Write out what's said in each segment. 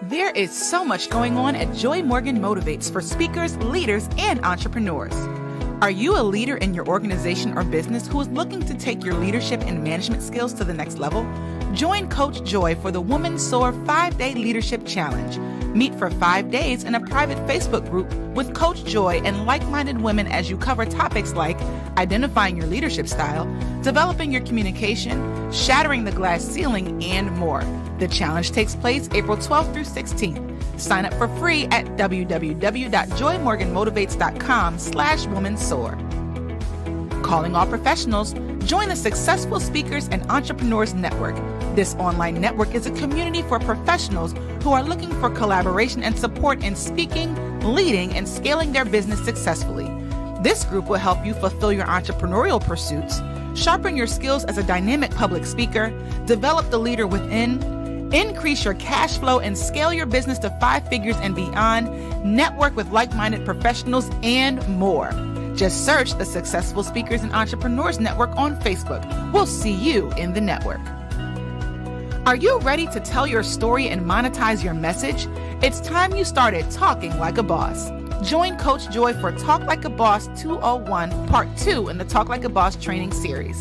There is so much going on at Joy Morgan Motivates for speakers, leaders, and entrepreneurs. Are you a leader in your organization or business who is looking to take your leadership and management skills to the next level? Join Coach Joy for the Woman SOAR 5-Day Leadership Challenge. Meet for 5 days in a private Facebook group with Coach Joy and like-minded women as you cover topics like identifying your leadership style, developing your communication, shattering the glass ceiling, and more. The challenge takes place April 12th through 16th. Sign up for free at www.joymorganmotivates.com/womansoar. Calling all professionals, join the Successful Speakers and Entrepreneurs Network. This online network is a community for professionals who are looking for collaboration and support in speaking, leading, and scaling their business successfully. This group will help you fulfill your entrepreneurial pursuits, sharpen your skills as a dynamic public speaker, develop the leader within, increase your cash flow and scale your business to 5 figures and beyond, network with like-minded professionals, and more. Just search the Successful Speakers and Entrepreneurs Network on Facebook. We'll see you in the network. Are you ready to tell your story and monetize your message? It's time you started talking like a boss. Join Coach Joy for Talk Like a Boss 201, Part 2 in the Talk Like a Boss training series.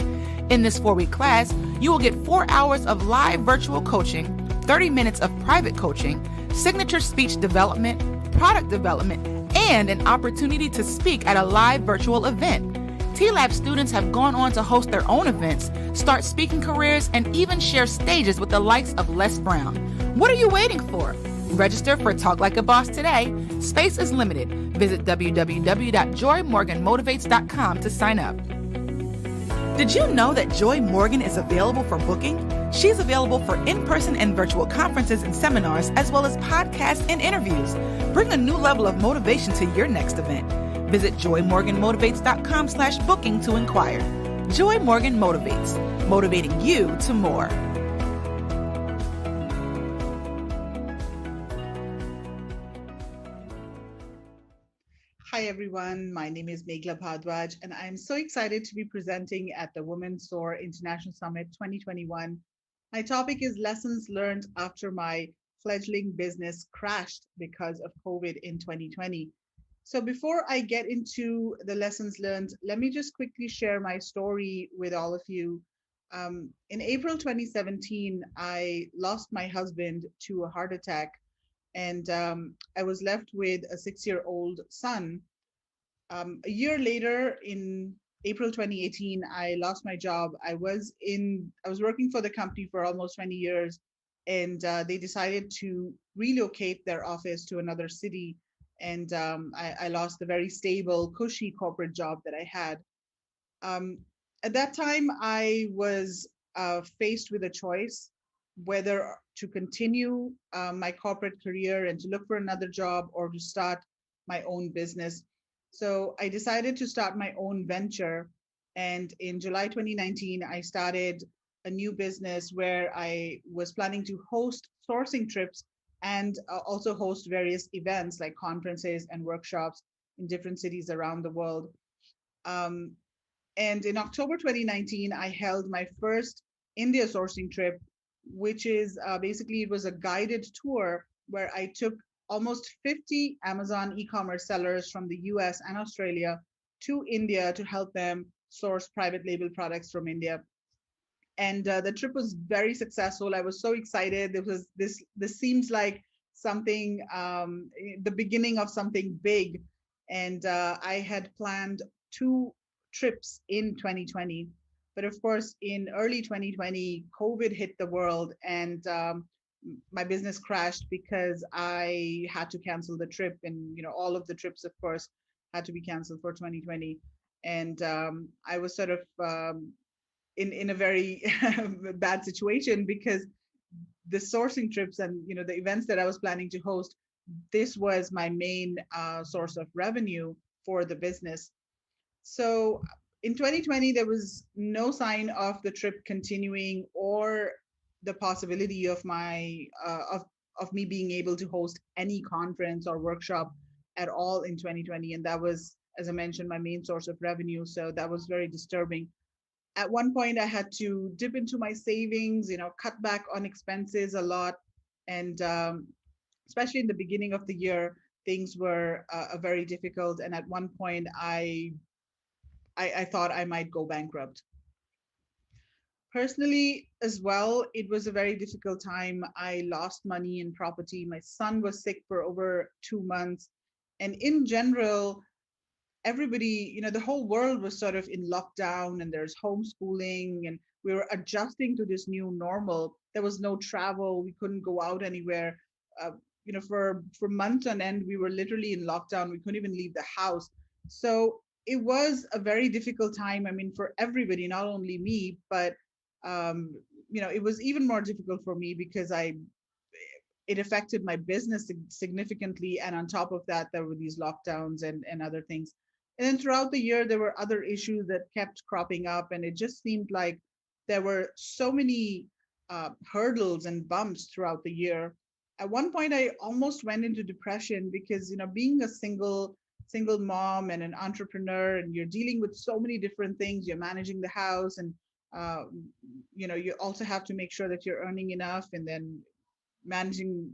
In this 4-week class, you will get 4 hours of live virtual coaching, 30 minutes of private coaching, signature speech development, product development, and an opportunity to speak at a live virtual event. T-Lab students have gone on to host their own events, start speaking careers, and even share stages with the likes of Les Brown. What are you waiting for? Register for Talk Like a Boss today. Space is limited. Visit www.joymorganmotivates.com to sign up. Did you know that Joy Morgan is available for booking? She's available for in-person and virtual conferences and seminars, as well as podcasts and interviews. Bring a new level of motivation to your next event. Visit joymorganmotivates.com/booking to inquire. Joy Morgan Motivates, motivating you to more. Hi everyone, my name is Meghla Bhardwaj and I'm so excited to be presenting at the Woman SOAR International Summit 2021. My topic is lessons learned after my fledgling business crashed because of COVID in 2020. So before I get into the lessons learned, let me just quickly share my story with all of you. In April 2017, I lost my husband to a heart attack, and I was left with a 6-year-old son. A year later, in April 2018, I lost my job. I was working for the company for almost 20 years, and they decided to relocate their office to another city. And I lost the very stable, cushy corporate job that I had. At that time, I was faced with a choice whether to continue my corporate career and to look for another job or to start my own business. So I decided to start my own venture. And in July 2019, I started a new business where I was planning to host sourcing trips and also host various events like conferences and workshops in different cities around the world. And in October 2019, I held my first India sourcing trip, which is basically, it was a guided tour where I took almost 50 Amazon e-commerce sellers from the US and Australia to India to help them source private label products from India. And the trip was very successful. I was so excited. This seems like something, the beginning of something big. And I had planned 2 trips in 2020. But of course, in early 2020, COVID hit the world, and my business crashed because I had to cancel the trip. And all of the trips, of course, had to be canceled for 2020. And I was sort of in a very bad situation because the sourcing trips and the events that I was planning to host, this was my main source of revenue for the business. So in 2020, there was no sign of the trip continuing or the possibility of my of me being able to host any conference or workshop at all in 2020. And that was, as I mentioned, my main source of revenue. So that was very disturbing. At one point, I had to dip into my savings, cut back on expenses a lot. And especially in the beginning of the year, things were very difficult. And at one point, I thought I might go bankrupt. Personally, as well, it was a very difficult time. I lost money in property. My son was sick for over 2 months. And in general, everybody, the whole world was sort of in lockdown, and there's homeschooling, and we were adjusting to this new normal. There was no travel. We couldn't go out anywhere. Uh, for months on end, we were literally in lockdown. We couldn't even leave the house. So it was a very difficult time. I mean, for everybody, not only me, but um, it was even more difficult for me because it affected my business significantly. And on top of that, there were these lockdowns and other things. And then throughout the year, there were other issues that kept cropping up. And it just seemed like there were so many hurdles and bumps throughout the year. At one point, I almost went into depression because, being a single mom and an entrepreneur, and you're dealing with so many different things. You're managing the house, and uh, you also have to make sure that you're earning enough, and then managing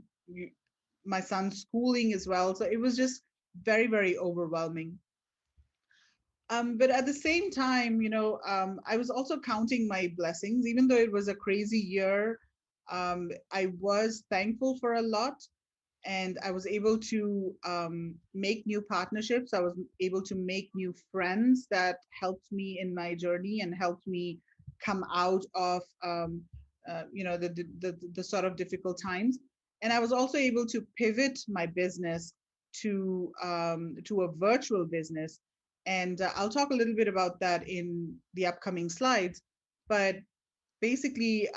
my son's schooling as well. So it was just very, very overwhelming. But at the same time, I was also counting my blessings, even though it was a crazy year. I was thankful for a lot, and I was able to make new partnerships. I was able to make new friends that helped me in my journey and helped me come out of the sort of difficult times. And I was also able to pivot my business to a virtual business, and I'll talk a little bit about that in the upcoming slides. But basically,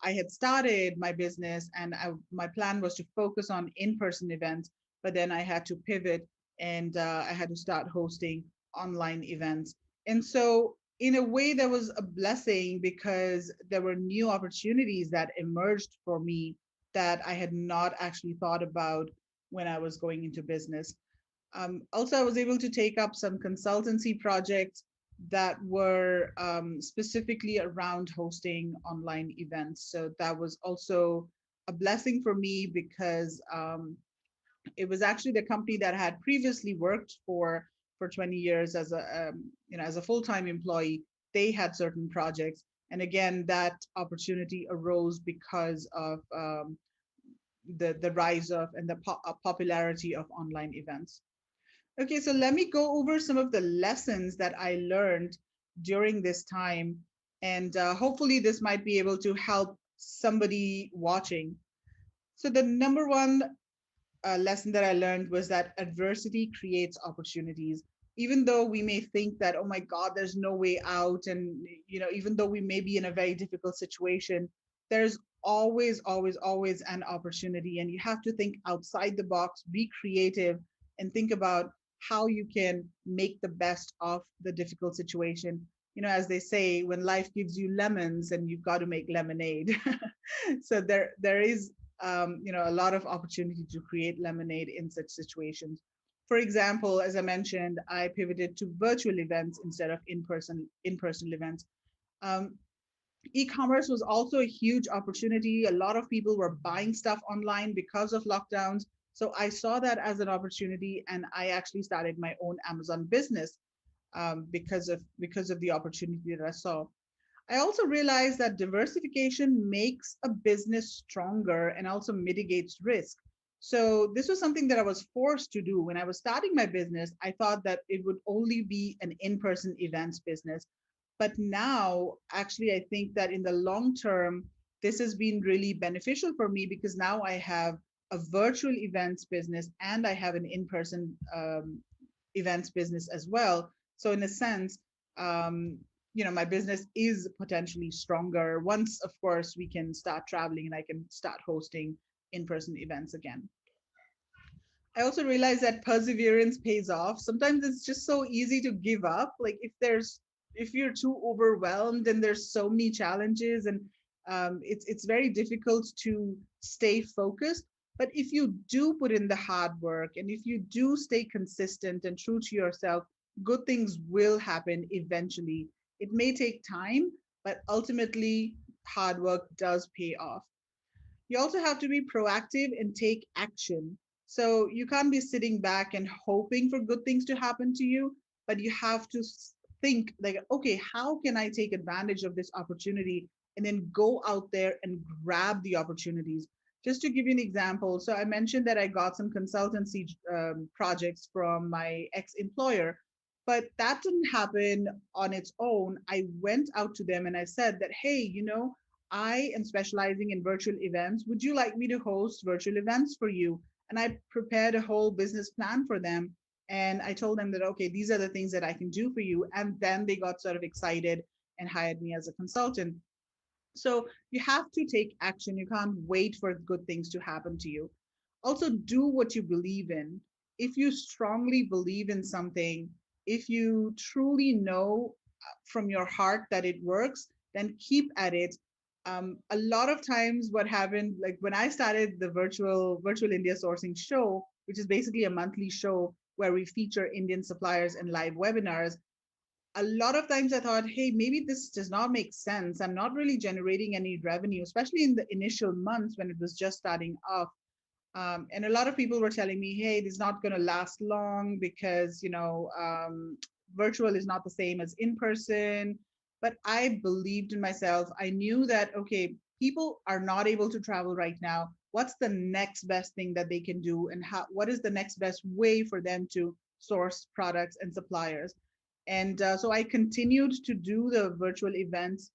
I had started my business, and my plan was to focus on in-person events, but then I had to pivot, and I had to start hosting online events. And so, in a way, there was a blessing because there were new opportunities that emerged for me that I had not actually thought about when I was going into business. Also, I was able to take up some consultancy projects that were specifically around hosting online events. So that was also a blessing for me because it was actually the company that I had previously worked for 20 years as a full-time employee. They had certain projects, and again, that opportunity arose because of the rise of and the popularity of online events. Okay, so let me go over some of the lessons that I learned during this time, and hopefully this might be able to help somebody watching. So the number one lesson that I learned was that adversity creates opportunities. Even though we may think that, oh my God, there's no way out, and even though we may be in a very difficult situation, there's always, always, always an opportunity, and you have to think outside the box, be creative, and think about how you can make the best of the difficult situation. As they say, when life gives you lemons, and you've got to make lemonade. So there is a lot of opportunity to create lemonade in such situations. For example, as I mentioned, I pivoted to virtual events instead of in-person events. Um, E-commerce was also a huge opportunity. A lot of people were buying stuff online because of lockdowns. So I saw that as an opportunity, and I actually started my own Amazon business because of the opportunity that I saw. I also realized that diversification makes a business stronger and also mitigates risk. So this was something that I was forced to do when I was starting my business. I thought that it would only be an in-person events business. But now, actually, I think that in the long term, this has been really beneficial for me because now I have a virtual events business and I have an in-person events business as well. So in a sense, my business is potentially stronger once, of course, we can start traveling and I can start hosting in-person events again. I also realize that perseverance pays off. Sometimes it's just so easy to give up. Like if you're too overwhelmed and there's so many challenges, and it's very difficult to stay focused. But if you do put in the hard work, and if you do stay consistent and true to yourself, good things will happen eventually. It may take time, but ultimately hard work does pay off. You also have to be proactive and take action. So you can't be sitting back and hoping for good things to happen to you, but you have to think like, okay, how can I take advantage of this opportunity and then go out there and grab the opportunities. Just to give you an example, so I mentioned that I got some consultancy projects from my ex-employer, but that didn't happen on its own. I went out to them and I said that, hey, I am specializing in virtual events. Would you like me to host virtual events for you? And I prepared a whole business plan for them. And I told them that, okay, these are the things that I can do for you. And then they got sort of excited and hired me as a consultant. So you have to take action. You can't wait for good things to happen to you. Also, do what you believe in. If you strongly believe in something, if you truly know from your heart that it works, then keep at it. A lot of times, what happened, like when I started the virtual India sourcing show, which is basically a monthly show where we feature Indian suppliers in live webinars, a lot of times I thought, hey, maybe this does not make sense. I'm not really generating any revenue, especially in the initial months when it was just starting off. And a lot of people were telling me, hey, this is not going to last long because, virtual is not the same as in person. But I believed in myself. I knew that, okay, people are not able to travel right now. What's the next best thing that they can do? And what is the next best way for them to source products and suppliers? And so I continued to do the virtual events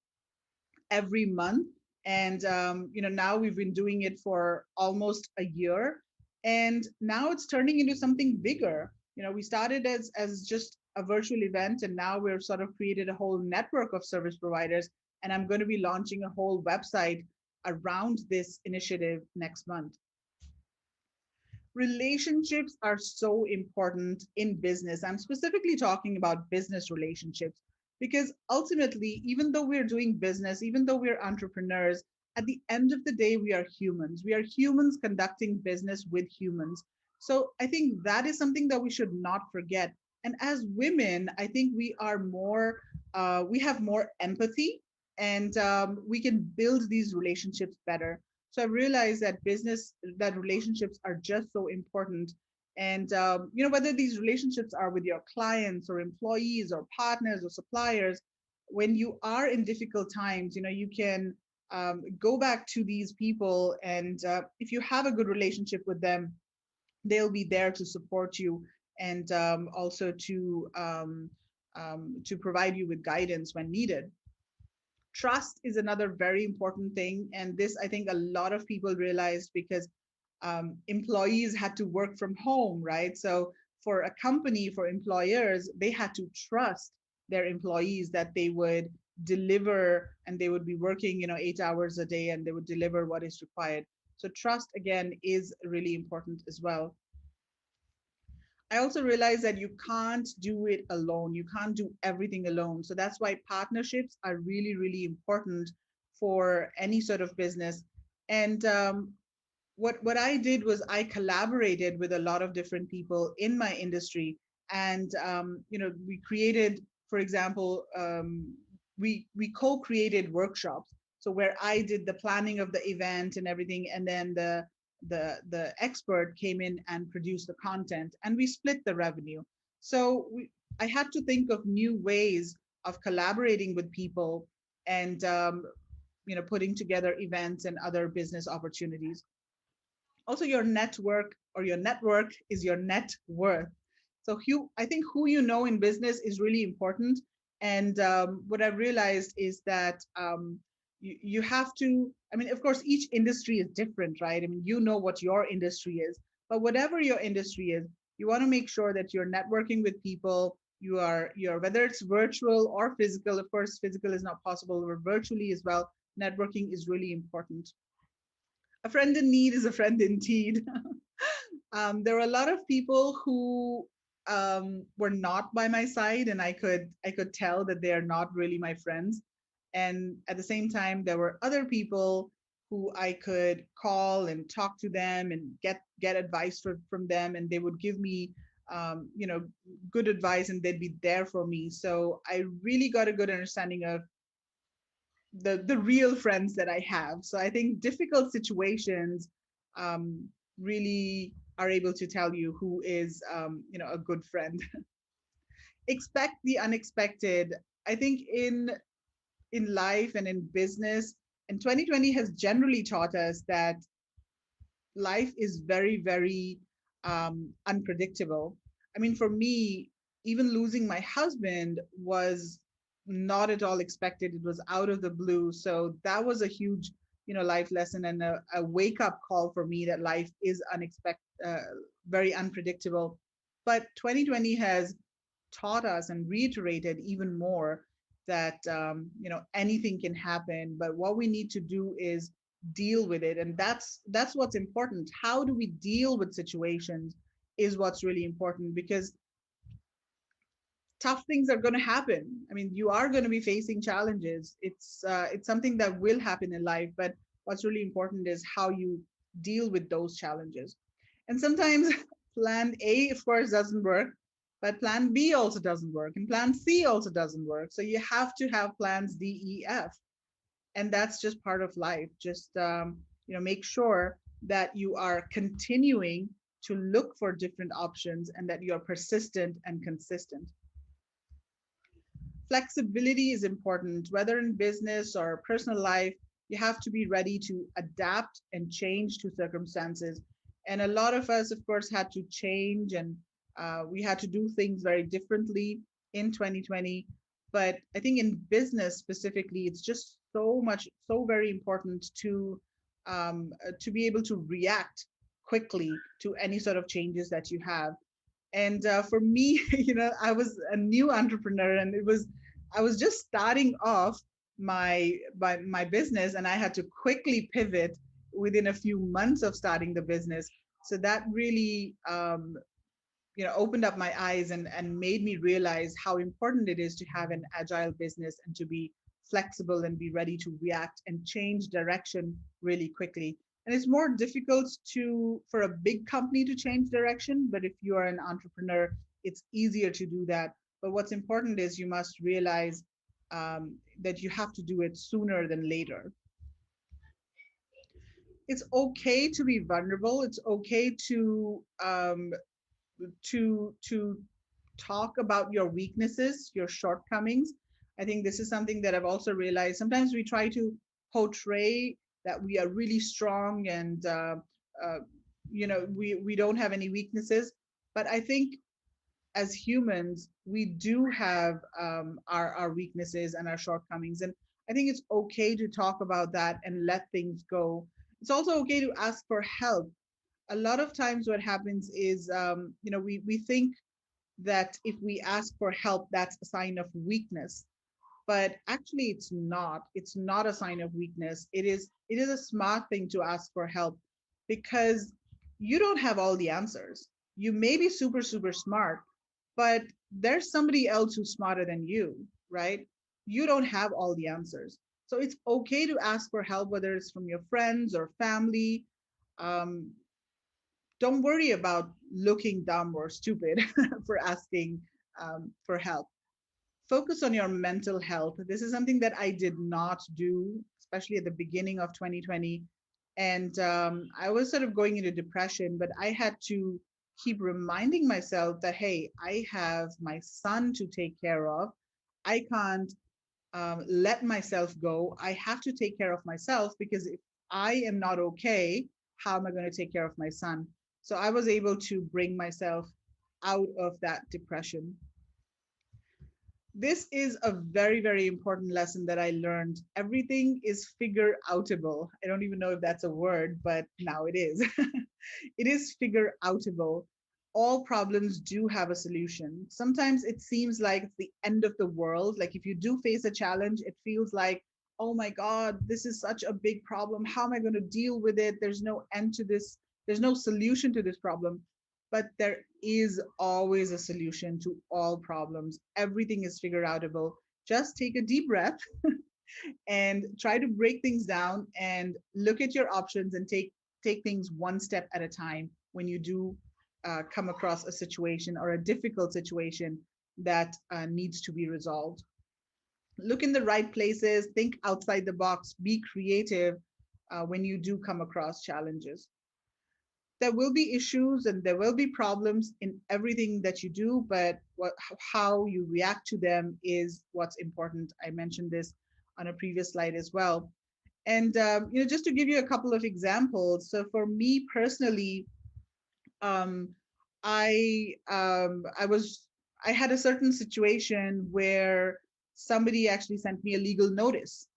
every month. And now we've been doing it for almost a year, and now it's turning into something bigger. We started as just a virtual event, and now we're sort of created a whole network of service providers. And I'm going to be launching a whole website around this initiative next month. Relationships are so important in business. I'm specifically talking about business relationships because ultimately, even though we're doing business, even though we're entrepreneurs, at the end of the day, we are humans. We are humans conducting business with humans. So I think that is something that we should not forget. And as women, I think we have more empathy, and we can build these relationships better. So I realized that relationships are just so important. And whether these relationships are with your clients or employees or partners or suppliers, when you are in difficult times, you can go back to these people, and if you have a good relationship with them, they'll be there to support you, and also to provide you with guidance when needed. Trust is another very important thing, and this I think a lot of people realized because employees had to work from home, right? So for a company, for employers, they had to trust their employees that they would deliver, and they would be working 8 hours a day, and they would deliver what is required. So trust again is really important as well. I also realized that you can't do it alone. You can't do everything alone. So that's why partnerships are really, really important for any sort of business. And what I did was I collaborated with a lot of different people in my industry, and we created, for example, we co-created workshops. So where I did the planning of the event and everything, and then the expert came in and produced the content, and we split the revenue. So I had to think of new ways of collaborating with people, and putting together events and other business opportunities. Also, your network is your net worth. So I think who you know in business is really important. And what I've realized is that you have to, I mean, of course, each industry is different, right? I mean, you know what your industry is, but whatever your industry is, you want to make sure that you're networking with people. You're whether it's virtual or physical. Of course, physical is not possible, or virtually as well. Networking is really important. A friend in need is a friend indeed. There were a lot of people who were not by my side, and I could tell that they are not really my friends. And at the same time, there were other people who I could call and talk to them and get advice from them, and they would give me good advice, and they'd be there for me. So I really got a good understanding of the real friends that I have. So I think difficult situations um, really are able to tell you who is a good friend. Expect the unexpected. I think in life and in business, and 2020 has generally taught us that life is very, very unpredictable. I mean, for me, even losing my husband was not at all expected. It was out of the blue. So that was a huge, life lesson and a wake up call for me that life is unexpected, very unpredictable. But 2020 has taught us and reiterated even more that anything can happen, but what we need to do is deal with it, and that's what's important. How do we deal with situations is what's really important, because tough things are going to happen. I mean, you are going to be facing challenges. It's something that will happen in life, but what's really important is how you deal with those challenges. And sometimes plan A, of course, doesn't work, but plan B also doesn't work, and plan C also doesn't work. So you have to have plans D, E, F, and that's just part of life. Just make sure that you are continuing to look for different options and that you are persistent and consistent. Flexibility is important, whether in business or personal life. You have to be ready to adapt and change to circumstances. And a lot of us, of course, had to change, and we had to do things very differently in 2020. But I think in business specifically, it's just so very important to be able to react quickly to any sort of changes that you have. And for me, I was a new entrepreneur, and I was just starting off my business, and I had to quickly pivot within a few months of starting the business. So that really opened up my eyes and made me realize how important it is to have an agile business and to be flexible and be ready to react and change direction really quickly. And it's more difficult to for a big company to change direction, but if you are an entrepreneur, it's easier to do that. But what's important is you must realize that you have to do it sooner than later. It's okay to be vulnerable. It's okay to talk about your weaknesses, your shortcomings. I think this is something that I've also realized. Sometimes we try to portray that we are really strong and uh, we don't have any weaknesses. But I think as humans, we do have our weaknesses and our shortcomings, and I think it's okay to talk about that and let things go. It's also okay to ask for help. A lot of times what happens is we think that if we ask for help, that's a sign of weakness, but actually it's not a sign of weakness. It is a smart thing to ask for help, because you don't have all the answers. You may be super super smart, but there's somebody else who's smarter than you, right? You don't have all the answers, so it's okay to ask for help, whether it's from your friends or family. um, don't worry about looking dumb or stupid for asking for help. Focus on your mental health. This is something that I did not do, especially at the beginning of 2020. And I was sort of going into depression, but I had to keep reminding myself that, hey, I have my son to take care of. I can't let myself go. I have to take care of myself, because if I am not okay, how am I going to take care of my son? So I was able to bring myself out of that depression. This is a very, very important lesson that I learned. Everything is figure outable. I don't even know if that's a word, but now it is. It is figure outable. All problems do have a solution. Sometimes it seems like it's the end of the world. Like if you do face a challenge, it feels like, oh my God, this is such a big problem. How am I going to deal with it? There's no end to this. There's no solution to this problem. But there is always a solution to all problems. Everything is figure outable. Just take a deep breath and try to break things down and look at your options and take things one step at a time when you do come across a situation or a difficult situation that needs to be resolved. Look in the right places, think outside the box, be creative when you do come across challenges. There will be issues and there will be problems in everything that you do, but how you react to them is what's important. I mentioned this on a previous slide as well. And just to give you a couple of examples. So for me personally, um, I was I had a certain situation where somebody actually sent me a legal notice.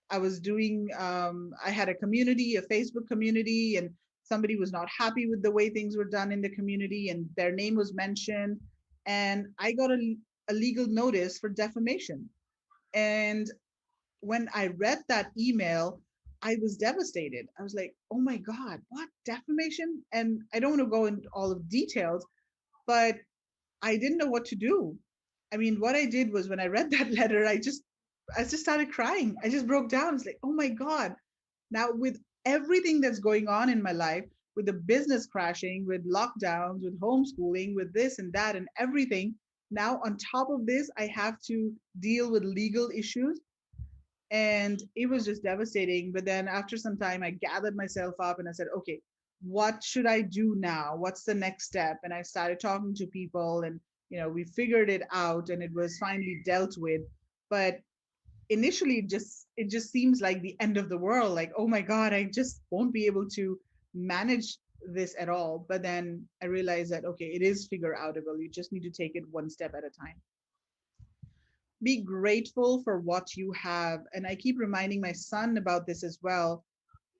I was doing, I had a community, a Facebook community, and somebody was not happy with the way things were done in the community, and their name was mentioned. And I got a legal notice for defamation. And when I read that email, I was devastated. I was like, oh my God, what defamation? And I don't want to go into all of details, but I didn't know what to do. I mean, what I did was when I read that letter, I just started crying. I just broke down. It's like, oh my God. Now with everything that's going on in my life, with the business crashing, with lockdowns, with homeschooling, with this and that and everything, now on top of this, I have to deal with legal issues. And it was just devastating. But then after some time, I gathered myself up and I said, okay, what should I do now? What's the next step? And I started talking to people, and we figured it out, and it was finally dealt with. But initially, it just seems like the end of the world. Like, oh my God, I just won't be able to manage this at all. But then I realized that okay, it is figure outable. You just need to take it one step at a time. Be grateful for what you have. And I keep reminding my son about this as well.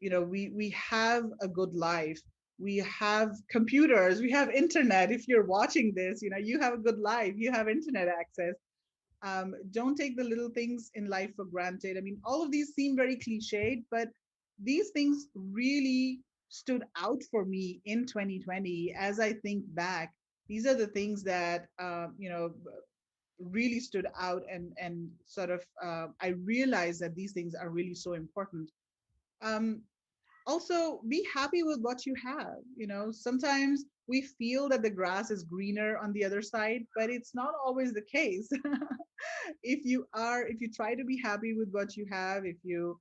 We have a good life. We have computers, we have internet. If you're watching this, you have a good life, you have internet access. Don't take the little things in life for granted. I mean, all of these seem very cliched, but these things really stood out for me in 2020. As I think back, these are the things that really stood out, and sort of I realized that these things are really so important. Um, Also, be happy with what you have. Sometimes we feel that the grass is greener on the other side, but it's not always the case. If you try to be happy with what you have, if you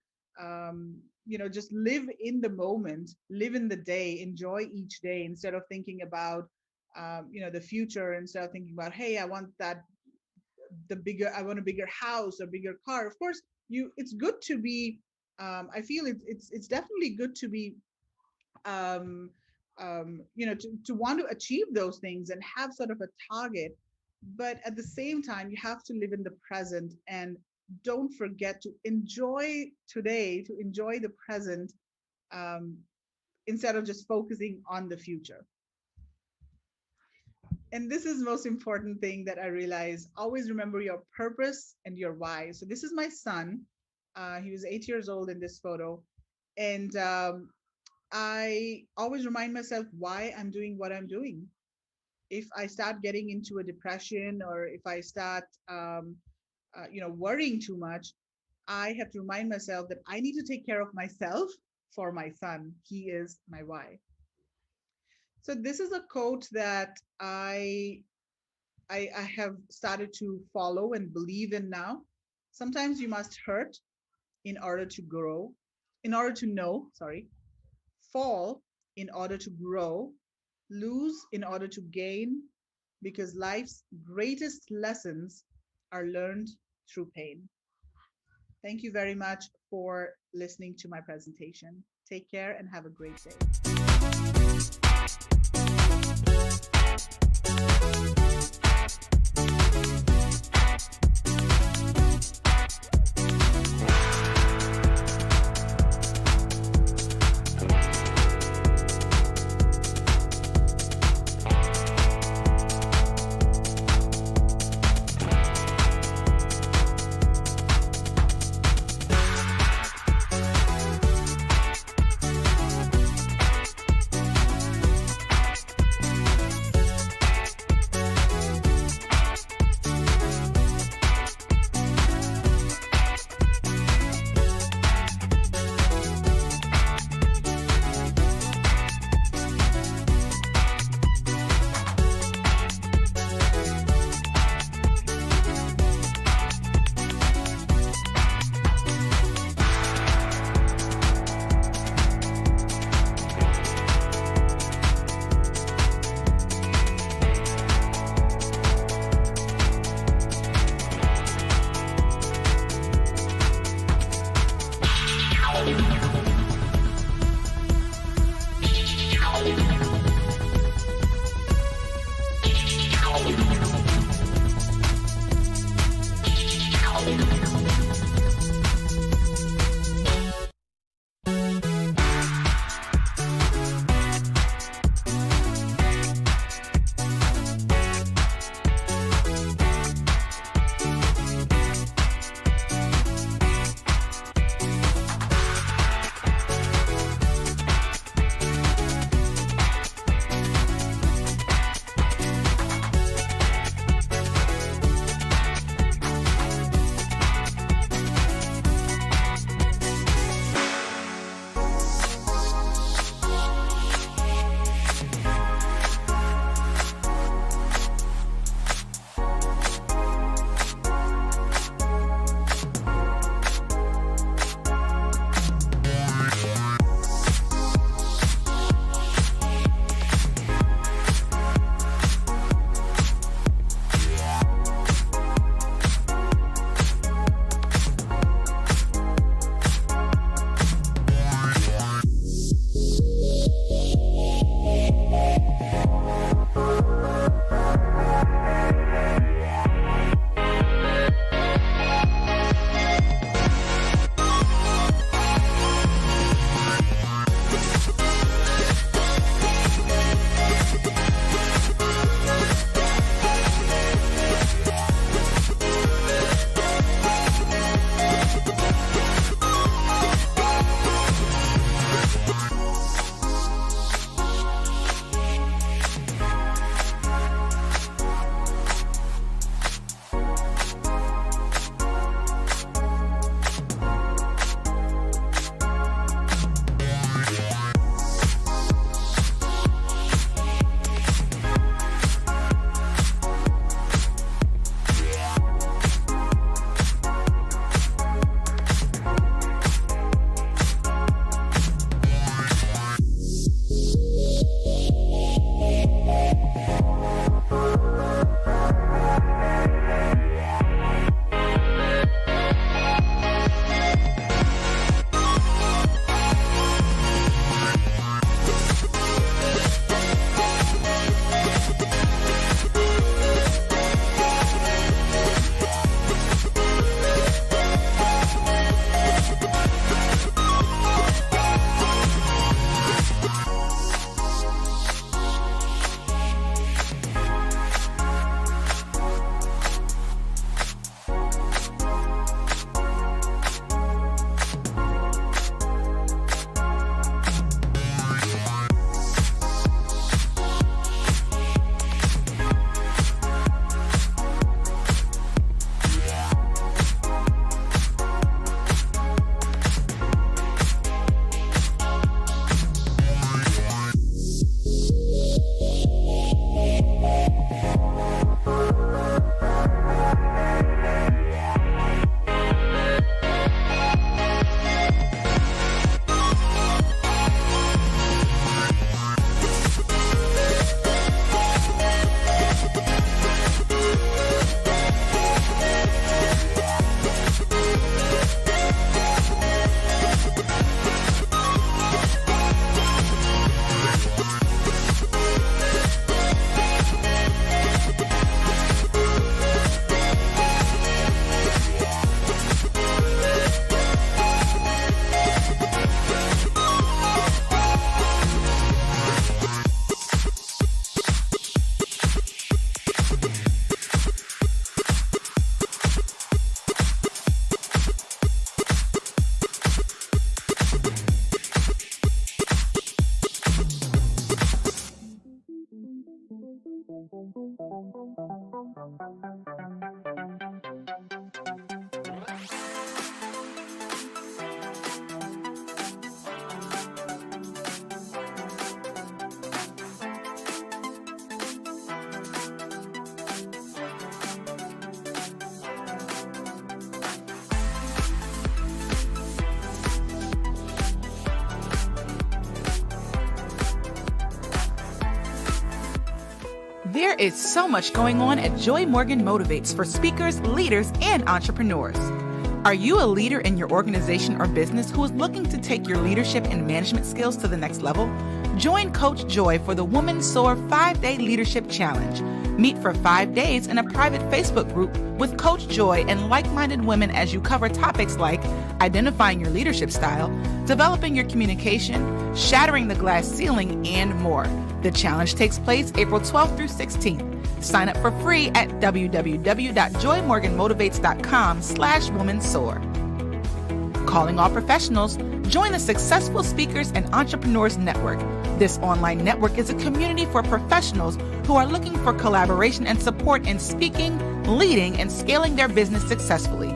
just live in the moment, live in the day, enjoy each day instead of thinking about the future, instead of thinking about, hey, I want a bigger house or bigger car. Of course, it's good to be, I feel it's definitely good to be, to want to achieve those things and have sort of a target. But at the same time, you have to live in the present, and don't forget to enjoy today, to enjoy the present, um, instead of just focusing on the future. And this is the most important thing that I realize. Always remember your purpose and your why. So this is my son. He was 8 years old in this photo. And I always remind myself why I'm doing what I'm doing. If I start getting into a depression, or if I start, worrying too much, I have to remind myself that I need to take care of myself for my son. He is my why. So this is a quote that I have started to follow and believe in now. Sometimes you must hurt in order to grow, in order to know, sorry, fall in order to grow, lose in order to gain, because life's greatest lessons are learned through pain. Thank you very much for listening to my presentation. Take care and have a great day. There is so much going on at Joy Morgan Motivates for speakers, leaders, and entrepreneurs. Are you a leader in your organization or business who is looking to take your leadership and management skills to the next level? Join Coach Joy for the Woman SOAR 5-Day Leadership Challenge. Meet for 5 days in a private Facebook group with Coach Joy and like-minded women as you cover topics like identifying your leadership style, developing your communication, shattering the glass ceiling, and more. The challenge takes place April 12th through 16th. Sign up for free at www.joymorganmotivates.com/womansoar. Calling all professionals, join the Successful Speakers and Entrepreneurs Network. This online network is a community for professionals who are looking for collaboration and support in speaking, leading, and scaling their business successfully.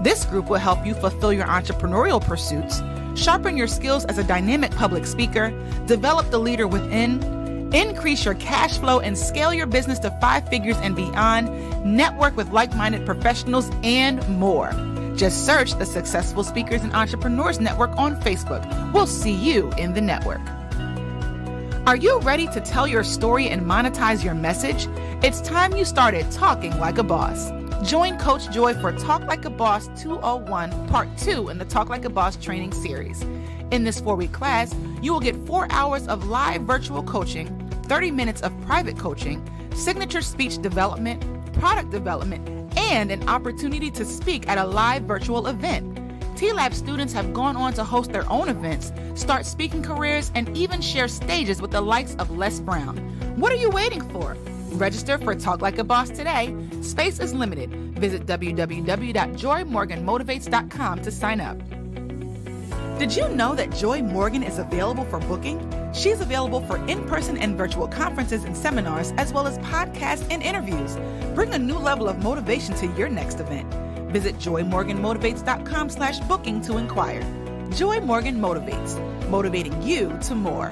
This group will help you fulfill your entrepreneurial pursuits, sharpen your skills as a dynamic public speaker, develop the leader within, increase your cash flow and scale your business to 5 figures and beyond, network with like-minded professionals, and more. Just search the Successful Speakers and Entrepreneurs Network on Facebook. We'll see you in the network. Are you ready to tell your story and monetize your message? It's time you started talking like a boss. Join Coach Joy for Talk Like a Boss 201 Part 2 in the Talk Like a Boss training series. In this 4-week class, you will get 4 hours of live virtual coaching, 30 minutes of private coaching, signature speech development, product development, and an opportunity to speak at a live virtual event. T-Lab students have gone on to host their own events, start speaking careers, and even share stages with the likes of Les Brown. What are you waiting for? Register for Talk Like a Boss today. Space is limited. Visit www.joymorganmotivates.com to sign up. Did you know that Joy Morgan is available for booking? She's available for in-person and virtual conferences and seminars, as well as podcasts and interviews. Bring a new level of motivation to your next event. Visit joymorganmotivates.com/booking to inquire. Joy Morgan Motivates, motivating you to more.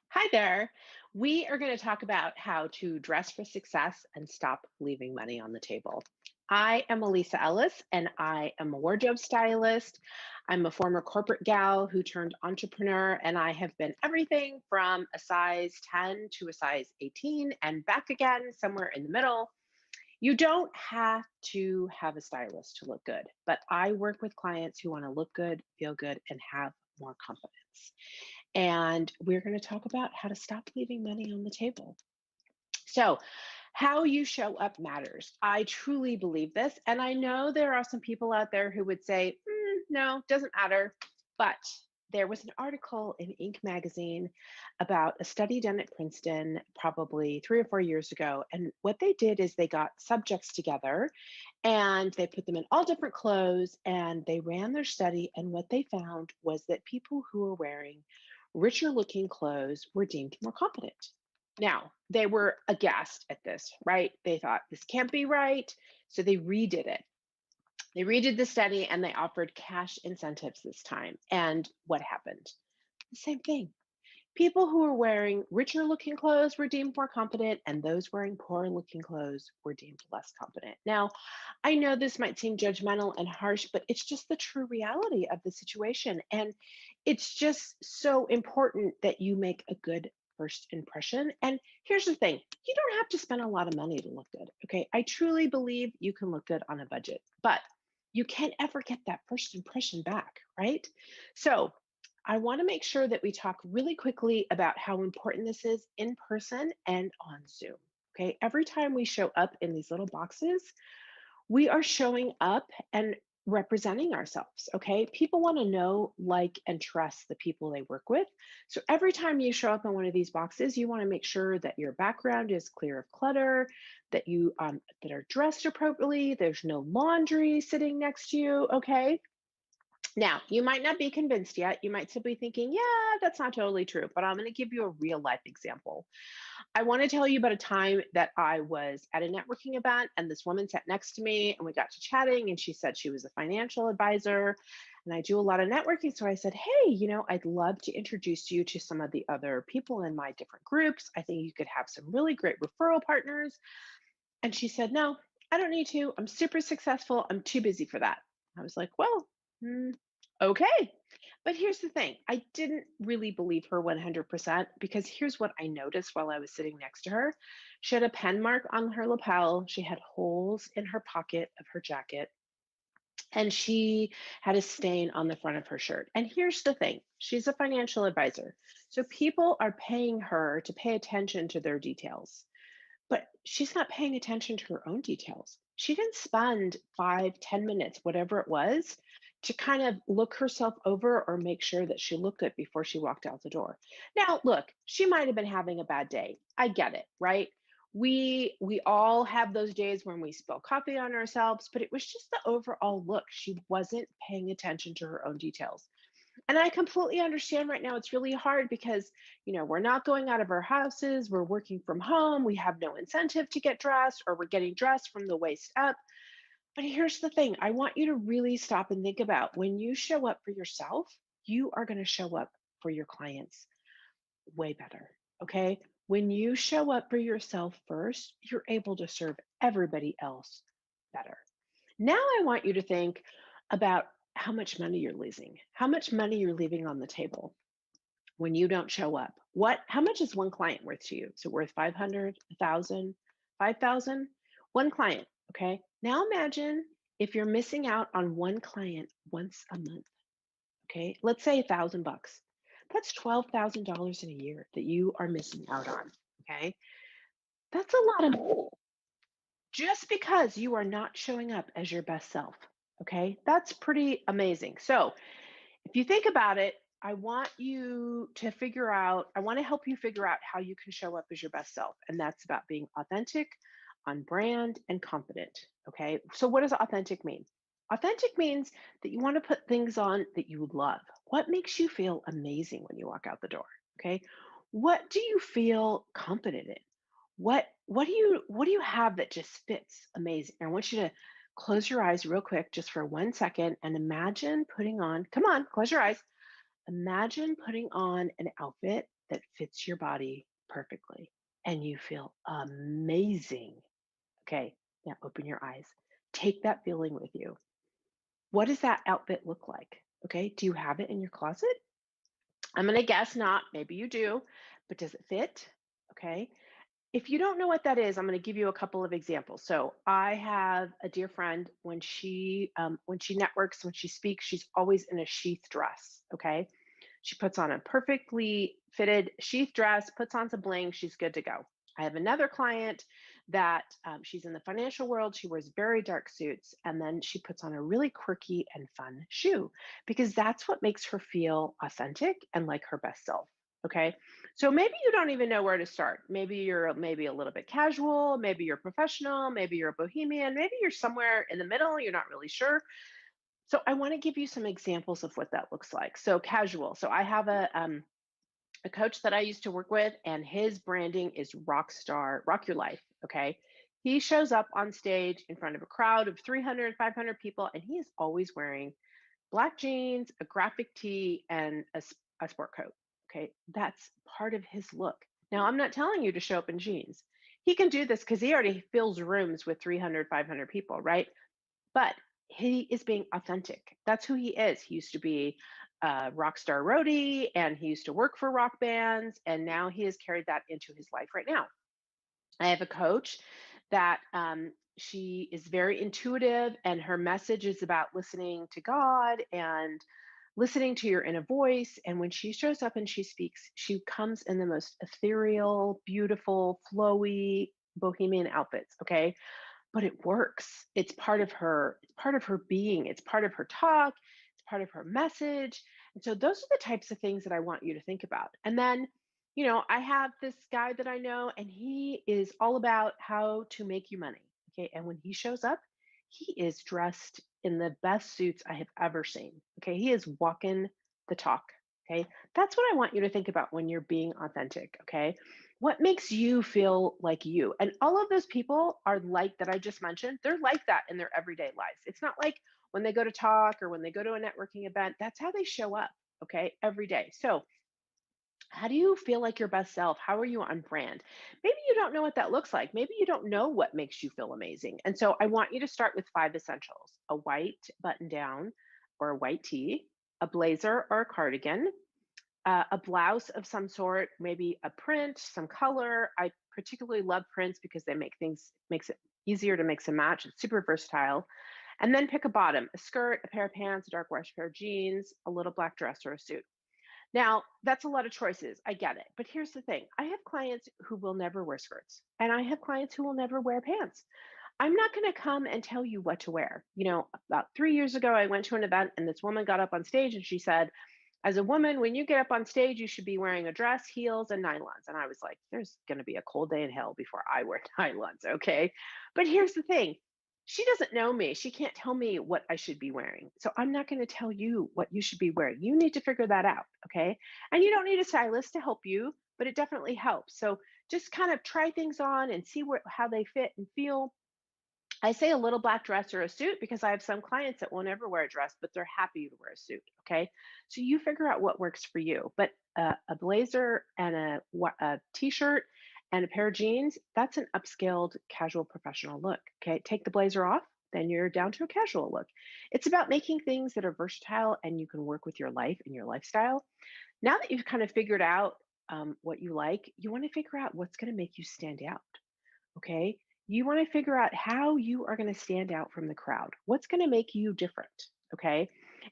Hi there. We are going to talk about how to dress for success and stop leaving money on the table. I am Elisa Ellis, and I am a wardrobe stylist. I'm a former corporate gal who turned entrepreneur, and I have been everything from a size 10 to a size 18 and back again, somewhere in the middle. You don't have to have a stylist to look good, but I work with clients who want to look good, feel good, and have more confidence. And we're going to talk about how to stop leaving money on the table. So, how you show up matters. I truly believe this. And I know there are some people out there who would say, no, doesn't matter. But there was an article in Inc. magazine about a study done at Princeton probably 3 or 4 years ago. And what they did is they got subjects together and they put them in all different clothes and they ran their study. And what they found was that people who were wearing richer looking clothes were deemed more competent. Now, they were aghast at this, right? They thought this can't be right. So they redid it. They redid the study and they offered cash incentives this time. And what happened? The same thing. People who were wearing richer looking clothes were deemed more competent, and those wearing poor looking clothes were deemed less competent. Now, I know this might seem judgmental and harsh, but it's just the true reality of the situation. And it's just so important that you make a good first impression. And here's the thing, you don't have to spend a lot of money to look good. Okay. I truly believe you can look good on a budget, but you can't ever get that first impression back, right? So, I want to make sure that we talk really quickly about how important this is in person and on Zoom. Okay. Every time we show up in these little boxes, we are showing up and representing ourselves. Okay. People want to know, like, and trust the people they work with. So every time you show up in one of these boxes, you want to make sure that your background is clear of clutter, that you that are dressed appropriately. There's no laundry sitting next to you. Okay. Now, you might not be convinced yet. You might still be thinking, yeah, that's not totally true, but I'm going to give you a real life example. I want to tell you about a time that I was at a networking event and this woman sat next to me and we got to chatting and she said she was a financial advisor and I do a lot of networking. So I said, hey, I'd love to introduce you to some of the other people in my different groups. I think you could have some really great referral partners. And she said, no, I don't need to. I'm super successful. I'm too busy for that. I was like, well, Okay. But here's the thing, I didn't really believe her 100% because here's what I noticed while I was sitting next to her. She had a pen mark on her lapel, she had holes in her pocket of her jacket, and she had a stain on the front of her shirt. And here's the thing, she's a financial advisor. So people are paying her to pay attention to their details. But she's not paying attention to her own details. She didn't spend 5, 10 minutes, whatever it was, to kind of look herself over or make sure that she looked good before she walked out the door. Now, look, she might have been having a bad day. I get it, right? We all have those days when we spill coffee on ourselves, but it was just the overall look. She wasn't paying attention to her own details. And I completely understand right now it's really hard because, we're not going out of our houses, we're working from home, we have no incentive to get dressed, or we're getting dressed from the waist up. But here's the thing, I want you to really stop and think about when you show up for yourself, you are going to show up for your clients way better. Okay. When you show up for yourself first, you're able to serve everybody else better. Now I want you to think about how much money you're losing, how much money you're leaving on the table when you don't show up. How much is one client worth to you? Is it worth 500, 1,000, 5,000? One client, okay? Now imagine if you're missing out on one client once a month, okay? Let's say $1,000 bucks. That's $12,000 in a year that you are missing out on, okay? That's a lot of money just because you are not showing up as your best self. Okay, that's pretty amazing. So, if you think about it, I want to help you figure out how you can show up as your best self. And that's about being authentic, on brand, and confident. Okay, so what does authentic mean? Authentic means that you want to put things on that you love. What makes you feel amazing when you walk out the door? Okay, what do you feel confident in? What do you have that just fits amazing? I want you to close your eyes real quick just for 1 second and imagine putting on, come on, close your eyes. Imagine putting on an outfit that fits your body perfectly and you feel amazing. Okay, now open your eyes. Take that feeling with you. What does that outfit look like? Okay, do you have it in your closet? I'm going to guess not. Maybe you do, but does it fit? Okay. If you don't know what that is, I'm going to give you a couple of examples. So I have a dear friend when she networks, when she speaks, she's always in a sheath dress. Okay, she puts on a perfectly fitted sheath dress, puts on some bling, she's good to go. I have another client that she's in the financial world. She wears very dark suits, and then she puts on a really quirky and fun shoe because that's what makes her feel authentic and like her best self. Okay. So maybe you don't even know where to start. Maybe you're maybe a little bit casual, maybe you're professional, maybe you're a bohemian, maybe you're somewhere in the middle, you're not really sure. So I want to give you some examples of what that looks like. So casual. So I have a coach that I used to work with, and his branding is rock star, rock your life. Okay. He shows up on stage in front of a crowd of 300, 500 people, and he is always wearing black jeans, a graphic tee, and a sport coat. Okay. That's part of his look. Now, I'm not telling you to show up in jeans. He can do this because he already fills rooms with 300, 500 people, right? But he is being authentic. That's who he is. He used to be a rock star roadie and he used to work for rock bands. And now he has carried that into his life right now. I have a coach that she is very intuitive and her message is about listening to God and listening to your inner voice. And when she shows up and she speaks, she comes in the most ethereal, beautiful, flowy, bohemian outfits. Okay, but it works. It's part of her being, it's part of her talk, it's part of her message. And so those are the types of things that I want you to think about. And then, I have this guy that I know and he is all about how to make you money. Okay. And when he shows up, he is dressed in the best suits I have ever seen. Okay. He is walking the talk. Okay. That's what I want you to think about when you're being authentic. Okay. What makes you feel like you? And all of those people are like that I just mentioned, they're like that in their everyday lives. It's not like when they go to talk or when they go to a networking event, that's how they show up, okay, every day. So, how do you feel like your best self? How are you on brand? Maybe you don't know what that looks like. Maybe you don't know what makes you feel amazing. And so I want you to start with 5 essentials: a white button down or a white tee, a blazer or a cardigan, a blouse of some sort, maybe a print, some color. I particularly love prints because they makes it easier to mix and match. It's super versatile. And then pick a bottom, a skirt, a pair of pants, a dark wash pair of jeans, a little black dress or a suit. Now, that's a lot of choices. I get it. But here's the thing. I have clients who will never wear skirts, and I have clients who will never wear pants. I'm not going to come and tell you what to wear. About 3 years ago, I went to an event and this woman got up on stage and she said, as a woman, when you get up on stage, you should be wearing a dress, heels, and nylons. And I was like, there's going to be a cold day in hell before I wear nylons. Okay. But here's the thing. She doesn't know me. She can't tell me what I should be wearing. So I'm not going to tell you what you should be wearing. You need to figure that out. Okay. And you don't need a stylist to help you, but it definitely helps. So just kind of try things on and see how they fit and feel. I say a little black dress or a suit because I have some clients that will never wear a dress, but they're happy to wear a suit. Okay. So you figure out what works for you. But a blazer and a t-shirt and a pair of jeans, that's an upscaled casual professional look. Okay. Take the blazer off, then you're down to a casual look. It's about making things that are versatile and you can work with your life and your lifestyle. Now that you've kind of figured out what you like, you want to figure out what's going to make you stand out. Okay. You want to figure out how you are going to stand out from the crowd. What's going to make you different? Okay.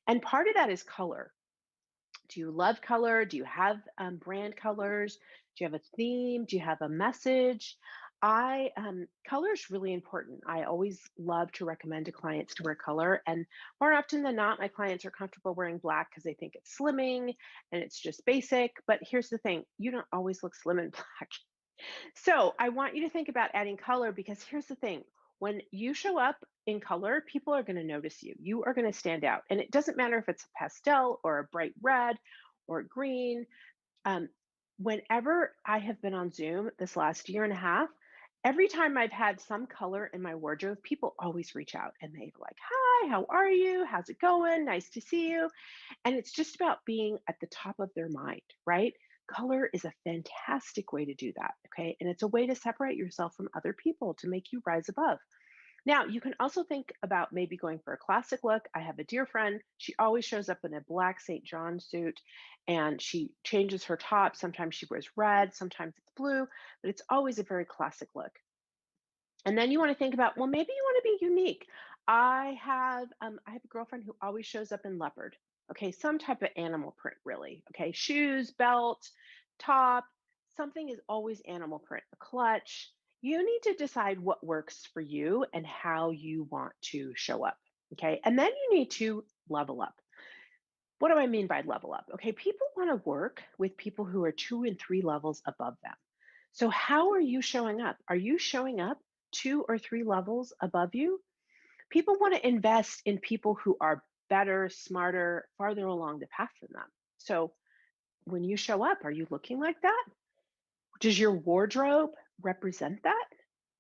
And part of that is color. Do you love color? Do you have brand colors? Do you have a theme? Do you have a message? Color is really important. I always love to recommend to clients to wear color. And more often than not, my clients are comfortable wearing black because they think it's slimming and it's just basic. But here's the thing, you don't always look slim in black. So I want you to think about adding color because here's the thing. When you show up in color, people are going to notice you. You are going to stand out. And it doesn't matter if it's a pastel or a bright red or green. Um, Whenever I have been on Zoom this last year and a half, every time I've had some color in my wardrobe, people always reach out and they're like, hi, how are you? How's it going? Nice to see you. And it's just about being at the top of their mind, right? Color is a fantastic way to do that. Okay. And it's a way to separate yourself from other people to make you rise above. Now, you can also think about maybe going for a classic look. I have a dear friend. She always shows up in a black St. John suit and she changes her top. Sometimes she wears red, sometimes it's blue, but it's always a very classic look. And then you want to think about, well, maybe you want to be unique. I have a girlfriend who always shows up in leopard. Okay, some type of animal print, really. Okay, shoes, belt, top, something is always animal print, a clutch. You need to decide what works for you and how you want to show up. Okay, and then you need to level up. What do I mean by level up? Okay, people want to work with people who are 2 and 3 levels above them. So, how are you showing up? Are you showing up 2 or 3 levels above you? People want to invest in people who are better, smarter, farther along the path than them. So, when you show up, are you looking like that? Does your wardrobe represent that?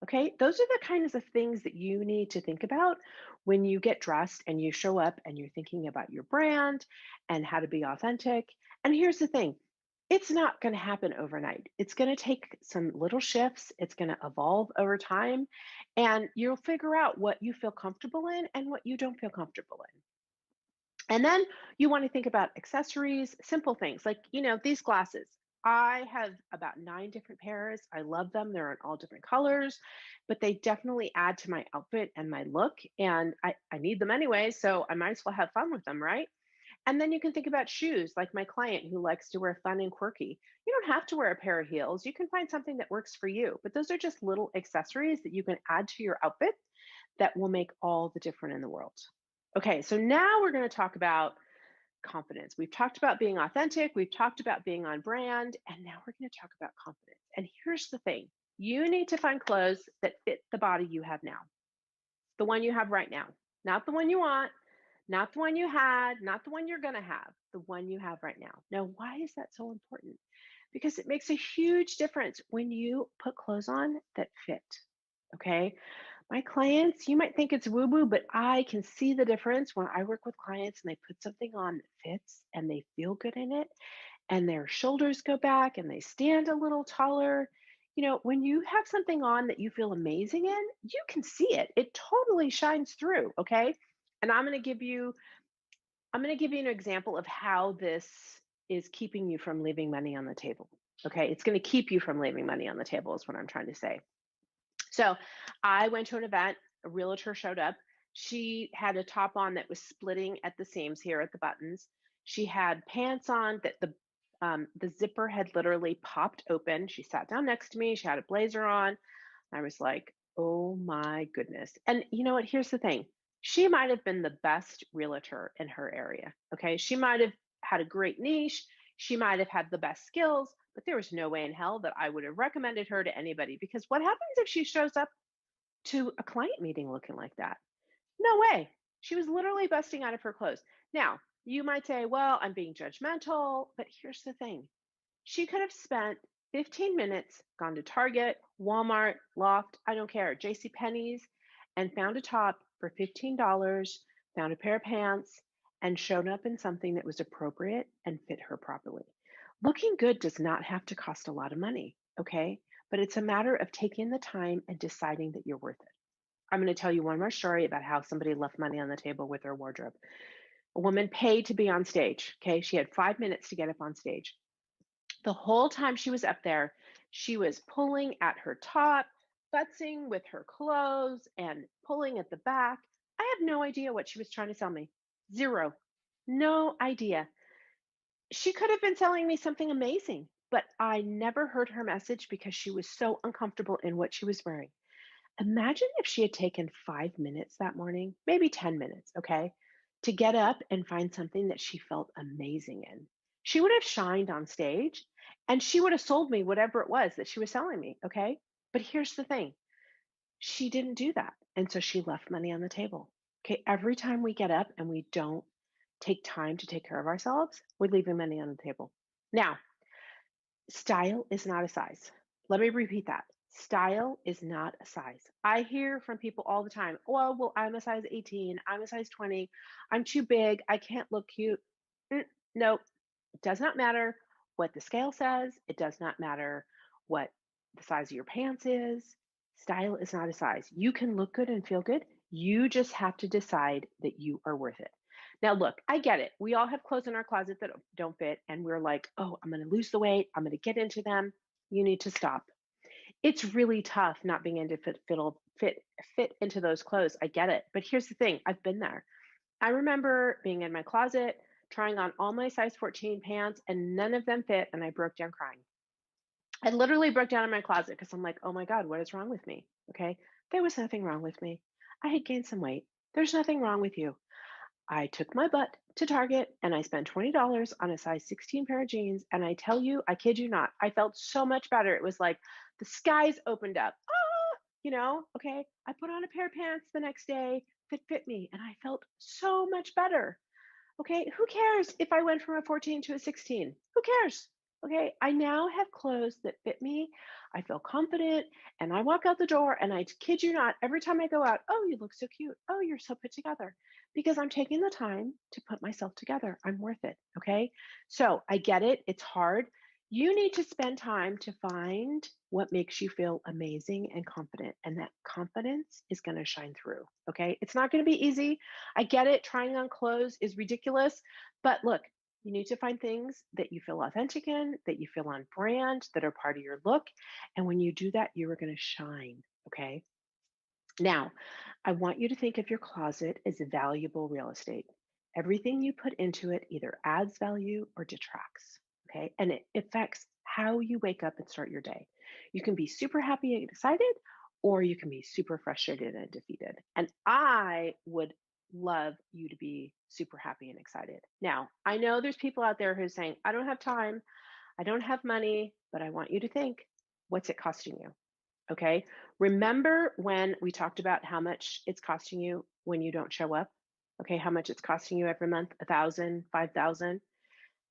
Okay, those are the kinds of things that you need to think about when you get dressed and you show up and you're thinking about your brand and how to be authentic. And here's the thing, it's not going to happen overnight. It's going to take some little shifts, it's going to evolve over time, and you'll figure out what you feel comfortable in and what you don't feel comfortable in. And then you want to think about accessories, simple things like, these glasses. I have about 9 different pairs. I love them. They're in all different colors, but they definitely add to my outfit and my look. And I need them anyway, so I might as well have fun with them, right? And then you can think about shoes, like my client who likes to wear fun and quirky. You don't have to wear a pair of heels. You can find something that works for you, but those are just little accessories that you can add to your outfit that will make all the difference in the world. Okay, so now we're going to talk about confidence. We've talked about being authentic, we've talked about being on brand, and now we're going to talk about confidence. And here's the thing, you need to find clothes that fit the body you have now, the one you have right now, not the one you want, not the one you had, not the one you're going to have, the one you have right now. Now, why is that so important? Because it makes a huge difference when you put clothes on that fit. Okay. My clients, you might think it's woo woo, but I can see the difference when I work with clients and they put something on that fits and they feel good in it and their shoulders go back and they stand a little taller. When you have something on that you feel amazing in, you can see it. It totally shines through. Okay. And I'm going to give you I'm going to give you an example of how this is keeping you from leaving money on the table. Okay, it's going to keep you from leaving money on the table, is what I'm trying to say. So I went to an event, a realtor showed up. She had a top on that was splitting at the seams here at the buttons. She had pants on that the zipper had literally popped open. She sat down next to me. She had a blazer on. I was like, oh my goodness. And you know what? Here's the thing. She might have been the best realtor in her area. Okay. She might have had a great niche. She might have had the best skills, but there was no way in hell that I would have recommended her to anybody, because what happens if she shows up to a client meeting looking like that? No way. She was literally busting out of her clothes. Now, you might say, well, I'm being judgmental, but here's the thing. She could have spent 15 minutes, gone to Target, Walmart, Loft, I don't care, J.C. Penney's, and found a top for $15, found a pair of pants, and showed up in something that was appropriate and fit her properly. Looking good does not have to cost a lot of money, okay? But it's a matter of taking the time and deciding that you're worth it. I'm going to tell you one more story about how somebody left money on the table with her wardrobe. A woman paid to be on stage, okay? She had 5 minutes to get up on stage. The whole time she was up there, she was pulling at her top, futzing with her clothes, and pulling at the back. I have no idea what she was trying to sell me. Zero. No idea. She could have been selling me something amazing, but I never heard her message because she was so uncomfortable in what she was wearing. Imagine if she had taken 5 minutes that morning, maybe 10 minutes, okay, to get up and find something that she felt amazing in. She would have shined on stage and she would have sold me whatever it was that she was selling me, okay? But here's the thing, she didn't do that. And so she left money on the table. Okay, every time we get up and we don't take time to take care of ourselves, we're leaving money on the table. Now, style is not a size. Let me repeat that. Style is not a size. I hear from people all the time, oh, well, I'm a size 18, I'm a size 20, I'm too big, I can't look cute. No, it does not matter what the scale says. It does not matter what the size of your pants is. Style is not a size. You can look good and feel good. You just have to decide that you are worth it. Now, look, I get it. We all have clothes in our closet that don't fit, and we're like, oh, I'm going to lose the weight. I'm going to get into them. You need to stop. It's really tough not being able to fit into those clothes. I get it. But here's the thing. I've been there. I remember being in my closet, trying on all my size 14 pants, and none of them fit, and I broke down crying. I literally broke down in my closet because I'm like, oh my God, what is wrong with me? Okay. There was nothing wrong with me. I had gained some weight. There's nothing wrong with you. I took my butt to Target and I spent $20 on a size 16 pair of jeans. And I tell you, I kid you not, I felt so much better. It was like the skies opened up. Okay. I put on a pair of pants the next day that fit me and I felt so much better. Okay. Who cares if I went from a 14 to a 16? Who cares? Okay. I now have clothes that fit me. I feel confident and I walk out the door and I kid you not, every time I go out, oh, you look so cute. Oh, you're so put together, because I'm taking the time to put myself together. I'm worth it. Okay. So I get it. It's hard. You need to spend time to find what makes you feel amazing and confident. And that confidence is going to shine through. Okay. It's not going to be easy. I get it. Trying on clothes is ridiculous. But look, you need to find things that you feel authentic in, that you feel on brand, that are part of your look. And when you do that, you are going to shine. Okay. Now, I want you to think of your closet as valuable real estate. Everything you put into it either adds value or detracts. Okay. And it affects how you wake up and start your day. You can be super happy and excited, or you can be super frustrated and defeated. And I would love you to be super happy and excited. Now, I know there's people out there who are saying, I don't have time, I don't have money, but I want you to think, what's it costing you? Okay. Remember when we talked about how much it's costing you when you don't show up? Okay. How much it's costing you every month? 1,000, 5,000.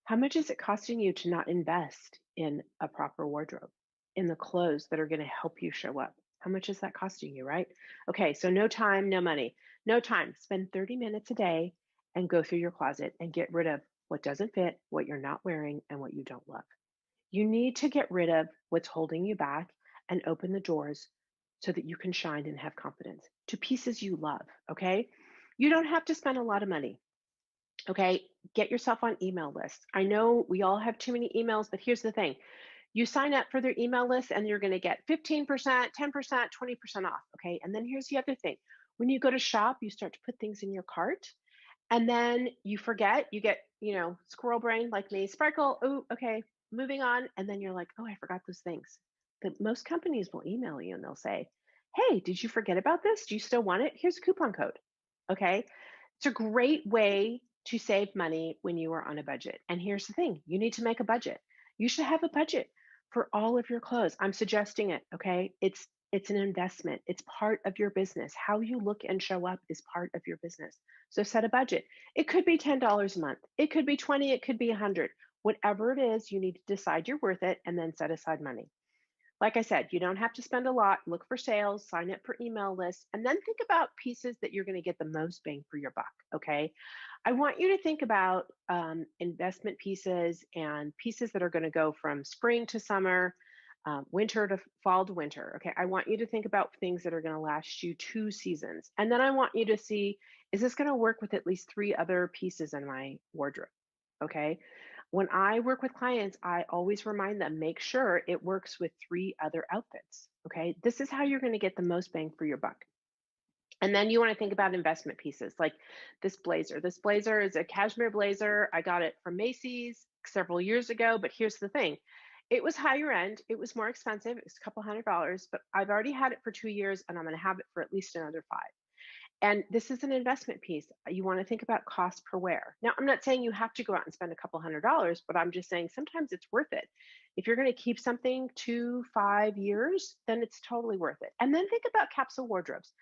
How much is it costing you to not invest in a proper wardrobe, in the clothes that are going to help you show up? How much is that costing you, right? Okay. So no time, no money, no time. Spend 30 minutes a day and go through your closet and get rid of what doesn't fit, what you're not wearing, and what you don't love. You need to get rid of what's holding you back and open the doors so that you can shine and have confidence to pieces you love. Okay. You don't have to spend a lot of money. Okay, get yourself on email lists. I know we all have too many emails, but here's the thing. You sign up for their email list and you're going to get 15%, 10%, 20% off. Okay. And then here's the other thing. When you go to shop, you start to put things in your cart and then you forget, you get, squirrel brain like me, sparkle. Oh, okay, moving on. And then you're like, oh, I forgot those things. But most companies will email you and they'll say, hey, did you forget about this? Do you still want it? Here's a coupon code. Okay. It's a great way to save money when you are on a budget. And here's the thing, you need to make a budget. You should have a budget for all of your clothes. I'm suggesting it, okay? It's an investment. It's part of your business. How you look and show up is part of your business. So set a budget. It could be $10 a month. It could be 20, it could be 100. Whatever it is, you need to decide you're worth it and then set aside money. Like I said, you don't have to spend a lot. Look for sales, sign up for email lists, and then think about pieces that you're going to get the most bang for your buck. Okay. I want you to think about investment pieces and pieces that are going to go from spring to summer, winter to fall to winter. Okay. I want you to think about things that are going to last you 2 seasons. And then I want you to see, is this going to work with at least 3 other pieces in my wardrobe? Okay. When I work with clients, I always remind them, make sure it works with 3 other outfits. Okay. This is how you're going to get the most bang for your buck. And then you want to think about investment pieces like this blazer. This blazer is a cashmere blazer. I got it from Macy's several years ago, but here's the thing. It was higher end. It was more expensive. It was a couple $100, but I've already had it for 2 years and I'm going to have it for at least another 5. And this is an investment piece. You want to think about cost per wear. Now, I'm not saying you have to go out and spend a couple $100, but I'm just saying sometimes it's worth it. If you're going to keep something 2, 5 years, then it's totally worth it. And then think about capsule wardrobes.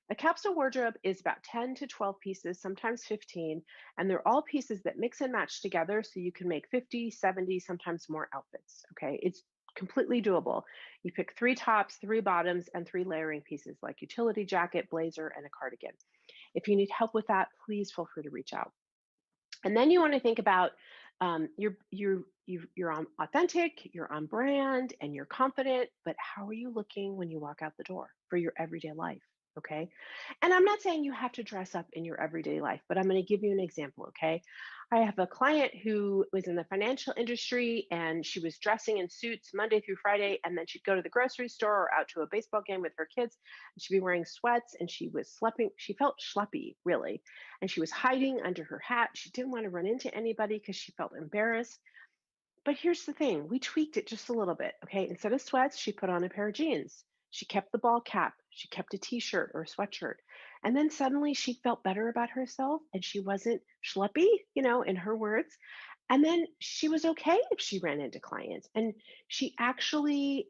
A capsule wardrobe is about 10 to 12 pieces, sometimes 15, and they're all pieces that mix and match together so you can make 50, 70, sometimes more outfits. Okay, it's completely doable. You pick 3 tops, 3 bottoms, and 3 layering pieces like utility jacket, blazer, and a cardigan. If you need help with that, please feel free to reach out. And then you want to think about you're on authentic, you're on brand, and you're confident. But how are you looking when you walk out the door for your everyday life? Okay. And I'm not saying you have to dress up in your everyday life, but I'm going to give you an example. Okay. I have a client who was in the financial industry and she was dressing in suits Monday through Friday. And then she'd go to the grocery store or out to a baseball game with her kids. And she'd be wearing sweats and she was schlepping. She felt schleppy, really. And she was hiding under her hat. She didn't want to run into anybody because she felt embarrassed. But here's the thing, we tweaked it just a little bit. Okay. Instead of sweats, she put on a pair of jeans. She kept the ball cap. She kept a t-shirt or a sweatshirt. And then suddenly she felt better about herself and she wasn't schleppy, in her words. And then she was okay if she ran into clients. And she actually,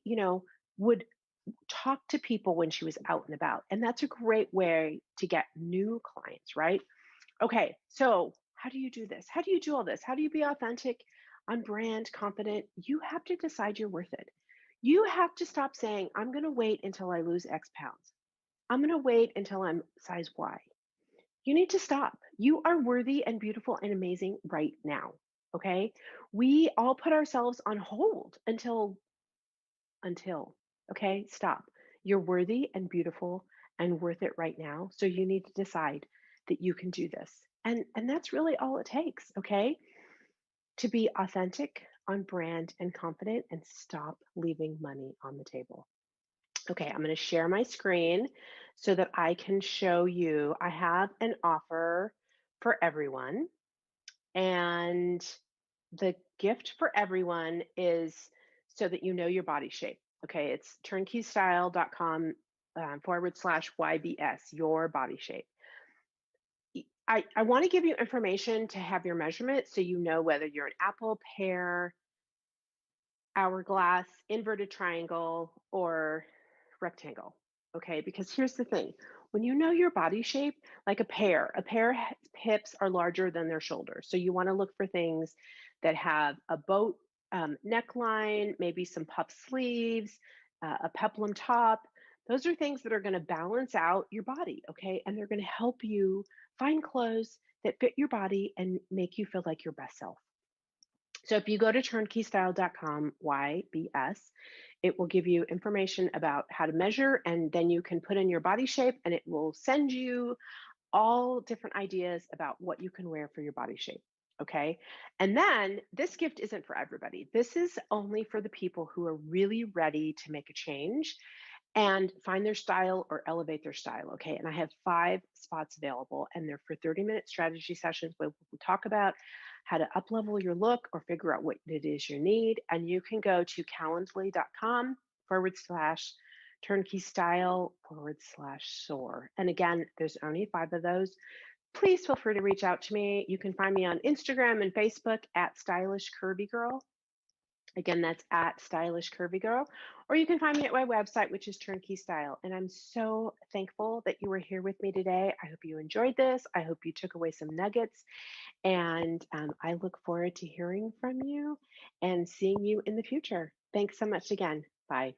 would talk to people when she was out and about. And that's a great way to get new clients, right? Okay, so how do you do this? How do you do all this? How do you be authentic, on brand, confident? You have to decide you're worth it. You have to stop saying, I'm going to wait until I lose X pounds. I'm going to wait until I'm size Y. You need to stop. You are worthy and beautiful and amazing right now. Okay. We all put ourselves on hold until, okay, stop. You're worthy and beautiful and worth it right now. So you need to decide that you can do this. And that's really all it takes, okay? To be authentic, on brand, and confident, and stop leaving money on the table. Okay, I'm going to share my screen so that I can show you. I have an offer for everyone. And the gift for everyone is so that you know your body shape. Okay, it's turnkeystyle.com /YBS, your body shape. I want to give you information to have your measurement so you know whether you're an apple, pear, hourglass, inverted triangle, or rectangle. Okay, because here's the thing. When you know your body shape, like a pear hips are larger than their shoulders. So you want to look for things that have a boat neckline, maybe some puff sleeves, a peplum top. Those are things that are going to balance out your body, okay? And they're going to help you find clothes that fit your body and make you feel like your best self. So if you go to turnkeystyle.com YBS, it will give you information about how to measure, and then you can put in your body shape and it will send you all different ideas about what you can wear for your body shape. Okay. And then this gift isn't for everybody. This is only for the people who are really ready to make a change and find their style or elevate their style. Okay. And I have 5 spots available, and they're for 30-minute strategy sessions where we'll talk about how to up-level your look or figure out what it is you need. And you can go to calendly.com/turnkey style/soar. And again, there's only 5 of those. Please feel free to reach out to me. You can find me on Instagram and Facebook at Stylish Curvy Girl. Again, that's at Stylish Curvy Girl. Or you can find me at my website, which is Turnkey Style. And I'm so thankful that you were here with me today. I hope you enjoyed this. I hope you took away some nuggets. And I look forward to hearing from you and seeing you in the future. Thanks so much again. Bye.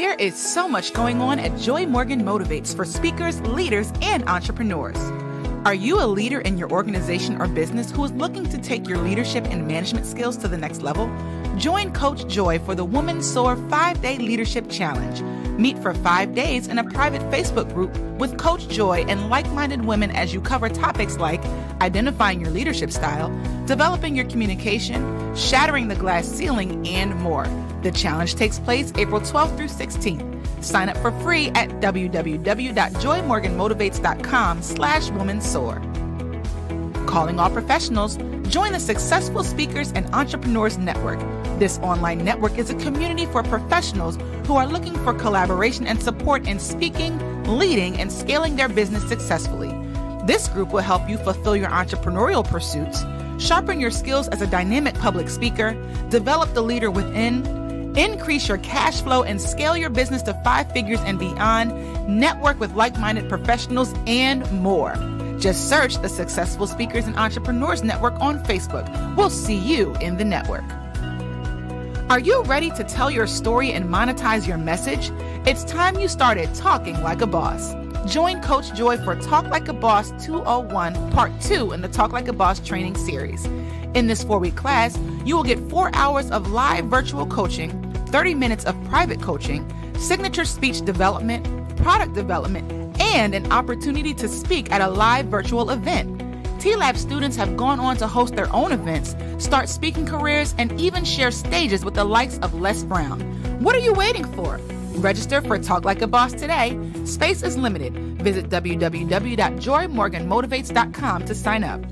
There is so much going on at Joy Morgan Motivates for speakers, leaders, and entrepreneurs. Are you a leader in your organization or business who is looking to take your leadership and management skills to the next level? Join Coach Joy for the Woman SOAR 5-Day Leadership Challenge. Meet for 5 days in a private Facebook group with Coach Joy and like-minded women as you cover topics like identifying your leadership style, developing your communication, shattering the glass ceiling, and more. The challenge takes place April 12th through 16th. Sign up for free at www.joymorganmotivates.com/womansoar. Calling all professionals, join the Successful Speakers and Entrepreneurs Network. This online network is a community for professionals who are looking for collaboration and support in speaking, leading, and scaling their business successfully. This group will help you fulfill your entrepreneurial pursuits, sharpen your skills as a dynamic public speaker, develop the leader within, increase your cash flow and scale your business to 5 figures and beyond, network with like-minded professionals, and more. Just search the Successful Speakers and Entrepreneurs Network on Facebook. We'll see you in the network. Are you ready to tell your story and monetize your message? It's time you started talking like a boss. Join Coach Joy for Talk Like a Boss 201, Part 2 in the Talk Like a Boss training series. In this 4-week class, you will get 4 hours of live virtual coaching, 30 minutes of private coaching, signature speech development, product development, and an opportunity to speak at a live virtual event. T-Lab students have gone on to host their own events, start speaking careers, and even share stages with the likes of Les Brown. What are you waiting for? Register for Talk Like a Boss today. Space is limited. Visit www.joymorganmotivates.com to sign up.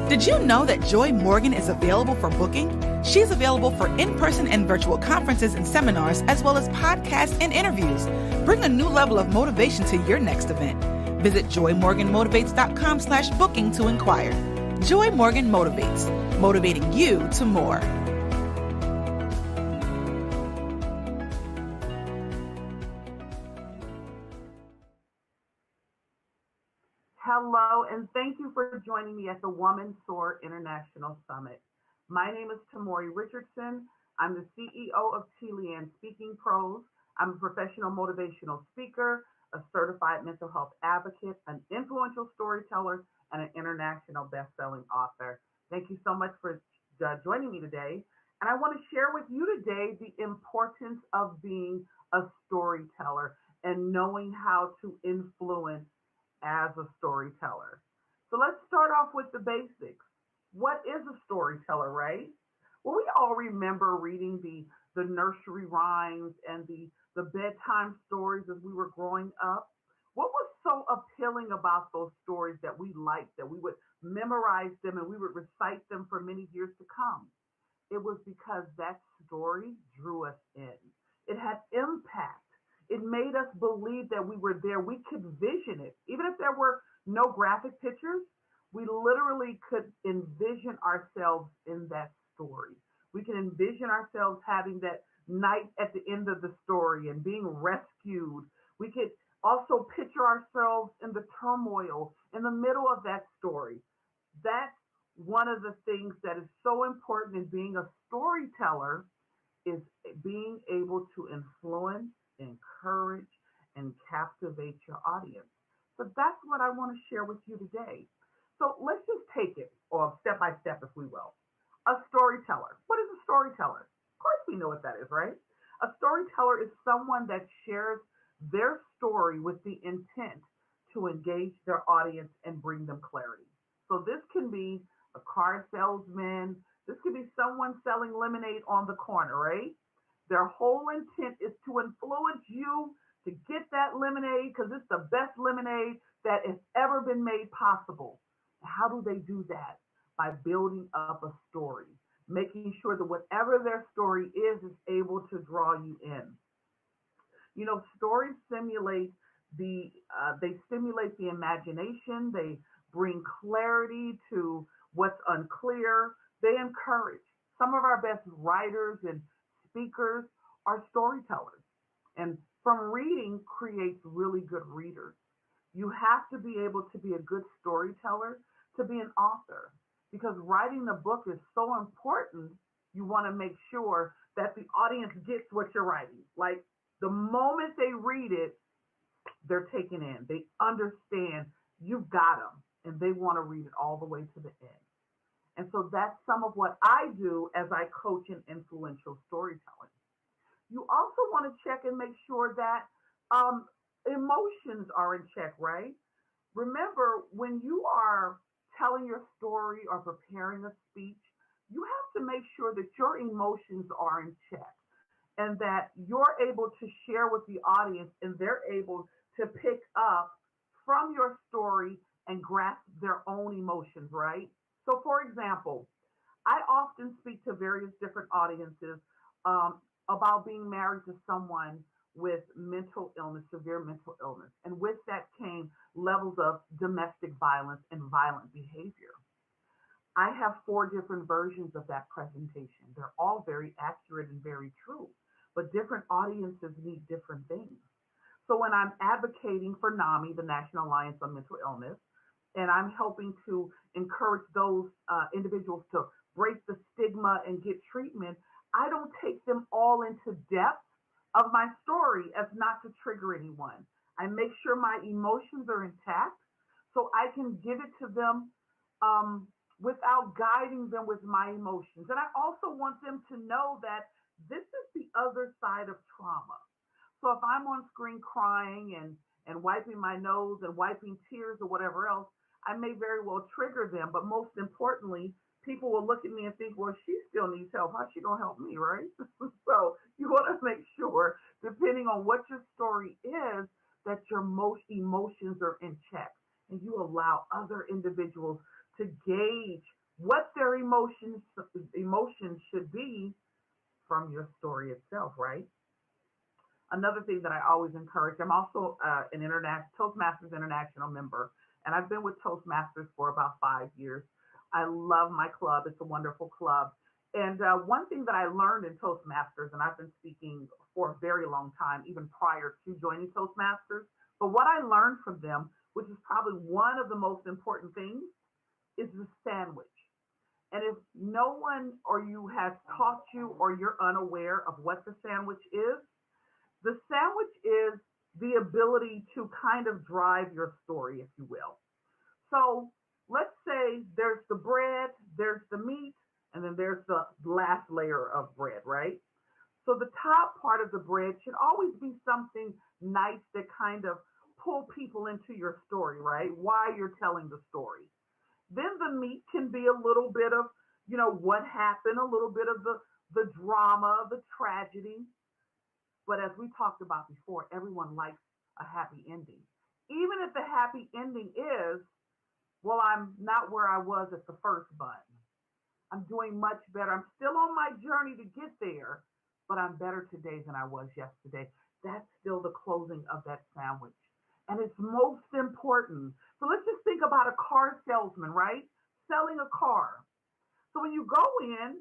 Did you know that Joy Morgan is available for booking? She's available for in-person and virtual conferences and seminars, as well as podcasts and interviews. Bring a new level of motivation to your next event. Visit joymorganmotivates.com/booking to inquire. Joy Morgan Motivates, motivating you to more. Hello, and thank you for joining me at the Woman SOAR International Summit. My name is Tamuri Richardson. I'm the CEO of Chilean Speaking Pros. I'm a professional motivational speaker, a certified mental health advocate, an influential storyteller, and an international best-selling author. Thank you so much for joining me today. And I want to share with you today the importance of being a storyteller and knowing how to influence as a storyteller. So let's start off with the basics. What is a storyteller, right? Well, we all remember reading the nursery rhymes and the bedtime stories as we were growing up. What was so appealing about those stories that we liked, that we would memorize them and we would recite them for many years to come? It was because that story drew us in. It had impact. It made us believe that we were there. We could vision it. Even if there were no graphic pictures, we literally could envision ourselves in that story. We can envision ourselves having that night at the end of the story and being rescued. We could also picture ourselves in the turmoil in the middle of that story. That's one of the things that is so important in being a storyteller, is being able to influence, encourage, and captivate your audience. So that's what I want to share with you today. So let's just take it, or step by step, if we will. A storyteller. What is a storyteller? Of course we know what that is, right? A storyteller is someone that shares their story with the intent to engage their audience and bring them clarity. So this can be a car salesman. This could be someone selling lemonade on the corner, right? Their whole intent is to influence you to get that lemonade because it's the best lemonade that has ever been made possible. How do they do that? By building up a story, making sure that whatever their story is able to draw you in. You know, stories stimulate they stimulate the imagination. They bring clarity to what's unclear. They encourage. Some of our best writers and speakers are storytellers. And from reading creates really good readers. You have to be able to be a good storyteller to be an author, because writing the book is so important. You want to make sure that the audience gets what you're writing. Like, The moment they read it, they're taken in. They understand you've got them and they want to read it all the way to the end. And so that's some of what I do as I coach in influential storytelling. You also want to check and make sure that emotions are in check, right? Remember, when you are telling your story or preparing a speech, you have to make sure that your emotions are in check and that you're able to share with the audience and they're able to pick up from your story and grasp their own emotions, right? So, for example, I often speak to various different audiences about being married to someone with mental illness, severe mental illness. And with that came levels of domestic violence and violent behavior. I have 4 different versions of that presentation. They're all very accurate and very true, but different audiences need different things. So when I'm advocating for NAMI, the National Alliance on Mental Illness, and I'm helping to encourage those individuals to break the stigma and get treatment, I don't take them all into depth of my story as not to trigger anyone. I make sure my emotions are intact so I can give it to them without guiding them with my emotions. And I also want them to know that this is the other side of trauma. So if I'm on screen crying and wiping my nose and wiping tears or whatever else, I may very well trigger them. But most importantly, people will look at me and think, well, she still needs help. How's she going to help me, right? So you want to make sure, depending on what your story is, that your most emotions are in check and you allow other individuals to gauge what their emotions should be from your story itself, right? Another thing that I always encourage, I'm also an Toastmasters International member, and I've been with Toastmasters for about 5 years. I love my club. It's a wonderful club. And one thing that I learned in Toastmasters, and I've been speaking for a very long time, even prior to joining Toastmasters, but what I learned from them, which is probably one of the most important things, is the sandwich. And if no one or you has taught you or you're unaware of what the sandwich is, the sandwich is the ability to kind of drive your story, if you will. So let's say there's the bread, there's the meat, and then there's the last layer of bread, right? So the top part of the bread should always be something nice that kind of pull people into your story, right? Why you're telling the story. Then the meat can be a little bit of, what happened, a little bit of the drama, the tragedy. But as we talked about before, everyone likes a happy ending. Even if the happy ending is, well, I'm not where I was at the first button. I'm doing much better. I'm still on my journey to get there, but I'm better today than I was yesterday. That's still the closing of that sandwich. And it's most important. So let's just think about a car salesman, right? Selling a car. So when you go in,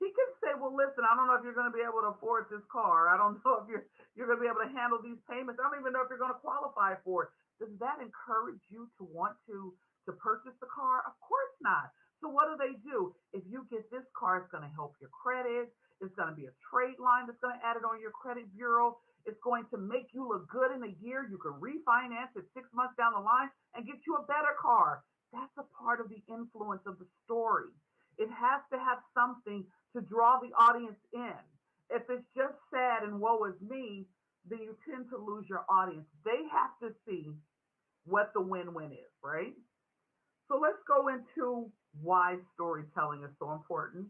he can say, well, listen, I don't know if you're going to be able to afford this car. I don't know if you're going to be able to handle these payments. I don't even know if you're going to qualify for it. Does that encourage you to want to purchase the car? Of course not. So what do? If you get this car, it's going to help your credit. It's going to be a trade line that's going to add it on your credit bureau. It's going to make you look good in a year. You can refinance it 6 months down the line and get you a better car. That's a part of the influence of the story. It has to have something to draw the audience in. If it's just sad and woe is me, then you tend to lose your audience. They have to see what the win-win is, right? So let's go into why storytelling is so important.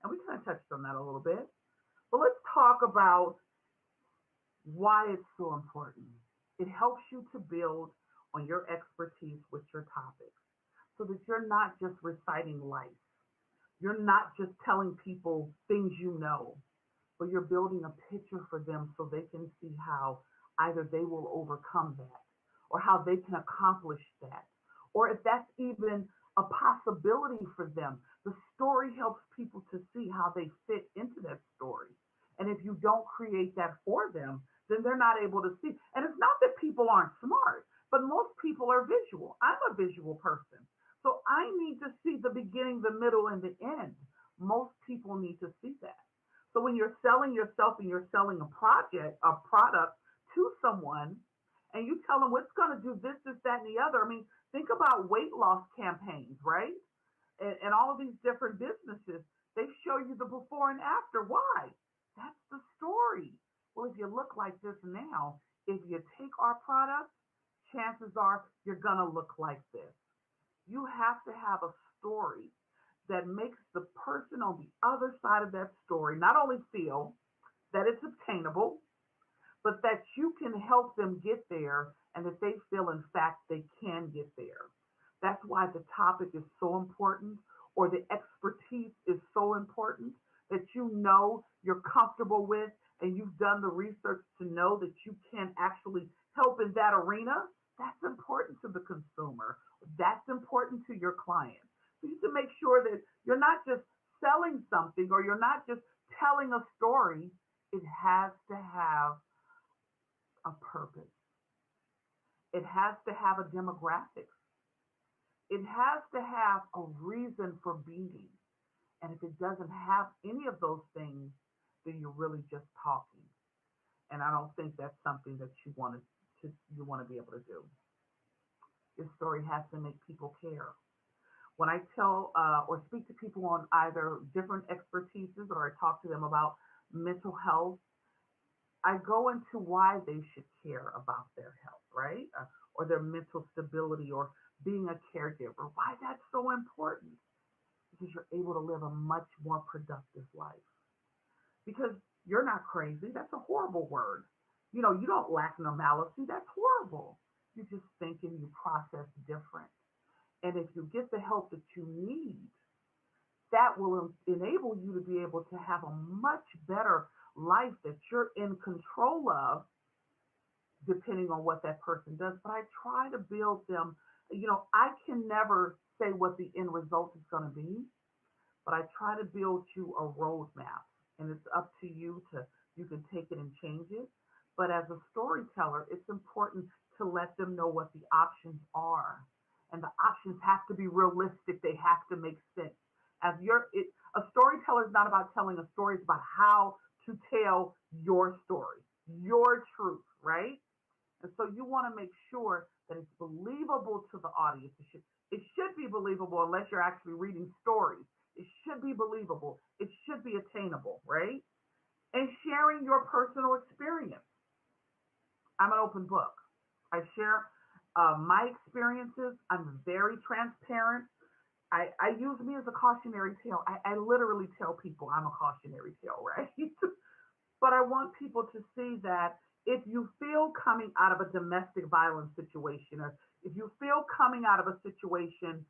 And we kind of touched on that a little bit. But let's talk about why it's so important. It helps you to build on your expertise with your topics so that you're not just reciting life. You're not just telling people things you know, but you're building a picture for them so they can see how either they will overcome that or how they can accomplish that. Or if that's even a possibility for them, the story helps people to see how they fit into that story. And if you don't create that for them, then they're not able to see. And it's not that people aren't smart, but most people are visual. I'm a visual person. So I need to see the beginning, the middle, and the end. Most people need to see that. So when you're selling yourself and you're selling a product to someone, and you tell them what's going to do this, this, that, and the other. I mean, think about weight loss campaigns, right? And all of these different businesses, they show you the before and after. Why? That's the story. Well, if you look like this now, if you take our product, chances are you're going to look like this. You have to have a story that makes the person on the other side of that story not only feel that it's obtainable, but that you can help them get there and that they feel, in fact, they can get there. That's why the topic is so important, or the expertise is so important, that you know you're comfortable with and you've done the research to know that you can actually help in that arena. That's important to the consumer. That's important to your client. So you can make sure that you're not just selling something or you're not just telling a story. It has to have a purpose. It has to have a demographic. It has to have a reason for being. And if it doesn't have any of those things, then you're really just talking. And I don't think that's something that you want to be able to do. Your story has to make people care. When I tell or speak to people on either different expertises or I talk to them about mental health, I go into why they should care about their health, right? Or their mental stability or being a caregiver. Why that's so important? Because you're able to live a much more productive life. Because you're not crazy. That's a horrible word. You know, you don't lack normalcy. That's horrible. You just think and you process different. And if you get the help that you need, that will enable you to be able to have a much better life that you're in control of, depending on what that person does. But I try to build them. You know, I can never say what the end result is going to be, but I try to build you a roadmap, and it's up to you can take it and change it. But as a storyteller, it's important to let them know what the options are. And the options have to be realistic. They have to make sense. A storyteller is not about telling a story, it's about how to tell your story, your truth, right? And so you want to make sure that it's believable to the audience. It should be believable unless you're actually reading stories. It should be believable. It should be attainable, right? And sharing your personal experience. I'm an open book. I share my experiences. I'm very transparent. I use me as a cautionary tale. I literally tell people I'm a cautionary tale, right? But I want people to see that if you feel coming out of a domestic violence situation, or if you feel coming out of a situation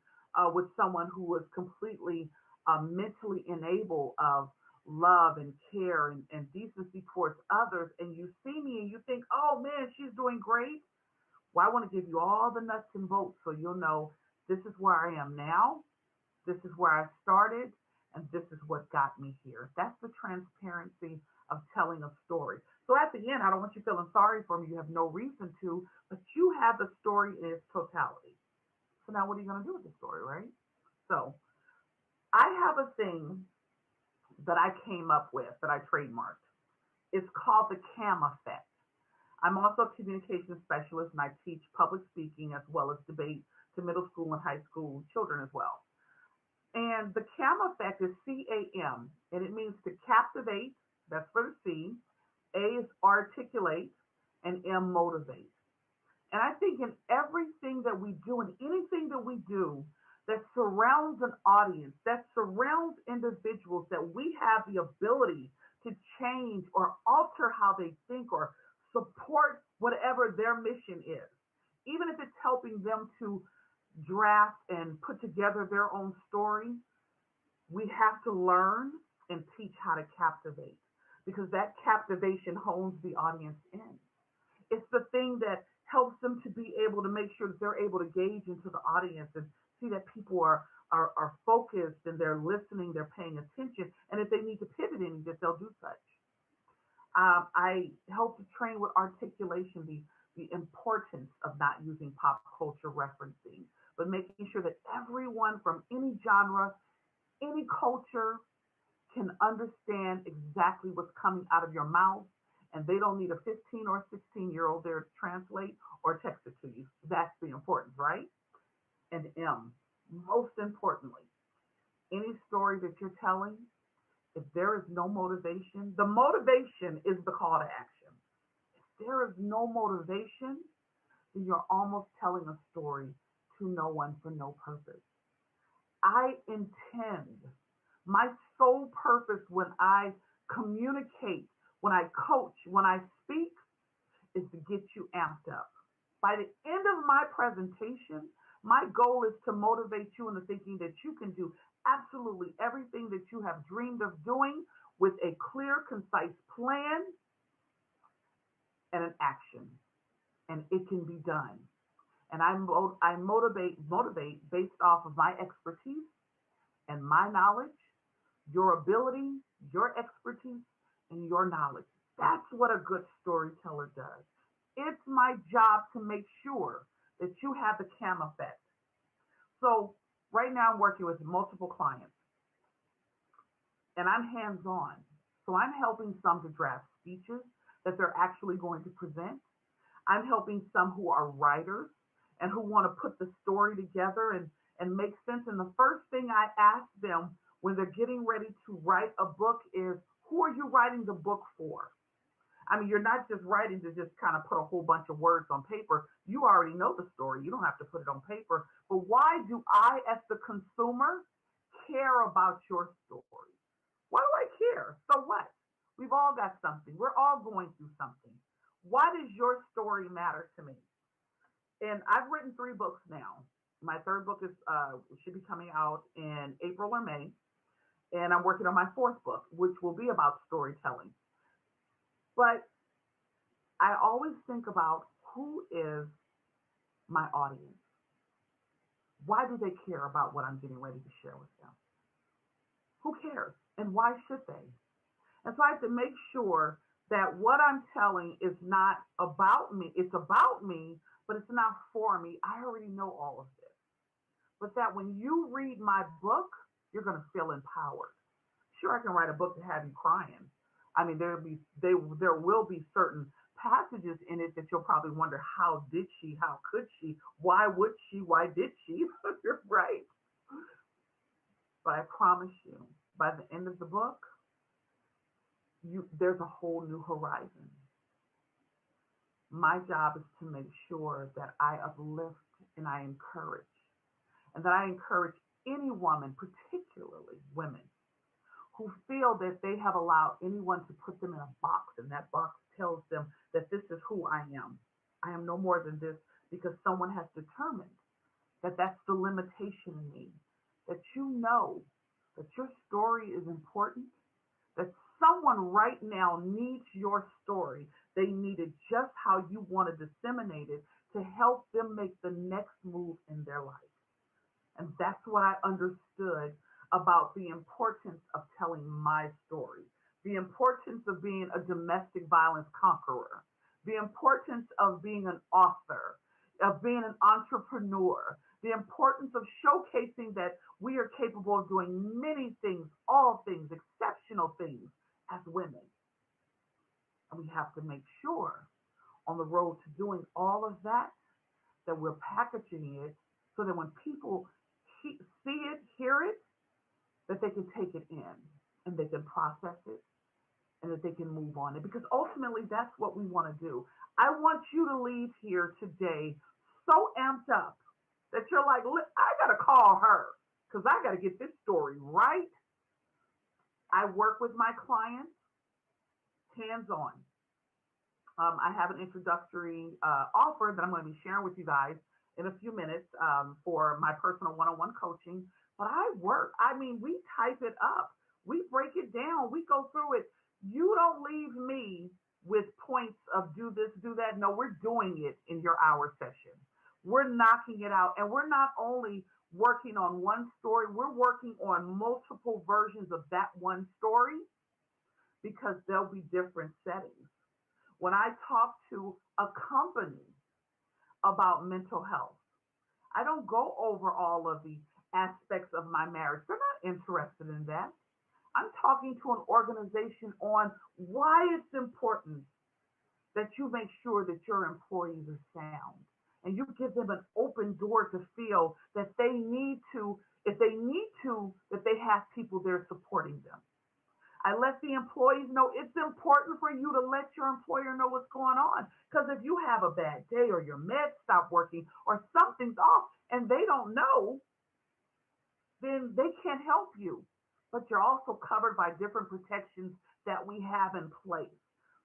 with someone who is completely mentally unable of love and care and decency towards others, and you see me and you think, oh man, she's doing great. Well, I want to give you all the nuts and bolts so you'll know this is where I am now, this is where I started, and this is what got me here. That's the transparency of telling a story. So at the end, I don't want you feeling sorry for me. You have no reason to, but you have the story in its totality. So now what are you going to do with the story, right? So I have a thing that I came up with that I trademarked. It's called the CAM effect. I'm also a communication specialist, and I teach public speaking as well as debate to middle school and high school children as well. And the CAM effect is CAM, and it means to captivate, that's for the C, A is articulate, and M motivate. And I think in everything that we do and anything that we do that surrounds an audience, that surrounds individuals, that we have the ability to change or alter how they think or support whatever their mission is, even if it's helping them to draft and put together their own story, we have to learn and teach how to captivate, because that captivation hones the audience in. It's the thing that helps them to be able to make sure that they're able to gauge into the audience and see that people are focused and they're listening, they're paying attention, and if they need to pivot any, that they'll do such. I help to train with articulation, the importance of not using pop culture referencing, but making sure that everyone from any genre, any culture can understand exactly what's coming out of your mouth, and they don't need a 15 or 16-year-old there to translate or text it to you. That's the importance, right? And M, most importantly, any story that you're telling, if there is no motivation, the motivation is the call to action. If there is no motivation, then you're almost telling a story to no one for no purpose. I intend, my sole purpose when I communicate, when I coach, when I speak, is to get you amped up. By the end of my presentation, my goal is to motivate you into thinking that you can do absolutely everything that you have dreamed of doing with a clear, concise plan and an action. And it can be done. And I motivate based off of my expertise and my knowledge, your ability, your expertise, and your knowledge. That's what a good storyteller does. It's my job to make sure that you have the CAM effect. So right now I'm working with multiple clients and I'm hands-on. So I'm helping some to draft speeches that they're actually going to present. I'm helping some who are writers and who want to put the story together and make sense. And the first thing I ask them when they're getting ready to write a book is, who are you writing the book for? I mean, you're not just writing to just kind of put a whole bunch of words on paper. You already know the story. You don't have to put it on paper. But why do I, as the consumer, care about your story? Why do I care? So what? We've all got something. We're all going through something. Why does your story matter to me? And I've written 3 books now. My 3rd book is should be coming out in April or May. And I'm working on my 4th book, which will be about storytelling. But I always think about, who is my audience? Why do they care about what I'm getting ready to share with them? Who cares? And why should they? And so I have to make sure that what I'm telling is not about me. It's about me, but it's not for me. I already know all of this. But that when you read my book, you're going to feel empowered. Sure, I can write a book to have you crying. I mean, there will be certain passages in it that you'll probably wonder, how did she? How could she? Why would she? Why did she? You're right. But I promise you, by the end of the book, there's a whole new horizon. My job is to make sure that I uplift and I encourage, and that I encourage any woman, particularly women, who feel that they have allowed anyone to put them in a box, and that box tells them that this is who I am. I am no more than this, because someone has determined that that's the limitation in me. That you know that your story is important, that someone right now needs your story. They need it just how you want to disseminate it to help them make the next move in their life. And that's what I understood about the importance of telling my story, the importance of being a domestic violence conqueror, the importance of being an author, of being an entrepreneur, the importance of showcasing that we are capable of doing many things, all things, exceptional things as women. And we have to make sure on the road to doing all of that, that we're packaging it so that when people see it, hear it, that they can take it in and they can process it and that they can move on it. Because ultimately, that's what we want to do. I want you to leave here today so amped up that you're like, I got to call her because I got to get this story right. I work with my clients hands-on. I have an introductory offer that I'm going to be sharing with you guys in a few minutes for my personal one-on-one coaching. But we type it up. We break it down. We go through it. You don't leave me with points of do this, do that. No, we're doing it in your hour session. We're knocking it out. And we're not only working on one story, we're working on multiple versions of that one story because there'll be different settings. When I talk to a company about mental health, I don't go over all of the aspects of my marriage. They're not interested in that. I'm talking to an organization on why it's important that you make sure that your employees are sound and you give them an open door to feel that they need to, if they need to, that they have people there supporting them. I let the employees know it's important for you to let your employer know what's going on. Because if you have a bad day or your meds stop working or something's off and they don't know, then they can't help you. But you're also covered by different protections that we have in place.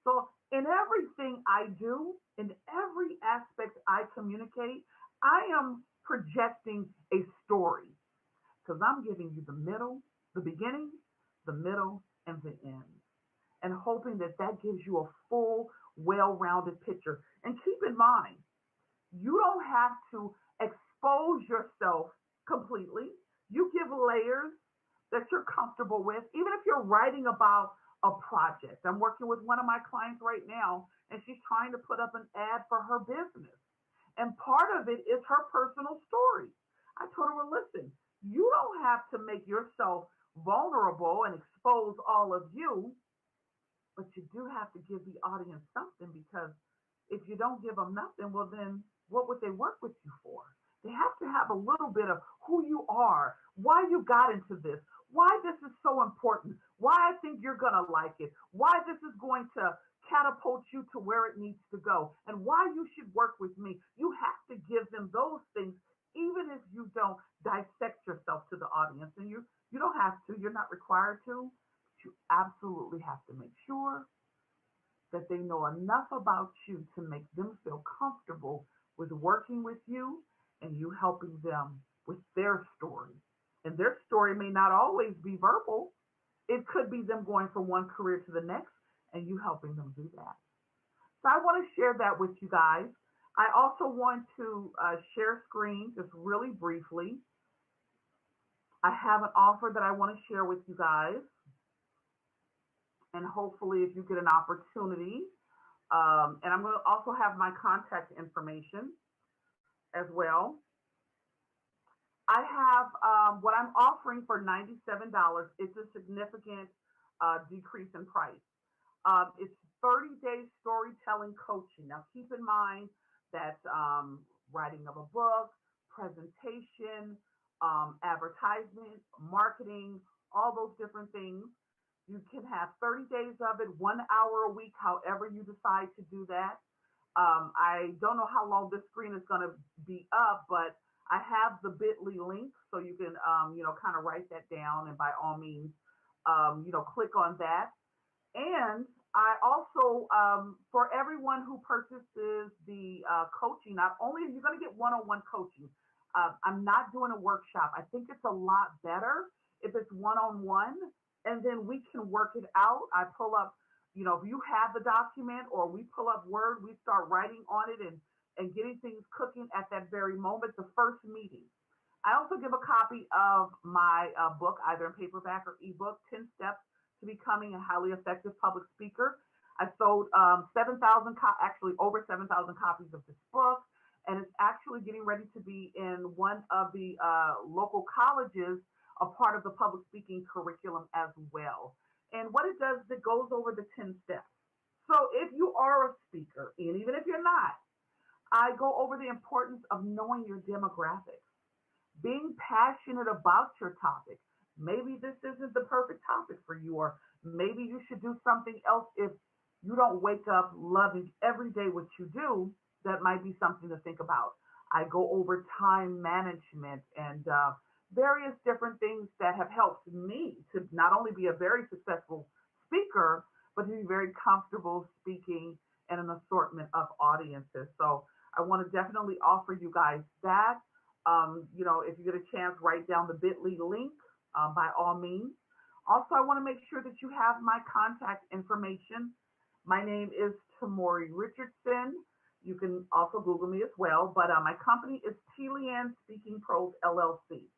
So in everything I do, in every aspect I communicate, I am projecting a story because I'm giving you the middle, the beginning, the middle, and the end, and hoping that that gives you a full, well-rounded picture. And keep in mind, you don't have to expose yourself completely. You give layers that you're comfortable with, even if you're writing about a project. I'm working with one of my clients right now, and she's trying to put up an ad for her business. And part of it is her personal story. I told her, well, listen, you don't have to make yourself vulnerable and expose all of you, but you do have to give the audience something, because if you don't give them nothing, well, then what would they work with you for? They have to have a little bit of who you are, why you got into this, why this is so important, why I think you're going to like it, why this is going to catapult you to where it needs to go, and why you should work with me. You have to give them those things, even if you don't dissect yourself to the audience. And you don't have to, you're not required to, but you absolutely have to make sure that they know enough about you to make them feel comfortable with working with you and you helping them with their story. And their story may not always be verbal. It could be them going from one career to the next and you helping them do that. So I want to share that with you guys. I also want to share screen just really briefly. I have an offer that I want to share with you guys. And hopefully if you get an opportunity, and I'm going to also have my contact information as well. I have what I'm offering for $97. It's a significant decrease in price. It's 30-day storytelling coaching. Now, keep in mind that writing of a book, presentation, advertisement, marketing, all those different things. You can have 30 days of it, 1 hour a week, however you decide to do that. I don't know how long this screen is going to be up, but I have the bit.ly link, so you can, kind of write that down, and by all means, click on that. And I also, for everyone who purchases the coaching, not only are you going to get one-on-one coaching, I'm not doing a workshop. I think it's a lot better if it's one-on-one, and then we can work it out. I pull up, if you have the document, or we pull up Word, we start writing on it and getting things cooking at that very moment, the first meeting. I also give a copy of my book, either in paperback or ebook, 10 Steps to Becoming a Highly Effective Public Speaker. I sold over 7,000 copies of this book, and it's actually getting ready to be in one of the local colleges, a part of the public speaking curriculum as well. And what it does is it goes over the 10 steps. So if you are a speaker, and even if you're not, I go over the importance of knowing your demographics, being passionate about your topic. Maybe this isn't the perfect topic for you, or maybe you should do something else. If you don't wake up loving every day what you do, that might be something to think about. I go over time management and various different things that have helped me to not only be a very successful speaker, but to be very comfortable speaking in an assortment of audiences. So I want to definitely offer you guys that. If you get a chance, write down the bit.ly link by all means. Also, I want to make sure that you have my contact information. My name is Tamuri Richardson. You can also Google me as well, but my company is Tiefenthaler Speaking Pros LLC.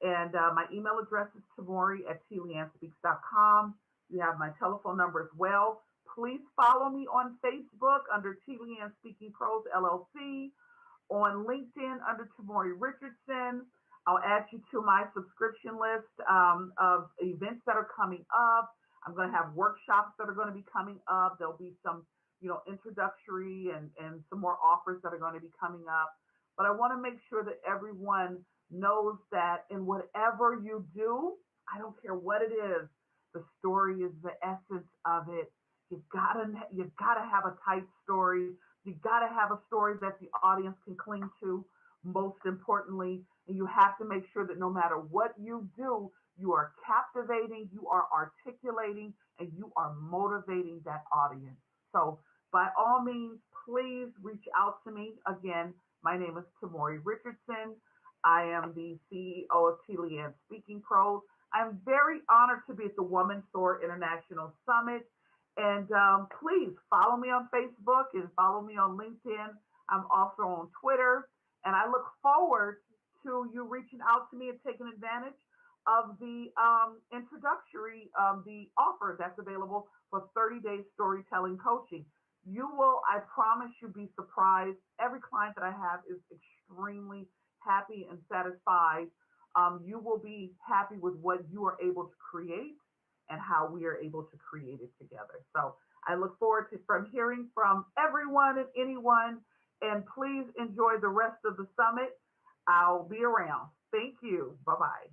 And my email address is tamuri@tiefenthaler.com. You have my telephone number as well. Please follow me on Facebook under Tiefenthaler Speaking Pros LLC, on LinkedIn under Tamuri Richardson. I'll add you to my subscription list of events that are coming up. I'm going to have workshops that are going to be coming up. There'll be some, introductory and some more offers that are going to be coming up. But I want to make sure that everyone knows that in whatever you do, I don't care what it is, the story is the essence of it. You've got to have a tight story. You've got to have a story that the audience can cling to, most importantly. And you have to make sure that no matter what you do, you are captivating, you are articulating, and you are motivating that audience. So by all means, please reach out to me. Again, my name is Tamuri Richardson. I am the CEO of Speaking Pros. I'm very honored to be at the Woman SOAR International Summit. And please follow me on Facebook and follow me on LinkedIn. I'm also on Twitter. And I look forward to you reaching out to me and taking advantage of the introductory, the offer that's available for 30-day storytelling coaching. You will, I promise you, be surprised. Every client that I have is extremely happy and satisfied. You will be happy with what you are able to create and how we are able to create it together. So I look forward to hearing from everyone and anyone. And please enjoy the rest of the summit. I'll be around. Thank you. Bye-bye.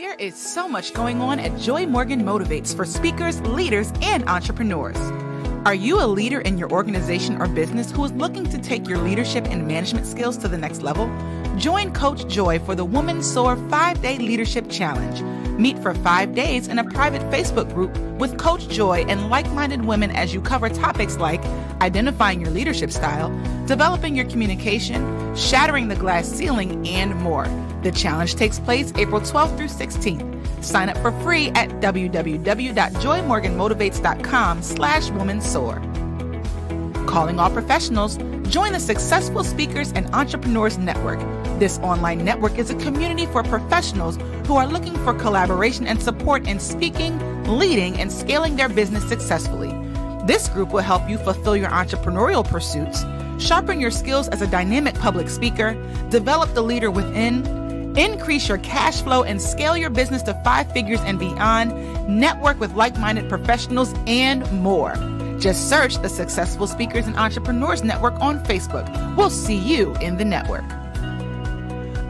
There is so much going on at Joy Morgan Motivates for speakers, leaders, and entrepreneurs. Are you a leader in your organization or business who is looking to take your leadership and management skills to the next level? Join Coach Joy for the Woman SOAR 5-Day Leadership Challenge. Meet for 5 days in a private Facebook group with Coach Joy and like-minded women as you cover topics like identifying your leadership style, developing your communication, shattering the glass ceiling, and more. The challenge takes place April 12th through 16th. Sign up for free at www.joymorganmotivates.com/womansoar. Calling all professionals, join the Successful Speakers and Entrepreneurs Network. This online network is a community for professionals who are looking for collaboration and support in speaking, leading, and scaling their business successfully. This group will help you fulfill your entrepreneurial pursuits, sharpen your skills as a dynamic public speaker, develop the leader within, increase your cash flow and scale your business to 5 figures and beyond, network with like-minded professionals, and more. Just search the Successful Speakers and Entrepreneurs Network on Facebook. We'll see you in the network.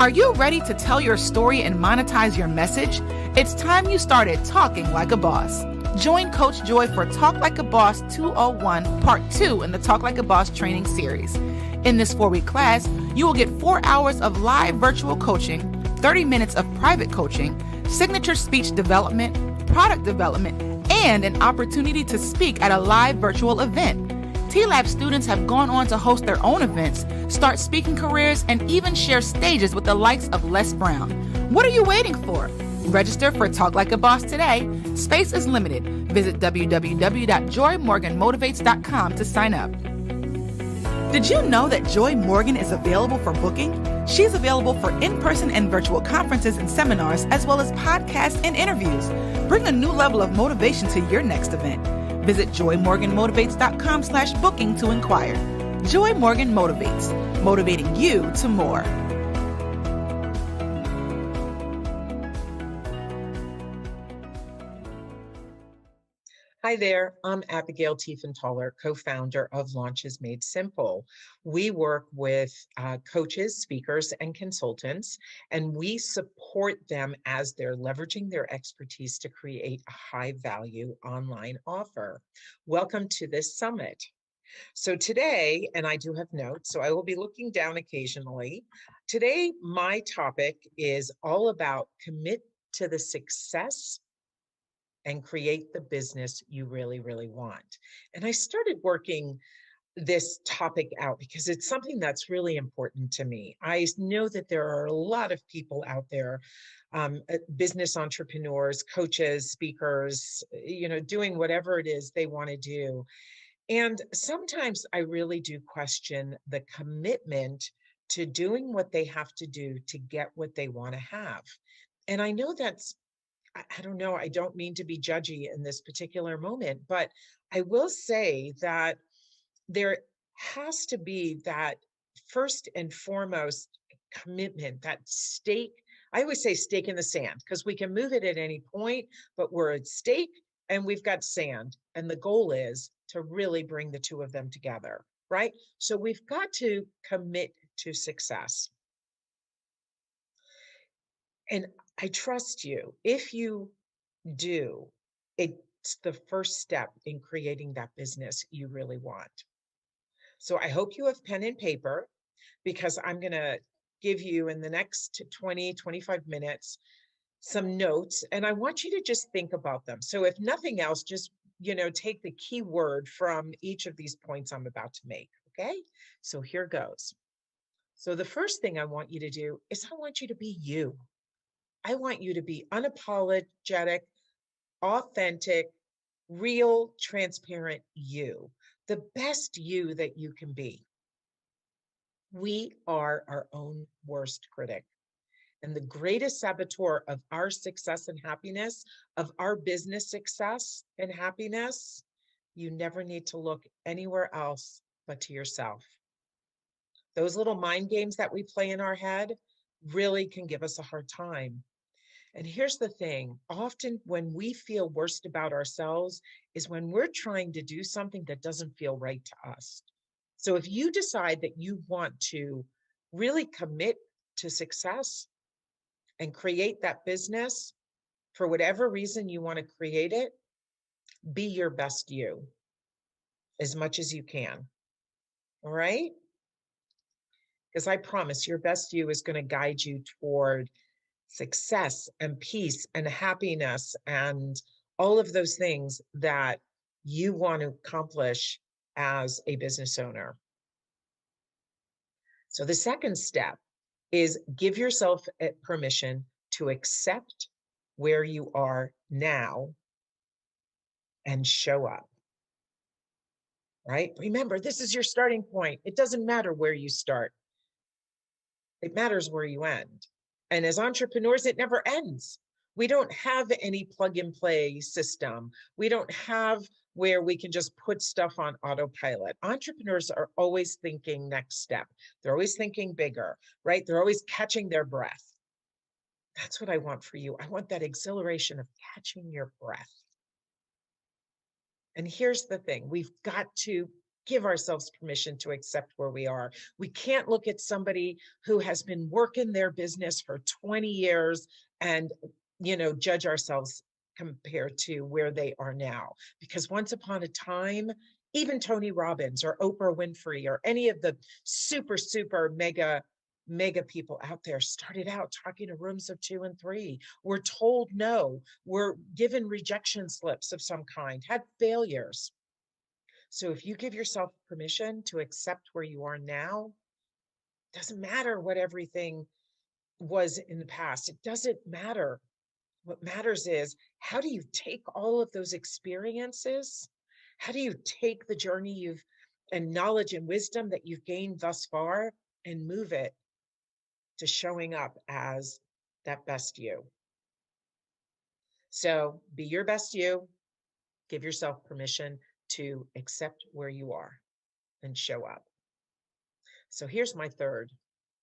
Are you ready to tell your story and monetize your message? It's time you started talking like a boss. Join Coach Joy for Talk Like a Boss 201, Part 2 in the Talk Like a Boss training series. In this 4-week class, you will get 4 hours of live virtual coaching, 30 minutes of private coaching, signature speech development, product development, and an opportunity to speak at a live virtual event. T-Lab students have gone on to host their own events, start speaking careers, and even share stages with the likes of Les Brown. What are you waiting for? Register for Talk Like a Boss today. Space is limited. Visit www.joymorganmotivates.com to sign up. Did you know that Joy Morgan is available for booking? She's available for in-person and virtual conferences and seminars, as well as podcasts and interviews. Bring a new level of motivation to your next event. Visit joymorganmotivates.com/booking to inquire. Joy Morgan Motivates, motivating you to more. Hi there, I'm Abigail Tiefenthaler, co-founder of Launches Made Simple. We work with coaches, speakers, and consultants, and we support them as they're leveraging their expertise to create a high-value online offer. Welcome to this summit. So today, and I do have notes, so I will be looking down occasionally. Today, my topic is all about commit to the success and create the business you really, really want. And I started working this topic out because it's something that's really important to me. I know that there are a lot of people out there, business entrepreneurs, coaches, speakers, doing whatever it is they want to do. And sometimes I really do question the commitment to doing what they have to do to get what they want to have. And I know that's I don't know, I don't mean to be judgy in this particular moment, but I will say that there has to be that first and foremost commitment, that stake. I always say stake in the sand because we can move it at any point, but we're at stake and we've got sand. And the goal is to really bring the two of them together, right? So we've got to commit to success. And I trust you. If you do, it's the first step in creating that business you really want. So I hope you have pen and paper because I'm going to give you in the next 20, 25 minutes some notes, and I want you to just think about them. So if nothing else, just, take the key word from each of these points I'm about to make. Okay? So here goes. So the first thing I want you to do is I want you to be you. I want you to be unapologetic, authentic, real, transparent you, the best you that you can be. We are our own worst critic. And the greatest saboteur of our success and happiness, of our business success and happiness, you never need to look anywhere else but to yourself. Those little mind games that we play in our head really can give us a hard time. And here's the thing, often when we feel worst about ourselves is when we're trying to do something that doesn't feel right to us. So if you decide that you want to really commit to success and create that business, For whatever reason you want to create it, be your best you as much as you can. All right? Because I promise your best you is going to guide you toward success and peace and happiness and all of those things that you want to accomplish as a business owner. So the second step is give yourself permission to accept where you are now and show up. Right? Remember, this is your starting point. It doesn't matter where you start. It matters where you end. And as entrepreneurs, it never ends. We don't have any plug and play system. We don't have where we can just put stuff on autopilot. Entrepreneurs are always thinking next step. They're always thinking bigger, right? They're always catching their breath. That's what I want for you. I want that exhilaration of catching your breath. And here's the thing, we've got to give ourselves permission to accept where we are. We can't look at somebody who has been working their business for 20 years and, judge ourselves compared to where they are now. Because once upon a time, even Tony Robbins or Oprah Winfrey or any of the super mega people out there started out talking to rooms of 2 and 3, were told no, were given rejection slips of some kind, had failures. So if you give yourself permission to accept where you are now, it doesn't matter what everything was in the past. It doesn't matter. What matters is, how do you take all of those experiences? How do you take the journey and knowledge and wisdom that you've gained thus far and move it to showing up as that best you? So be your best you, give yourself permission to accept where you are and show up. So here's my third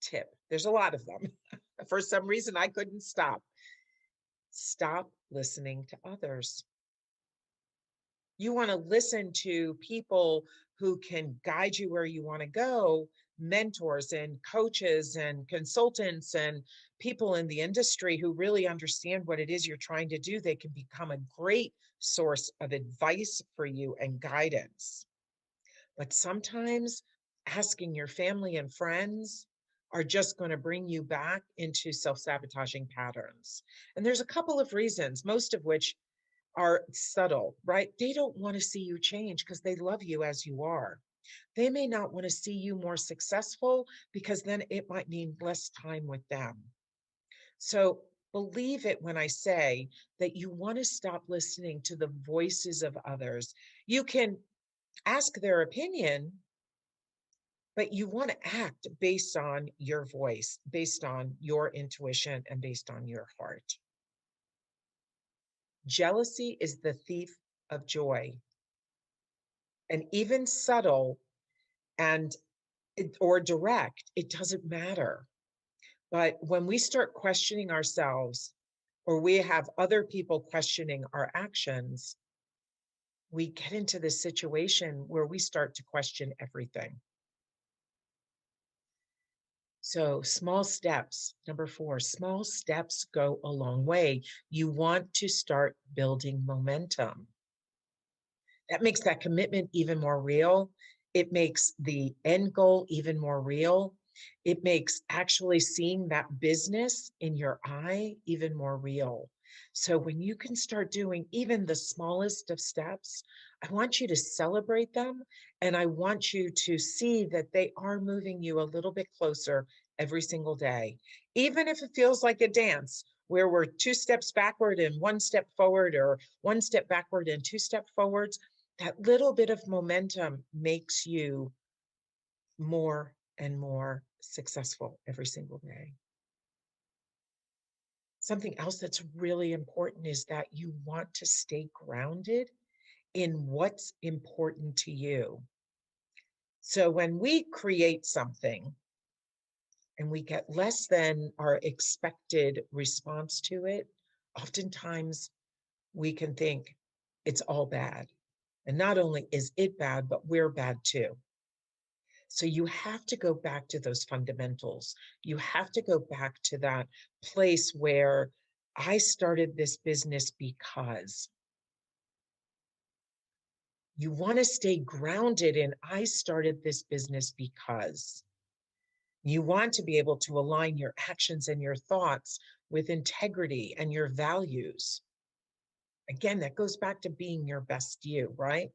tip. There's a lot of them. For some reason, I couldn't stop. Stop listening to others. You want to listen to people who can guide you where you want to go, mentors and coaches and consultants and people in the industry who really understand what it is you're trying to do. They can become a great source of advice for you and guidance. But sometimes asking your family and friends are just going to bring you back into self-sabotaging patterns. And there's a couple of reasons, most of which are subtle, right? They don't want to see you change because they love you as you are. They may not want to see you more successful because then it might mean less time with them. So believe it when I say that you want to stop listening to the voices of others. You can ask their opinion, but you want to act based on your voice, based on your intuition, and based on your heart. Jealousy is the thief of joy. And even subtle or direct, it doesn't matter. But when we start questioning ourselves, or we have other people questioning our actions, we get into this situation where we start to question everything. So small steps, number 4, small steps go a long way. You want to start building momentum. That makes that commitment even more real. It makes the end goal even more real. It makes actually seeing that business in your eye even more real. So when you can start doing even the smallest of steps, I want you to celebrate them. And I want you to see that they are moving you a little bit closer every single day. Even if it feels like a dance where we're 2 steps backward and 1 step forward, or 1 step backward and 2 steps forwards, that little bit of momentum makes you more and more successful every single day. Something else that's really important is that you want to stay grounded in what's important to you. So when we create something and we get less than our expected response to it, oftentimes we can think it's all bad. And not only is it bad, but we're bad too. So you have to go back to those fundamentals. You have to go back to that place where I started this business because. You want to stay grounded in, I started this business because. You want to be able to align your actions and your thoughts with integrity and your values. Again, that goes back to being your best you, right?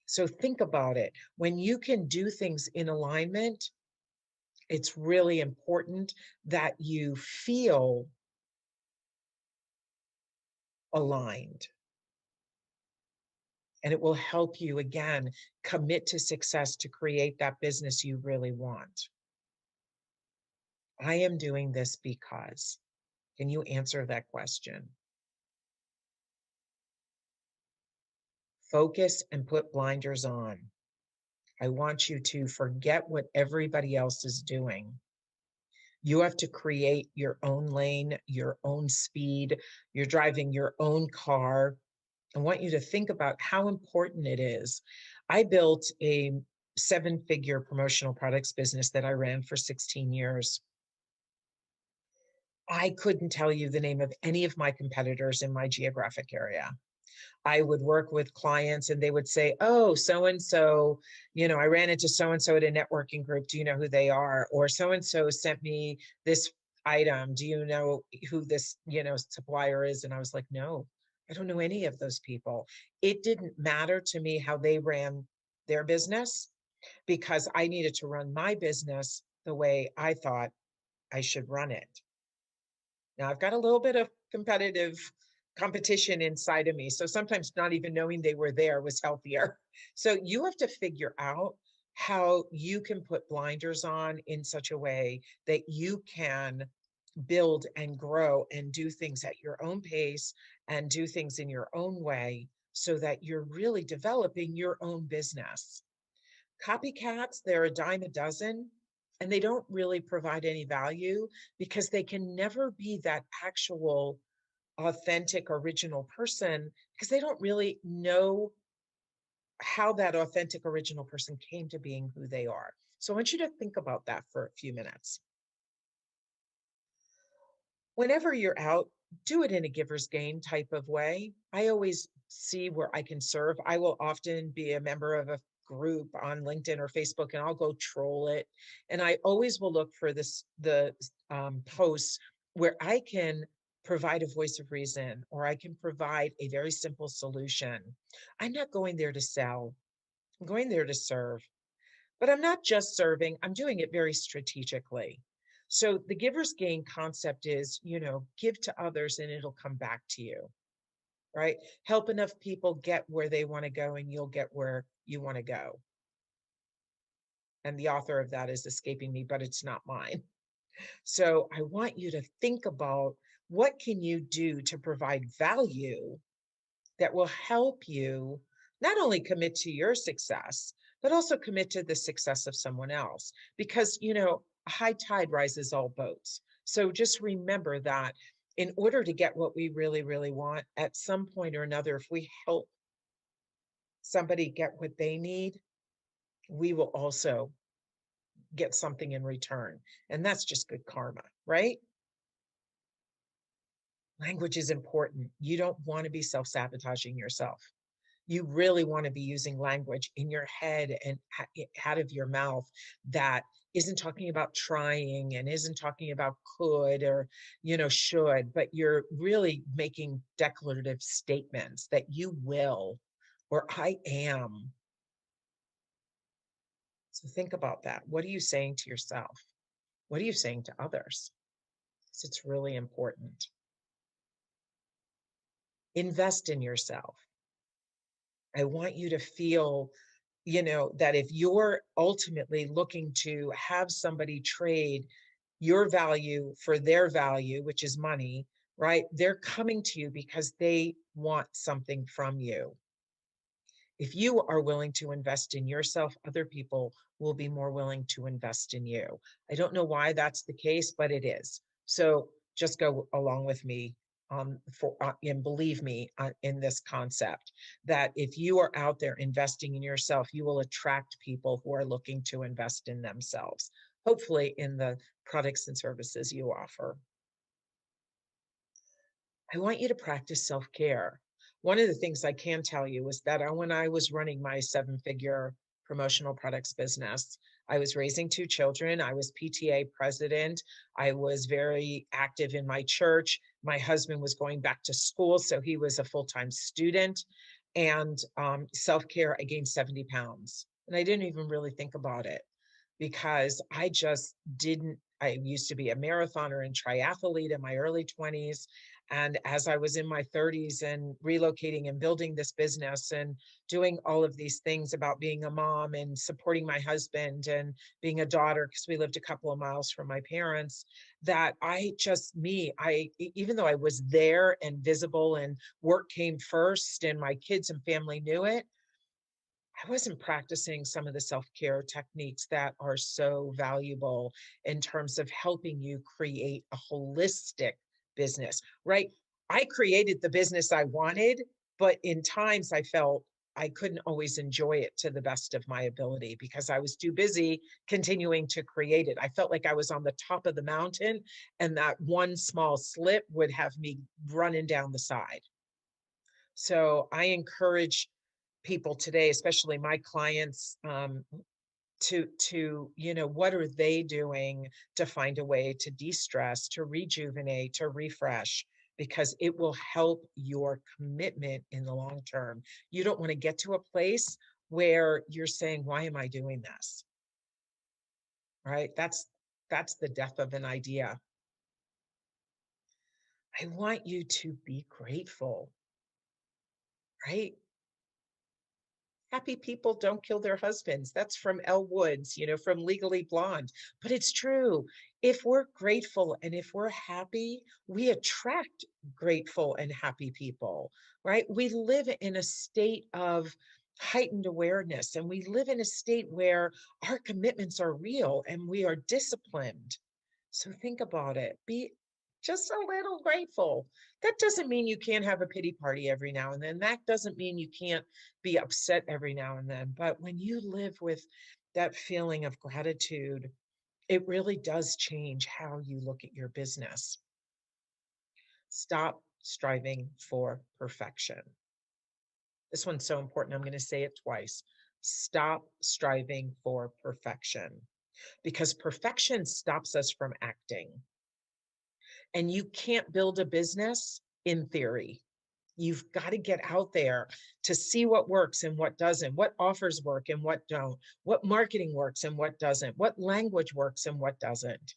So think about it. When you can do things in alignment, it's really important that you feel aligned. And it will help you, again, commit to success to create that business you really want. I am doing this because. Can you answer that question? Focus and put blinders on. I want you to forget what everybody else is doing. You have to create your own lane, your own speed. You're driving your own car. I want you to think about how important it is. I built a 7-figure promotional products business that I ran for 16 years. I couldn't tell you the name of any of my competitors in my geographic area. I would work with clients and they would say, oh, so-and-so, I ran into so-and-so at a networking group. Do you know who they are? Or so-and-so sent me this item. Do you know who this, supplier is? And I was like, no, I don't know any of those people. It didn't matter to me how they ran their business because I needed to run my business the way I thought I should run it. Now I've got a little bit of competition inside of me. So sometimes not even knowing they were there was healthier. So you have to figure out how you can put blinders on in such a way that you can build and grow and do things at your own pace and do things in your own way so that you're really developing your own business. Copycats, they're a dime a dozen. And they don't really provide any value because they can never be that actual authentic original person because they don't really know how that authentic original person came to being who they are. So I want you to think about that for a few minutes. Whenever you're out, do it in a giver's gain type of way. I always see where I can serve. I will often be a member of a group on LinkedIn or Facebook and I'll go troll it. And I always will look for the posts where I can provide a voice of reason or I can provide a very simple solution. I'm not going there to sell. I'm going there to serve. But I'm not just serving, I'm doing it very strategically. So the giver's gain concept is, give to others and it'll come back to you, right? Help enough people get where they want to go and you'll get where you want to go. And the author of that is escaping me, but it's not mine. So I want you to think about what can you do to provide value that will help you not only commit to your success, but also commit to the success of someone else. Because, a high tide rises all boats. So just remember that in order to get what we really, really want, at some point or another, if we help somebody get what they need, we will also get something in return. And that's just good karma, right? Language is important. You don't want to be self-sabotaging yourself. You really want to be using language in your head and out of your mouth that isn't talking about trying and isn't talking about could or, should, but you're really making declarative statements that you will or I am. So think about that. What are you saying to yourself? What are you saying to others? So it's really important. Invest in yourself. I want you to feel, that if you're ultimately looking to have somebody trade your value for their value, which is money, right? They're coming to you because they want something from you. If you are willing to invest in yourself, other people will be more willing to invest in you. I don't know why that's the case, but it is. So just go along with me and believe me in this concept that if you are out there investing in yourself, you will attract people who are looking to invest in themselves, hopefully in the products and services you offer. I want you to practice self-care. One of the things I can tell you is that when I was running my 7-figure promotional products business, I was raising 2 children. I was PTA president. I was very active in my church. My husband was going back to school, so he was a full-time student. And self-care, I gained 70 pounds. And I didn't even really think about it because I just didn't. I used to be a marathoner and triathlete in my early 20s. And as I was in my 30s and relocating and building this business and doing all of these things about being a mom and supporting my husband and being a daughter, because we lived a couple of miles from my parents, that even though I was there and visible and work came first and my kids and family knew it, I wasn't practicing some of the self-care techniques that are so valuable in terms of helping you create a holistic business, right? I created the business I wanted, but in times I felt I couldn't always enjoy it to the best of my ability because I was too busy continuing to create it. I felt like I was on the top of the mountain and that one small slip would have me running down the side. So I encourage people today, especially my clients, to what are they doing to find a way to de-stress, to rejuvenate, to refresh, because it will help your commitment in the long term. You don't want to get to a place where you're saying, why am I doing this? Right? That's the death of an idea. I want you to be grateful, right? Happy people don't kill their husbands. That's from Elle Woods, from Legally Blonde. But it's true. If we're grateful and if we're happy, we attract grateful and happy people, right? We live in a state of heightened awareness, and we live in a state where our commitments are real and we are disciplined. So think about it. Be just a little grateful. That doesn't mean you can't have a pity party every now and then. That doesn't mean you can't be upset every now and then. But when you live with that feeling of gratitude, it really does change how you look at your business. Stop striving for perfection. This one's so important. I'm going to say it twice. Stop striving for perfection, because perfection stops us from acting. And you can't build a business in theory. You've got to get out there to see what works and what doesn't, what offers work and what don't, what marketing works and what doesn't, what language works and what doesn't.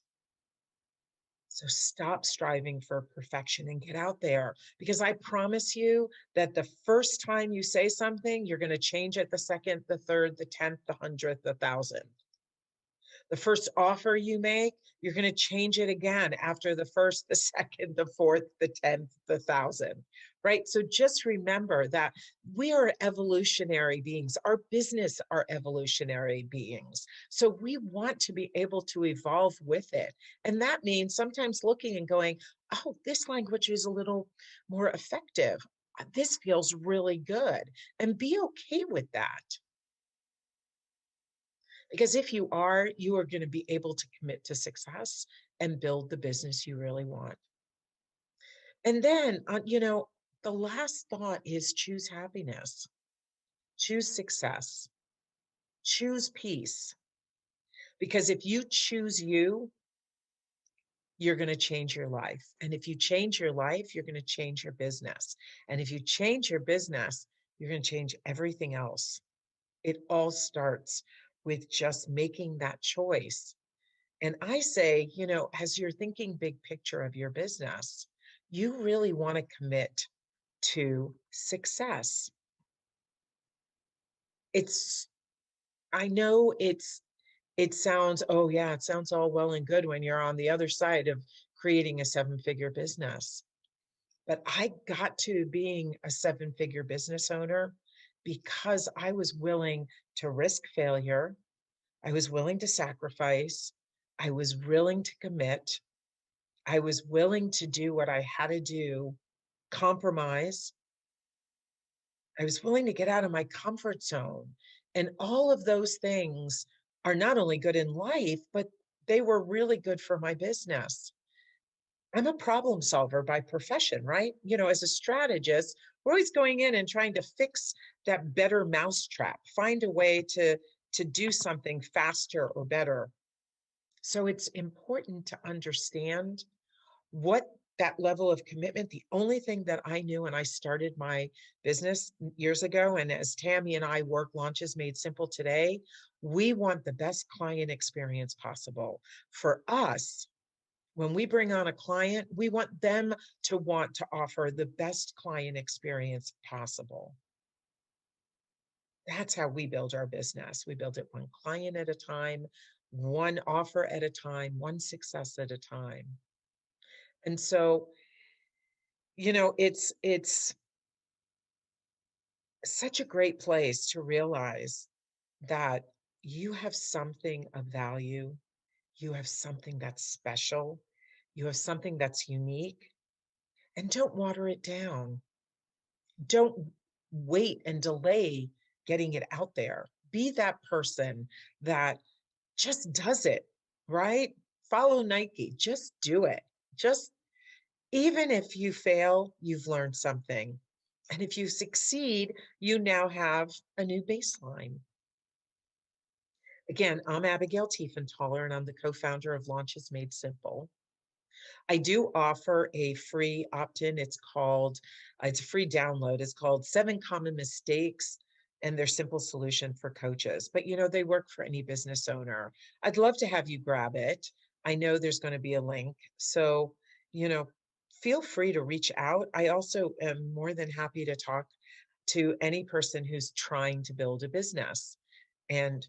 So stop striving for perfection and get out there, because I promise you that the first time you say something, you're going to change it the second, the third, the 10th, the 100th, the 1,000th. The first offer you make, you're going to change it again after the first, the second, the fourth, the 10th, the 1,000th, right? So just remember that we are evolutionary beings. Our business are evolutionary beings. So we want to be able to evolve with it. And that means sometimes looking and going, oh, this language is a little more effective. This feels really good. And be okay with that. Because if you are going to be able to commit to success and build the business you really want. And then, the last thought is choose happiness, choose success, choose peace. Because if you choose you're going to change your life. And if you change your life, you're going to change your business. And if you change your business, you're going to change everything else. It all starts with just making that choice. And I say, as you're thinking big picture of your business, you really want to commit to success. I know it sounds all well and good when you're on the other side of creating a 7-figure business. But I got to being a 7-figure business owner because I was willing to risk failure. I was willing to sacrifice. I was willing to commit. I was willing to do what I had to do, compromise. I was willing to get out of my comfort zone. And all of those things are not only good in life, but they were really good for my business. I'm a problem solver by profession, right? As a strategist, we're always going in and trying to fix that better mousetrap, find a way to do something faster or better. So it's important to understand what that level of commitment. The only thing that I knew when I started my business years ago, and as Tammy and I work Launches Made Simple today, we want the best client experience possible. For us, when we bring on a client, we want them to want to offer the best client experience possible. That's how we build our business. We build it one client at a time, one offer at a time, one success at a time. And so, it's such a great place to realize that you have something of value. You have something that's special. You have something that's unique. And don't water it down. Don't wait and delay getting it out there. Be that person that just does it, right? Follow Nike. Just do it. Even if you fail, you've learned something. And if you succeed, you now have a new baseline. Again, I'm Abigail Tiefenthaler, and I'm the co-founder of Launches Made Simple. I do offer a free opt-in. It's a free download. It's called 7 Common Mistakes and Their Simple Solution for Coaches. But, they work for any business owner. I'd love to have you grab it. I know there's going to be a link. So, feel free to reach out. I also am more than happy to talk to any person who's trying to build a business. And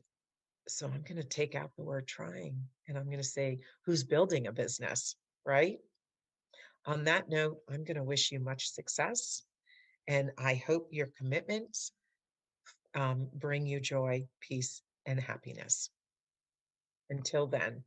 so I'm going to take out the word trying, and I'm going to say, who's building a business, right? On that note, I'm going to wish you much success, and I hope your commitments bring you joy, peace, and happiness. Until then.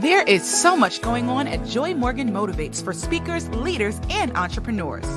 There is so much going on at Joy Morgan Motivates for speakers, leaders, and entrepreneurs.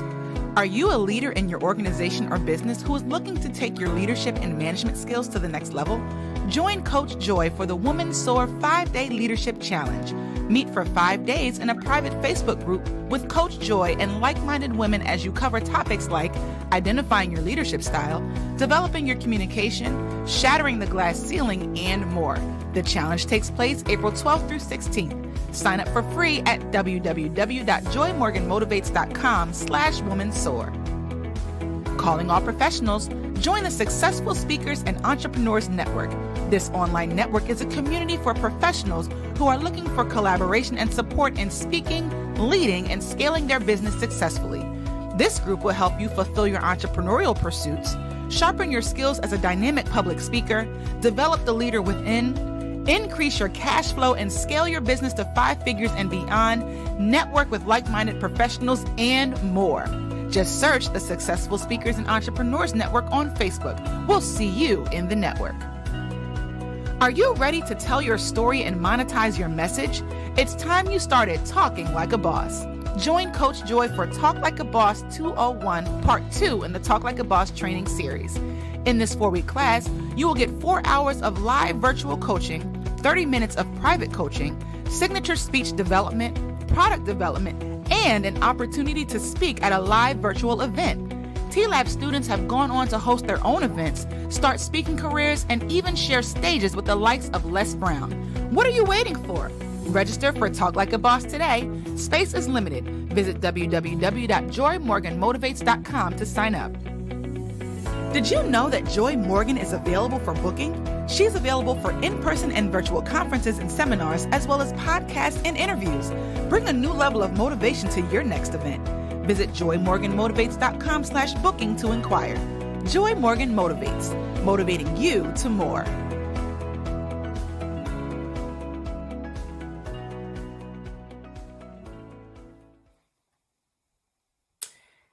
Are you a leader in your organization or business who is looking to take your leadership and management skills to the next level? Join Coach Joy for the Woman SOAR 5-Day Leadership Challenge. Meet for 5 days in a private Facebook group with Coach Joy and like-minded women as you cover topics like identifying your leadership style, developing your communication, shattering the glass ceiling, and more. The challenge takes place April 12th through 16th. Sign up for free at www.joymorganmotivates.com/womansoar. Calling all professionals, join the Successful Speakers and Entrepreneurs Network. This online network is a community for professionals who are looking for collaboration and support in speaking, leading, and scaling their business successfully. This group will help you fulfill your entrepreneurial pursuits, sharpen your skills as a dynamic public speaker, develop the leader within, increase your cash flow and scale your business to 5 figures and beyond, network with like-minded professionals, and more. Just search the Successful Speakers and Entrepreneurs Network on Facebook. We'll see you in the network. Are you ready to tell your story and monetize your message? It's time you started talking like a boss. Join Coach Joy for Talk Like a Boss 201, Part 2 in the Talk Like a Boss training series. In this 4-week class, you will get 4 hours of live virtual coaching, 30 minutes of private coaching, signature speech development, product development, and an opportunity to speak at a live virtual event. T-Lab students have gone on to host their own events, start speaking careers, and even share stages with the likes of Les Brown. What are you waiting for? Register for Talk Like a Boss today. Space is limited. Visit www.joymorganmotivates.com to sign up. Did you know that Joy Morgan is available for booking? She's available for in-person and virtual conferences and seminars, as well as podcasts and interviews. Bring a new level of motivation to your next event. Visit joymorganmotivates.com/booking to inquire. Joy Morgan Motivates, motivating you to more.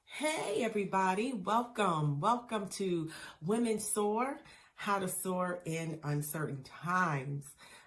Hey everybody, welcome to Women SOAR, How to Soar in Uncertain Times.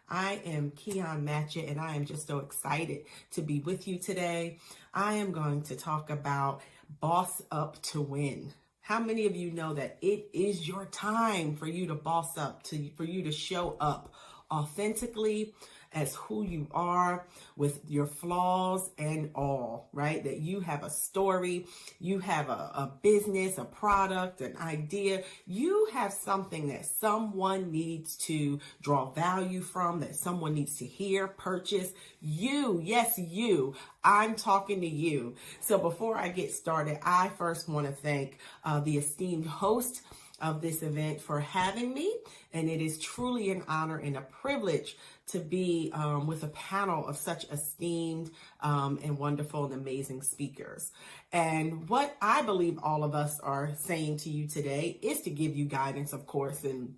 I am Quionne Matchett and I am just so excited to be with you today. I am going to talk about boss up to win. How many of you know that it is your time for you to boss up, for you to show up authentically as who you are with your flaws and all, right? That you have a story, you have a business, a product, an idea. You have something that someone needs to draw value from, that someone needs to hear, purchase. You, yes, you. I'm talking to you. So before I get started, I first want to thank the esteemed host of this event for having me. And it is truly an honor and a privilege to be with a panel of such esteemed and wonderful and amazing speakers. And what I believe all of us are saying to you today is to give you guidance, of course, in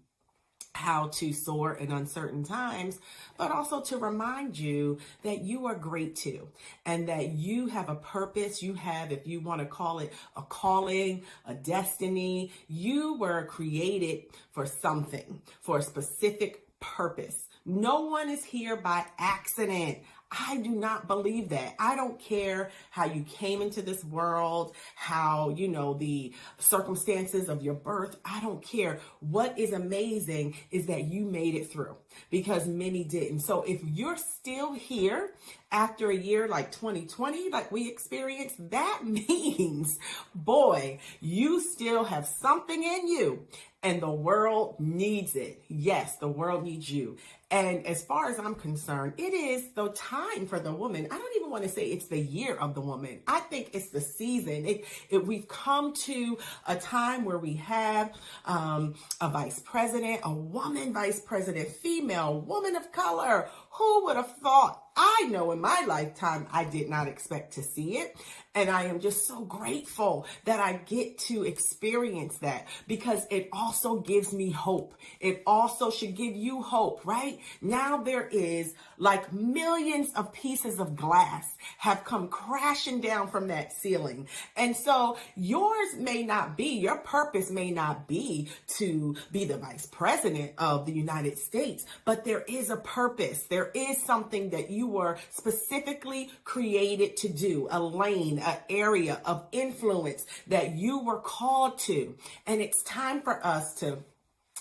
how to soar in uncertain times, but also to remind you that you are great too, and that you have a purpose. You have, if you want to call it a calling, a destiny, you were created for something, for a specific purpose. No one is here by accident. I do not believe that. I don't care how you came into this world, how, the circumstances of your birth. I don't care. What is amazing is that you made it through, because many didn't. So if you're still here after a year like 2020, like we experienced, that means, boy, you still have something in you. And the world needs it. Yes, the world needs you. And as far as I'm concerned, it is the time for the woman. I don't even want to say it's the year of the woman. I think it's the season. We've come to a time where we have a vice president, a woman vice president, female, woman of color. Who would have thought I know in my lifetime, I did not expect to see it. And I am just so grateful that I get to experience that, because it also gives me hope. It also should give you hope, right? Now there is like millions of pieces of glass have come crashing down from that ceiling. And so yours may not be, your purpose may not be to be the vice president of the United States, but there is a purpose. There is something that you were specifically created to do, a lane, an area of influence that you were called to. And it's time for us to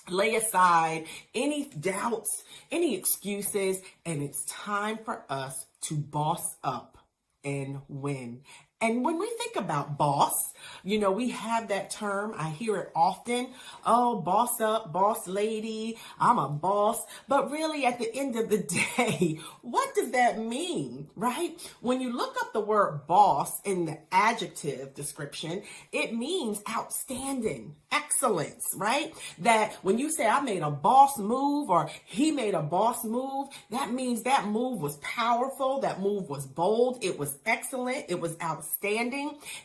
lay aside any doubts, any excuses, and it's time for us to boss up and win. And when we think about boss, you know, we have that term. I hear it often. Oh, boss up, boss lady, I'm a boss. But really, at the end of the day, what does that mean, right? When you look up the word boss in the adjective description, it means outstanding, excellence, right? That when you say I made a boss move or he made a boss move, that means that move was powerful. That move was bold. It was excellent. It was outstanding.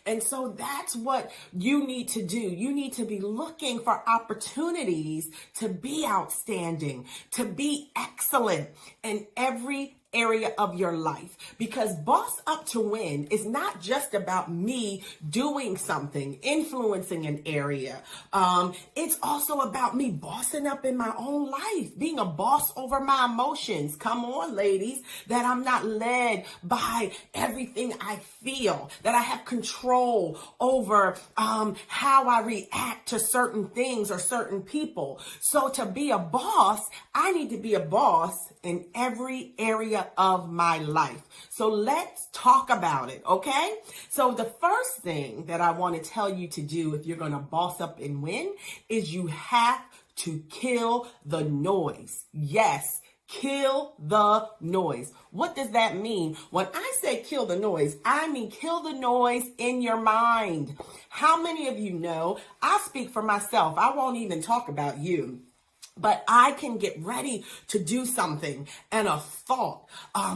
And so that's what you need to do. You need to be looking for opportunities to be outstanding, to be excellent in every area of your life, because boss up to win is not just about me doing something, influencing an area. It's also about me bossing up in my own life, being a boss over my emotions. Come on, ladies, that I'm not led by everything I feel, that I have control over how I react to certain things or certain people. So to be a boss, I need to be a boss in every area of my life. So let's talk about it, okay? So the first thing that I want to tell you to do if you're going to boss up and win is you have to kill the noise. Yes, kill the noise. What does that mean? When I say kill the noise, I mean kill the noise in your mind. How many of you know, I speak for myself, I won't even talk about you, but I can get ready to do something and a thought,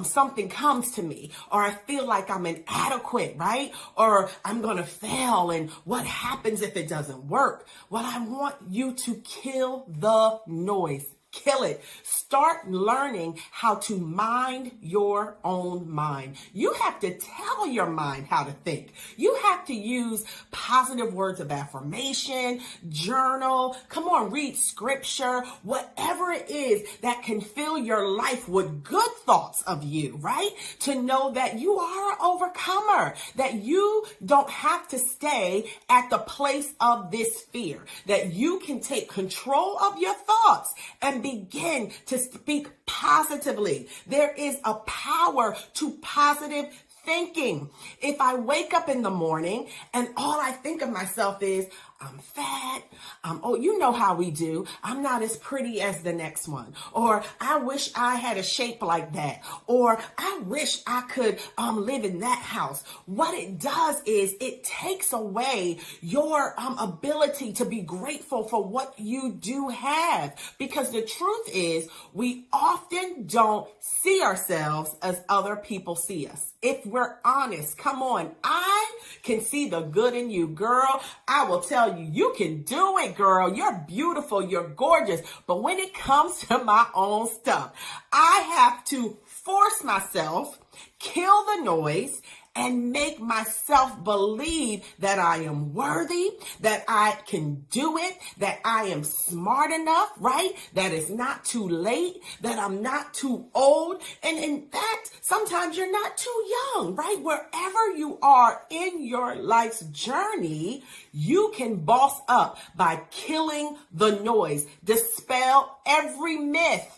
something comes to me, or I feel like I'm inadequate, right? Or I'm going to fail. And what happens if it doesn't work? Well, I want you to kill the noise. Kill it. Start learning how to mind your own mind. You have to tell your mind how to think. You have to use positive words of affirmation, journal, come on, read scripture, whatever it is that can fill your life with good thoughts of you, right? To know that you are an overcomer, that you don't have to stay at the place of this fear, that you can take control of your thoughts and begin to speak positively. There is a power to positive thinking. If I wake up in the morning and all I think of myself is, I'm fat. Oh, you know how we do. I'm not as pretty as the next one. Or I wish I had a shape like that. Or I wish I could live in that house. What it does is it takes away your ability to be grateful for what you do have. Because the truth is, we often don't see ourselves as other people see us. If we're honest, come on, I can see the good in you, girl. I will tell you, you can do it, girl. You're beautiful. You're gorgeous. But when it comes to my own stuff, I have to force myself, kill the noise, and make myself believe that I am worthy, that I can do it, that I am smart enough, right? That it's not too late, that I'm not too old. And in fact, sometimes you're not too young, right? Wherever you are in your life's journey, you can boss up by killing the noise, dispel every myth.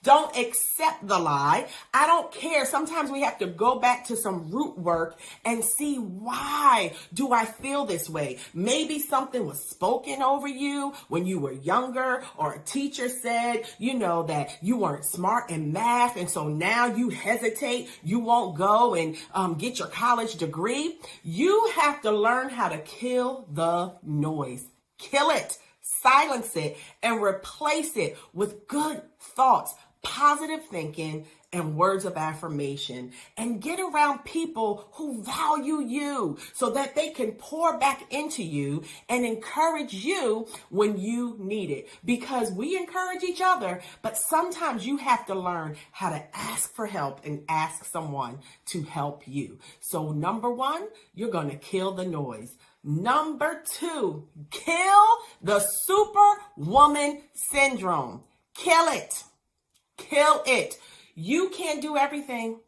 Don't accept the lie. I don't care. Sometimes we have to go back to some root work and see, why do I feel this way? Maybe something was spoken over you when you were younger, or a teacher said, that you weren't smart in math. And so now you hesitate. You won't go and get your college degree. You have to learn how to kill the noise. Kill it, silence it, and replace it with good thoughts, positive thinking, and words of affirmation, and get around people who value you so that they can pour back into you and encourage you when you need it. Because we encourage each other, but sometimes you have to learn how to ask for help and ask someone to help you. So number one, you're going to kill the noise. Number two, kill the superwoman syndrome. Kill it. Kill it. You can't do everything.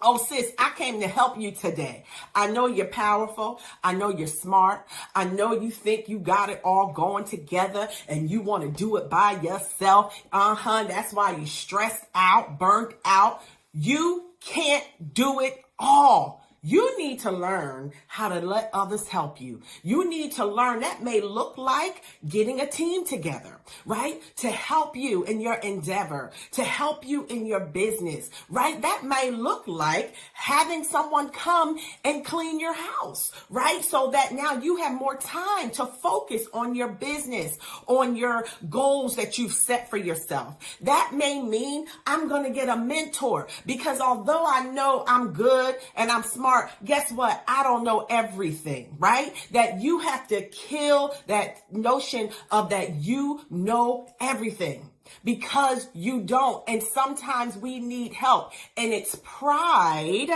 Oh, sis, I came to help you today. I know you're powerful. I know you're smart. I know you think you got it all going together and you want to do it by yourself. That's why you're stressed out, burnt out. You can't do it all. You need to learn how to let others help you. You need to learn that may look like getting a team together, right? To help you in your endeavor, to help you in your business, right? That may look like having someone come and clean your house, right? So that now you have more time to focus on your business, on your goals that you've set for yourself. That may mean I'm going to get a mentor because although I know I'm good and I'm smart, guess what? I don't know everything, right? That you have to kill that notion of that you know everything because you don't. And sometimes we need help, and it's pride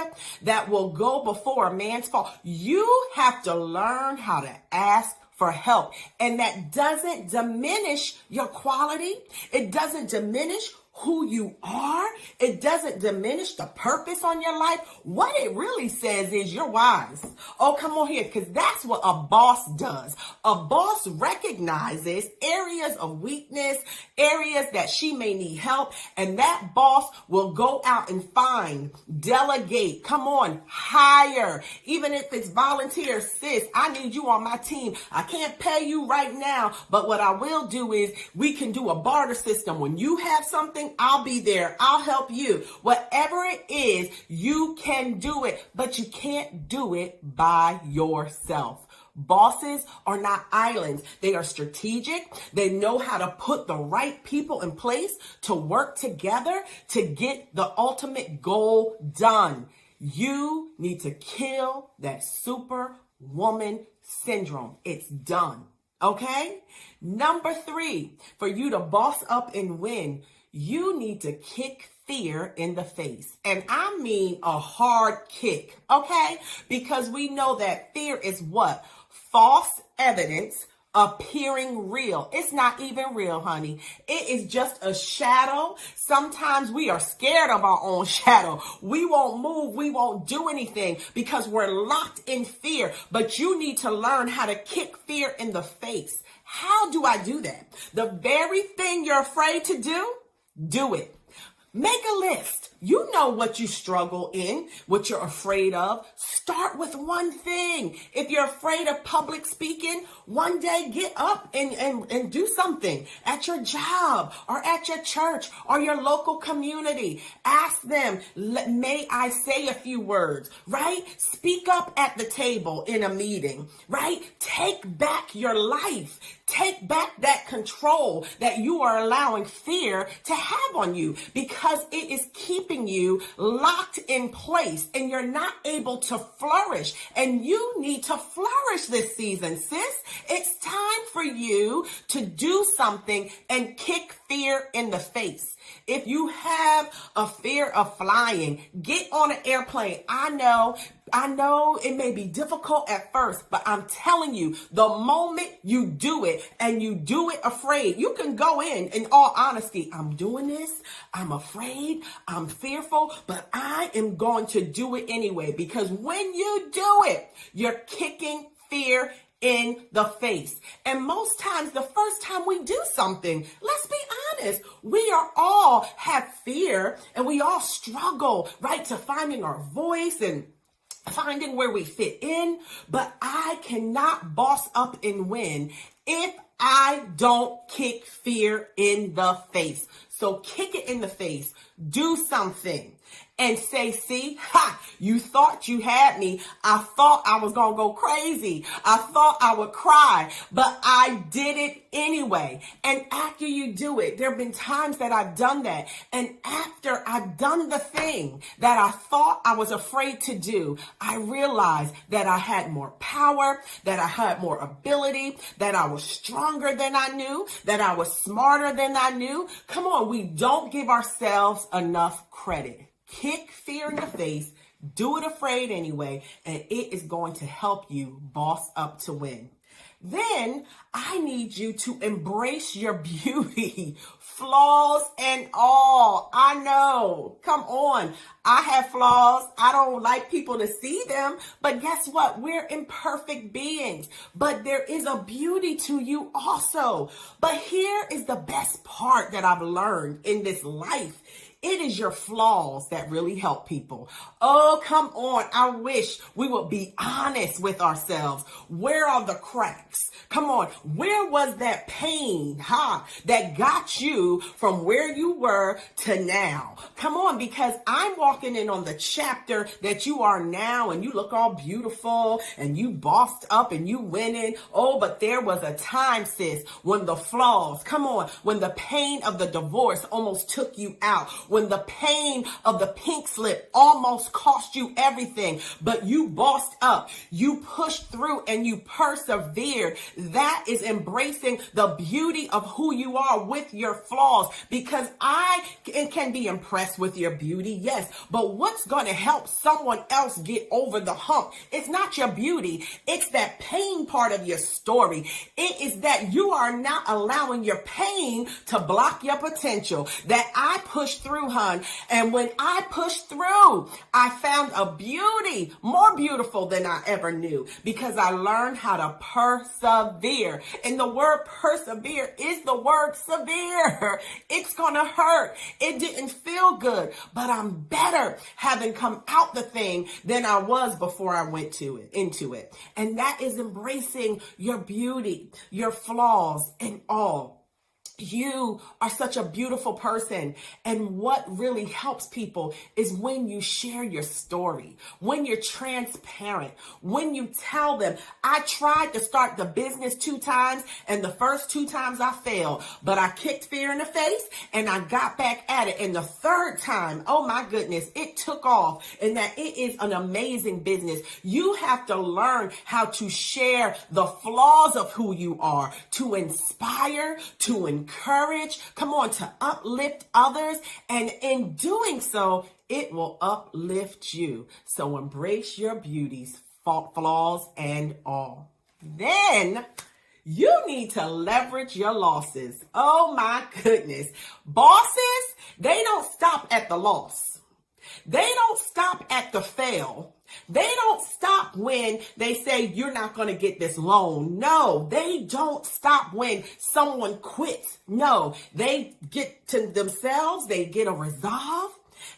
that will go before a man's fall. You have to learn how to ask for help, and that doesn't diminish your quality. It doesn't diminish who you are. It doesn't diminish the purpose on your life. What it really says is you're wise. Oh, come on here, because that's what a boss does. A boss recognizes areas of weakness, areas that she may need help, and that boss will go out and find, delegate, come on, hire. Even if it's volunteer, sis, I need you on my team. I can't pay you right now, but what I will do is we can do a barter system. When you have something, I'll be there. I'll help you. Whatever it is, you can do it, but you can't do it by yourself. Bosses are not islands. They are strategic. They know how to put the right people in place to work together to get the ultimate goal done. You need to kill that superwoman syndrome. It's done. Okay? Number three, for you to boss up and win, you need to kick fear in the face. And I mean a hard kick, okay? Because we know that fear is what? False evidence appearing real. It's not even real, honey. It is just a shadow. Sometimes we are scared of our own shadow. We won't move. We won't do anything because we're locked in fear. But you need to learn how to kick fear in the face. How do I do that? The very thing you're afraid to do it. Make a list. You know what you struggle in, what you're afraid of. Start with one thing. If you're afraid of public speaking, one day get up and do something at your job or at your church or your local community. Ask them, may I say a few words, right? Speak up at the table in a meeting, right? Take back your life. Take back that control that you are allowing fear to have on you because it is keeping you locked in place and you're not able to flourish. And you need to flourish this season, sis. It's time for you to do something and kick fear in the face. If you have a fear of flying, get on an airplane. I know it may be difficult at first, but I'm telling you, the moment you do it and you do it afraid, you can go in all honesty. I'm doing this. I'm afraid. I'm fearful, but I am going to do it anyway, because when you do it, you're kicking fear in the face. And most times, the first time we do something, let's be honest, we are all have fear and we all struggle, right, to finding our voice and finding where we fit in. But I cannot boss up and win if I don't kick fear in the face. So kick it in the face. Do something. And say, see, ha, you thought you had me. I thought I was going to go crazy. I thought I would cry, but I did it anyway. And after you do it, there have been times that I've done that. And after I've done the thing that I thought I was afraid to do, I realized that I had more power, that I had more ability, that I was stronger than I knew, that I was smarter than I knew. Come on, we don't give ourselves enough credit. Kick fear in the face, do it afraid anyway, and it is going to help you boss up to win. Then I need you to embrace your beauty, flaws and all. I know, come on. I have flaws. I don't like people to see them, but guess what? We're imperfect beings, but there is a beauty to you also. But here is the best part that I've learned in this life. It is your flaws that really help people. Oh, come on. I wish we would be honest with ourselves. Where are the cracks? Come on. Where was that pain, that got you from where you were to now? Come on, because I'm walking in on the chapter that you are now, and you look all beautiful and you bossed up and you winning. Oh, but there was a time, sis, when the flaws, come on, when the pain of the divorce almost took you out, when the pain of the pink slip almost cost you everything, but you bossed up, you pushed through, and you persevered. That is embracing the beauty of who you are with your flaws, because I can be impressed with your beauty, yes, but what's going to help someone else get over the hump? It's not your beauty. It's that pain part of your story. It is that you are not allowing your pain to block your potential. That I pushed through, hun. And when I pushed through, I found a beauty more beautiful than I ever knew, because I learned how to persevere. And the word persevere is the word severe. It's going to hurt. It didn't feel good, but I'm better having come out the thing than I was before I went into it. And that is embracing your beauty, your flaws, and all. You are such a beautiful person. And what really helps people is when you share your story, when you're transparent, when you tell them, I tried to start the business 2 times, and the first 2 times I failed, but I kicked fear in the face and I got back at it. And the 3rd time, oh my goodness, it took off, and that it is an amazing business. You have to learn how to share the flaws of who you are, to inspire, to encourage, come on, to uplift others. And in doing so, it will uplift you. So embrace your beauties, flaws, and all. Then you need to leverage your losses. Oh my goodness. Bosses, they don't stop at the loss. They don't stop at the fail. They don't stop when they say you're not going to get this loan. No, they don't stop when someone quits. No, they get to themselves, they get a resolve,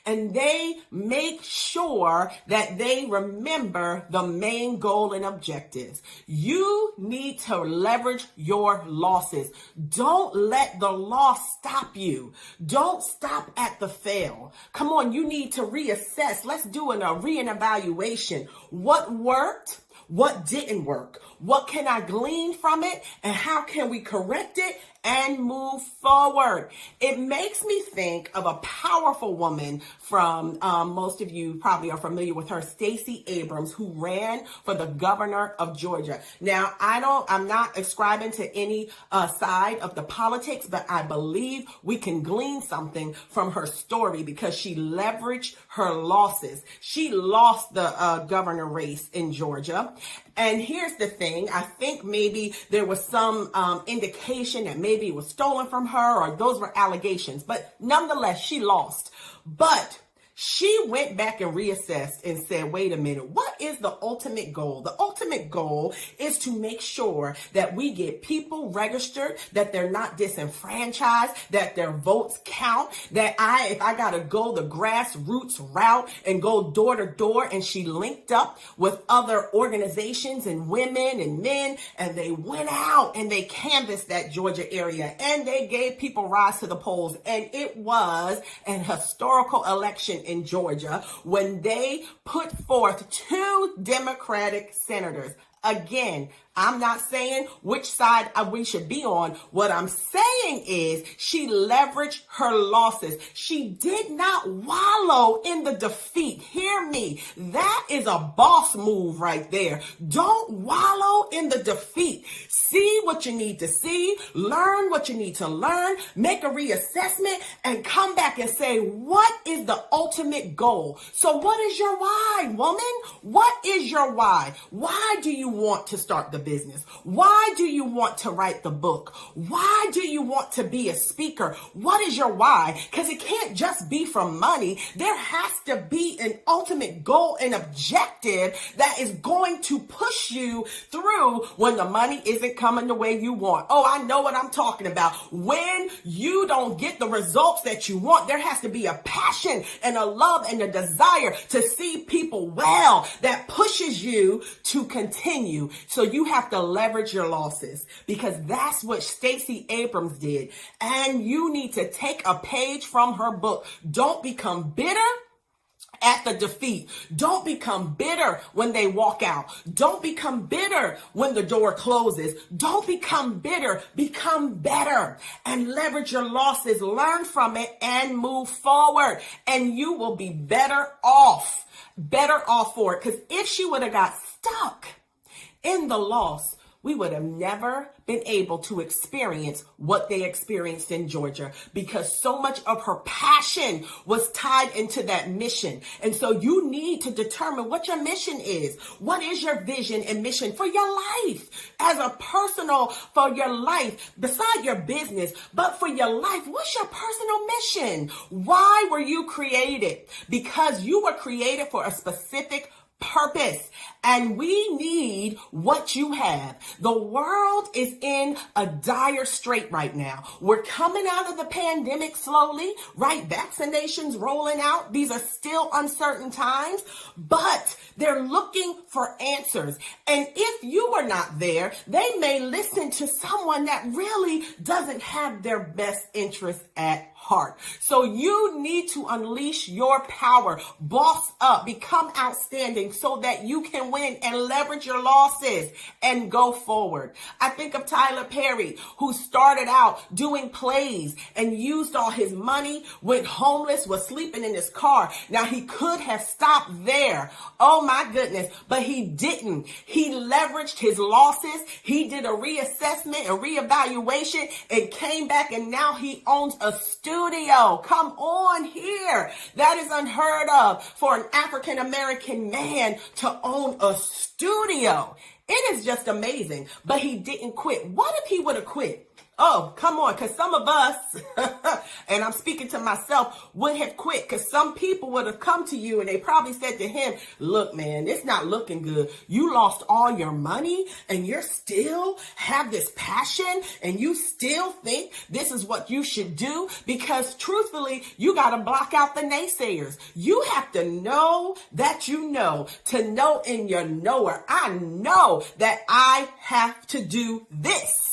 and they make sure that they remember the main goal and objectives. You need to leverage your losses. Don't let the loss stop you. Don't stop at the fail. Come on, you need to reassess. Let's do a reevaluation. What worked? What didn't work? What can I glean from it? And how can we correct it and move forward? It makes me think of a powerful woman from, most of you probably are familiar with her, Stacey Abrams, who ran for the governor of Georgia. Now, I'm not ascribing to any side of the politics, but I believe we can glean something from her story because she leveraged her losses. She lost the governor race in Georgia. And here's the thing. I think maybe there was some indication that maybe it was stolen from her, or those were allegations. But nonetheless, she lost. But she went back and reassessed and said, wait a minute, what is the ultimate goal? The ultimate goal is to make sure that we get people registered, that they're not disenfranchised, that their votes count, that if I got to go the grassroots route and go door to door, and she linked up with other organizations and women and men, and they went out and they canvassed that Georgia area and they gave people rise to the polls. And it was an historical election in Georgia when they put forth 2 Democratic senators. Again, I'm not saying which side we should be on. What I'm saying is she leveraged her losses. She did not wallow in the defeat. Hear me. That is a boss move right there. Don't wallow in the defeat. See what you need to see, learn what you need to learn, make a reassessment, and come back and say, what is the ultimate goal? So what is your why, woman? What is your why? Why do you want to start the business? Why do you want to write the book? Why do you want to be a speaker? What is your why? Because it can't just be for money. There has to be an ultimate goal and objective that is going to push you through when the money isn't coming the way you want. Oh, I know what I'm talking about. When you don't get the results that you want, there has to be a passion and a love and a desire to see people well that pushes you to continue. So you have to leverage your losses, because that's what Stacey Abrams did. And you need to take a page from her book. Don't become bitter at the defeat. Don't become bitter when they walk out. Don't become bitter when the door closes. Don't become bitter. Become better and leverage your losses. Learn from it and move forward, and you will be better off for it. Because if she would have got stuck in the loss, we would have never been able to experience what they experienced in Georgia, because so much of her passion was tied into that mission. And so you need to determine what your mission is. What is your vision and mission for your life? As a personal, for your life, beside your business, but for your life, what's your personal mission? Why were you created? Because you were created for a specific purpose, and we need what you have. The world is in a dire strait right now. We're coming out of the pandemic slowly, right? Vaccinations rolling out. These are still uncertain times, but they're looking for answers. And if you are not there, they may listen to someone that really doesn't have their best interest at heart. So you need to unleash your power, boss up, become outstanding so that you can win and leverage your losses and go forward. I think of Tyler Perry, who started out doing plays and used all his money, went homeless, was sleeping in his car. Now he could have stopped there. Oh my goodness, but he didn't. He leveraged his losses. He did a reassessment and reevaluation and came back, and now he owns a studio. Come on here. That is unheard of for an African American man to own a studio. It is just amazing. But he didn't quit. What if he would have quit? Oh, come on, because some of us, and I'm speaking to myself, would have quit, because some people would have come to you and they probably said to him, look, man, it's not looking good. You lost all your money and you still have this passion and you still think this is what you should do, because truthfully, you got to block out the naysayers. You have to know that you know, to know in your knower. I know that I have to do this.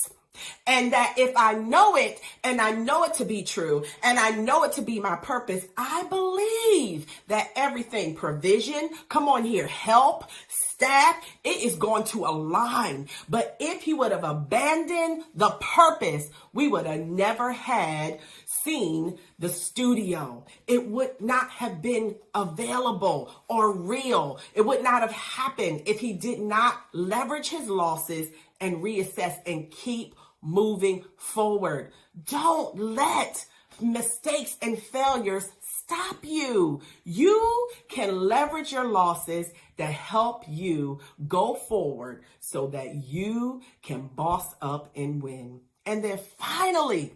And that if I know it, and I know it to be true, and I know it to be my purpose, I believe that everything, provision, come on here, help, staff, it is going to align. But if he would have abandoned the purpose, we would have never had seen the studio. It would not have been available or real. It would not have happened if he did not leverage his losses and reassess and keep moving forward. Don't let mistakes and failures stop you. You can leverage your losses to help you go forward so that you can boss up and win. And then finally,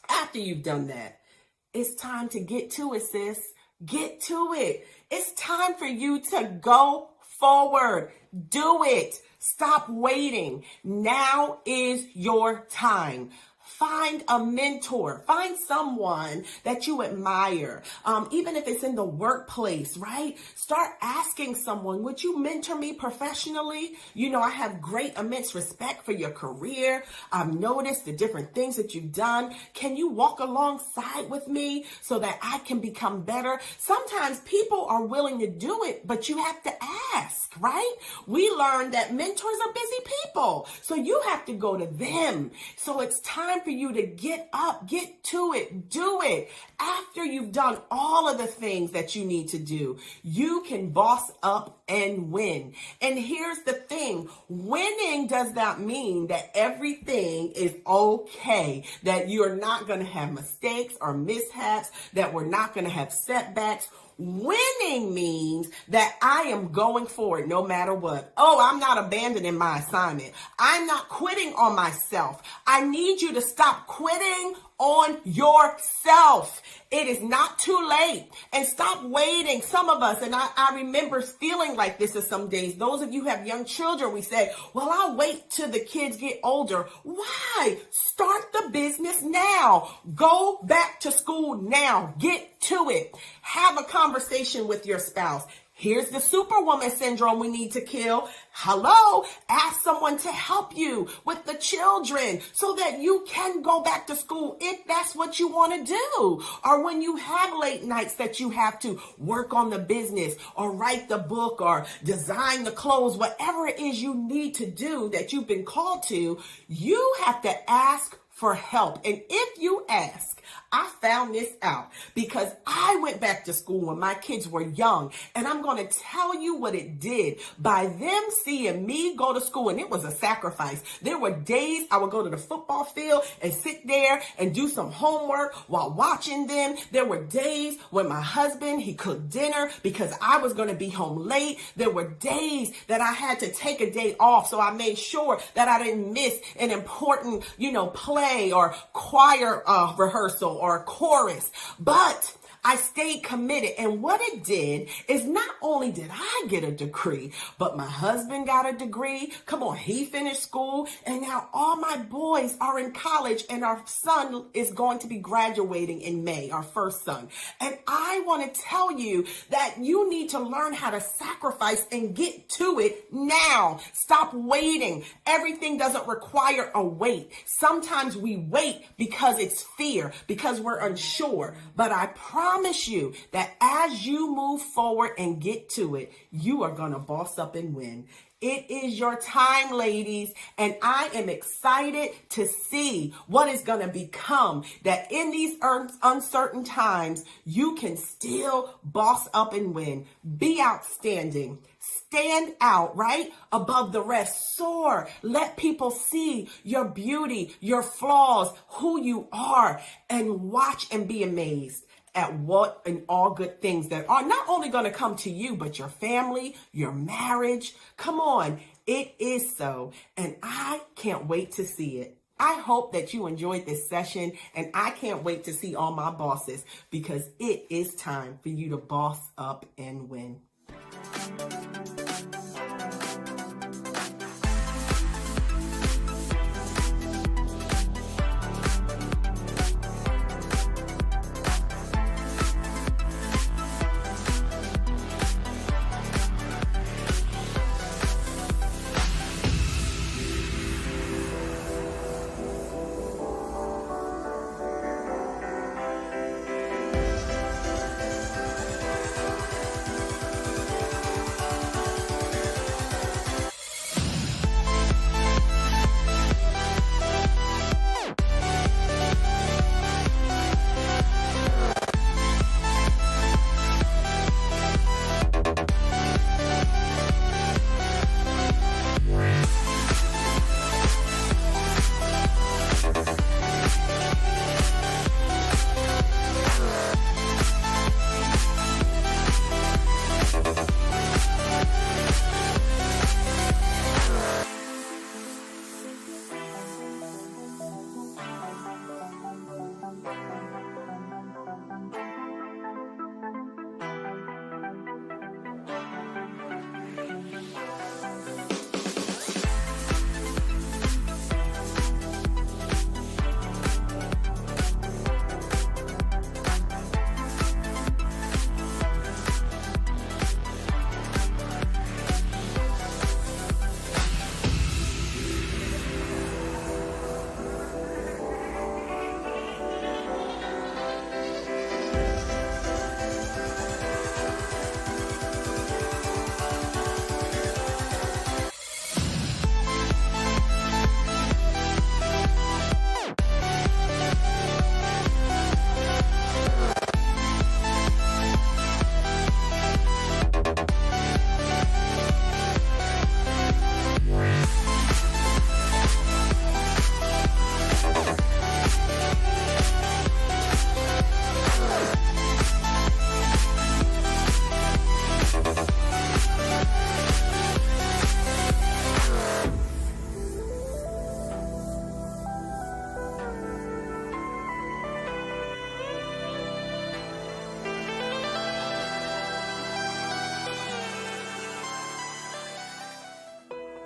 after you've done that, it's time to get to it, sis. Get to it. It's time for you to go forward. Do it. Stop waiting. Now is your time. Find a mentor. Find someone that you admire. Even if it's in the workplace, right? Start asking someone, would you mentor me professionally? You know, I have great, immense respect for your career. I've noticed the different things that you've done. Can you walk alongside with me so that I can become better? Sometimes people are willing to do it, but you have to ask, right? We learned that mentors are busy people. So you have to go to them. So it's time for you to get up, get to it, do it. After you've done all of the things that you need to do, you can boss up and win. And here's the thing, winning does not mean that everything is okay, that you're not going to have mistakes or mishaps, that we're not going to have setbacks. Winning means that I am going forward no matter what. Oh, I'm not abandoning my assignment. I'm not quitting on myself. I need you to stop quitting on yourself. It is not too late. And stop waiting. Some of us, and I remember feeling like this in some days. Those of you who have young children, we say, well, I'll wait till the kids get older. Why? Start the business now. Go back to school now. Get to it. Have a conversation with your spouse. Here's the superwoman syndrome we need to kill. Hello, ask someone to help you with the children so that you can go back to school if that's what you want to do. Or when you have late nights that you have to work on the business or write the book or design the clothes, whatever it is you need to do that you've been called to, you have to ask for help. And if you ask, I found this out because I went back to school when my kids were young, and I'm going to tell you what it did by them seeing me go to school, and it was a sacrifice. There were days I would go to the football field and sit there and do some homework while watching them. There were days when my husband, he cooked dinner because I was going to be home late. There were days that I had to take a day off, so I made sure that I didn't miss an important, play or choir rehearsal or chorus, but I stayed committed. And what it did is not only did I get a degree, but my husband got a degree. Come on, he finished school. And now all my boys are in college, and our son is going to be graduating in May, our first son. And I want to tell you that you need to learn how to sacrifice and get to it now. Stop waiting. Everything doesn't require a wait. Sometimes we wait because it's fear, because we're unsure. But I promise you that as you move forward and get to it, you are going to boss up and win. It is your time, ladies, and I am excited to see what is going to become, that in these uncertain times, you can still boss up and win. Be outstanding. Stand out, right? Above the rest. Soar. Let people see your beauty, your flaws, who you are, and watch and be amazed at what and all good things that are not only going to come to you, but your family, your marriage. Come on. It is so. And I can't wait to see it. I hope that you enjoyed this session, and I can't wait to see all my bosses, because it is time for you to boss up and win.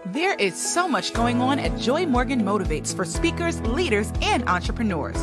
There is so much going on at Joy Morgan Motivates for speakers, leaders, and entrepreneurs.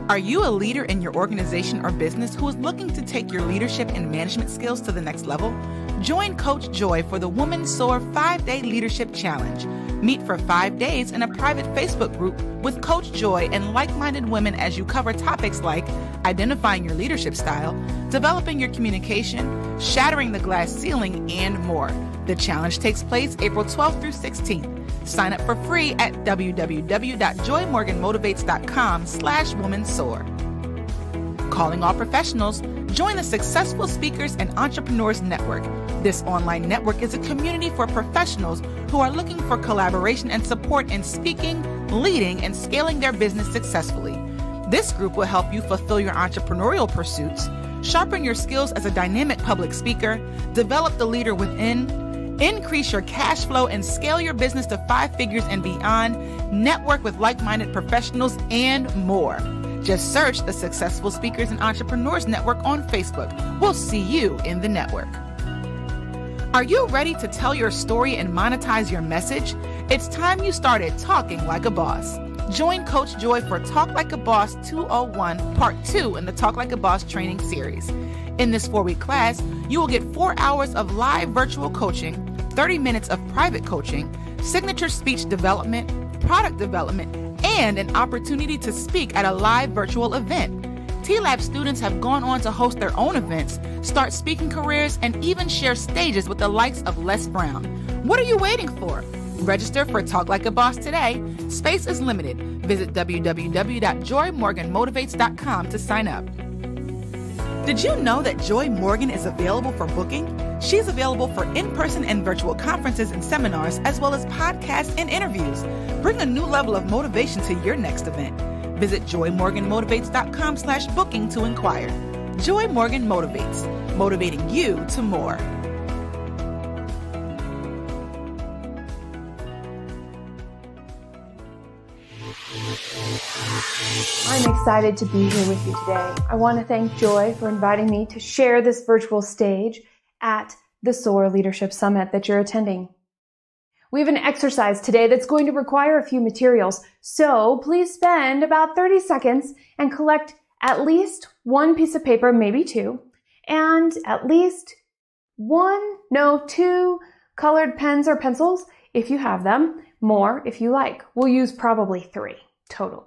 Are you a leader in your organization or business who is looking to take your leadership and management skills to the next level? Join Coach Joy for the Woman SOAR 5-Day Leadership Challenge. Meet for 5 days in a private Facebook group with Coach Joy and like-minded women as you cover topics like identifying your leadership style, developing your communication, shattering the glass ceiling, and more. The challenge takes place April 12th through 16th. Sign up for free at www.joymorganmotivates.com/womansoar. Calling all professionals, join the Successful Speakers and Entrepreneurs Network. This online network is a community for professionals who are looking for collaboration and support in speaking, leading, and scaling their business successfully. This group will help you fulfill your entrepreneurial pursuits, sharpen your skills as a dynamic public speaker, develop the leader within, increase your cash flow and scale your business to 5 figures and beyond, network with like-minded professionals, and more. Just search the Successful Speakers and Entrepreneurs Network on Facebook. We'll see you in the network. Are you ready to tell your story and monetize your message? It's time you started talking like a boss. Join Coach Joy for Talk Like a Boss 201, Part 2 in the Talk Like a Boss training series. In this 4-week class, you will get 4 hours of live virtual coaching, 30 minutes of private coaching, signature speech development, product development, and an opportunity to speak at a live virtual event. T-Lab students have gone on to host their own events, start speaking careers, and even share stages with the likes of Les Brown. What are you waiting for? Register for Talk Like a Boss today. Space is limited. Visit www.joymorganmotivates.com to sign up. Did you know that Joy Morgan is available for booking? She's available for in-person and virtual conferences and seminars, as well as podcasts and interviews. Bring a new level of motivation to your next event. Visit joymorganmotivates.com/booking to inquire. Joy Morgan Motivates, motivating you to more. I'm excited to be here with you today. I want to thank Joy for inviting me to share this virtual stage at the SOAR Leadership Summit that you're attending. We have an exercise today that's going to require a few materials, so please spend about 30 seconds and collect at least 1 piece of paper, maybe 2, and at least 2 colored pens or pencils if you have them, more if you like. We'll use probably 3 total.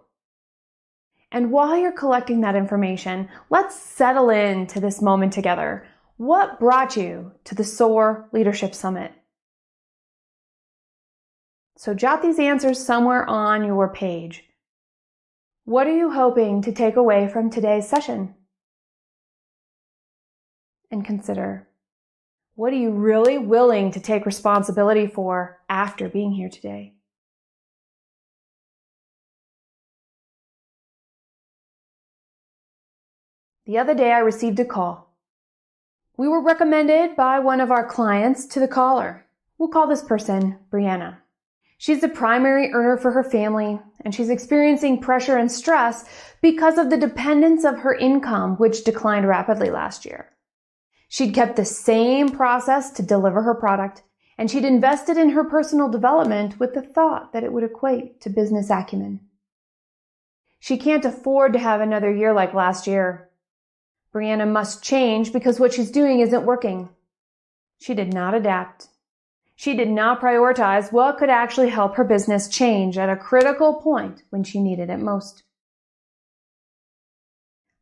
And while you're collecting that information, let's settle into this moment together. What brought you to the SOAR Leadership Summit? So jot these answers somewhere on your page. What are you hoping to take away from today's session? And consider, what are you really willing to take responsibility for after being here today? The other day I received a call. We were recommended by one of our clients to the caller. We'll call this person Brianna. She's the primary earner for her family, and she's experiencing pressure and stress because of the dependence of her income, which declined rapidly last year. She'd kept the same process to deliver her product, and she'd invested in her personal development with the thought that it would equate to business acumen. She can't afford to have another year like last year. Brianna must change because what she's doing isn't working. She did not adapt. She did not prioritize what could actually help her business change at a critical point when she needed it most.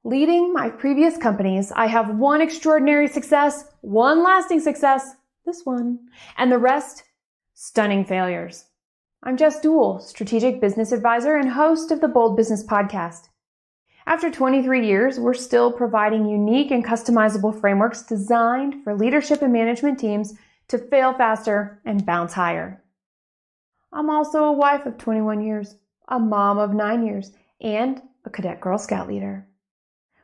Leading my previous companies, I have one extraordinary success, one lasting success, this one, and the rest, stunning failures. I'm Jess, Dewell, strategic business advisor and host of the Bold Business Podcast. After 23 years, we're still providing unique and customizable frameworks designed for leadership and management teams to fail faster and bounce higher. I'm also a wife of 21 years, a mom of 9 years, and a cadet Girl Scout leader.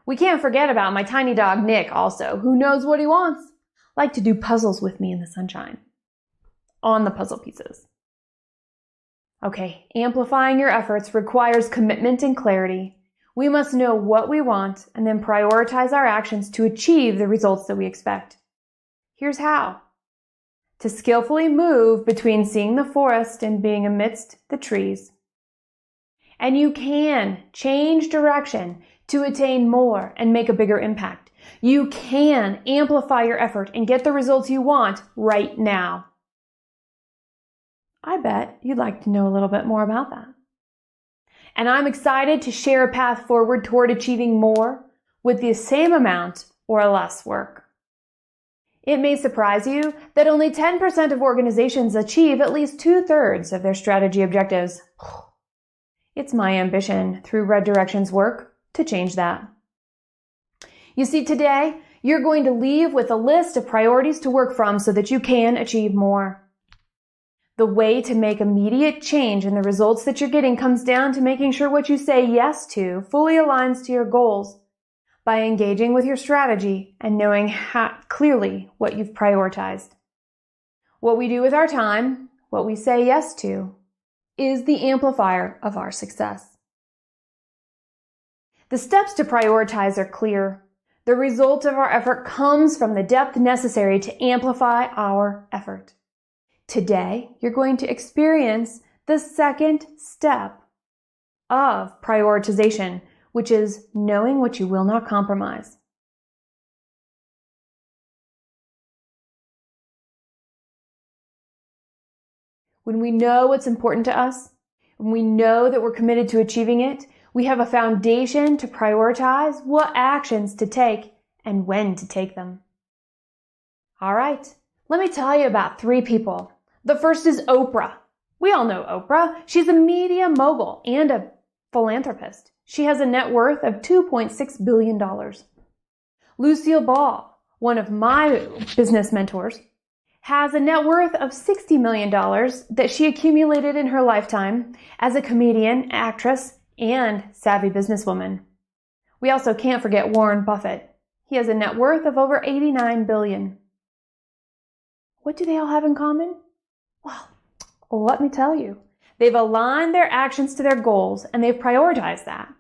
We can't forget about my tiny dog, Nick, also, who knows what he wants. Like to do puzzles with me in the sunshine. On the puzzle pieces. Okay, amplifying your efforts requires commitment and clarity. We must know what we want and then prioritize our actions to achieve the results that we expect. Here's how. to skillfully move between seeing the forest and being amidst the trees. And you can change direction to attain more and make a bigger impact. You can amplify your effort and get the results you want right now. I bet you'd like to know a little bit more about that. And I'm excited to share a path forward toward achieving more with the same amount or less work. It may surprise you that only 10% of organizations achieve at least 2/3 of their strategy objectives. It's my ambition through Red Directions work to change that. You see, today, you're going to leave with a list of priorities to work from so that you can achieve more. The way to make immediate change in the results that you're getting comes down to making sure what you say yes to fully aligns to your goals by engaging with your strategy and knowing clearly what you've prioritized. What we do with our time, what we say yes to, is the amplifier of our success. The steps to prioritize are clear. The result of our effort comes from the depth necessary to amplify our effort. Today, you're going to experience the second step of prioritization, which is knowing what you will not compromise. When we know what's important to us, when we know that we're committed to achieving it, we have a foundation to prioritize what actions to take and when to take them. All right, let me tell you about 3 people. The first is Oprah. We all know Oprah. She's a media mogul and a philanthropist. She has a net worth of $2.6 billion. Lucille Ball, one of my business mentors, has a net worth of $60 million that she accumulated in her lifetime as a comedian, actress, and savvy businesswoman. We also can't forget Warren Buffett. He has a net worth of over $89 billion. What do they all have in common? Well, let me tell you. They've aligned their actions to their goals and they've prioritized that.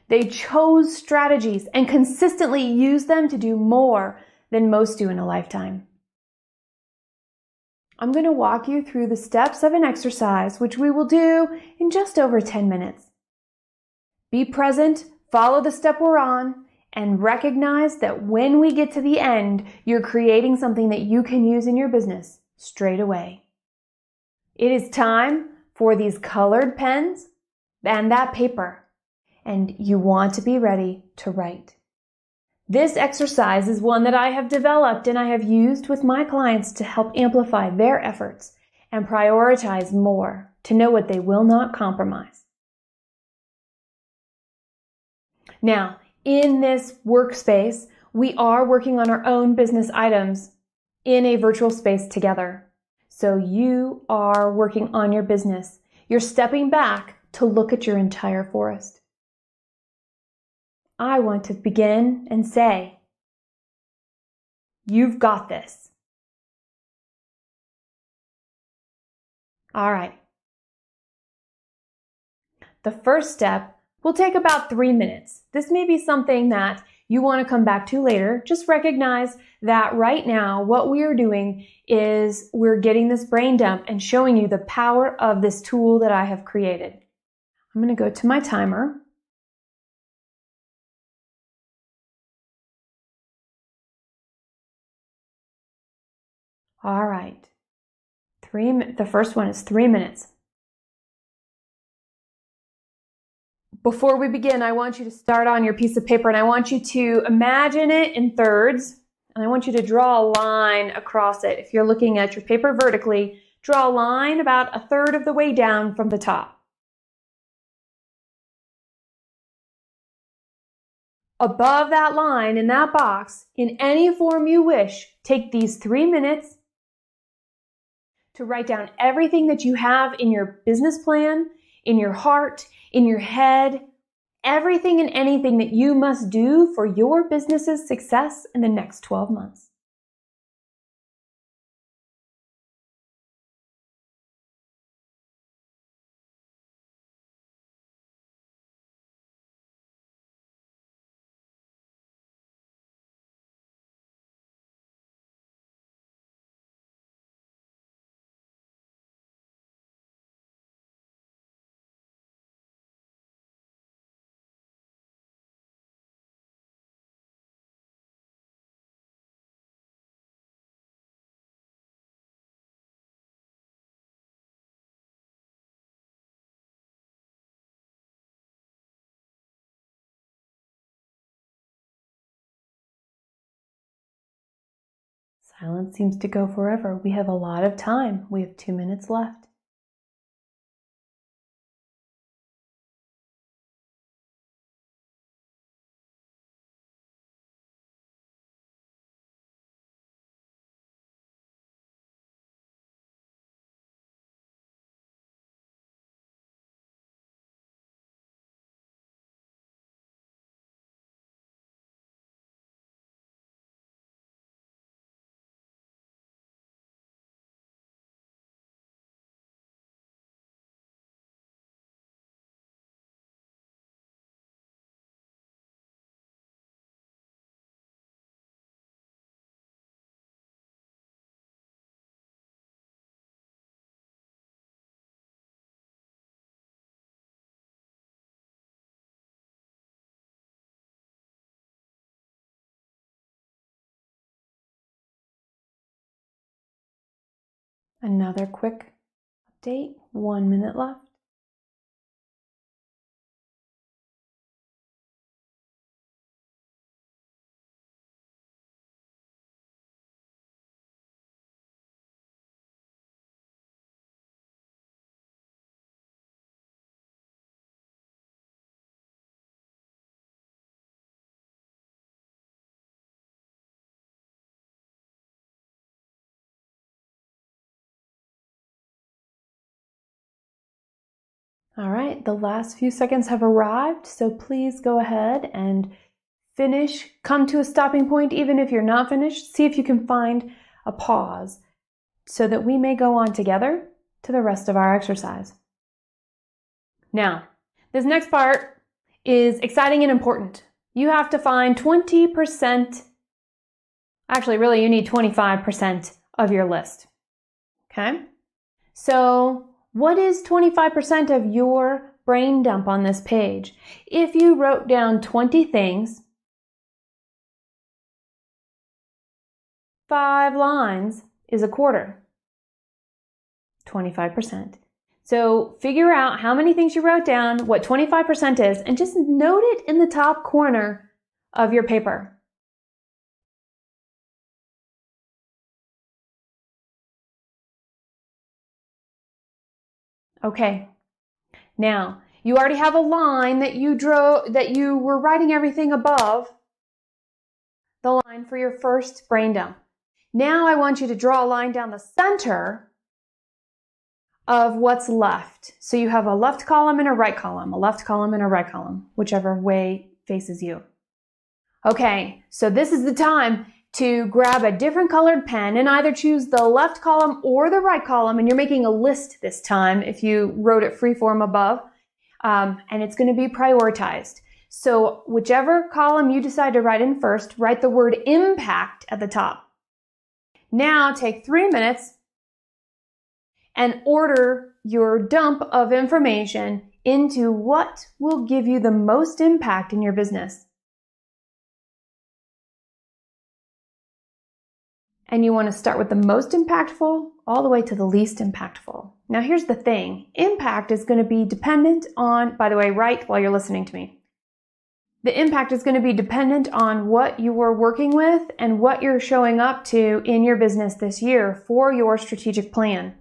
They chose strategies and consistently use them to do more than most do in a lifetime. I'm going to walk you through the steps of an exercise which we will do in just over 10 minutes. Be present, follow the step we're on, and recognize that when we get to the end, you're creating something that you can use in your business straight away. It is time for these colored pens and that paper, and you want to be ready to write. This exercise is one that I have developed and I have used with my clients to help amplify their efforts and prioritize more, to know what they will not compromise. Now, in this workspace, we are working on our own business items in a virtual space together. So you are working on your business. You're stepping back to look at your entire forest. I want to begin and say, you've got this. All right. The first step will take about 3 minutes. This may be something that you want to come back to later. Just recognize that right now what we are doing is we're getting this brain dump and showing you the power of this tool that I have created. I'm going to go to my timer. All right. The first one is 3 minutes. Before we begin, I want you to start on your piece of paper and I want you to imagine it in thirds and I want you to draw a line across it. If you're looking at your paper vertically, draw a line about 1/3 of the way down from the top. Above that line in that box, in any form you wish, take these 3 minutes to write down everything that you have in your business plan, in your heart, in your head, everything and anything that you must do for your business's success in the next 12 months. Silence seems to go forever. We have a lot of time. We have 2 minutes left. Another quick update. 1 minute left. All right, the last few seconds have arrived, so please go ahead and finish. Come to a stopping point, even if you're not finished. See if you can find a pause so that we may go on together to the rest of our exercise. Now, this next part is exciting and important. You have to find 20%, actually, really, you need 25% of your list. Okay? So, what is 25% of your brain dump on this page? If you wrote down 20 things, 5 lines is a quarter. 25%. So figure out how many things you wrote down, what 25% is, and just note it in the top corner of your paper. Okay, now you already have a line that you were writing everything above the line for your first brain dump. Now I want you to draw a line down the center of what's left. So you have a left column and a right column, a left column and a right column, whichever way faces you. Okay, so this is the time to grab a different colored pen and either choose the left column or the right column, and you're making a list this time if you wrote it freeform above, and it's going to be prioritized. So whichever column you decide to write in first, write the word impact at the top. Now take 3 minutes and order your dump of information into what will give you the most impact in your business. And you want to start with the most impactful all the way to the least impactful. Now here's the thing. Impact is going to be dependent on, by the way, write while you're listening to me. The impact is going to be dependent on what you are working with and what you're showing up to in your business this year for your strategic plan.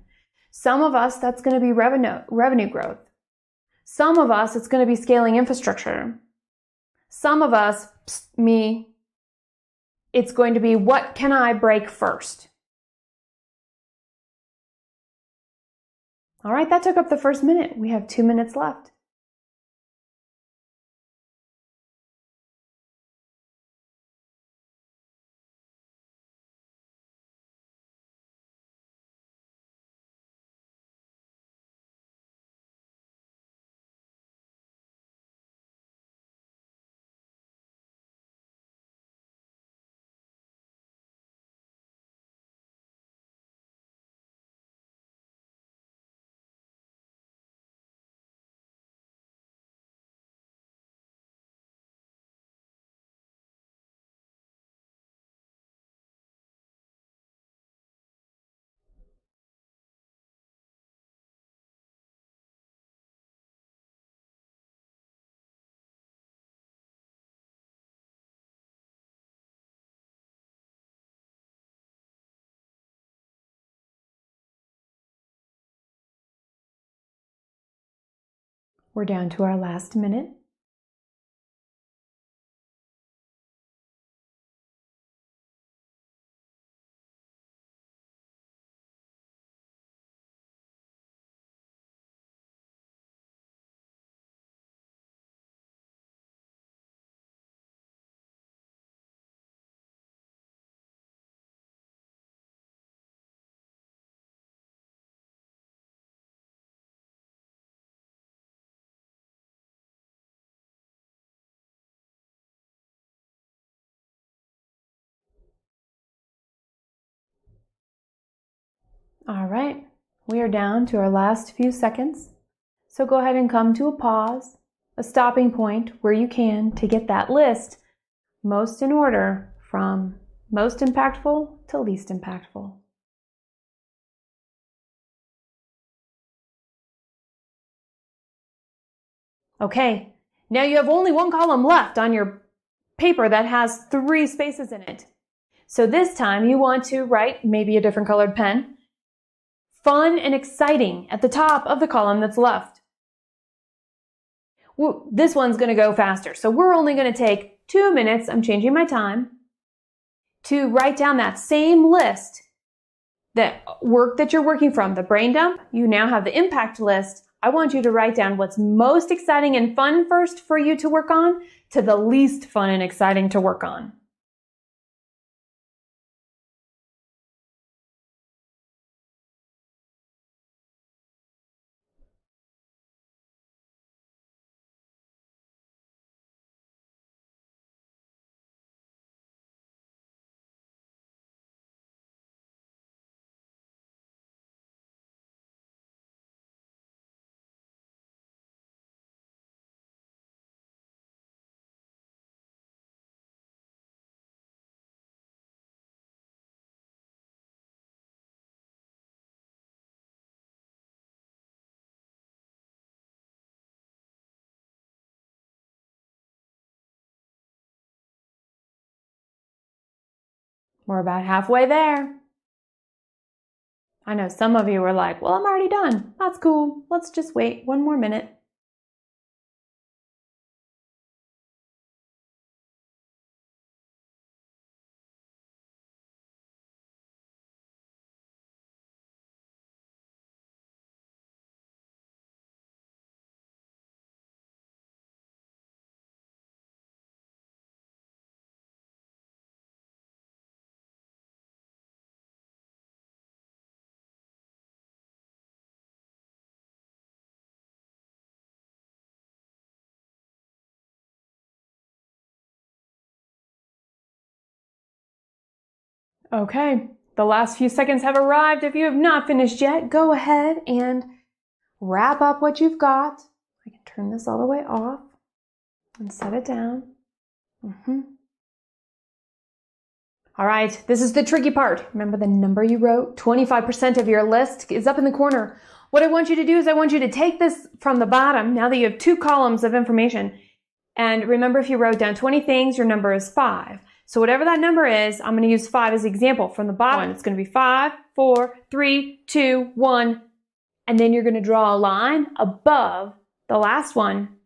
Some of us, that's going to be revenue growth. Some of us, it's going to be scaling infrastructure. Some of us, me, it's going to be what can I break first? All right, that took up the first minute. We have 2 minutes left. We're down to our last minute. All right, we are down to our last few seconds. So go ahead and come to a pause, a stopping point where you can to get that list most in order from most impactful to least impactful. Okay, now you have only one column left on your paper that has 3 spaces in it. So this time you want to write maybe a different colored pen. Fun and exciting at the top of the column that's left. This one's going to go faster. So we're only going to take 2 minutes, I'm changing my time, to write down that same list, that work that you're working from, the brain dump. You now have the impact list. I want you to write down what's most exciting and fun first for you to work on to the least fun and exciting to work on. We're about halfway there. I know some of you are like, well, I'm already done. That's cool. Let's just wait 1 more minute. Okay, the last few seconds have arrived. If you have not finished yet, go ahead and wrap up what you've got. I can turn this all the way off and set it down. All right, this is the tricky part. Remember the number you wrote? 25% of your list is up in the corner. What I want you to do is I want you to take this from the bottom, now that you have 2 columns of information. And remember, if you wrote down 20 things, your number is 5. So whatever that number is, I'm going to use 5 as an example. From the bottom, it's going to be 5, 4, 3, 2, 1. And then you're going to draw a line above the last one.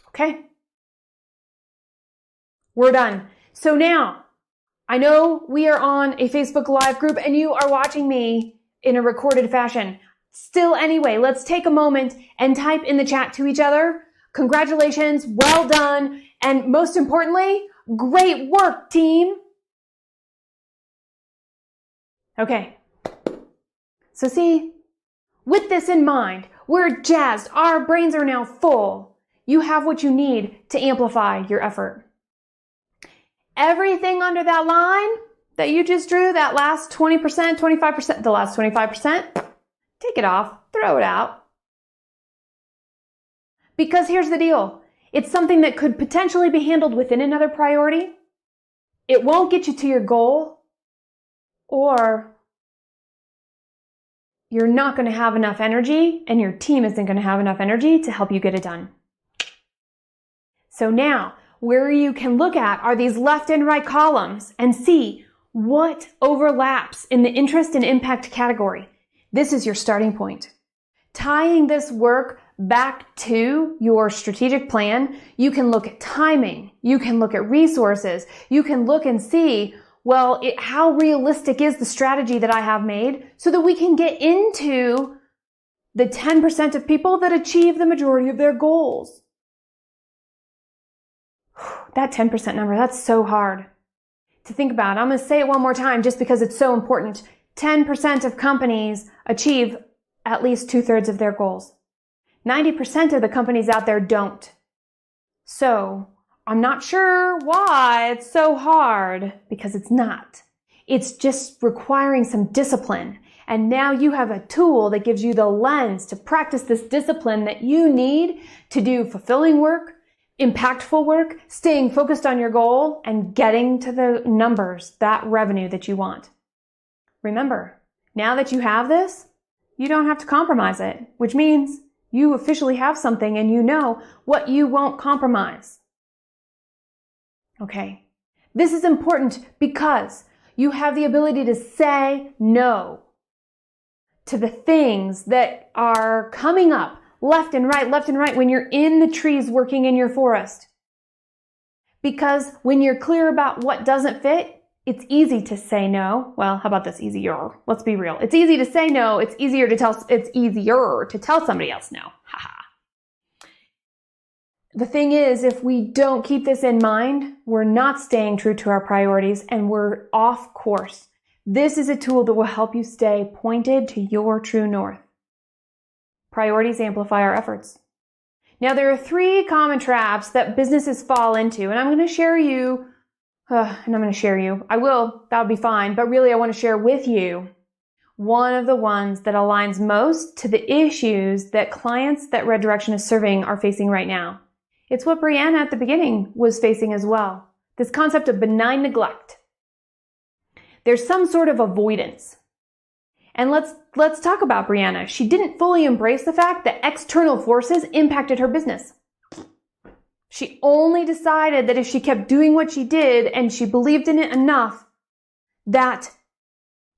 Okay. We're done. So now, I know we are on a Facebook Live group and you are watching me in a recorded fashion. Still, anyway, let's take a moment and type in the chat to each other. Congratulations, well done, and most importantly, great work, team. Okay, so see, with this in mind, we're jazzed, our brains are now full. You have what you need to amplify your effort. Everything under that line that you just drew, that last 20%, 25%, the last 25%, take it off, throw it out. Because here's the deal. It's something that could potentially be handled within another priority. It won't get you to your goal, or you're not going to have enough energy and your team isn't going to have enough energy to help you get it done. So now, where you can look at are these left and right columns and see what overlaps in the interest and impact category. This is your starting point. Tying this work back to your strategic plan, you can look at timing, you can look at resources, you can look and see, well, how realistic is the strategy that I have made so that we can get into the 10% of people that achieve the majority of their goals. That 10% number, that's so hard to think about. I'm going to say it one more time just because it's so important. 10% of companies achieve at least 2/3 of their goals. 90% of the companies out there don't. So I'm not sure why it's so hard, because it's not. It's just requiring some discipline. And now you have a tool that gives you the lens to practice this discipline that you need to do fulfilling work, impactful work, staying focused on your goal, and getting to the numbers, that revenue that you want. Remember, now that you have this, you don't have to compromise it, which means you officially have something and you know what you won't compromise. Okay, this is important because you have the ability to say no to the things that are coming up left and right when you're in the trees working in your forest. Because when you're clear about what doesn't fit, it's easy to say no. Well, how about this? Easier. Let's be real. It's easy to say no. It's easier to tell somebody else no. Haha. The thing is, if we don't keep this in mind, we're not staying true to our priorities and we're off course. This is a tool that will help you stay pointed to your true north. Priorities amplify our efforts. Now, there are 3 common traps that businesses fall into, and I'm going to share you. I will, that would be fine, but really I want to share with you one of the ones that aligns most to the issues that clients that Red Direction is serving are facing right now. It's what Brittnee at the beginning was facing as well. This concept of benign neglect. There's some sort of avoidance. And let's talk about Brittnee. She didn't fully embrace the fact that external forces impacted her business. She only decided that if she kept doing what she did and she believed in it enough, that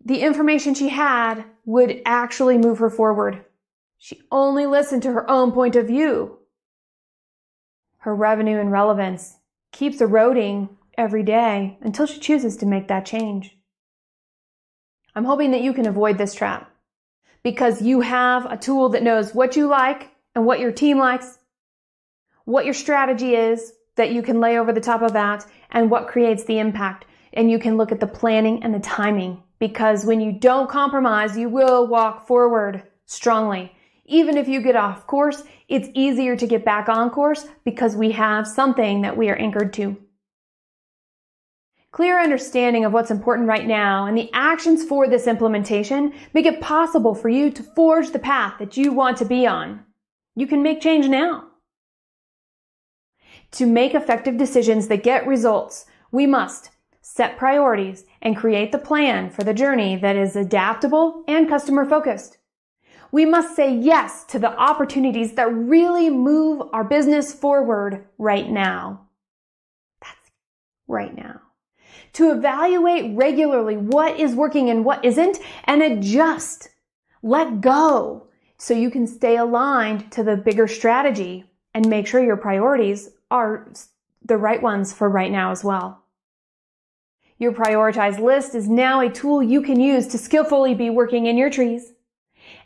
the information she had would actually move her forward. She only listened to her own point of view. Her revenue and relevance keeps eroding every day until she chooses to make that change. I'm hoping that you can avoid this trap because you have a tool that knows what you like and what your team likes, what your strategy is that you can lay over the top of that, and what creates the impact. And you can look at the planning and the timing, because when you don't compromise, you will walk forward strongly. Even if you get off course, it's easier to get back on course because we have something that we are anchored to. Clear understanding of what's important right now and the actions for this implementation make it possible for you to forge the path that you want to be on. You can make change now. To make effective decisions that get results, we must set priorities and create the plan for the journey that is adaptable and customer focused. We must say yes to the opportunities that really move our business forward right now. That's right now. To evaluate regularly what is working and what isn't, and adjust. Let go so you can stay aligned to the bigger strategy and make sure your priorities are the right ones for right now as well. Your prioritized list is now a tool you can use to skillfully be working in your trees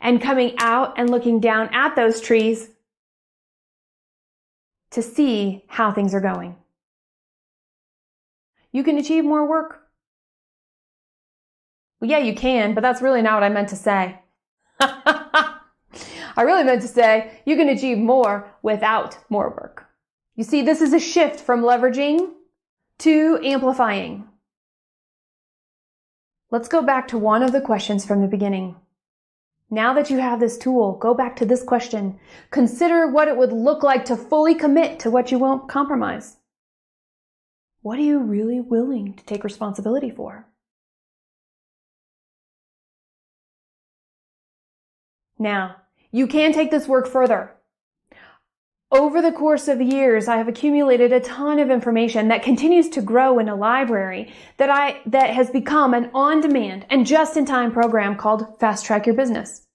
and coming out and looking down at those trees to see how things are going. You can achieve more work. Well, yeah, you can, but that's really not what I meant to say. I really meant to say you can achieve more without more work. You see, this is a shift from leveraging to amplifying. Let's go back to one of the questions from the beginning. Now that you have this tool, go back to this question. Consider what it would look like to fully commit to what you won't compromise. What are you really willing to take responsibility for? Now, you can take this work further. Over the course of years, I have accumulated a ton of information that continues to grow in a library that has become an on-demand and just-in-time program called Fast Track Your Business.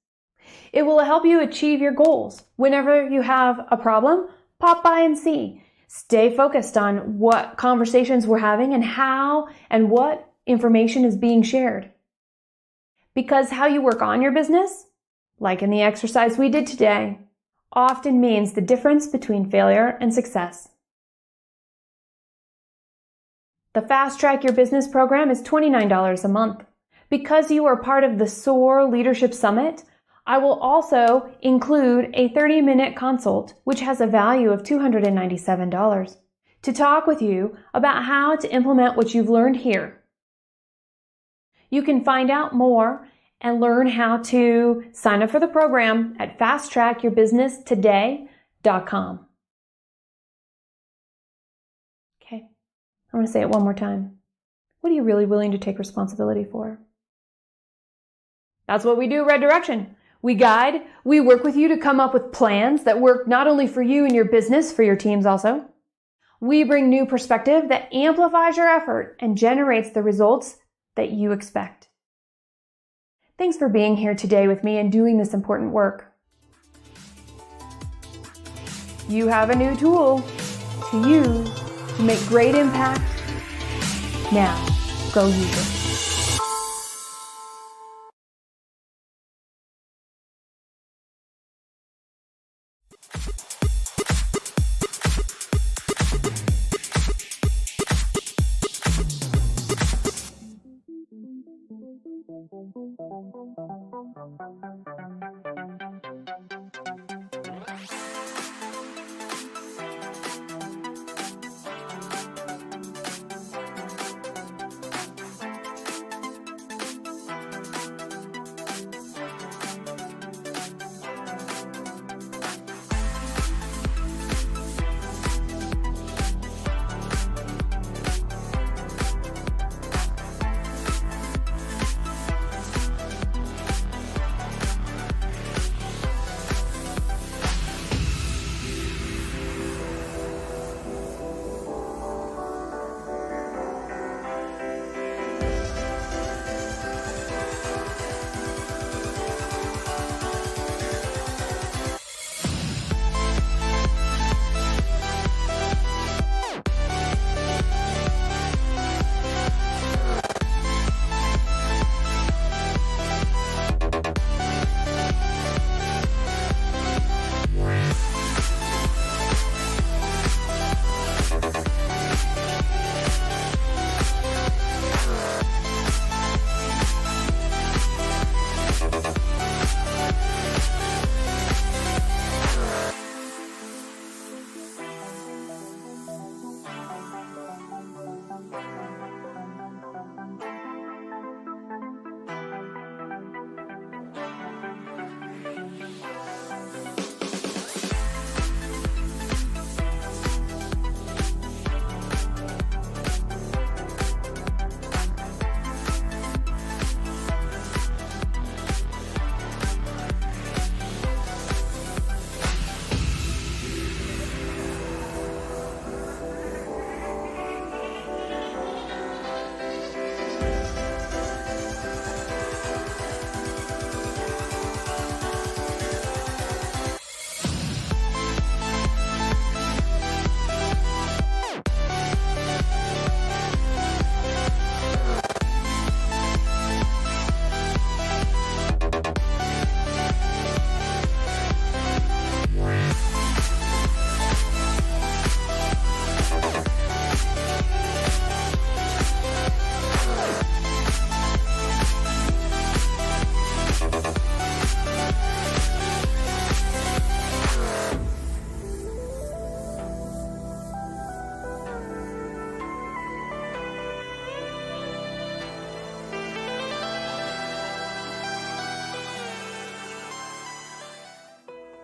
It will help you achieve your goals. Whenever you have a problem, pop by and see. Stay focused on what conversations we're having and how and what information is being shared. Because how you work on your business, like in the exercise we did today, often means the difference between failure and success. The Fast Track Your Business program is $29 a month. Because you are part of the SOAR Leadership Summit, I will also include a 30-minute consult, which has a value of $297, to talk with you about how to implement what you've learned here. You can find out more and learn how to sign up for the program at fasttrackyourbusinesstoday.com. Okay, I'm going to say it one more time. What are you really willing to take responsibility for? That's what we do at Red Direction. We guide, we work with you to come up with plans that work not only for you and your business, for your teams also. We bring new perspective that amplifies your effort and generates the results that you expect. Thanks for being here today with me and doing this important work. You have a new tool to use to make great impact. Now, go use it.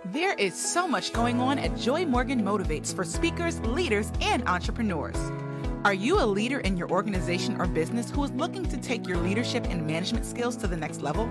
There is so much going on at Joy Morgan Motivates for speakers, leaders, and entrepreneurs. Are you a leader in your organization or business who is looking to take your leadership and management skills to the next level?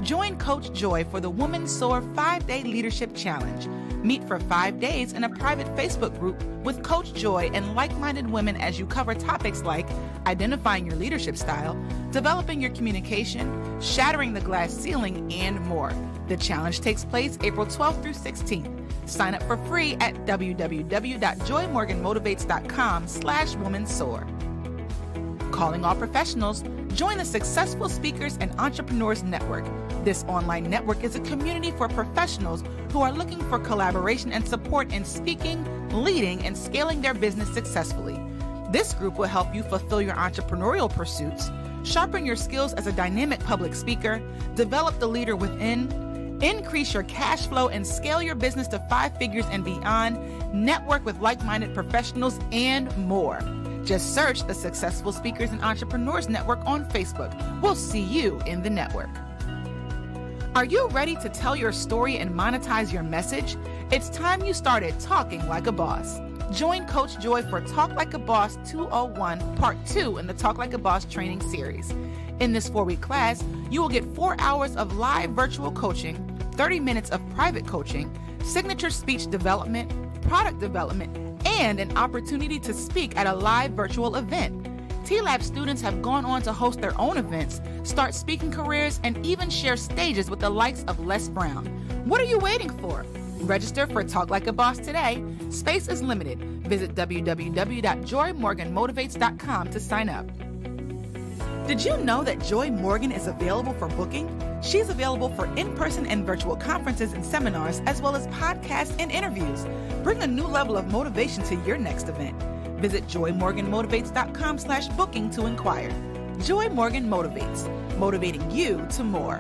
Join Coach Joy for the Woman SOAR 5-Day Leadership Challenge. Meet for 5 days in a private Facebook group with Coach Joy and like-minded women as you cover topics like identifying your leadership style, developing your communication, shattering the glass ceiling, and more. The challenge takes place April 12th through 16th. Sign up for free at www.joymorganmotivates.com/womansoar. Calling all professionals, join the Successful Speakers and Entrepreneurs Network. This online network is a community for professionals who are looking for collaboration and support in speaking, leading, and scaling their business successfully. This group will help you fulfill your entrepreneurial pursuits, sharpen your skills as a dynamic public speaker, develop the leader within, increase your cash flow, and scale your business to 5 figures and beyond, network with like-minded professionals, and more. Just search the Successful Speakers and Entrepreneurs Network on Facebook. We'll see you in the network. Are you ready to tell your story and monetize your message? It's time you started talking like a boss. Join Coach Joy for Talk Like a Boss 201 Part 2 in the Talk Like a Boss training series. In this 4-week class, you will get 4 hours of live virtual coaching, 30 minutes of private coaching, signature speech development, product development, and an opportunity to speak at a live virtual event. T-Lab students have gone on to host their own events, start speaking careers, and even share stages with the likes of Les Brown. What are you waiting for? Register for Talk Like a Boss today. Space is limited. Visit www.joymorganmotivates.com to sign up. Did you know that Joy Morgan is available for booking? She's available for in-person and virtual conferences and seminars, as well as podcasts and interviews. Bring a new level of motivation to your next event. Visit joymorganmotivates.com/booking to inquire. Joy Morgan Motivates, motivating you to more.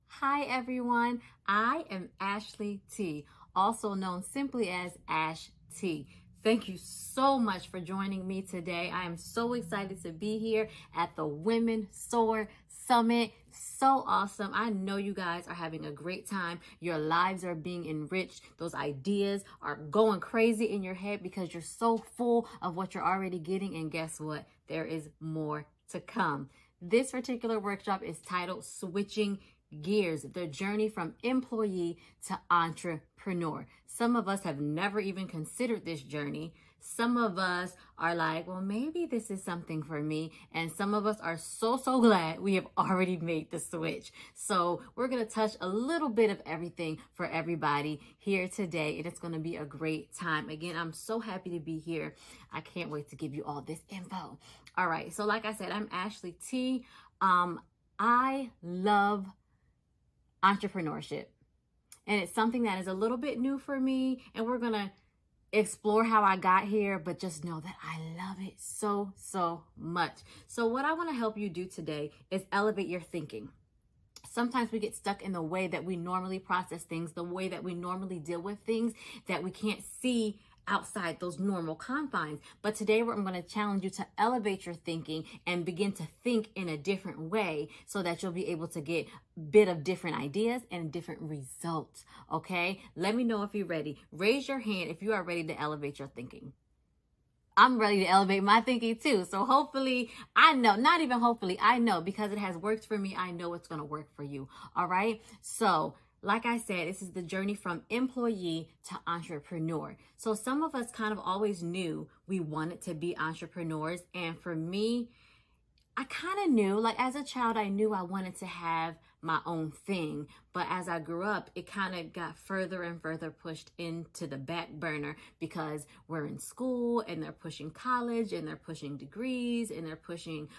Hi everyone, I am Ashley T, also known simply as Ash T. Thank you so much for joining me today. I am so excited to be here at the Women SOAR Summit. So awesome. I know you guys are having a great time. Your lives are being enriched. Those ideas are going crazy in your head because you're so full of what you're already getting. And guess what? There is more to come. This particular workshop is titled Switching Gears, the journey from employee to entrepreneur. Some of us have never even considered this journey. Some of us are like, well, maybe this is something for me. And some of us are so glad we have already made the switch. So we're going to touch a little bit of everything for everybody here today. And it's going to be a great time. Again, I'm so happy to be here. I can't wait to give you all this info. All right. So like I said, I'm Ashley T. I love entrepreneurship, and it's something that is a little bit new for me, and we're gonna explore how I got here, but just know that I love it so much. So what I want to help you do today is elevate your thinking. Sometimes we get stuck in the way that we normally process things, the way that we normally deal with things, that we can't see outside those normal confines. But today I'm going to challenge you to elevate your thinking and begin to think in a different way so that you'll be able to get a bit of different ideas and different results. Okay? Let me know if you're ready. Raise your hand if you are ready to elevate your thinking. I'm ready to elevate my thinking too. So hopefully, I know, not even hopefully, I know because it has worked for me. I know it's going to work for you. All right? So like I said, this is the journey from employee to entrepreneur. So some of us kind of always knew we wanted to be entrepreneurs. And for me, I kind of knew, like as a child, I knew I wanted to have my own thing. But as I grew up, it kind of got further and further pushed into the back burner because we're in school and they're pushing college and they're pushing degrees and they're pushing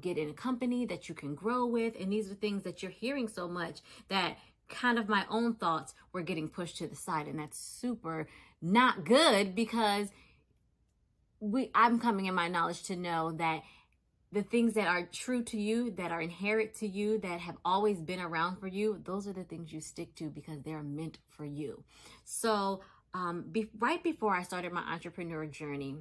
get in a company that you can grow with. And these are things that you're hearing so much that kind of my own thoughts were getting pushed to the side, and that's super not good because I'm coming in my knowledge to know that the things that are true to you, that are inherent to you, that have always been around for you, those are the things you stick to because they're meant for you. So right before I started my entrepreneur journey,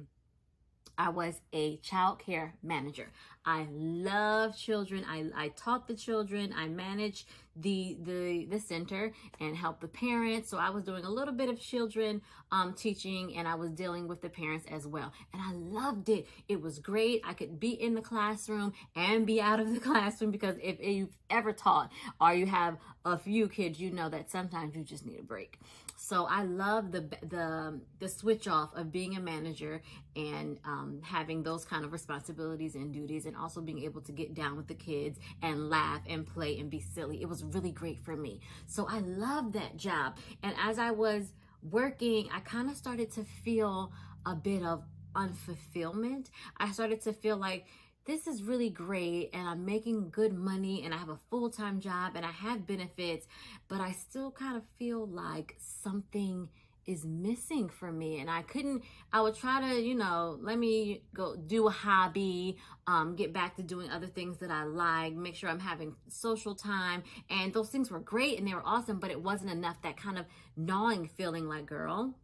I was a child care manager. I love children. I taught the children. I managed the center and help the parents. So I was doing a little bit of children teaching, and I was dealing with the parents as well. And I loved it. It was great. I could be in the classroom and be out of the classroom, because if you've ever taught or you have a few kids, you know that sometimes you just need a break. So I love the switch off of being a manager and having those kind of responsibilities and duties, and also being able to get down with the kids and laugh and play and be silly. It was really great for me. So I loved that job. And as I was working, I kind of started to feel a bit of unfulfillment. I started to feel like, this is really great, and I'm making good money, and I have a full-time job, and I have benefits, but I still kind of feel like something is missing for me. And I would try to, let me go do a hobby, get back to doing other things that I like, make sure I'm having social time. And those things were great and they were awesome, but it wasn't enough. That kind of gnawing feeling like, girl,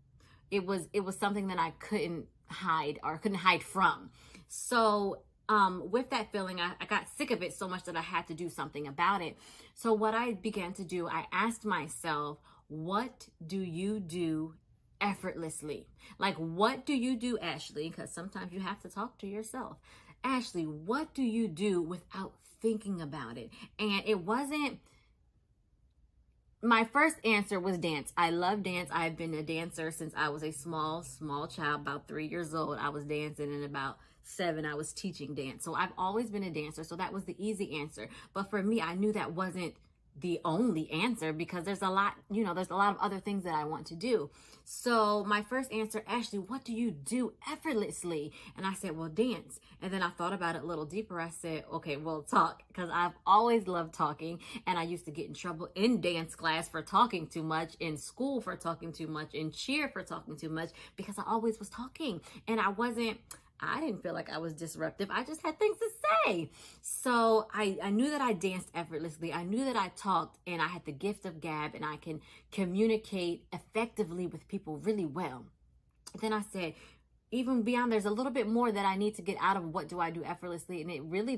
it was something that I couldn't hide from. So with that feeling, I got sick of it so much that I had to do something about it. So what I began to do, I asked myself, what do you do effortlessly? Like, what do you do, Ashley? Because sometimes you have to talk to yourself. Ashley, what do you do without thinking about it? And it wasn't, my first answer was dance. I love dance. I've been a dancer since I was a small child, about 3 years old. I was dancing, and about 7, I was teaching dance. So I've always been a dancer. So that was the easy answer. But for me, I knew that wasn't the only answer, because there's a lot of other things that I want to do. So my first answer, Ashley, what do you do effortlessly? And I said, well, dance. And then I thought about it a little deeper. I said, okay, well, talk, because I've always loved talking. And I used to get in trouble in dance class for talking too much, in school for talking too much, in cheer for talking too much, because I always was talking. And I didn't feel like I was disruptive. I just had things to say. So I knew that I danced effortlessly. I knew that I talked, and I had the gift of gab, and I can communicate effectively with people really well. Then I said, even beyond, there's a little bit more that I need to get out of what do I do effortlessly. And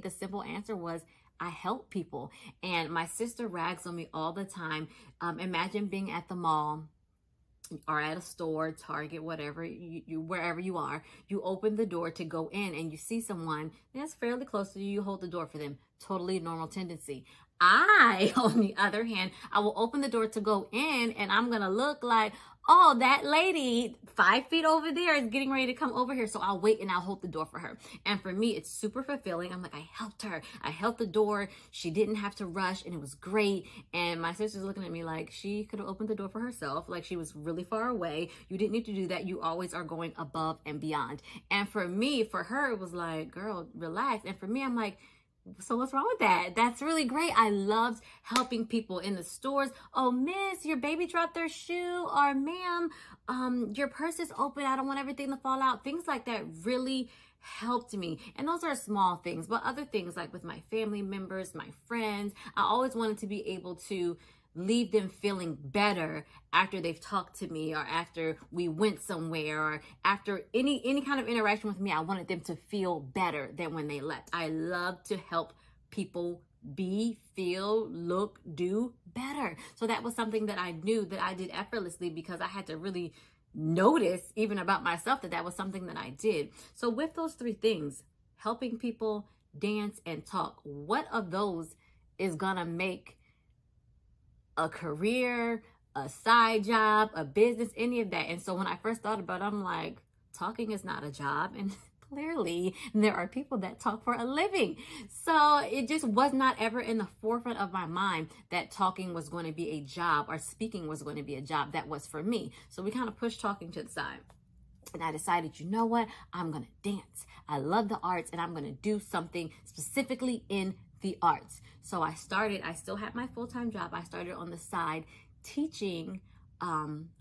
the simple answer was, I help people. And my sister rags on me all the time. Imagine being at the mall, or at a store, Target, whatever, wherever you are, you open the door to go in, and you see someone that's fairly close to you, you hold the door for them. Totally normal tendency. I, on the other hand, I will open the door to go in, and I'm going to look like, oh, that lady 5 feet over there is getting ready to come over here. So I'll wait and I'll hold the door for her. And for me, it's super fulfilling. I'm like, I helped her. I held the door. She didn't have to rush, and it was great. And my sister's looking at me like she could have opened the door for herself. Like, she was really far away. You didn't need to do that. You always are going above and beyond. And for her, it was like, girl, relax. And for me, I'm like, so what's wrong with that? That's really great. I loved helping people in the stores. Oh, miss, your baby dropped their shoe. Or ma'am, your purse is open. I don't want everything to fall out. Things like that really helped me. And those are small things, but other things, like with my family members, my friends, I always wanted to be able to leave them feeling better after they've talked to me, or after we went somewhere, or after any kind of interaction with me. I wanted them to feel better than when they left. I love to help people be, feel, look, do better. So that was something that I knew that I did effortlessly, because I had to really notice even about myself that was something that I did. So with those 3 things, helping people, dance, and talk, what of those is gonna make a career, a side job, a business, any of that? And so when I first thought about it, I'm like, talking is not a job. And clearly there are people that talk for a living. So it just was not ever in the forefront of my mind that talking was going to be a job, or speaking was going to be a job that was for me. So we kind of pushed talking to the side. And I decided, you know what? I'm going to dance. I love the arts, and I'm going to do something specifically in the arts. So I still had my full-time job. I started on the side teaching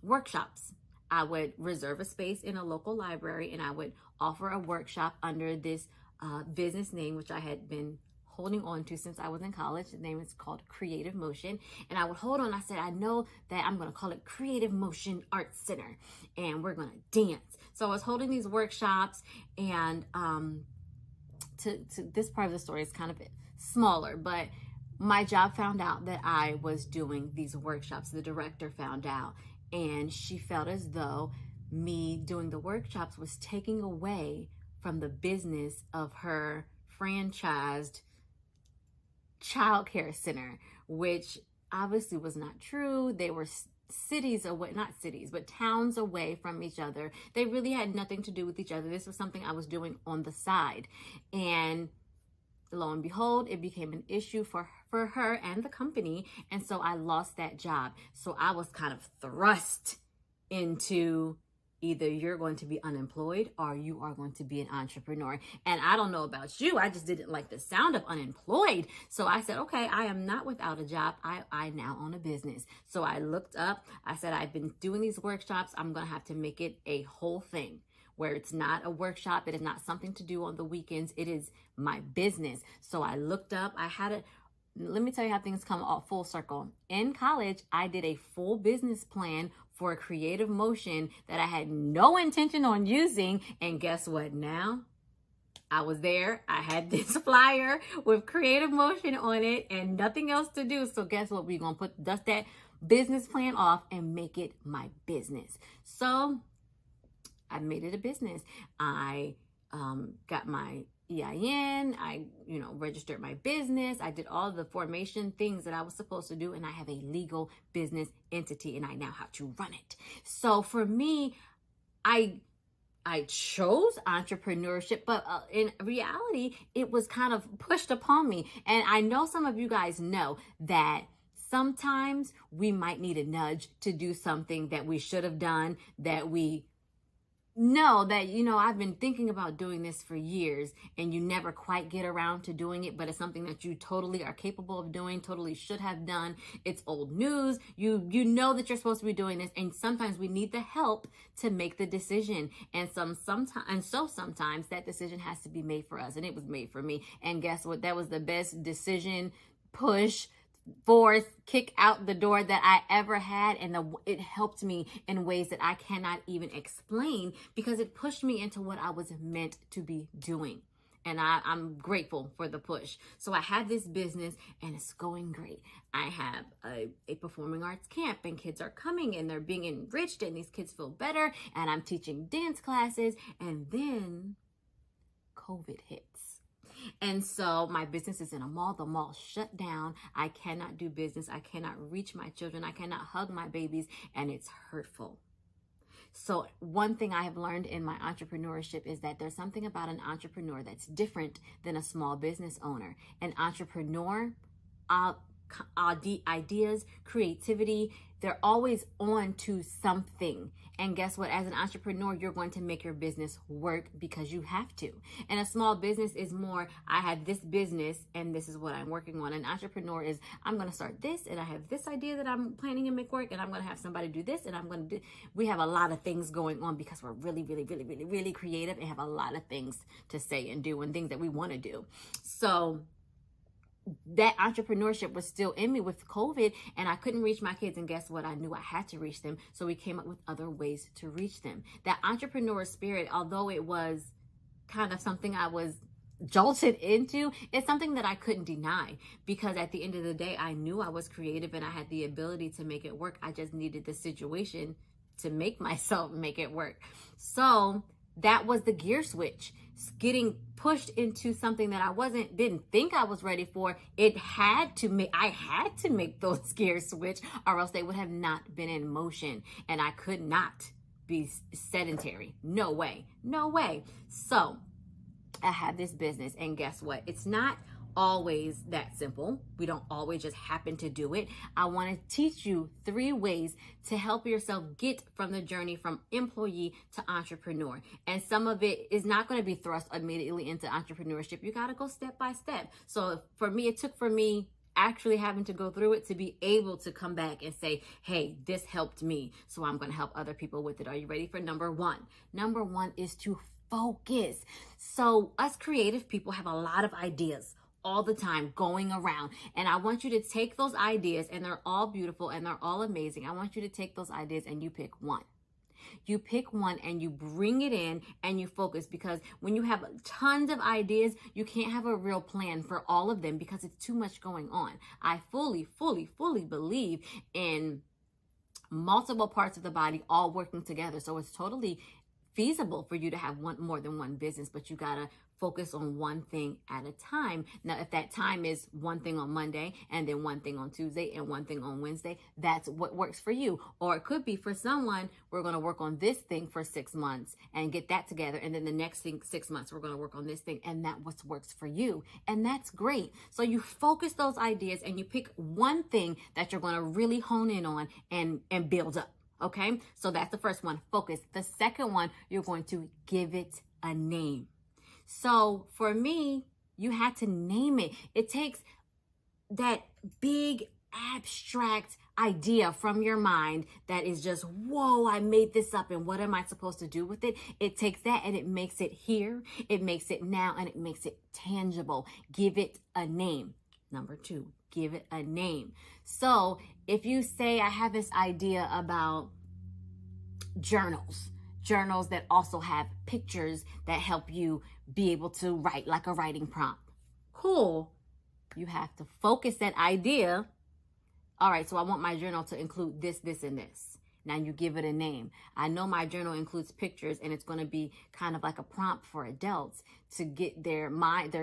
workshops. I would reserve a space in a local library, and I would offer a workshop under this business name, which I had been holding on to since I was in college. The name is called Creative Motion. And I would hold on. I said, I know that I'm going to call it Creative Motion Arts Center, and we're going to dance. So I was holding these workshops, and to this part of the story is kind of smaller, but my job found out that I was doing these workshops. The director found out, and she felt as though me doing the workshops was taking away from the business of her franchised childcare center, which obviously was not true. They were cities away, not cities, but towns away from each other. They really had nothing to do with each other. This was something I was doing on the side. And lo and behold, it became an issue for her and the company. And so I lost that job. So I was kind of thrust into either you're going to be unemployed or you are going to be an entrepreneur. And I don't know about you, I just didn't like the sound of unemployed. So I said, okay, I am not without a job. I now own a business. So I looked up, I said, I've been doing these workshops. I'm going to have to make it a whole thing where it's not a workshop. It is not something to do on the weekends. It is my business. So I looked up, let me tell you how things come all full circle. In college, I did a full business plan for Creative Motion that I had no intention on using. And guess what? Now I was there. I had this flyer with Creative Motion on it and nothing else to do. So guess what? We're going to dust that business plan off and make it my business. So I made it a business. I got my EIN, I, registered my business. I did all the formation things that I was supposed to do. And I have a legal business entity and I now have to run it. So for me, I chose entrepreneurship, but in reality, it was kind of pushed upon me. And I know some of you guys know that sometimes we might need a nudge to do something that we should have done, that we know that, I've been thinking about doing this for years and you never quite get around to doing it, but it's something that you totally are capable of doing, totally should have done. It's old news. You know that you're supposed to be doing this, and sometimes we need the help to make the decision. And sometimes that decision has to be made for us, and it was made for me. And guess what? That was the best decision, push, force, kick out the door that I ever had. And it helped me in ways that I cannot even explain, because it pushed me into what I was meant to be doing. And I'm grateful for the push. So I have this business and it's going great. I have a performing arts camp and kids are coming and they're being enriched and these kids feel better. And I'm teaching dance classes, and then COVID hits. And so my business is in a mall. The mall shut down. I cannot do business. I cannot reach my children. I cannot hug my babies, and it's hurtful. So one thing I have learned in my entrepreneurship is that there's something about an entrepreneur that's different than a small business owner. An entrepreneur, ideas, creativity, they're always on to something. And guess what? As an entrepreneur, you're going to make your business work because you have to. And a small business is more, I have this business and this is what I'm working on. An entrepreneur is, I'm going to start this and I have this idea that I'm planning to make work, and I'm going to have somebody do this, and we have a lot of things going on because we're really, really, really, really, really creative and have a lot of things to say and do and things that we want to do. So that entrepreneurship was still in me with COVID, and I couldn't reach my kids. And guess what? I knew I had to reach them. So we came up with other ways to reach them. That entrepreneur spirit, although it was kind of something I was jolted into, it's something that I couldn't deny, because at the end of the day, I knew I was creative and I had the ability to make it work. I just needed the situation to make myself make it work. So that was the gear switch, getting pushed into something that I didn't think I was ready for. I had to make those gear switch, or else they would have not been in motion, and I could not be sedentary. No way. So I have this business, and guess what? It's not always that simple. We don't always just happen to do it. I want to teach you 3 ways to help yourself get from the journey from employee to entrepreneur. And some of it is not going to be thrust immediately into entrepreneurship. You got to go step by step. So for me, it took for me actually having to go through it to be able to come back and say, hey, this helped me, so I'm going to help other people with it. Are you ready for number 1? Number 1 is to focus. So us creative people have a lot of ideas all the time going around, and I want you to take those ideas, and they're all beautiful and they're all amazing. I want you to take those ideas and you pick one. You pick one and you bring it in and you focus, because when you have tons of ideas, you can't have a real plan for all of them because it's too much going on. I fully believe in multiple parts of the body all working together. So it's totally feasible for you to have more than one business, but you gotta focus on one thing at a time. Now, if that time is one thing on Monday and then one thing on Tuesday and one thing on Wednesday, that's what works for you. Or it could be for someone, we're going to work on this thing for 6 months and get that together. And then the next 6 months, we're going to work on this thing, and that what works for you. And that's great. So you focus those ideas and you pick one thing that you're going to really hone in on and build up. Okay. So that's the first one, focus. The second one, you're going to give it a name. So for me, you had to name it. It takes that big abstract idea from your mind that is just, whoa, I made this up and what am I supposed to do with it? It takes that and it makes it here, it makes it now, and it makes it tangible. Give it a name. Number 2, give it a name. So if you say, I have this idea about journals that also have pictures that help you be able to write, like a writing prompt. Cool. You have to focus that idea. All right, so I want my journal to include this, this, and this. Now you give it a name. I know my journal includes pictures, and it's going to be kind of like a prompt for adults to get their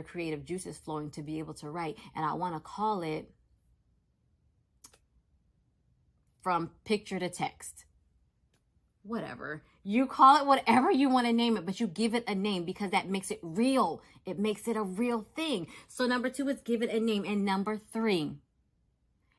creative juices flowing to be able to write. And I want to call it From Picture to Text. Whatever. You call it whatever you want to name it, but you give it a name because that makes it real. It makes it a real thing. So number 2 is give it a name. And number 3,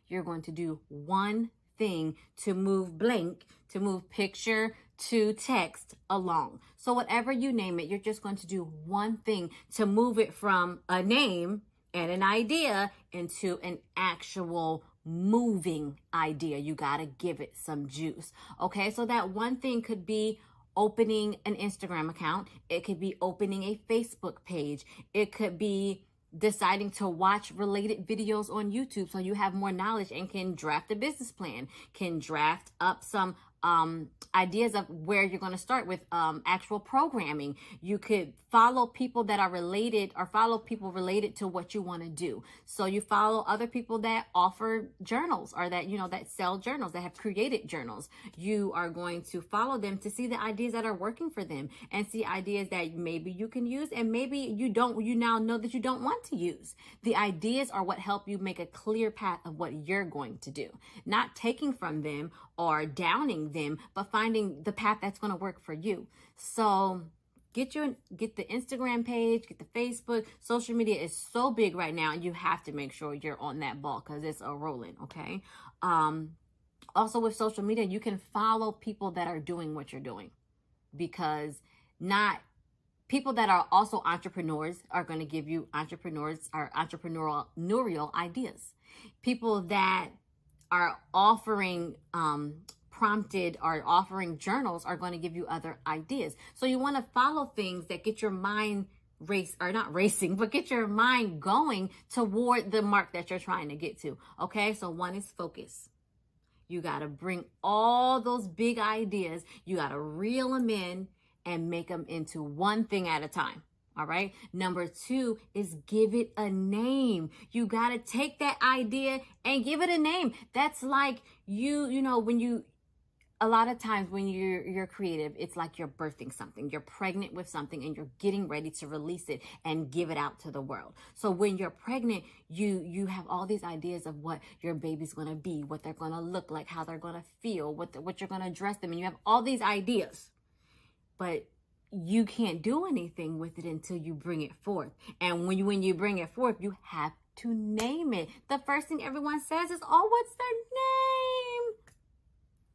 you're going to do one thing to move blank, to move picture to text along. So whatever you name it, you're just going to do one thing to move it from a name and an idea into an actual moving idea. You got to give it some juice. Okay, so that one thing could be opening an Instagram account. It could be opening a Facebook page. It could be deciding to watch related videos on YouTube so you have more knowledge and can draft a business plan, can draft up some ideas of where you're going to start with actual programming. You could follow people that are related, or follow people related to what you want to do. So you follow other people that offer journals, or that, that sell journals, that have created journals. You are going to follow them to see the ideas that are working for them and see ideas that maybe you can use and maybe you don't, you now know that you don't want to use. The ideas are what help you make a clear path of what you're going to do, not taking from them or downing them, but finding the path that's going to work for you. So get the Instagram page, get the Facebook. Social media is so big right now, and you have to make sure you're on that ball because it's a rolling. Okay. Also with social media, you can follow people that are doing what you're doing, because not people that are also entrepreneurs are going to give you entrepreneurial ideas. People that are offering prompted or offering journals are going to give you other ideas. So you want to follow things that get your mind get your mind going toward the mark that you're trying to get to. Okay, so one is focus. You got to bring all those big ideas, you got to reel them in and make them into one thing at a time. All right. Number 2 is give it a name. You got to take that idea and give it a name. That's like a lot of times when you're creative, it's like you're birthing something, you're pregnant with something, and you're getting ready to release it and give it out to the world. So when you're pregnant, you have all these ideas of what your baby's going to be, what they're going to look like, how they're going to feel, what you're going to dress them. And you have all these ideas, but you can't do anything with it until you bring it forth. And when you bring it forth, you have to name it. The first thing everyone says is, oh, what's their name?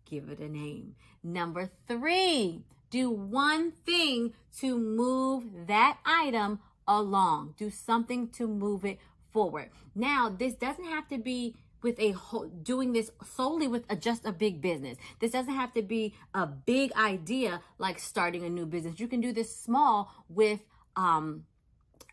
Give it a name. Number 3, do one thing to move that item along. Do something to move it forward. Now, this doesn't have to be with doing this solely with just a big business. This doesn't have to be a big idea like starting a new business. You can do this small with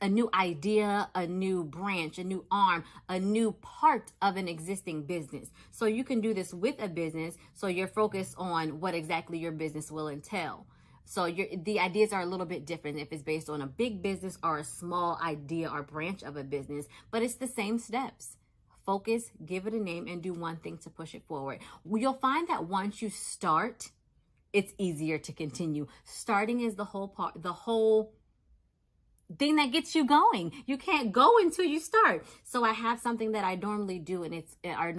a new idea, a new branch, a new arm, a new part of an existing business. So you can do this with a business. So you're focused on what exactly your business will entail. So the ideas are a little bit different if it's based on a big business or a small idea or branch of a business, but it's the same steps. Focus, give it a name, and do one thing to push it forward. You'll find that once you start, it's easier to continue. Starting is the whole thing that gets you going. You can't go until you start. So I have something that I normally do, and I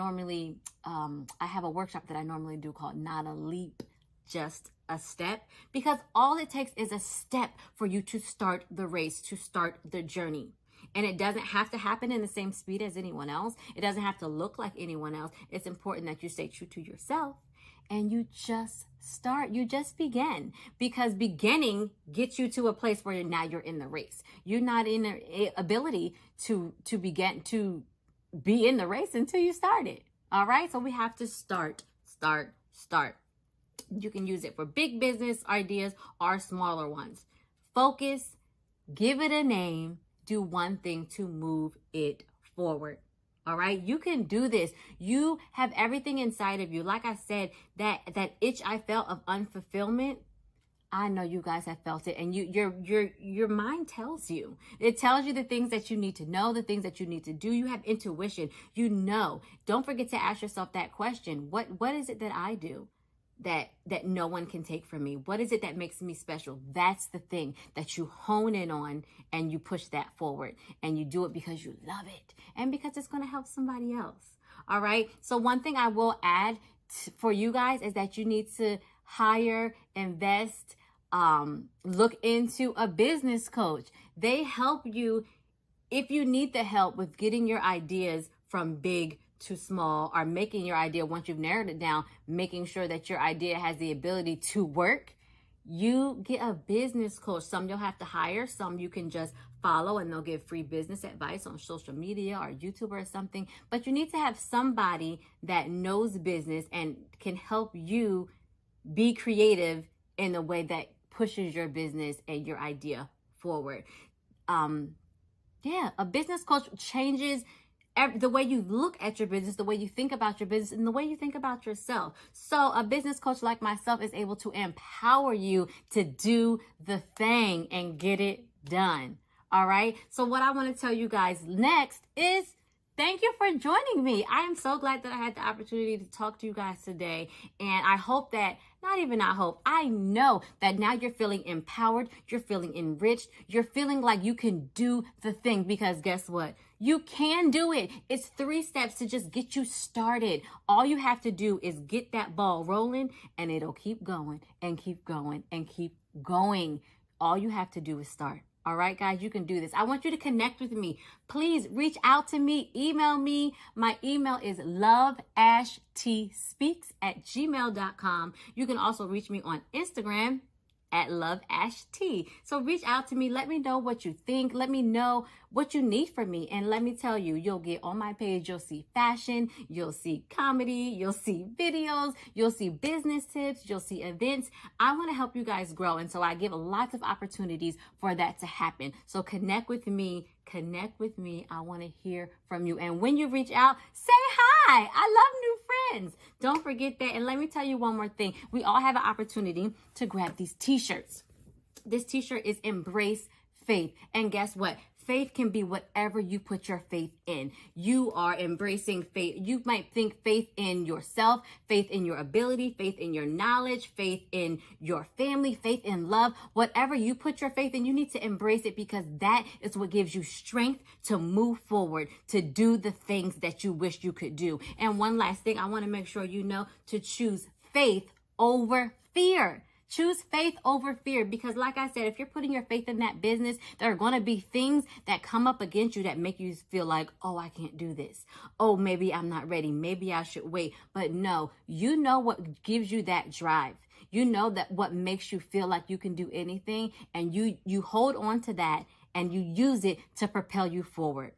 have a workshop that I normally do called Not a Leap, Just a Step, because all it takes is a step for you to start the race, to start the journey. And it doesn't have to happen in the same speed as anyone else. It doesn't have to look like anyone else. It's important that you stay true to yourself and you just start. You just begin, because beginning gets you to a place where now you're in the race. You're not in the ability to begin to be in the race until you start it. All right. So we have to start. You can use it for big business ideas or smaller ones. Focus, give it a name, do one thing to move it forward. All right. You can do this. You have everything inside of you. Like I said, that itch I felt of unfulfillment, I know you guys have felt it, and your mind tells you. It tells you the things that you need to know, the things that you need to do. You have intuition. You know. Don't forget to ask yourself that question. What is it that I do that no one can take from me? What is it that makes me special? That's the thing that you hone in on, and you push that forward, and you do it because you love it and because it's going to help somebody else. All right. So one thing I will add for you guys is that you need to hire, invest, look into a business coach. They help you if you need the help with getting your ideas from big to small, or making your idea, once you've narrowed it down, making sure that your idea has the ability to work. You get a business coach. Some you'll have to hire, some you can just follow, and they'll give free business advice on social media or YouTube or something. But you need to have somebody that knows business and can help you be creative in a way that pushes your business and your idea forward. A business coach changes the way you look at your business, the way you think about your business, and the way you think about yourself. So a business coach like myself is able to empower you to do the thing and get it done. All right. So what I want to tell you guys next is thank you for joining me. I am so glad that I had the opportunity to talk to you guys today. And I hope that, I know that now you're feeling empowered, you're feeling enriched, you're feeling like you can do the thing, because guess what? You can do it. It's 3 steps to just get you started. All you have to do is get that ball rolling, and it'll keep going and keep going and keep going. All you have to do is start. All right, guys, you can do this. I want you to connect with me. Please reach out to me. Email me. My email is loveashtspeaks@gmail.com. You can also reach me on Instagram at loveasht. So reach out to me. Let me know what you think. Let me know what you need from me. And let me tell you, you'll get on my page. You'll see fashion. You'll see comedy. You'll see videos. You'll see business tips. You'll see events. I want to help you guys grow. And so I give lots of opportunities for that to happen. So connect with me. I want to hear from you. And when you reach out, say hi. I love new friends. Don't forget that. And let me tell you one more thing. We all have an opportunity to grab these t-shirts. This t-shirt is Embrace Faith. And guess what? Faith can be whatever you put your faith in. You are embracing faith. You might think faith in yourself, faith in your ability, faith in your knowledge, faith in your family, faith in love. Whatever you put your faith in, you need to embrace it, because that is what gives you strength to move forward, to do the things that you wish you could do. And one last thing, I want to make sure you know to choose faith over fear. Choose faith over fear, because like I said, if you're putting your faith in that business, there are going to be things that come up against you that make you feel like, oh, I can't do this. Oh, maybe I'm not ready. Maybe I should wait. But no, you know what gives you that drive. You know that what makes you feel like you can do anything, and you hold on to that and you use it to propel you forward.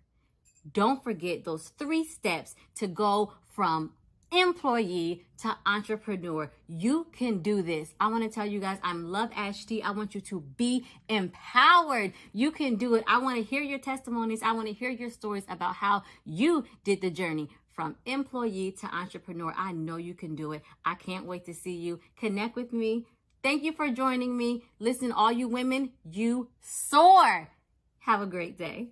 Don't forget those 3 steps to go from employee to entrepreneur. You can do this. I want to tell you guys, I'm Love Ash T. I want you to be empowered. You can do it. I want to hear your testimonies. I want to hear your stories about how you did the journey from employee to entrepreneur. I know you can do it. I can't wait to see you. Connect with me. Thank you for joining me. Listen, all you women, you soar. Have a great day.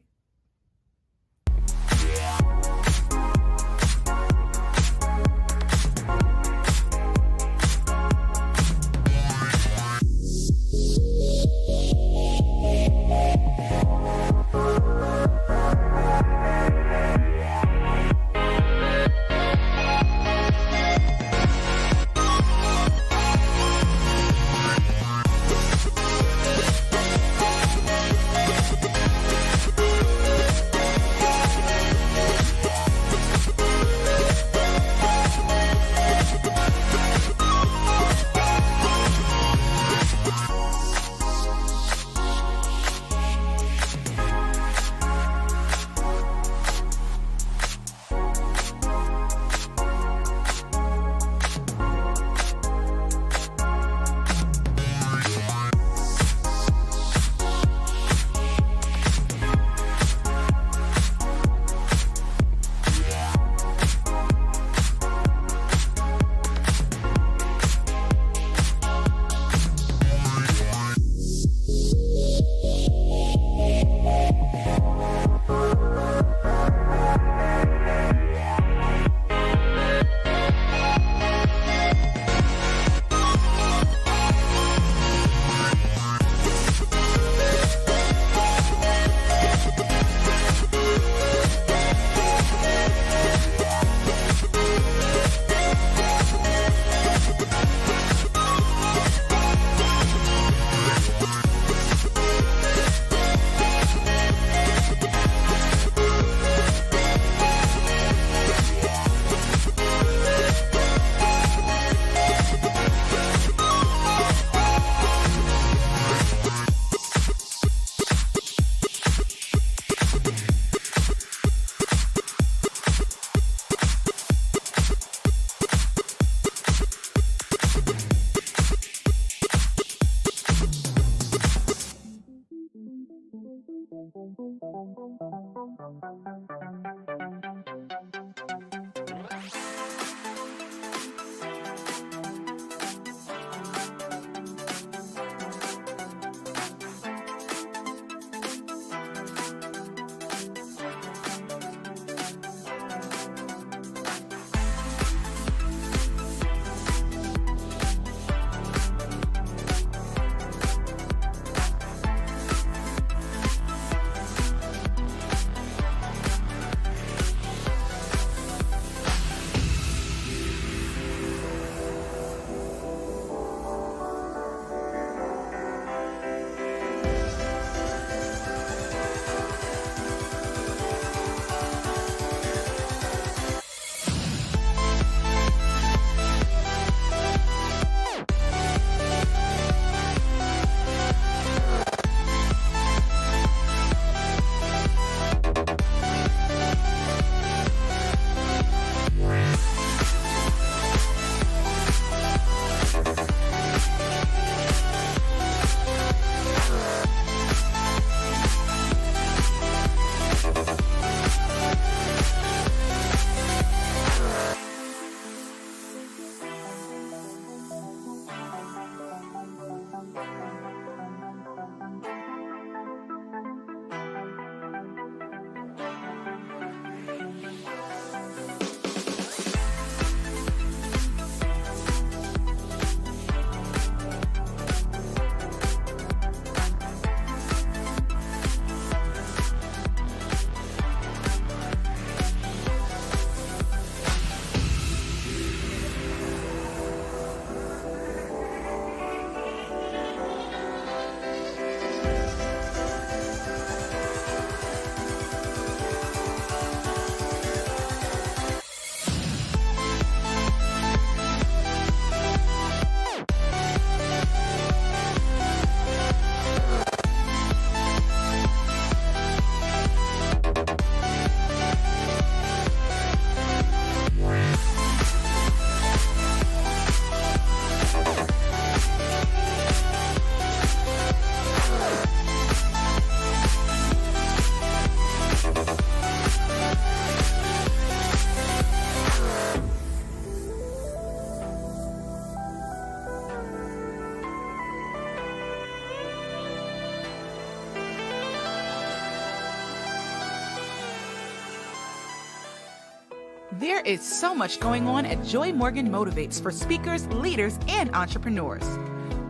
There is so much going on at Joy Morgan Motivates for speakers, leaders, and entrepreneurs.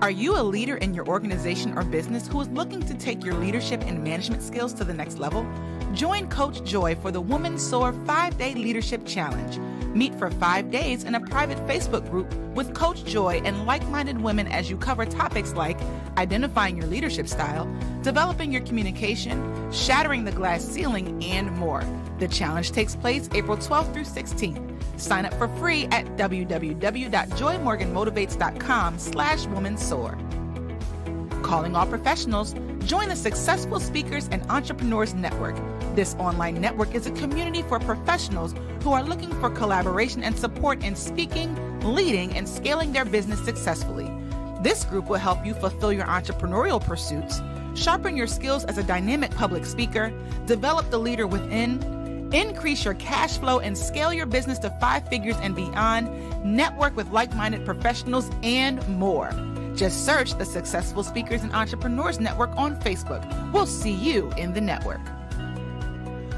Are you a leader in your organization or business who is looking to take your leadership and management skills to the next level? Join Coach Joy for the Woman SOAR 5-Day Leadership Challenge. Meet for 5 days in a private Facebook group with Coach Joy and like-minded women as you cover topics like identifying your leadership style, developing your communication, shattering the glass ceiling, and more. The challenge takes place April 12th through 16th. Sign up for free at www.joymorganmotivates.com/womansoar. Calling all professionals, join the Successful Speakers and Entrepreneurs Network. This online network is a community for professionals who are looking for collaboration and support in speaking, leading, and scaling their business successfully. This group will help you fulfill your entrepreneurial pursuits, sharpen your skills as a dynamic public speaker, develop the leader within, increase your cash flow, and scale your business to 5 figures and beyond, network with like-minded professionals, and more. Just search the Successful Speakers and Entrepreneurs Network on Facebook. We'll see you in the network.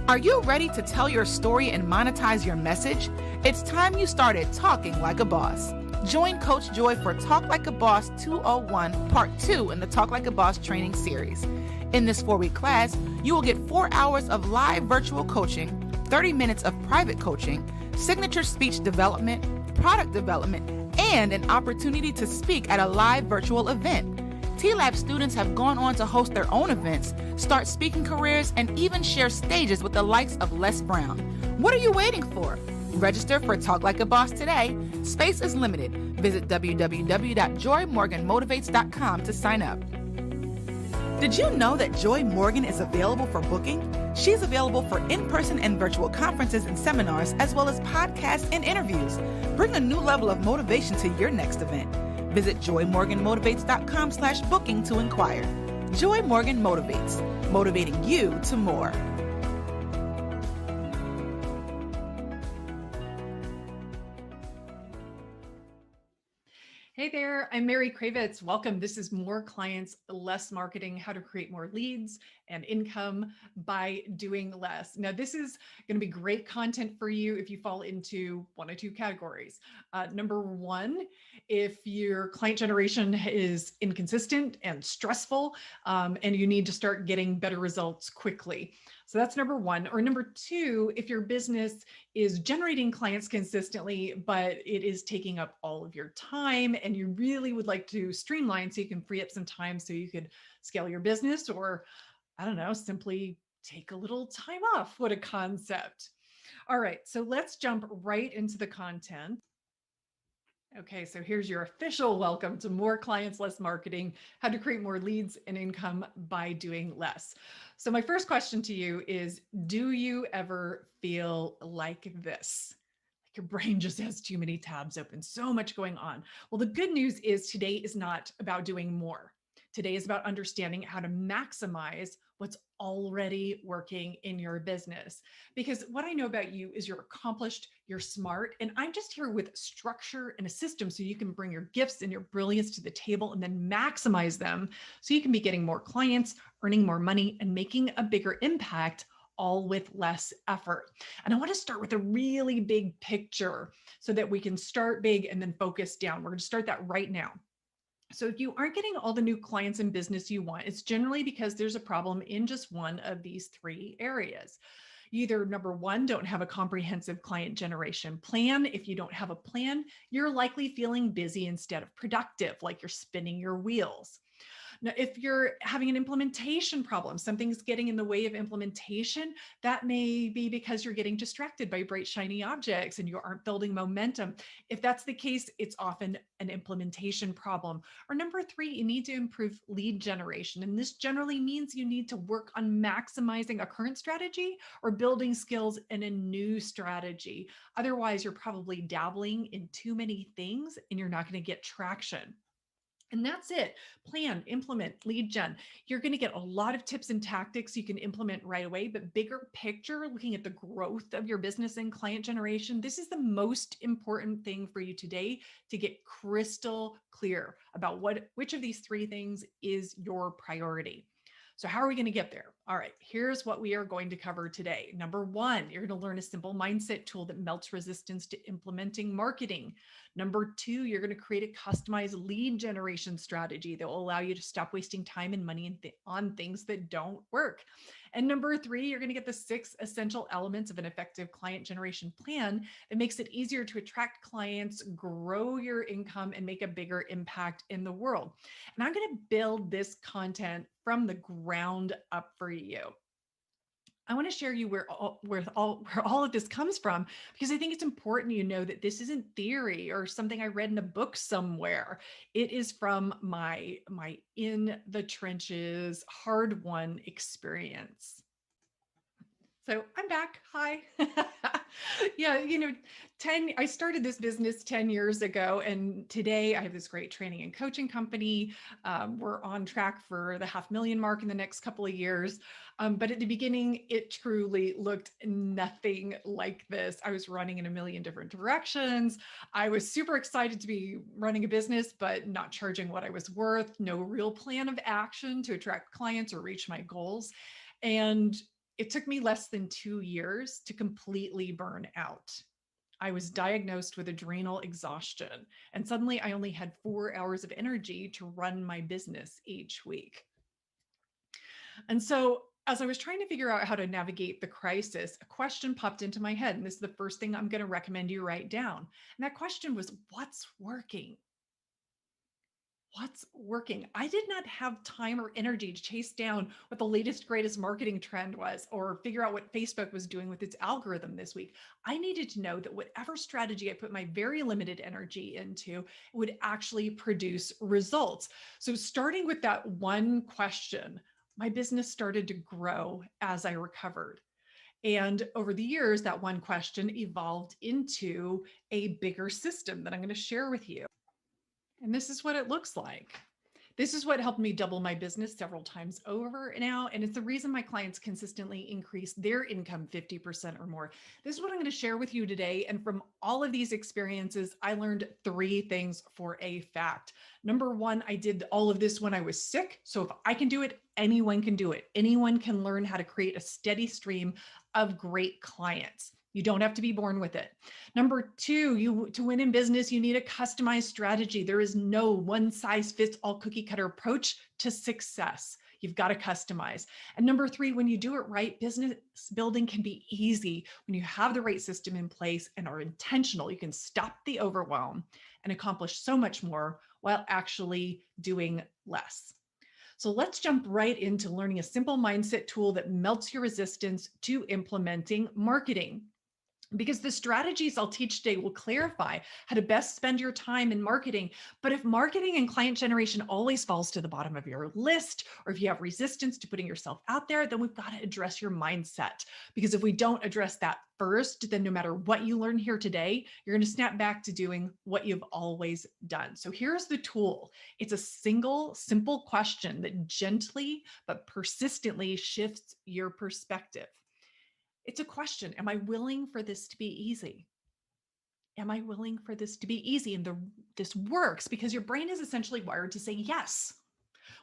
Are you ready to tell your story and monetize your message? It's time you started talking like a boss. Join Coach Joy for Talk Like a Boss 201 Part 2 in the Talk Like a Boss training series. In this 4-week class, you will get 4 hours of live virtual coaching, 30 minutes of private coaching, signature speech development, product development, and an opportunity to speak at a live virtual event. T-Lab students have gone on to host their own events, start speaking careers, and even share stages with the likes of Les Brown. What are you waiting for? Register for Talk Like a Boss today. Space is limited. Visit www.joymorganmotivates.com to sign up. Did you know that Joy Morgan is available for booking? She's available for in-person and virtual conferences and seminars, as well as podcasts and interviews. Bring a new level of motivation to your next event. Visit joymorganmotivates.com/booking to inquire. Joy Morgan Motivates, motivating you to more. Hey there, I'm Mary Cravets. Welcome. This is More Clients, Less Marketing, how to create more leads and income by doing less. Now, this is going to be great content for you if you fall into one or two categories. Number one, if your client generation is inconsistent and stressful, and you need to start getting better results quickly. So that's number one. Or number two, if your business is generating clients consistently, but it is taking up all of your time and you really would like to streamline so you can free up some time so you could scale your business, or I don't know, simply take a little time off. What a concept. All right, so let's jump right into the content. Okay, so here's your official welcome to More Clients, Less Marketing, how to create more leads and income by doing less. So my first question to you is, do you ever feel like this? Like your brain just has too many tabs open, so much going on. Well, the good news is today is not about doing more. Today is about understanding how to maximize what's already working in your business. Because what I know about you is you're accomplished, you're smart, and I'm just here with structure and a system so you can bring your gifts and your brilliance to the table and then maximize them so you can be getting more clients, earning more money, and making a bigger impact, all with less effort. And I want to start with a really big picture so that we can start big and then focus down. We're going to start that right now. So if you aren't getting all the new clients and business you want, it's generally because there's a problem in just one of these 3 areas. You either, number one, don't have a comprehensive client generation plan. If you don't have a plan, you're likely feeling busy instead of productive, like you're spinning your wheels. Now, if you're having an implementation problem, something's getting in the way of implementation, that may be because you're getting distracted by bright, shiny objects and you aren't building momentum. If that's the case, it's often an implementation problem. Or number 3, you need to improve lead generation. And this generally means you need to work on maximizing a current strategy or building skills in a new strategy. Otherwise, you're probably dabbling in too many things and you're not going to get traction. And that's it. Plan, implement, lead gen. You're going to get a lot of tips and tactics you can implement right away, but bigger picture, looking at the growth of your business and client generation, this is the most important thing for you today to get crystal clear about which of these 3 things is your priority. So how are we going to get there? All right, here's what we are going to cover today. Number one, you're going to learn a simple mindset tool that melts resistance to implementing marketing. Number two, you're going to create a customized lead generation strategy that will allow you to stop wasting time and money on things that don't work. And number three, you're going to get the 6 essential elements of an effective client generation plan that makes it easier to attract clients, grow your income, and make a bigger impact in the world. And I'm going to build this content from the ground up for you. I want to share you where all of this comes from, because I think it's important you know that this isn't theory or something I read in a book somewhere. It is from my in the trenches, hard-won experience. So I'm back. Hi. Yeah, I started this business 10 years ago, and today I have this great training and coaching company. We're on track for the 500,000 mark in the next couple of years. But at the beginning, it truly looked nothing like this. I was running in a million different directions. I was super excited to be running a business, but not charging what I was worth, no real plan of action to attract clients or reach my goals. And it took me less than 2 years to completely burn out. I was diagnosed with adrenal exhaustion, and suddenly I only had 4 hours of energy to run my business each week. And so as I was trying to figure out how to navigate the crisis, a question popped into my head, and this is the first thing I'm going to recommend you write down. And that question was, what's working? What's working? I did not have time or energy to chase down what the latest, greatest marketing trend was, or figure out what Facebook was doing with its algorithm this week. I needed to know that whatever strategy I put my very limited energy into would actually produce results. So starting with that one question, my business started to grow as I recovered. And over the years, that one question evolved into a bigger system that I'm going to share with you. And this is what it looks like. This is what helped me double my business several times over now. And it's the reason my clients consistently increase their income 50% or more. This is what I'm going to share with you today. And from all of these experiences, I learned 3 things for a fact. Number one, I did all of this when I was sick. So if I can do it, anyone can do it. Anyone can learn how to create a steady stream of great clients. You don't have to be born with it. Number two, to win in business, you need a customized strategy. There is no one size fits all cookie cutter approach to success. You've got to customize. And number 3, when you do it right, business building can be easy when you have the right system in place and are intentional. You can stop the overwhelm and accomplish so much more while actually doing less. So let's jump right into learning a simple mindset tool that melts your resistance to implementing marketing. Because the strategies I'll teach today will clarify how to best spend your time in marketing. But if marketing and client generation always falls to the bottom of your list, or if you have resistance to putting yourself out there, then we've got to address your mindset. Because if we don't address that first, then no matter what you learn here today, you're going to snap back to doing what you've always done. So here's the tool. It's a single, simple question that gently but persistently shifts your perspective. It's a question. Am I willing for this to be easy? Am I willing for this to be easy? And this works because your brain is essentially wired to say yes.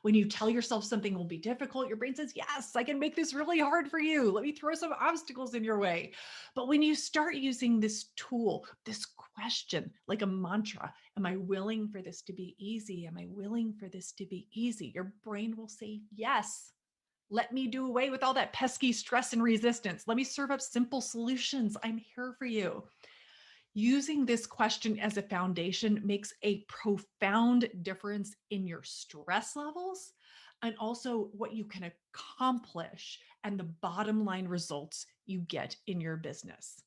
When you tell yourself something will be difficult, your brain says, yes, I can make this really hard for you. Let me throw some obstacles in your way. But when you start using this tool, this question, like a mantra, am I willing for this to be easy? Am I willing for this to be easy? Your brain will say yes. Let me do away with all that pesky stress and resistance. Let me serve up simple solutions. I'm here for you. Using this question as a foundation makes a profound difference in your stress levels and also what you can accomplish and the bottom line results you get in your business.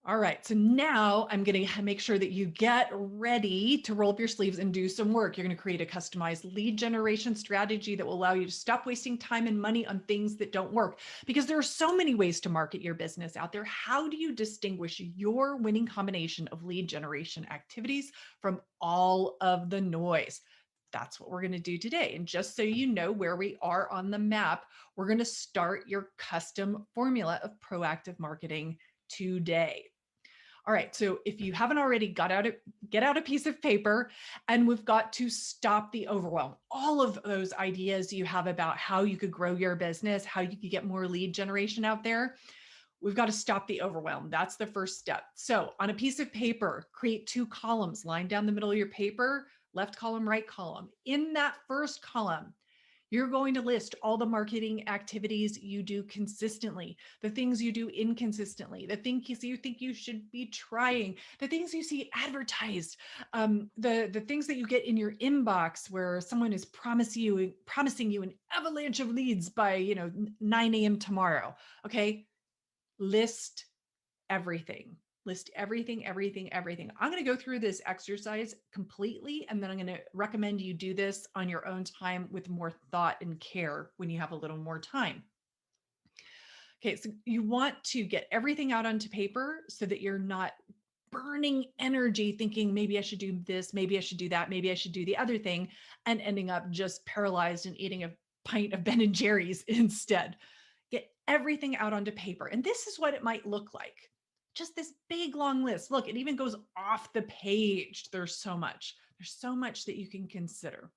All right, so now I'm going to make sure that you get ready to roll up your sleeves and do some work. You're going to create a customized lead generation strategy that will allow you to stop wasting time and money on things that don't work. Because there are so many ways to market your business out there. How do you distinguish your winning combination of lead generation activities from all of the noise? That's what we're going to do today. And just so you know where we are on the map, we're going to start your custom formula of proactive marketing today. All right, so if you haven't already get out a piece of paper, and we've got to stop the overwhelm. All of those ideas you have about how you could grow your business, how you could get more lead generation out there, we've got to stop the overwhelm. That's the first step. So on a piece of paper, create 2 columns, line down the middle of your paper, left column, right column. In that first column, you're going to list all the marketing activities you do consistently, the things you do inconsistently, the things you think you should be trying, the things you see advertised, the things that you get in your inbox where someone is promising you an avalanche of leads by 9 a.m. tomorrow. Okay, list everything. List everything. I'm going to go through this exercise completely, and then I'm going to recommend you do this on your own time with more thought and care when you have a little more time. Okay, so you want to get everything out onto paper so that you're not burning energy thinking maybe I should do this, maybe I should do that, maybe I should do the other thing, and ending up just paralyzed and eating a pint of Ben and Jerry's instead. Get everything out onto paper. And this is what it might look like. Just this big long list. Look, it even goes off the page. There's so much that you can consider.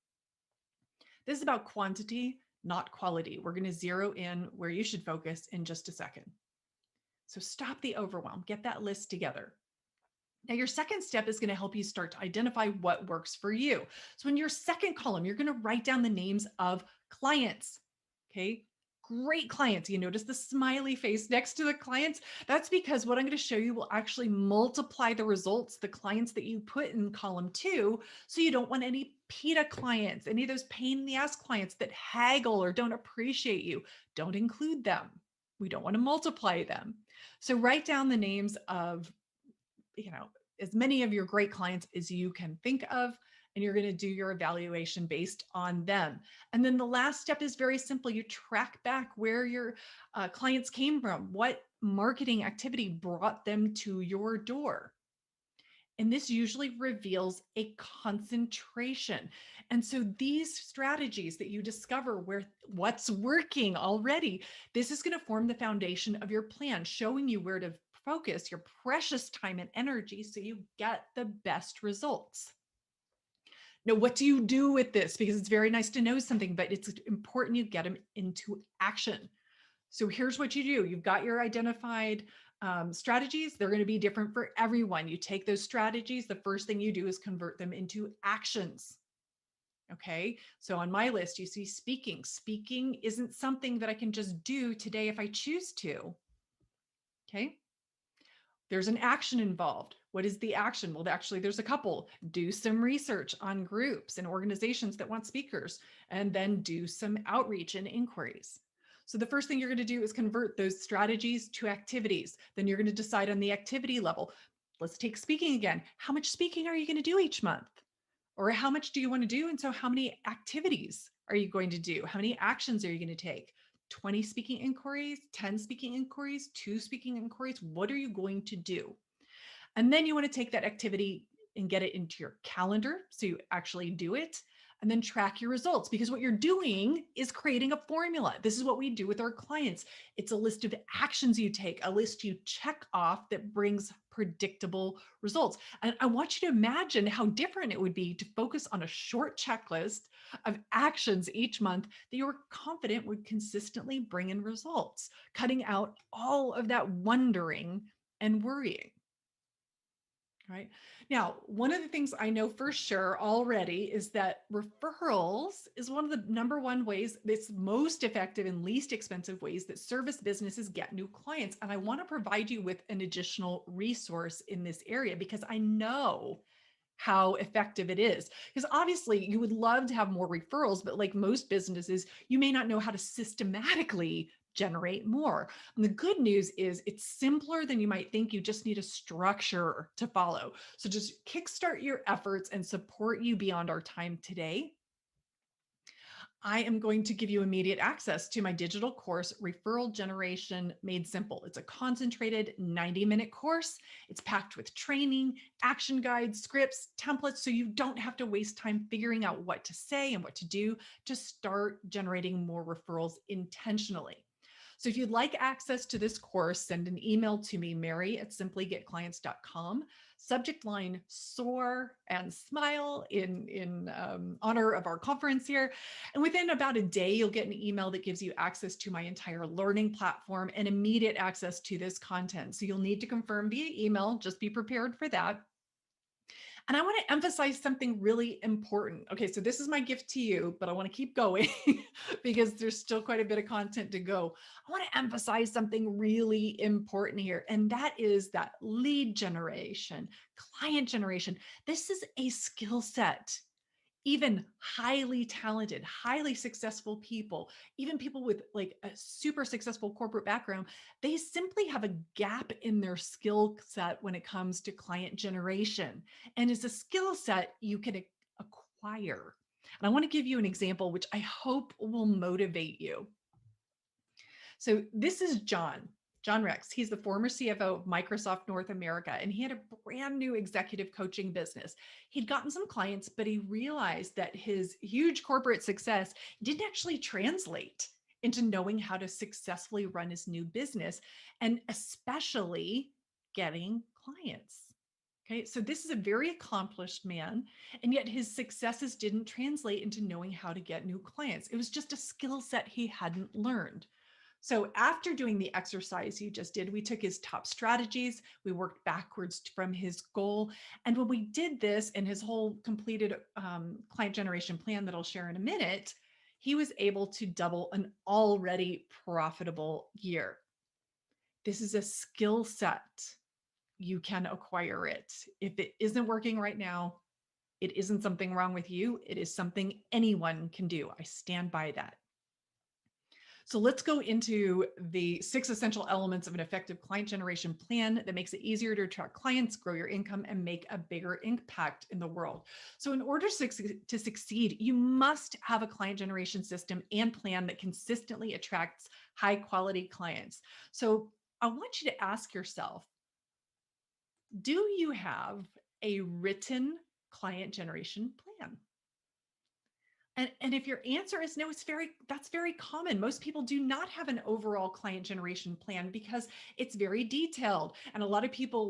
This is about quantity, not quality. We're going to zero in where you should focus in just a second. So stop the overwhelm, get that list together. Now, your second step is going to help you start to identify what works for you. So in your second column, you're going to write down the names of clients. Okay. Great clients. You notice the smiley face next to the clients? That's because what I'm going to show you will actually multiply the results, the clients that you put in column 2. So you don't want any PETA clients, any of those pain in the ass clients that haggle or don't appreciate you. Don't include them. We don't want to multiply them. So write down the names of, as many of your great clients as you can think of, and you're going to do your evaluation based on them. And then the last step is very simple. You track back where your clients came from, what marketing activity brought them to your door. And this usually reveals a concentration. And so these strategies that you discover what's working already, this is going to form the foundation of your plan, showing you where to focus your precious time and energy so you get the best results. Now, what do you do with this? Because it's very nice to know something, but it's important you get them into action. So here's what you do. You've got your identified strategies. They're going to be different for everyone. You take those strategies. The first thing you do is convert them into actions. Okay. So on my list, you see speaking. Speaking isn't something that I can just do today if I choose to. Okay. There's an action involved. What is the action? Well, actually, there's a couple. Do some research on groups and organizations that want speakers, and then do some outreach and inquiries. So the first thing you're going to do is convert those strategies to activities. Then you're going to decide on the activity level. Let's take speaking again. How much speaking are you going to do each month? Or how much do you want to do? And so how many activities are you going to do? How many actions are you going to take? 20 speaking inquiries, 10 speaking inquiries, 2 speaking inquiries. What are you going to do? And then you want to take that activity and get it into your calendar so you actually do it, and then track your results, because what you're doing is creating a formula. This is what we do with our clients. It's a list of actions you take, a list you check off that brings predictable results. And I want you to imagine how different it would be to focus on a short checklist of actions each month that you're confident would consistently bring in results, cutting out all of that wondering and worrying. Right. Now, one of the things I know for sure already is that referrals is one of the number one ways that's most effective and least expensive ways that service businesses get new clients. And I want to provide you with an additional resource in this area because I know how effective it is. Because obviously you would love to have more referrals, but like most businesses, you may not know how to systematically generate more. And the good news is it's simpler than you might think. You just need a structure to follow. So just kickstart your efforts and support you beyond our time today. I am going to give you immediate access to my digital course, Referral Generation Made Simple. It's a concentrated 90-minute course. It's packed with training, action guides, scripts, templates, so you don't have to waste time figuring out what to say and what to do to start generating more referrals intentionally. So if you'd like access to this course, send an email to me, mary@simplygetclients.com. Subject line SOAR and smile in honor of our conference here. And within about a day, you'll get an email that gives you access to my entire learning platform and immediate access to this content. So you'll need to confirm via email. Just be prepared for that. And I want to emphasize something really important. Okay, so this is my gift to you, but I want to keep going because there's still quite a bit of content to go. I want to emphasize something really important here, and that is that lead generation, client generation. This is a skill set. Even highly talented, highly successful people, even people with like a super successful corporate background, they simply have a gap in their skill set when it comes to client generation. And it's a skill set you can acquire. And I want to give you an example, which I hope will motivate you. So this is John Rex. He's the former CFO of Microsoft North America, and he had a brand new executive coaching business. He'd gotten some clients, but he realized that his huge corporate success didn't actually translate into knowing how to successfully run his new business, and especially getting clients. Okay, so this is a very accomplished man, and yet his successes didn't translate into knowing how to get new clients. It was just a skill set he hadn't learned. So after doing the exercise you just did, we took his top strategies, we worked backwards from his goal. And when we did this and his whole completed client generation plan that I'll share in a minute, he was able to double an already profitable year. This is a skill set. You can acquire it. If it isn't working right now, it isn't something wrong with you. It is something anyone can do. I stand by that. So let's go into the 6 essential elements of an effective client generation plan that makes it easier to attract clients, grow your income, and make a bigger impact in the world. So in order to succeed, you must have a client generation system and plan that consistently attracts high quality clients. So I want you to ask yourself, do you have a written client generation plan? And if your answer is no, that's very common. Most people do not have an overall client generation plan because it's very detailed. And a lot of people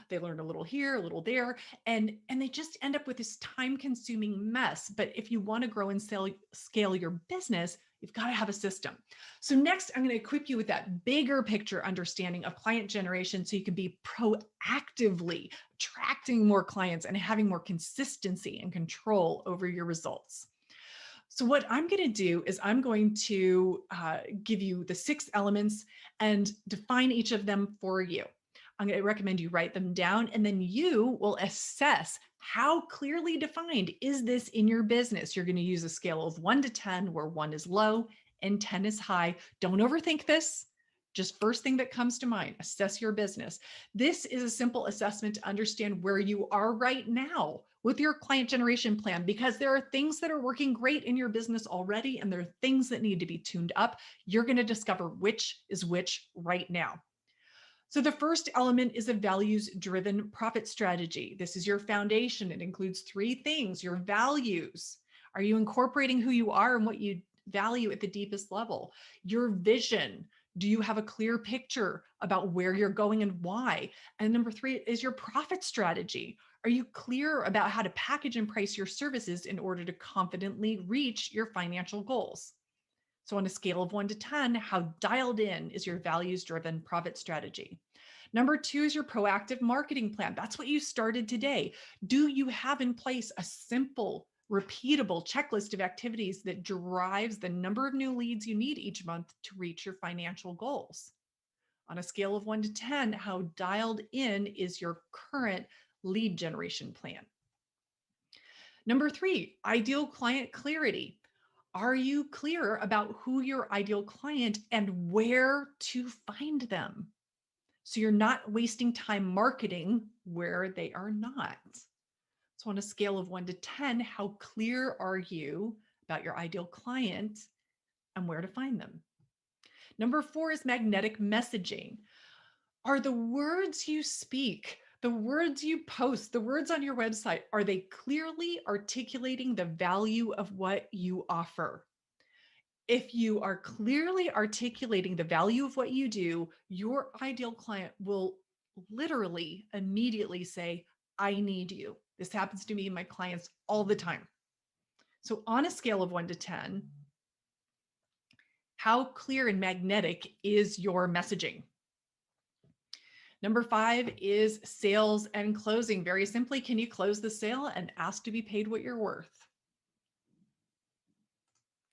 they learn a little here, a little there, and they just end up with this time-consuming mess. But if you want to grow and scale your business, you've got to have a system. So next, I'm going to equip you with that bigger picture understanding of client generation so you can be proactively attracting more clients and having more consistency and control over your results. So what I'm going to do is I'm going to give you the 6 elements and define each of them for you. I'm going to recommend you write them down, and then you will assess how clearly defined is this in your business. You're going to use a scale of 1 to 10, where 1 is low and 10 is high. Don't overthink this. Just first thing that comes to mind, assess your business. This is a simple assessment to understand where you are right now with your client generation plan, because there are things that are working great in your business already, and there are things that need to be tuned up. You're going to discover which is which right now. So the first element is a values-driven profit strategy. This is your foundation. It includes 3 things: your values. Are you incorporating who you are and what you value at the deepest level? Your vision. Do you have a clear picture about where you're going and why? And number 3 is your profit strategy. Are you clear about how to package and price your services in order to confidently reach your financial goals? So on a scale of 1 to 10, how dialed in is your values-driven profit strategy? Number 2 is your proactive marketing plan. That's what you started today. Do you have in place a simple, repeatable checklist of activities that drives the number of new leads you need each month to reach your financial goals? On a scale of 1 to 10, how dialed in is your current lead generation plan? Number 3, ideal client clarity. Are you clear about who your ideal client and where to find them? So you're not wasting time marketing where they are not. So on a scale of 1 to 10, how clear are you about your ideal client and where to find them? Number 4 is magnetic messaging. Are the words you speak, the words you post, the words on your website, are they clearly articulating the value of what you offer? If you are clearly articulating the value of what you do, your ideal client will literally immediately say, I need you. This happens to me and my clients all the time. So on a scale of 1 to 10, how clear and magnetic is your messaging? Number 5 is sales and closing. Very simply, can you close the sale and ask to be paid what you're worth?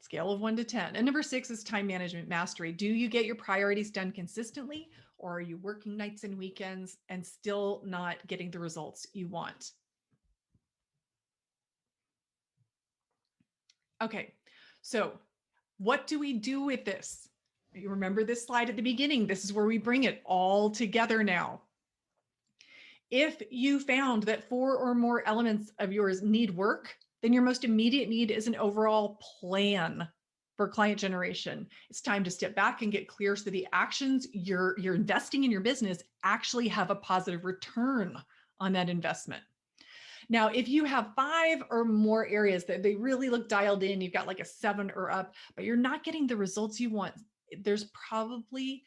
Scale of 1 to 10. And number 6 is time management mastery. Do you get your priorities done consistently, or are you working nights and weekends and still not getting the results you want? Okay, so what do we do with this? You remember this slide at the beginning. This is where we bring it all together now. If you found that 4 or more elements of yours need work, then your most immediate need is an overall plan for client generation. It's time to step back and get clear so the actions you're investing in your business actually have a positive return on that investment. Now, if you have 5 or more areas that they really look dialed in, you've got like a 7 or up, but you're not getting the results you want, there's probably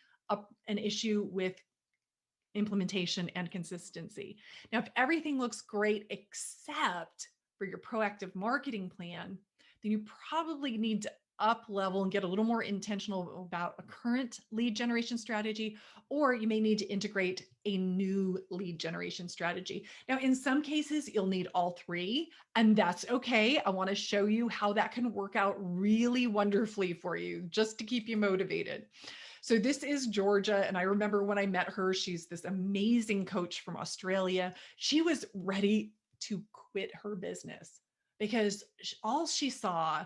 an issue with implementation and consistency. Now, if everything looks great except for your proactive marketing plan, then you probably need to up level and get a little more intentional about a current lead generation strategy, or you may need to integrate a new lead generation strategy. Now, in some cases, you'll need all 3, and that's okay. I want to show you how that can work out really wonderfully for you, just to keep you motivated. So this is Georgia, and I remember when I met her, she's this amazing coach from Australia. She was ready to quit her business because all she saw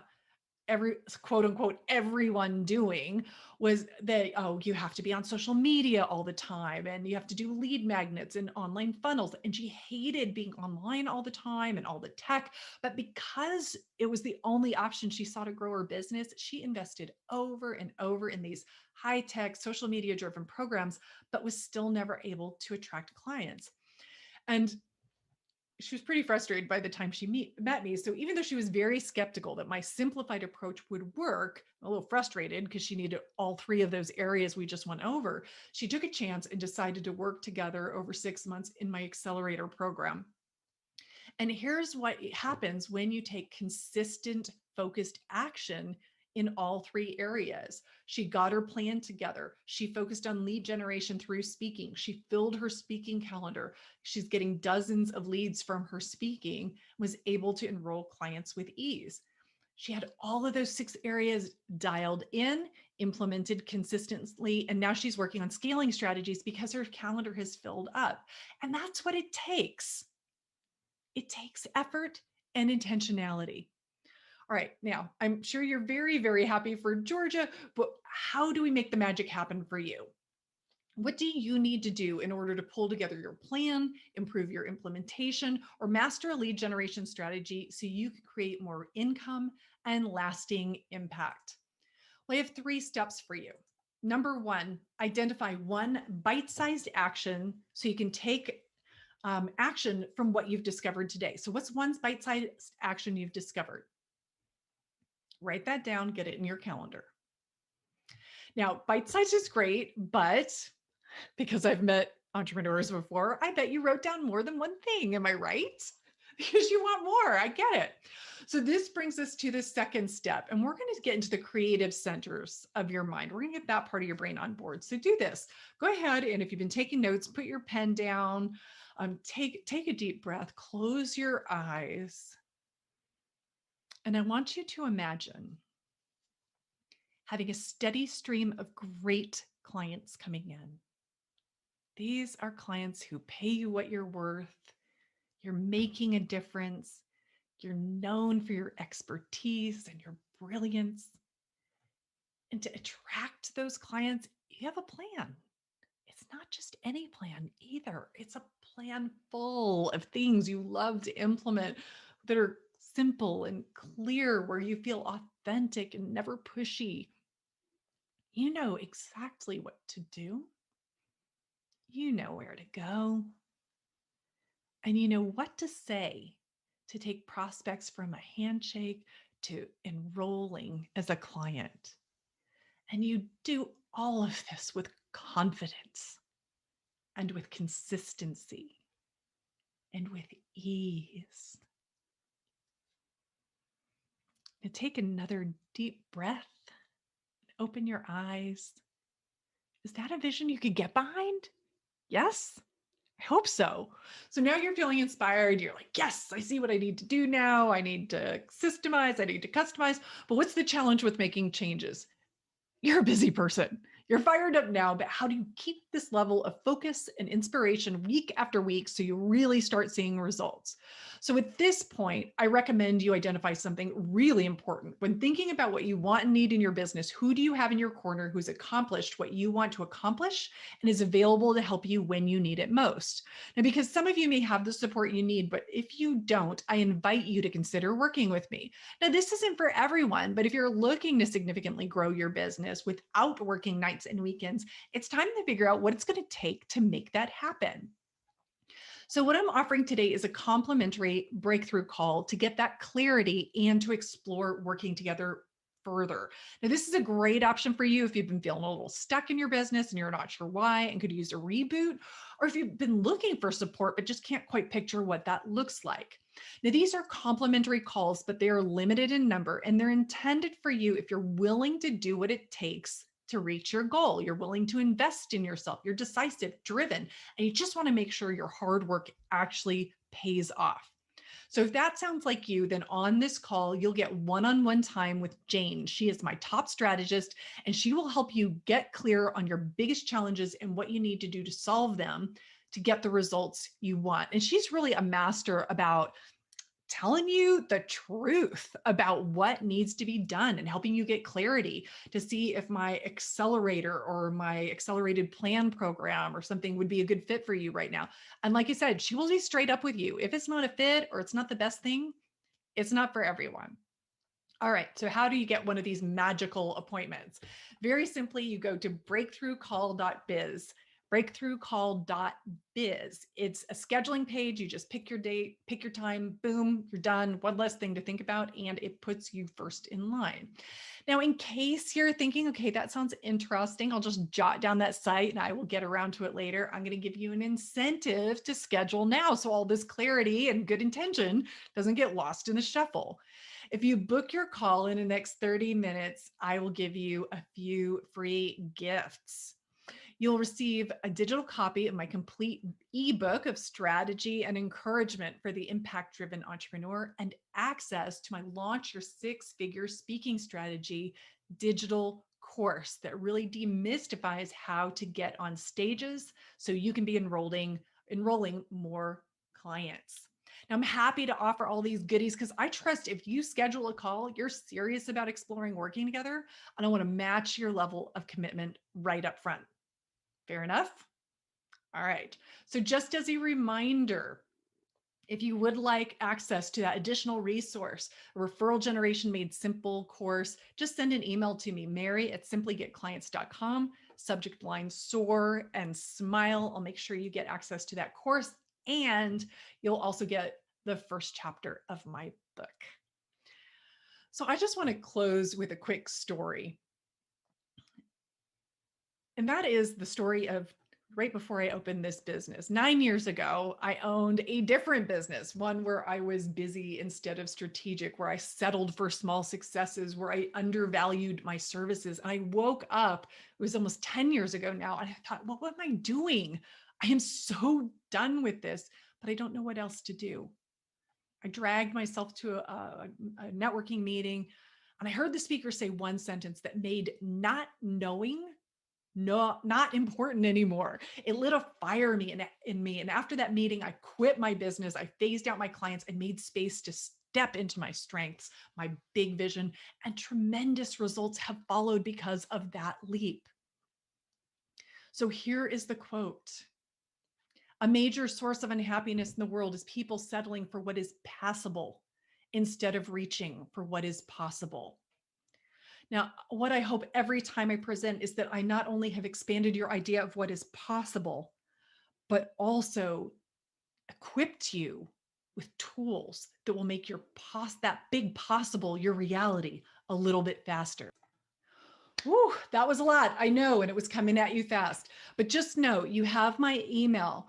quote unquote everyone doing was that, oh, you have to be on social media all the time and you have to do lead magnets and online funnels. And she hated being online all the time and all the tech. But because it was the only option she saw to grow her business, she invested over and over in these high-tech social media driven programs, but was still never able to attract clients. And she was pretty frustrated by the time she met me. So even though she was very skeptical that my simplified approach would work, a little frustrated because she needed all 3 of those areas we just went over, she took a chance and decided to work together over 6 months in my accelerator program. And here's what happens when you take consistent, focused action in all 3 areas. She got her plan together. She focused on lead generation through speaking. She filled her speaking calendar. She's getting dozens of leads from her speaking, was able to enroll clients with ease. She had all of those 6 areas dialed in, implemented consistently, and now she's working on scaling strategies because her calendar has filled up. And that's what it takes. It takes effort and intentionality. All right, now I'm sure you're very, very happy for Georgia, but how do we make the magic happen for you? What do you need to do in order to pull together your plan, improve your implementation, or master a lead generation strategy so you can create more income and lasting impact? Well, I have 3 steps for you. Number 1, identify one bite-sized action so you can take action from what you've discovered today. So what's one bite-sized action you've discovered? Write that down, get it in your calendar. Now, bite size is great, but because I've met entrepreneurs before, I bet you wrote down more than one thing. Am I right? Because you want more. I get it. So this brings us to the second step, and we're going to get into the creative centers of your mind. We're going to get that part of your brain on board. So do this. Go ahead, and if you've been taking notes, put your pen down, take a deep breath, close your eyes. And I want you to imagine having a steady stream of great clients coming in. These are clients who pay you what you're worth. You're making a difference. You're known for your expertise and your brilliance. And to attract those clients, you have a plan. It's not just any plan either. It's a plan full of things you love to implement that are simple and clear, where you feel authentic and never pushy. You know exactly what to do. You know where to go. And you know what to say to take prospects from a handshake to enrolling as a client. And you do all of this with confidence and with consistency and with ease. Now take another deep breath. Open your eyes. Is that a vision you could get behind? Yes? I hope so. So now you're feeling inspired. You're like, yes, I see what I need to do now. I need to systemize. I need to customize. But what's the challenge with making changes? You're a busy person. You're fired up now, but how do you keep this level of focus and inspiration week after week so you really start seeing results? So at this point, I recommend you identify something really important. When thinking about what you want and need in your business, who do you have in your corner who's accomplished what you want to accomplish and is available to help you when you need it most? Now, because some of you may have the support you need, but if you don't, I invite you to consider working with me. Now, this isn't for everyone, but if you're looking to significantly grow your business without working nights and weekends, it's time to figure out what it's going to take to make that happen. So what I'm offering today is a complimentary breakthrough call to get that clarity and to explore working together further. Now, this is a great option for you if you've been feeling a little stuck in your business and you're not sure why and could use a reboot, or if you've been looking for support but just can't quite picture what that looks like. Now, these are complimentary calls, but they are limited in number, and they're intended for you if you're willing to do what it takes to reach your goal. You're willing to invest in yourself. You're decisive, driven, and you just want to make sure your hard work actually pays off. So if that sounds like you, then on this call, you'll get one-on-one time with Jane. She is my top strategist, and she will help you get clear on your biggest challenges and what you need to do to solve them to get the results you want. And she's really a master about telling you the truth about what needs to be done and helping you get clarity to see if my accelerator or my accelerated plan program or something would be a good fit for you right now. And like I said, she will be straight up with you. If it's not a fit or it's not the best thing, it's not for everyone. All right, so how do you get one of these magical appointments? Very simply, you go to breakthroughcall.biz. Breakthroughcall.biz. It's a scheduling page. You just pick your date, pick your time, boom, you're done. One less thing to think about, and it puts you first in line. Now, in case you're thinking, okay, that sounds interesting, I'll just jot down that site and I will get around to it later. I'm going to give you an incentive to schedule now so all this clarity and good intention doesn't get lost in the shuffle. If you book your call in the next 30 minutes, I will give you a few free gifts. You'll receive a digital copy of my complete ebook of strategy and encouragement for the impact-driven entrepreneur and access to my Launch Your Six-Figure Speaking Strategy digital course that really demystifies how to get on stages so you can be enrolling more clients. Now, I'm happy to offer all these goodies because I trust if you schedule a call, you're serious about exploring working together, and I want to match your level of commitment right up front. Fair enough? All right. So just as a reminder, if you would like access to that additional resource, a referral generation made simple course, just send an email to me, mary@simplygetclients.com, subject line SOAR and smile. I'll make sure you get access to that course, and you'll also get the first chapter of my book. So I just want to close with a quick story. And that is the story of right before I opened this business. 9 years ago, I owned a different business, one where I was busy instead of strategic, where I settled for small successes, where I undervalued my services. And I woke up, it was almost 10 years ago now, and I thought, well, what am I doing? I am so done with this, but I don't know what else to do. I dragged myself to a networking meeting, and I heard the speaker say one sentence that made not knowing not important anymore. It lit a fire in me. And after that meeting, I quit my business. I phased out my clients and made space to step into my strengths, my big vision, and tremendous results have followed because of that leap. So here is the quote. A major source of unhappiness in the world is people settling for what is passable instead of reaching for what is possible. Now, what I hope every time I present is that I not only have expanded your idea of what is possible, but also equipped you with tools that will make that big possible, your reality, a little bit faster. Whew, that was a lot, I know, and it was coming at you fast. But just know you have my email.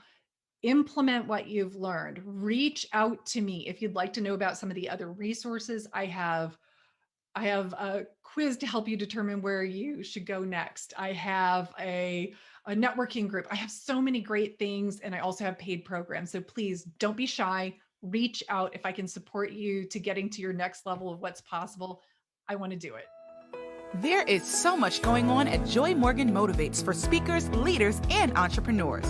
Implement what you've learned. Reach out to me if you'd like to know about some of the other resources. I have a quiz to help you determine where you should go next. I have a networking group. I have so many great things, and I also have paid programs. So please don't be shy. Reach out. If I can support you to getting to your next level of what's possible, I want to do it. There is so much going on at Joy Morgan Motivates for speakers, leaders, and entrepreneurs.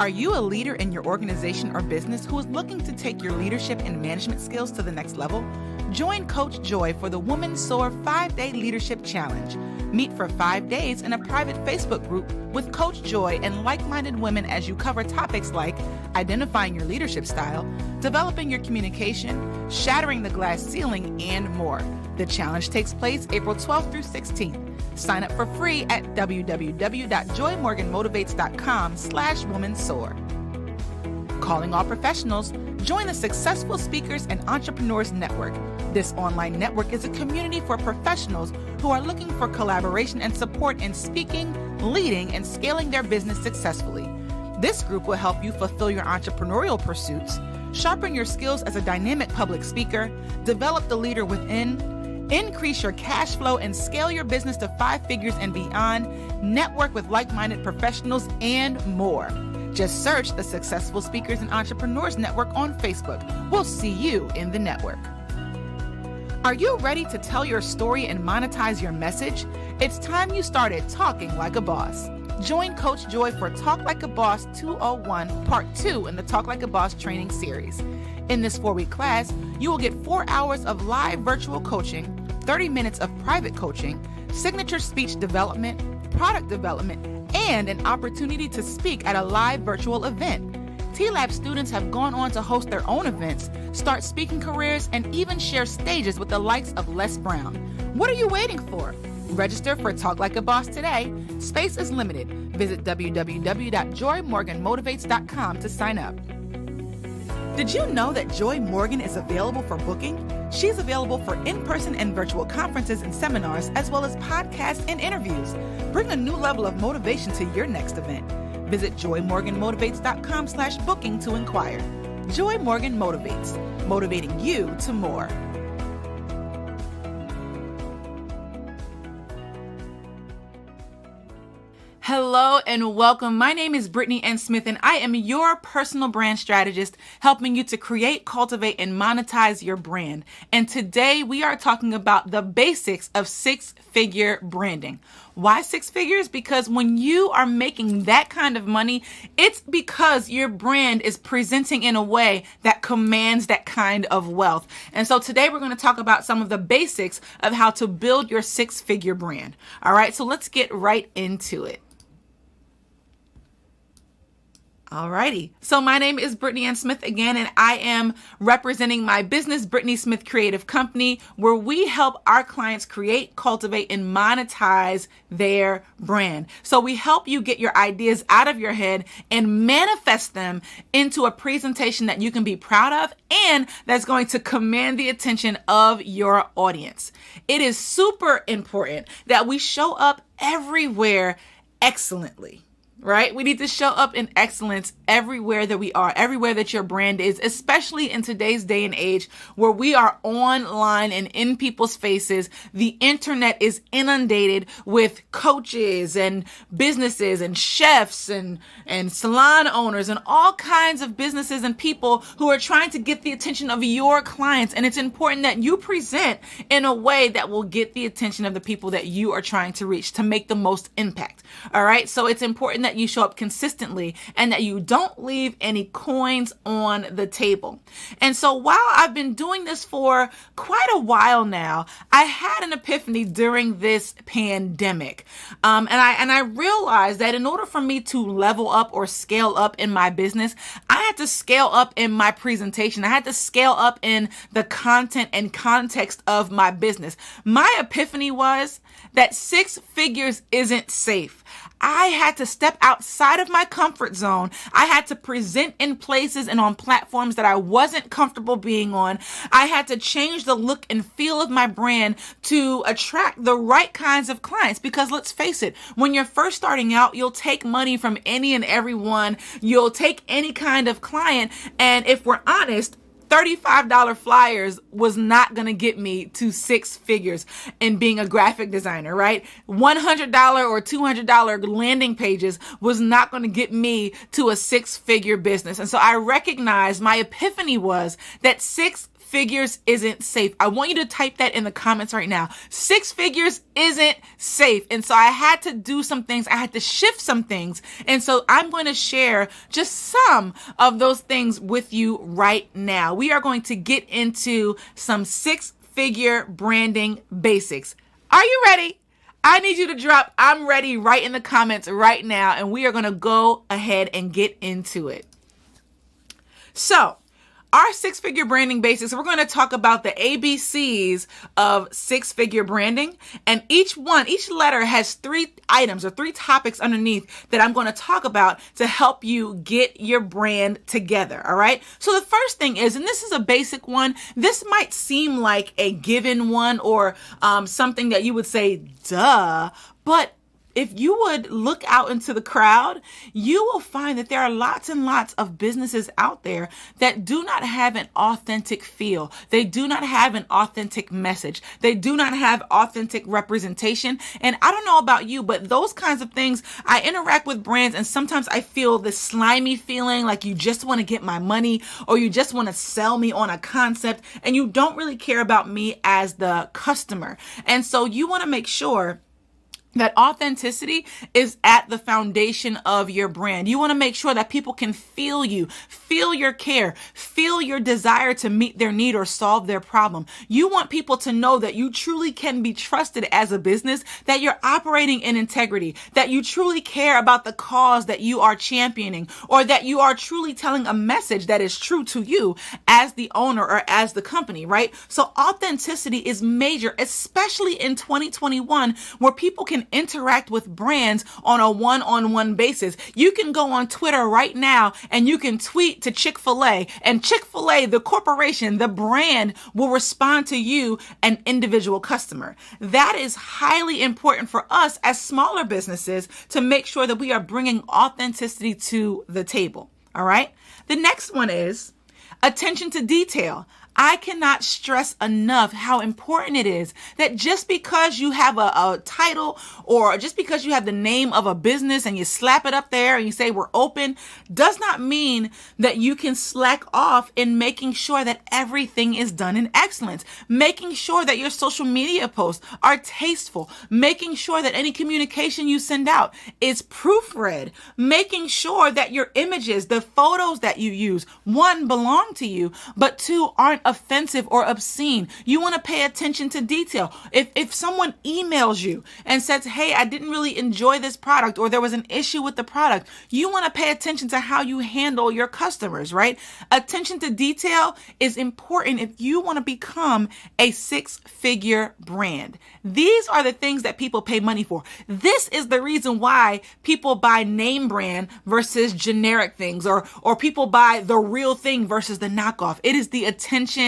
Are you a leader in your organization or business who is looking to take your leadership and management skills to the next level? Join Coach Joy for the Woman SOAR 5-Day Leadership Challenge. Meet for 5 days in a private Facebook group with Coach Joy and like-minded women as you cover topics like identifying your leadership style, developing your communication, shattering the glass ceiling, and more. The challenge takes place April 12th through 16th. Sign up for free at www.joymorganmotivates.com/womansoar. Calling all professionals, join the Successful Speakers and Entrepreneurs Network. This online network is a community for professionals who are looking for collaboration and support in speaking, leading, and scaling their business successfully. This group will help you fulfill your entrepreneurial pursuits, sharpen your skills as a dynamic public speaker, develop the leader within, increase your cash flow and scale your business to 5 figures and beyond, network with like-minded professionals, and more. Just search the Successful Speakers and Entrepreneurs Network on Facebook. We'll see you in the network. Are you ready to tell your story and monetize your message? It's time you started talking like a boss. Join Coach Joy for Talk Like a Boss 201 Part 2 in the Talk Like a Boss training series. In this 4-week class, you will get 4 hours of live virtual coaching, 30 minutes of private coaching, signature speech development, product development, and an opportunity to speak at a live virtual event. T-Lab students have gone on to host their own events, start speaking careers, and even share stages with the likes of Les Brown. What are you waiting for? Register for Talk Like a Boss today. Space is limited. Visit www.joymorganmotivates.com to sign up. Did you know that Joy Morgan is available for booking? She's available for in-person and virtual conferences and seminars, as well as podcasts and interviews. Bring a new level of motivation to your next event. Visit joymorganmotivates.com/booking to inquire. Joy Morgan Motivates, motivating you to more. Hello and welcome. My name is Brittnee N. Smith, and I am your personal brand strategist, helping you to create, cultivate, and monetize your brand. And today we are talking about the basics of 6-figure branding. Why 6 figures? Because when you are making that kind of money, it's because your brand is presenting in a way that commands that kind of wealth. And so today we're going to talk about some of the basics of how to build your 6-figure brand. All right, so let's get right into it. Alrighty. So my name is Brittnee N. Smith again, and I am representing my business, Brittnee Smith Creative Company, where we help our clients create, cultivate, and monetize their brand. So we help you get your ideas out of your head and manifest them into a presentation that you can be proud of and that's going to command the attention of your audience. It is super important that we show up everywhere excellently. Right? We need to show up in excellence everywhere that we are, everywhere that your brand is, especially in today's day and age where we are online and in people's faces. The internet is inundated with coaches and businesses and chefs and salon owners and all kinds of businesses and people who are trying to get the attention of your clients. And it's important that you present in a way that will get the attention of the people that you are trying to reach to make the most impact. All right. So it's important that you show up consistently and that you don't leave any coins on the table. And so while I've been doing this for quite a while now, I had an epiphany during this pandemic. And I realized that in order for me to level up or scale up in my business, I had to scale up in my presentation. I had to scale up in the content and context of my business. My epiphany was that 6 figures isn't safe. I had to step outside of my comfort zone. I had to present in places and on platforms that I wasn't comfortable being on. I had to change the look and feel of my brand to attract the right kinds of clients, because let's face it, when you're first starting out, you'll take money from any and everyone. You'll take any kind of client. And if we're honest, $35 flyers was not going to get me to six figures in being a graphic designer, right? $100 or $200 landing pages was not going to get me to a six-figure business. And so I recognized, my epiphany was that six figures isn't safe. I want you to type that in the comments right now. Six figures isn't safe. And so I had to do some things. I had to shift some things. And so I'm going to share just some of those things with you right now. We are going to get into some six-figure branding basics. Are you ready? I need you to drop "I'm ready" right in the comments right now, and we are going to go ahead and get into it. So, our six-figure branding basics, we're going to talk about the ABCs of six-figure branding. And each letter has three items or three topics underneath that I'm going to talk about to help you get your brand together. All right. So the first thing is, and this is a basic one, this might seem like a given one or something that you would say, duh, but if you would look out into the crowd, you will find that there are lots and lots of businesses out there that do not have an authentic feel. They do not have an authentic message. They do not have authentic representation. And I don't know about you, but those kinds of things, I interact with brands and sometimes I feel this slimy feeling like you just want to get my money or you just want to sell me on a concept and you don't really care about me as the customer. And so you want to make sure that authenticity is at the foundation of your brand. You want to make sure that people can feel you, feel your care, feel your desire to meet their need or solve their problem. You want people to know that you truly can be trusted as a business, that you're operating in integrity, that you truly care about the cause that you are championing, or that you are truly telling a message that is true to you as the owner or as the company, right? So authenticity is major, especially in 2021, where people can interact with brands on a one-on-one basis. You can go on Twitter right now and you can tweet to Chick-fil-A, and Chick-fil-A, the corporation, the brand, will respond to you, an individual customer. That is highly important for us as smaller businesses to make sure that we are bringing authenticity to the table. All right. The next one is attention to detail. I cannot stress enough how important it is that just because you have a title or just because you have the name of a business and you slap it up there and you say we're open, does not mean that you can slack off in making sure that everything is done in excellence, making sure that your social media posts are tasteful, making sure that any communication you send out is proofread, making sure that your images, the photos that you use, one, belong to you, but two, aren't offensive or obscene. You want to pay attention to detail. If someone emails you and says, hey, I didn't really enjoy this product, or there was an issue with the product, you want to pay attention to how you handle your customers, right? Attention to detail is important if you want to become a six-figure brand. These are the things that people pay money for. This is the reason why people buy name brand versus generic things, or people buy the real thing versus the knockoff. It is the attention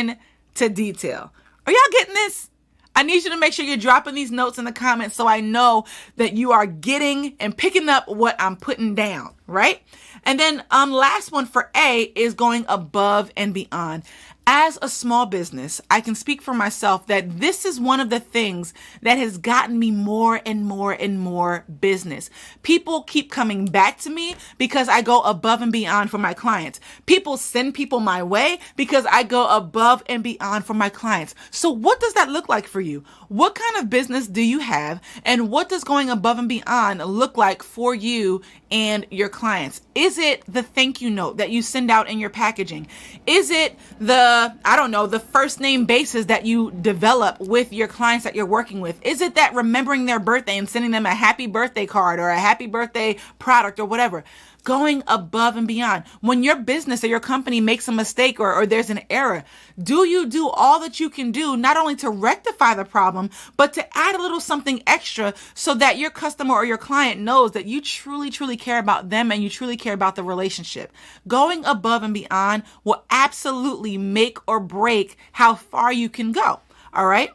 to detail. Are y'all getting this? I need you to make sure you're dropping these notes in the comments so I know that you are getting and picking up what I'm putting down, right? And then last one for A is going above and beyond. As a small business, I can speak for myself that this is one of the things that has gotten me more and more and more business. People keep coming back to me because I go above and beyond for my clients. People send people my way because I go above and beyond for my clients. So what does that look like for you? What kind of business do you have? And what does going above and beyond look like for you and your clients? Is it the thank you note that you send out in your packaging? Is it the first name basis that you develop with your clients that you're working with? Is it that remembering their birthday and sending them a happy birthday card or a happy birthday product or whatever? Going above and beyond. When your business or your company makes a mistake or there's an error, do you do all that you can do, not only to rectify the problem, but to add a little something extra so that your customer or your client knows that you truly, truly care about them and you truly care about the relationship. Going above and beyond will absolutely make or break how far you can go. All right.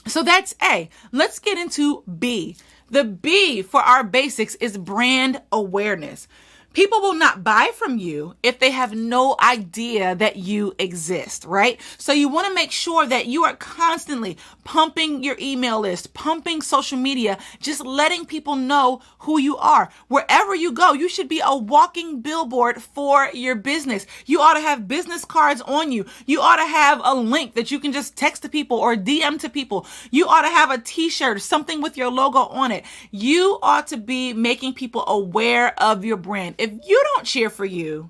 So that's A. Let's get into B. The B for our basics is brand awareness. People will not buy from you if they have no idea that you exist, right? So you want to make sure that you are constantly pumping your email list, pumping social media, just letting people know who you are. Wherever you go, you should be a walking billboard for your business. You ought to have business cards on you. You ought to have a link that you can just text to people or DM to people. You ought to have a t-shirt, something with your logo on it. You ought to be making people aware of your brand. If you don't cheer for you,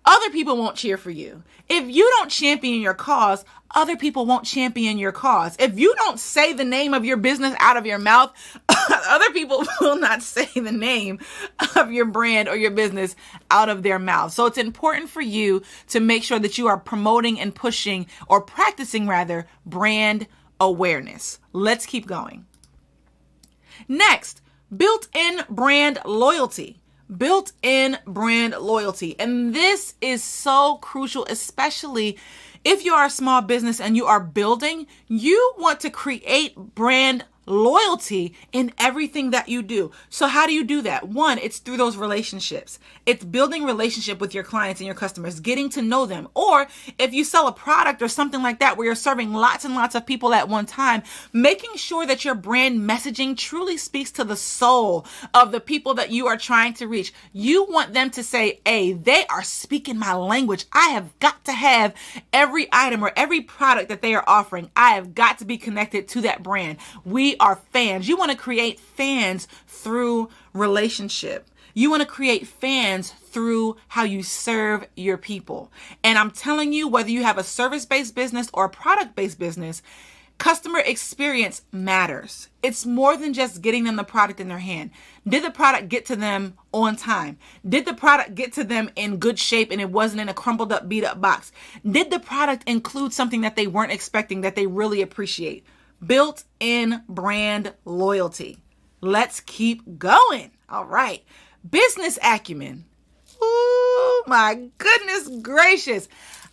other people won't cheer for you. If you don't champion your cause, other people won't champion your cause. If you don't say the name of your business out of your mouth, other people will not say the name of your brand or your business out of their mouth. So it's important for you to make sure that you are promoting and pushing, or practicing rather, brand awareness. Let's keep going. Next, built-in brand loyalty. Built-in brand loyalty. And this is so crucial, especially if you are a small business and you are building. You want to create brand loyalty in everything that you do. So how do you do that? One, it's through those relationships. It's building relationship with your clients and your customers, getting to know them. Or if you sell a product or something like that where you're serving lots and lots of people at one time, making sure that your brand messaging truly speaks to the soul of the people that you are trying to reach. You want them to say, hey, they are speaking my language. I have got to have every item or every product that they are offering. I have got to be connected to that brand. We are fans. You want to create fans through relationship. You want to create fans through how you serve your people. And I'm telling you, whether you have a service-based business or a product-based business, customer experience matters. It's more than just getting them the product in their hand. Did the product get to them on time? Did the product get to them in good shape and it wasn't in a crumpled up, beat up box? Did the product include something that they weren't expecting that they really appreciate? Built-in brand loyalty. Let's keep going. All right. Business acumen. Oh my goodness gracious.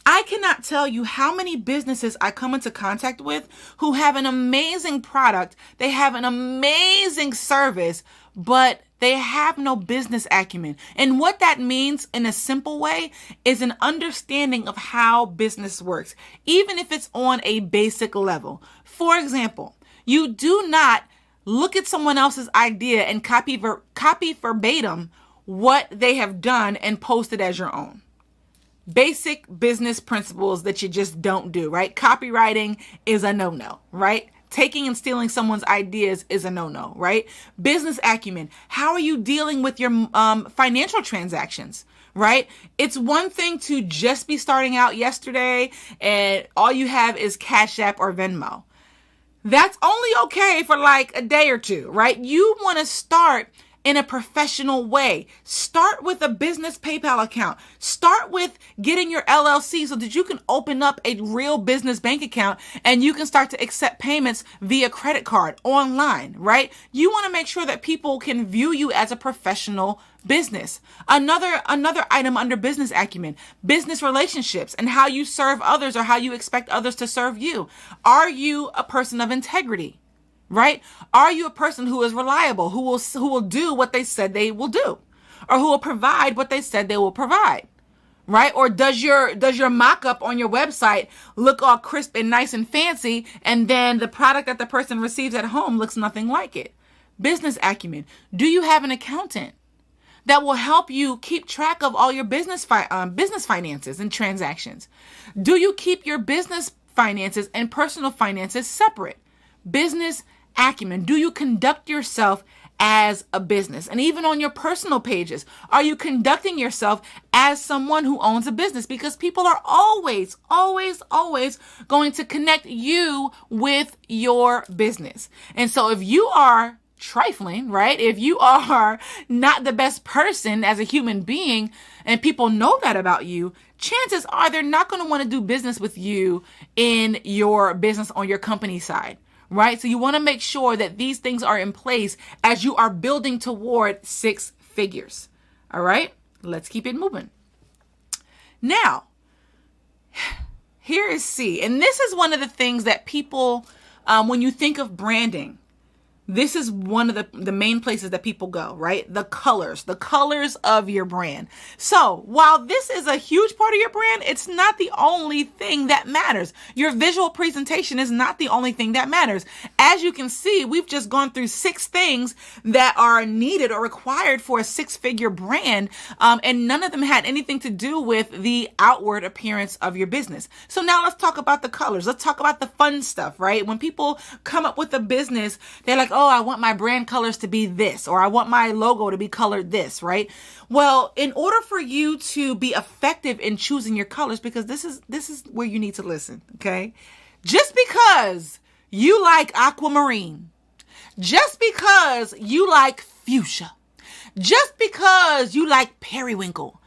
I cannot tell you how many businesses I come into contact with who have an amazing product. They have an amazing service, but they have no business acumen. And what that means in a simple way is an understanding of how business works, even if it's on a basic level. For example, you do not look at someone else's idea and copy verbatim what they have done and post it as your own. Basic business principles that you just don't do, right? Copywriting is a no-no, right? Taking and stealing someone's ideas is a no-no, right? Business acumen. How are you dealing with your financial transactions, right? It's one thing to just be starting out yesterday and all you have is Cash App or Venmo. That's only okay for like a day or two, right? You want to start in a professional way. Start with a business PayPal account. Start with getting your LLC so that you can open up a real business bank account and you can start to accept payments via credit card online, right? You want to make sure that people can view you as a professional business. Another item under business acumen, business relationships and how you serve others or how you expect others to serve you. Are you a person of integrity? Right? Are you a person who is reliable, who will do what they said they will do, or who will provide what they said they will provide? Right? Or does your mock-up on your website look all crisp and nice and fancy, and then the product that the person receives at home looks nothing like it? Business acumen. Do you have an accountant that will help you keep track of all your business finances and transactions? Do you keep your business finances and personal finances separate? Business acumen. Do you conduct yourself as a business? And even on your personal pages, are you conducting yourself as someone who owns a business? Because people are always going to connect you with your business. And so if you are trifling, right? If you are not the best person as a human being and people know that about you, chances are they're not going to want to do business with you in your business on your company side, right? So you want to make sure that these things are in place as you are building toward 6 figures. All right, let's keep it moving. Now, here is C. And this is one of the things that people, when you think of branding, this is one of the main places that people go, right? The colors of your brand. So while this is a huge part of your brand, it's not the only thing that matters. Your visual presentation is not the only thing that matters. As you can see, we've just gone through 6 things that are needed or required for a 6-figure brand. And none of them had anything to do with the outward appearance of your business. So now let's talk about the colors. Let's talk about the fun stuff, right? When people come up with a business, they're like, oh, I want my brand colors to be this, or I want my logo to be colored this, right? Well, in order for you to be effective in choosing your colors, because this is where you need to listen, okay? Just because you like aquamarine, just because you like fuchsia, just because you like periwinkle,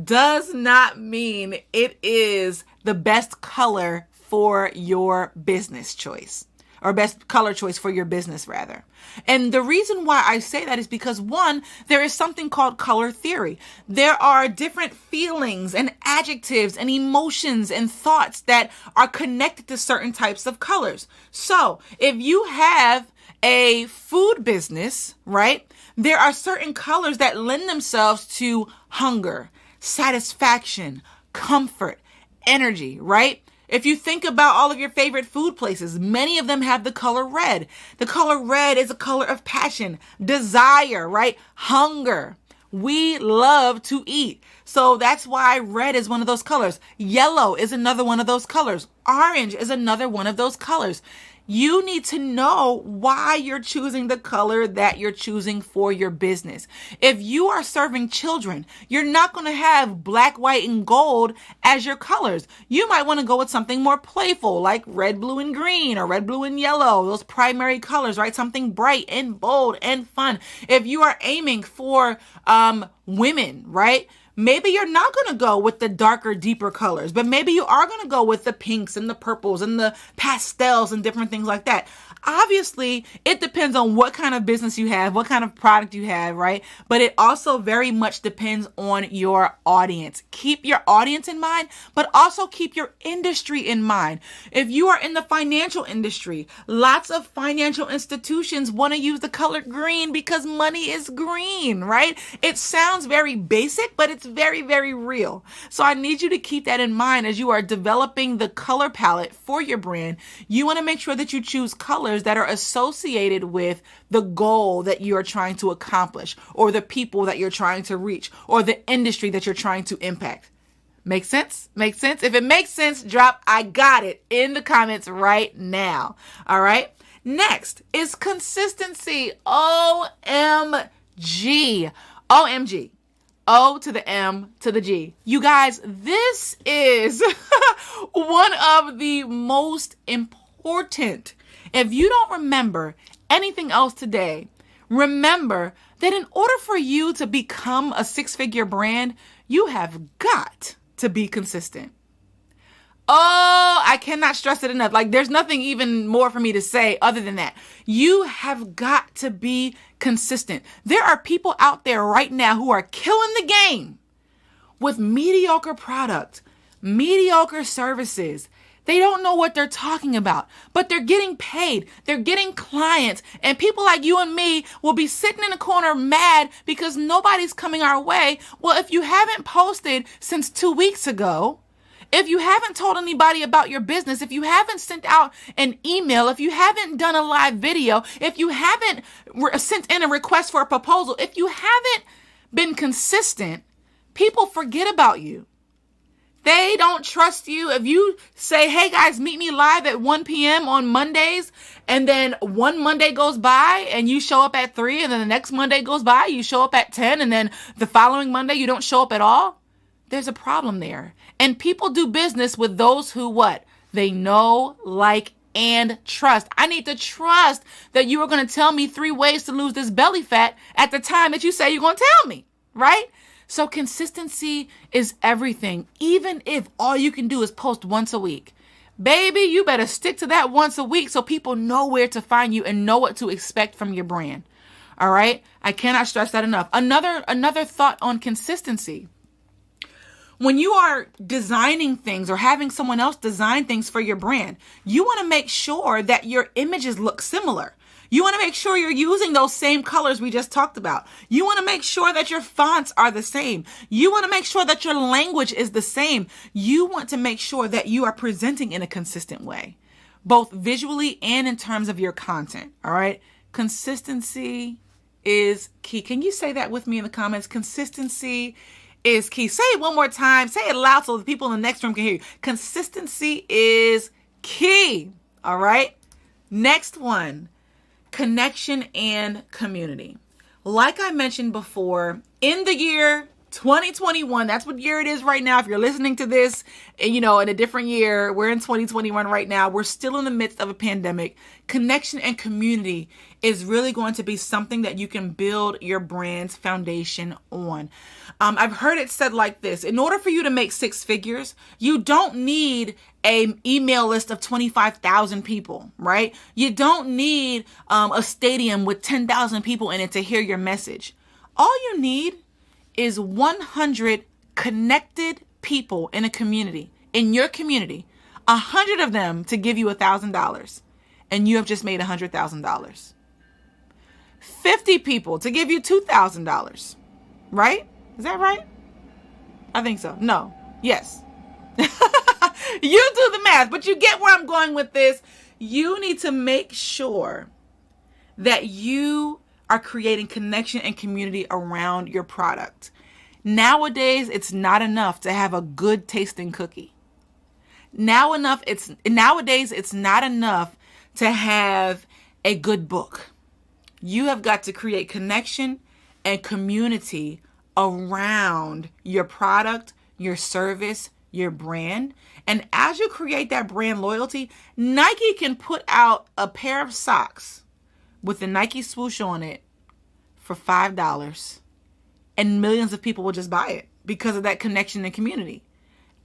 does not mean it is the best color for your business choice. Or best color choice for your business, rather. And the reason why I say that is because, one, there is something called color theory. There are different feelings and adjectives and emotions and thoughts that are connected to certain types of colors. So if you have a food business, right, there are certain colors that lend themselves to hunger, satisfaction, comfort, energy, right? If you think about all of your favorite food places, many of them have the color red. The color red is a color of passion, desire, right? Hunger. We love to eat. So that's why red is one of those colors. Yellow is another one of those colors. Orange is another one of those colors. You need to know why you're choosing the color that you're choosing for your business. If you are serving children, you're not going to have black, white, and gold as your colors. You might want to go with something more playful, like red, blue, and green, or red, blue, and yellow, those primary colors, right? Something bright and bold and fun. If you are aiming for women, right? Maybe you're not going to go with the darker, deeper colors, but maybe you are going to go with the pinks and the purples and the pastels and different things like that. Obviously, it depends on what kind of business you have, what kind of product you have, right? But it also very much depends on your audience. Keep your audience in mind, but also keep your industry in mind. If you are in the financial industry, lots of financial institutions want to use the color green because money is green, right? It sounds very basic, but it's very, very real. So I need you to keep that in mind as you are developing the color palette for your brand. You want to make sure that you choose colors that are associated with the goal that you are trying to accomplish, or the people that you're trying to reach, or the industry that you're trying to impact. Make sense? Make sense? If it makes sense, drop "I got it" in the comments right now. All right. Next is consistency. OMG. OMG. O to the M to the G. You guys, this is one of the most important. If you don't remember anything else today, remember that in order for you to become a 6-figure brand, you have got to be consistent. Oh, I cannot stress it enough. Like, there's nothing even more for me to say other than that. You have got to be consistent. There are people out there right now who are killing the game with mediocre product, mediocre services. They don't know what they're talking about, but they're getting paid. They're getting clients, and people like you and me will be sitting in a corner mad because nobody's coming our way. Well, if you haven't posted since 2 weeks ago, if you haven't told anybody about your business, if you haven't sent out an email, if you haven't done a live video, if you haven't sent in a request for a proposal, if you haven't been consistent, people forget about you. They don't trust you. If you say, hey guys, meet me live at 1 p.m. on Mondays, and then one Monday goes by and you show up at 3, and then the next Monday goes by, you show up at 10, and then the following Monday you don't show up at all, there's a problem there. And people do business with those who what? They know, like, and trust. I need to trust that you are going to tell me 3 ways to lose this belly fat at the time that you say you're going to tell me, right? So consistency is everything. Even if all you can do is post once a week, baby, you better stick to that once a week so people know where to find you and know what to expect from your brand. All right. I cannot stress that enough. Another thought on consistency. When you are designing things or having someone else design things for your brand, you want to make sure that your images look similar. You want to make sure you're using those same colors we just talked about. You want to make sure that your fonts are the same. You want to make sure that your language is the same. You want to make sure that you are presenting in a consistent way, both visually and in terms of your content. All right. Consistency is key. Can you say that with me in the comments? Consistency is key. Say it one more time. Say it loud so the people in the next room can hear you. Consistency is key. All right. Next one, connection and community. Like I mentioned before, in the year 2021, that's what year it is right now. If you're listening to this, in a different year, we're in 2021 right now. We're still in the midst of a pandemic. Connection and community is really going to be something that you can build your brand's foundation on. I've heard it said like this: in order for you to make 6 figures, you don't need an email list of 25,000 people, right? You don't need a stadium with 10,000 people in it to hear your message. All you need is 100 connected people in a community, in your community, 100 of them to give you $1,000, and you have just made $100,000. 50 people to give you $2,000, right? Is that right? I think so. No. Yes. You do the math, but you get where I'm going with this. You need to make sure that you are creating connection and community around your product. Nowadays, it's not enough to have a good tasting cookie. Nowadays, it's not enough to have a good book. You have got to create connection and community around your product, your service, your brand. And as you create that brand loyalty, Nike can put out a pair of socks with the Nike swoosh on it for $5, and millions of people will just buy it because of that connection and community.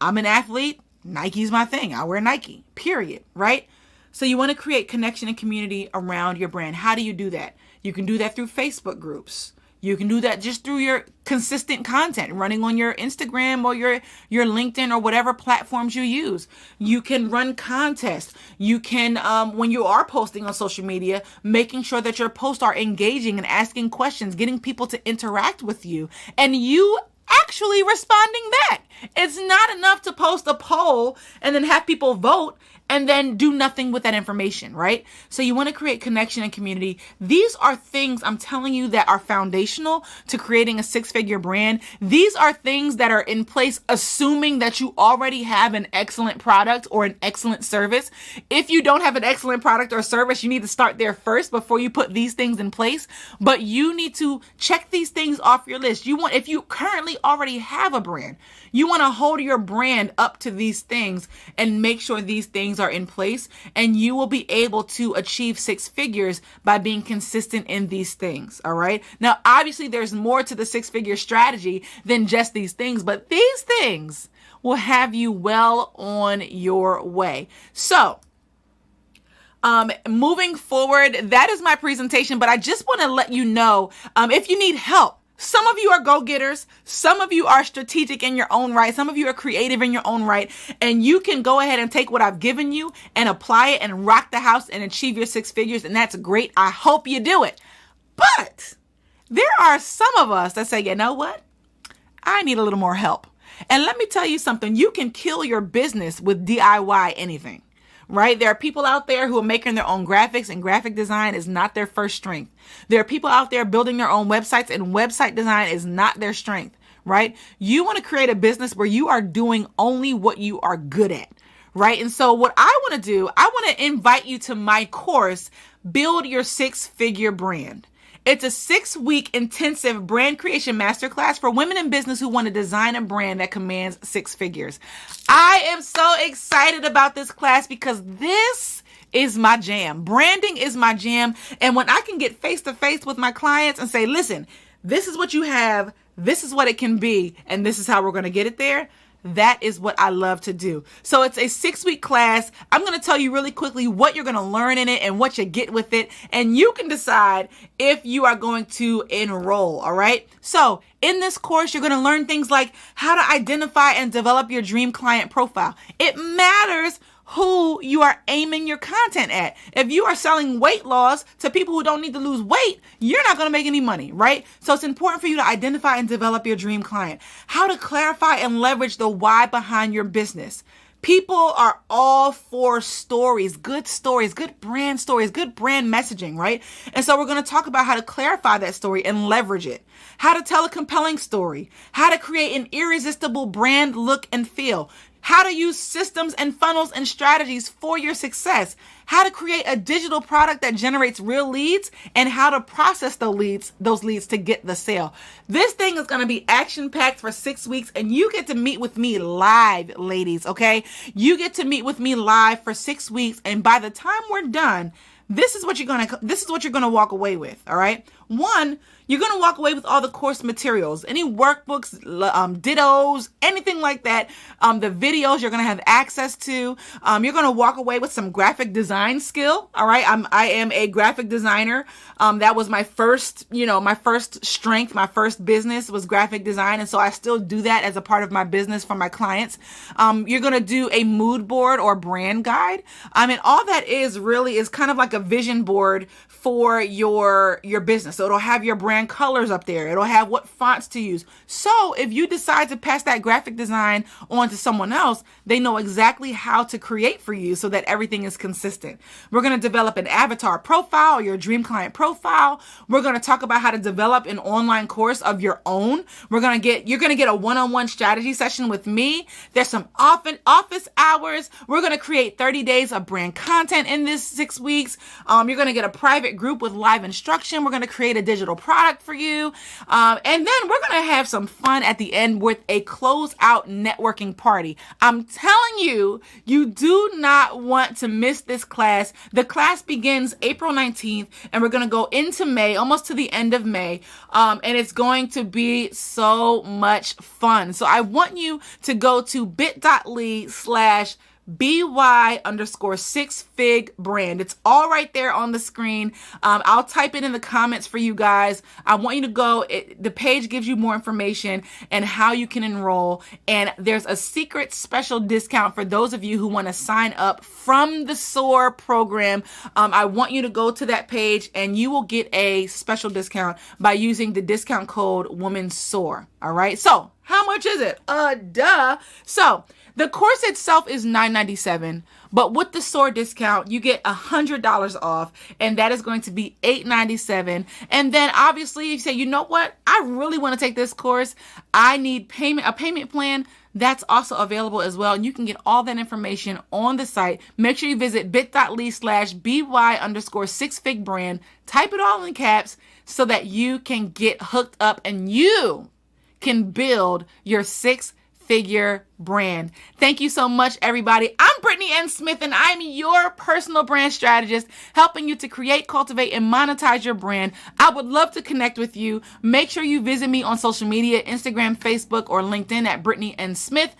I'm an athlete. Nike's my thing. I wear Nike, period, right? So you want to create connection and community around your brand. How do you do that? You can do that through Facebook groups. You can do that just through your consistent content running on your Instagram or your LinkedIn or whatever platforms you use. You can run contests. You can, when you are posting on social media, making sure that your posts are engaging and asking questions, getting people to interact with you, and you actually responding back. It's not enough to post a poll and then have people vote and then do nothing with that information, right? So you want to create connection and community. These are things I'm telling you that are foundational to creating a 6-figure brand. These are things that are in place, assuming that you already have an excellent product or an excellent service. If you don't have an excellent product or service, you need to start there first before you put these things in place. But you need to check these things off your list. If you currently already have a brand, you want to hold your brand up to these things and make sure these things are in place, and you will be able to achieve 6 figures by being consistent in these things. All right. Now, obviously there's more to the 6-figure strategy than just these things, but these things will have you well on your way. So, moving forward, that is my presentation, but I just want to let you know, if you need help. Some of you are go-getters. Some of you are strategic in your own right. Some of you are creative in your own right. And you can go ahead and take what I've given you and apply it and rock the house and achieve your 6 figures. And that's great. I hope you do it. But there are some of us that say, you know what? I need a little more help. And let me tell you something. You can kill your business with DIY anything. Right? There are people out there who are making their own graphics, and graphic design is not their first strength. There are people out there building their own websites, and website design is not their strength, right? You want to create a business where you are doing only what you are good at, right? And so what I want to do, I want to invite you to my course, Build Your 6-Figure Brand. It's a 6-week intensive brand creation masterclass for women in business who want to design a brand that commands 6 figures. I am so excited about this class because this is my jam. Branding is my jam. And when I can get face to face with my clients and say, listen, this is what you have, this is what it can be, and this is how we're going to get it there. That is what I love to do. So it's a 6-week class. I'm going to tell you really quickly what you're going to learn in it and what you get with it. And you can decide if you are going to enroll. All right. So in this course, you're going to learn things like how to identify and develop your dream client profile. It matters who you are aiming your content at. If you are selling weight loss to people who don't need to lose weight, you're not going to make any money, right? So it's important for you to identify and develop your dream client. How to clarify and leverage the why behind your business. People are all for stories, good brand messaging, right? And so we're going to talk about how to clarify that story and leverage it. How to tell a compelling story. How to create an irresistible brand look and feel. How to use systems and funnels and strategies for your success. How to create a digital product that generates real leads, and how to process those leads to get the sale. This thing is going to be action-packed for 6 weeks, and you get to meet with me live, ladies, okay? You get to meet with me live for 6 weeks, and by the time we're done, this is what you're going to walk away with, all right? One, you're going to walk away with all the course materials, any workbooks, dittos, anything like that. The videos you're going to have access to. You're going to walk away with some graphic design skill. All right. I am a graphic designer. That was my first strength, my first business was graphic design. And so I still do that as a part of my business for my clients. You're going to do a mood board or brand guide. And all that is kind of like a vision board for your business. So it'll have your brand colors up there. It'll have what fonts to use. So if you decide to pass that graphic design on to someone else, they know exactly how to create for you so that everything is consistent. We're going to develop an avatar profile, your dream client profile. We're going to talk about how to develop an online course of your own. You're going to get a one-on-one strategy session with me. There's some office hours. We're going to create 30 days of brand content in this 6 weeks. You're going to get a private group with live instruction. We're going to create a digital product for you. And then we're going to have some fun at the end with a closeout networking party. I'm telling you, you do not want to miss this class. The class begins April 19th and we're going to go into May, almost to the end of May. And it's going to be so much fun. So I want you to go to bit.ly/BY_6fig brand. It's all right there on the screen. I'll type it in the comments for you guys. I want you to go. The page gives you more information and how you can enroll. And there's a secret special discount for those of you who want to sign up from the SOAR program. I want you to go to that page and you will get a special discount by using the discount code Woman SOAR. All right. So how much is it? So the course itself is $997, but with the SOAR discount, you get $100 off, and that is going to be $897. And then obviously you say, you know what? I really want to take this course. I need a payment plan. That's also available as well. And you can get all that information on the site. Make sure you visit bit.ly/BY_6figbrand. Type it all in caps so that you can get hooked up and you can build your 6-figure brand. Thank you so much, everybody. I'm Brittnee N. Smith, and I'm your personal brand strategist, helping you to create, cultivate, and monetize your brand. I would love to connect with you. Make sure you visit me on social media, Instagram, Facebook, or LinkedIn at Brittnee N. Smith.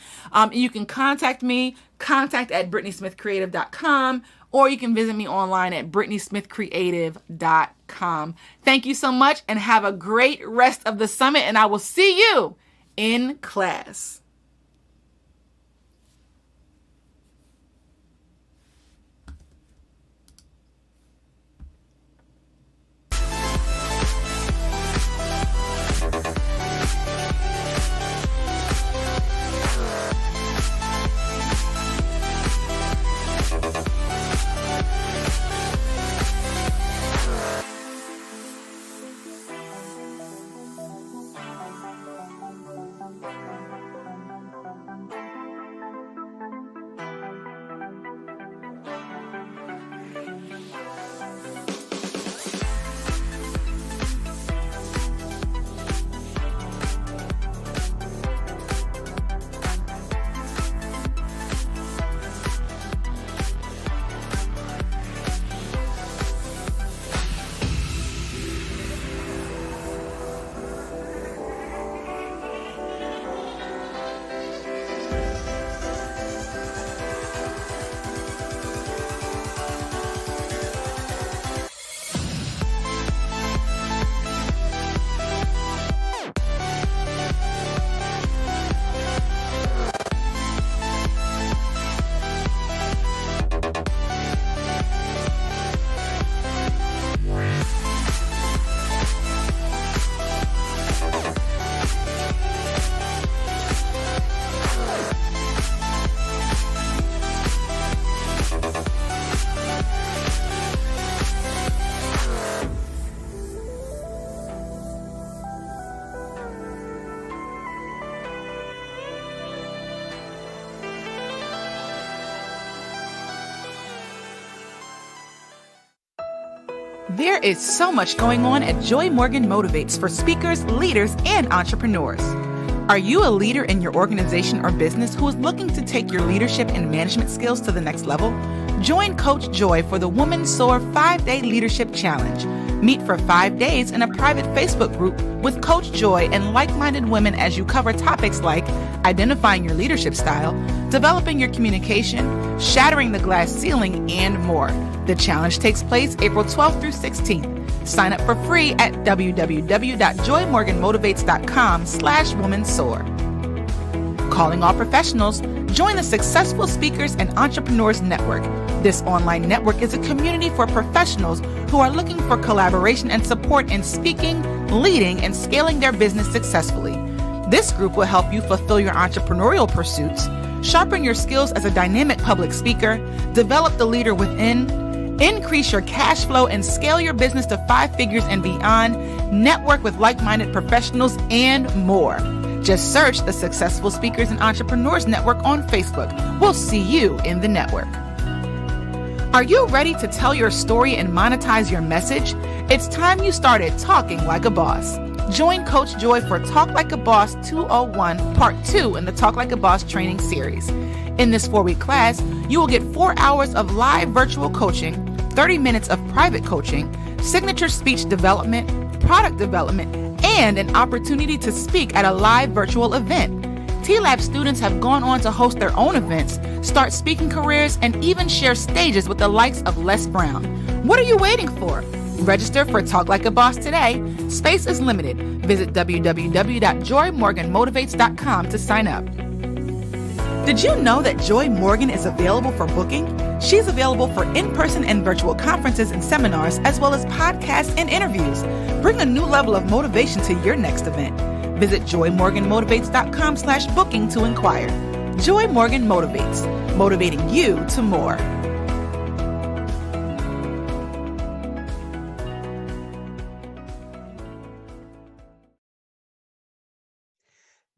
You can contact me, contact@BrittneeSmithCreative.com, or you can visit me online at BrittneeSmithCreative.com. Thank you so much and have a great rest of the summit, and I will see you in class. There is so much going on at Joy Morgan Motivates for speakers, leaders, and entrepreneurs. Are you a leader in your organization or business who is looking to take your leadership and management skills to the next level? Join Coach Joy for the Woman SOAR 5-Day Leadership Challenge. Meet for 5 days in a private Facebook group with Coach Joy and like-minded women as you cover topics like identifying your leadership style, developing your communication, shattering the glass ceiling, and more. The challenge takes place April 12th through 16th. Sign up for free at www.joymorganmotivates.com/womansoar. Calling all professionals, join the Successful Speakers and Entrepreneurs Network. This online network is a community for professionals who are looking for collaboration and support in speaking, leading, and scaling their business successfully. This group will help you fulfill your entrepreneurial pursuits, sharpen your skills as a dynamic public speaker, develop the leader within, increase your cash flow and scale your business to 5 figures and beyond, network with like-minded professionals, and more. Just search the Successful Speakers and Entrepreneurs Network on Facebook. We'll see you in the network. Are you ready to tell your story and monetize your message? It's time you started talking like a boss. Join Coach Joy for Talk Like a Boss 201 Part 2 in the Talk Like a Boss training series. In this 4-week class, you will get 4 hours of live virtual coaching, 30 minutes of private coaching, signature speech development, product development, and an opportunity to speak at a live virtual event. T-Lab students have gone on to host their own events, start speaking careers, and even share stages with the likes of Les Brown. What are you waiting for? Register for Talk Like a Boss today. Space is limited. Visit www.joymorganmotivates.com to sign up. Did you know that Joy Morgan is available for booking? She's available for in-person and virtual conferences and seminars, as well as podcasts and interviews. Bring a new level of motivation to your next event. Visit joymorganmotivates.com/booking to inquire. Joy Morgan Motivates, motivating you to more.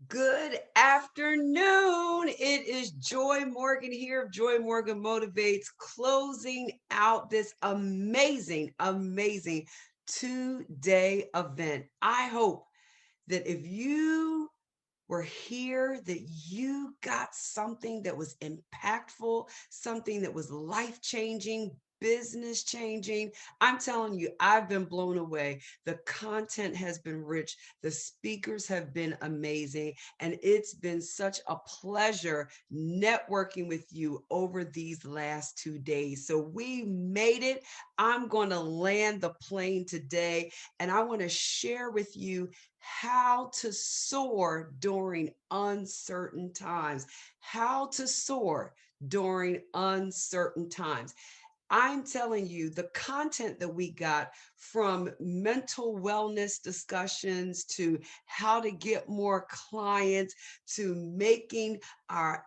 Good afternoon. It is Joy Morgan here of Joy Morgan Motivates, closing out this amazing 2-day event. I hope that if you were here, that you got something that was impactful, something that was life-changing, business changing. I'm telling you, I've been blown away. The content has been rich. The speakers have been amazing. And it's been such a pleasure networking with you over these last 2 days. So we made it. I'm going to land the plane today, and I want to share with you how to soar during uncertain times. How to soar during uncertain times. I'm telling you, the content that we got, from mental wellness discussions to how to get more clients to making our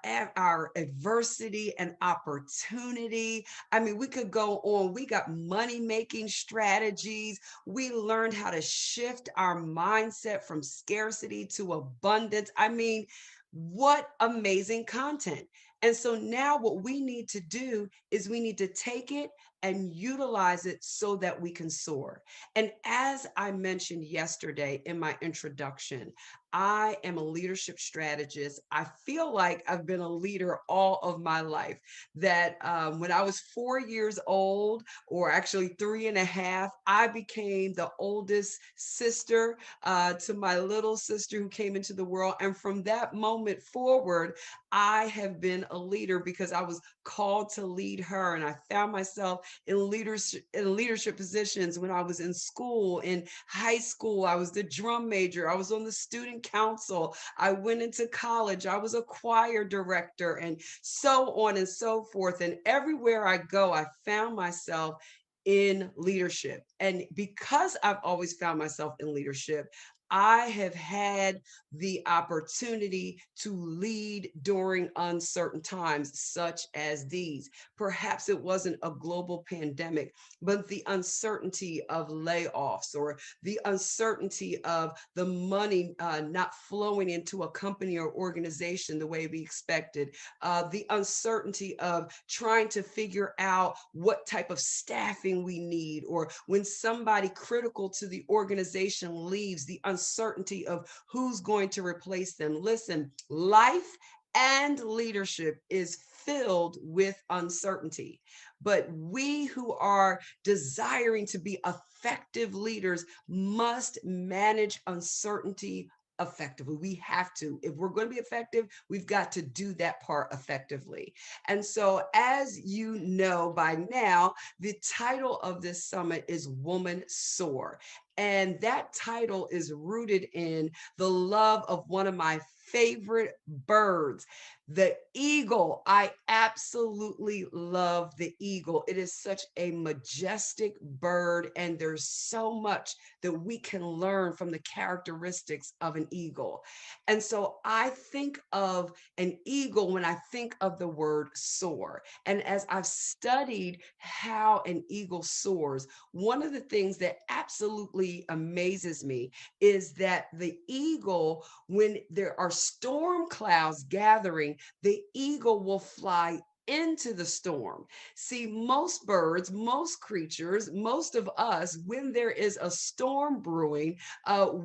adversity an opportunity. I mean, we could go on. We got money-making strategies. We learned how to shift our mindset from scarcity to abundance. I mean, what amazing content. And so now what we need to do is we need to take it and utilize it so that we can soar. And as I mentioned yesterday in my introduction, I am a leadership strategist. I feel like I've been a leader all of my life. That when I was 4 years old, or actually 3.5, I became the oldest sister to my little sister who came into the world. And from that moment forward, I have been a leader because I was called to lead her. And I found myself in leadership positions when I was in school. In high school, I was the drum major. I was on the student council. I went into college. I was a choir director, and so on and so forth. And everywhere I go, I found myself in leadership. And because I've always found myself in leadership, I have had the opportunity to lead during uncertain times such as these. Perhaps it wasn't a global pandemic, but the uncertainty of layoffs or the uncertainty of the money not flowing into a company or organization the way we expected, the uncertainty of trying to figure out what type of staffing we need, or when somebody critical to the organization leaves, the uncertainty of who's going to replace them. Listen, life and leadership is filled with uncertainty, but we who are desiring to be effective leaders must manage uncertainty effectively. We have to. If we're going to be effective, we've got to do that part effectively. And so, as you know by now, the title of this summit is Woman SOAR. And that title is rooted in the love of one of my favorite birds, the eagle. I absolutely love the eagle. It is such a majestic bird, and there's so much that we can learn from the characteristics of an eagle. And so I think of an eagle when I think of the word soar. And as I've studied how an eagle soars, one of the things that absolutely amazes me is that the eagle, when there are storm clouds gathering, the eagle will fly into the storm. See, most birds, most creatures, most of us, when there is a storm brewing,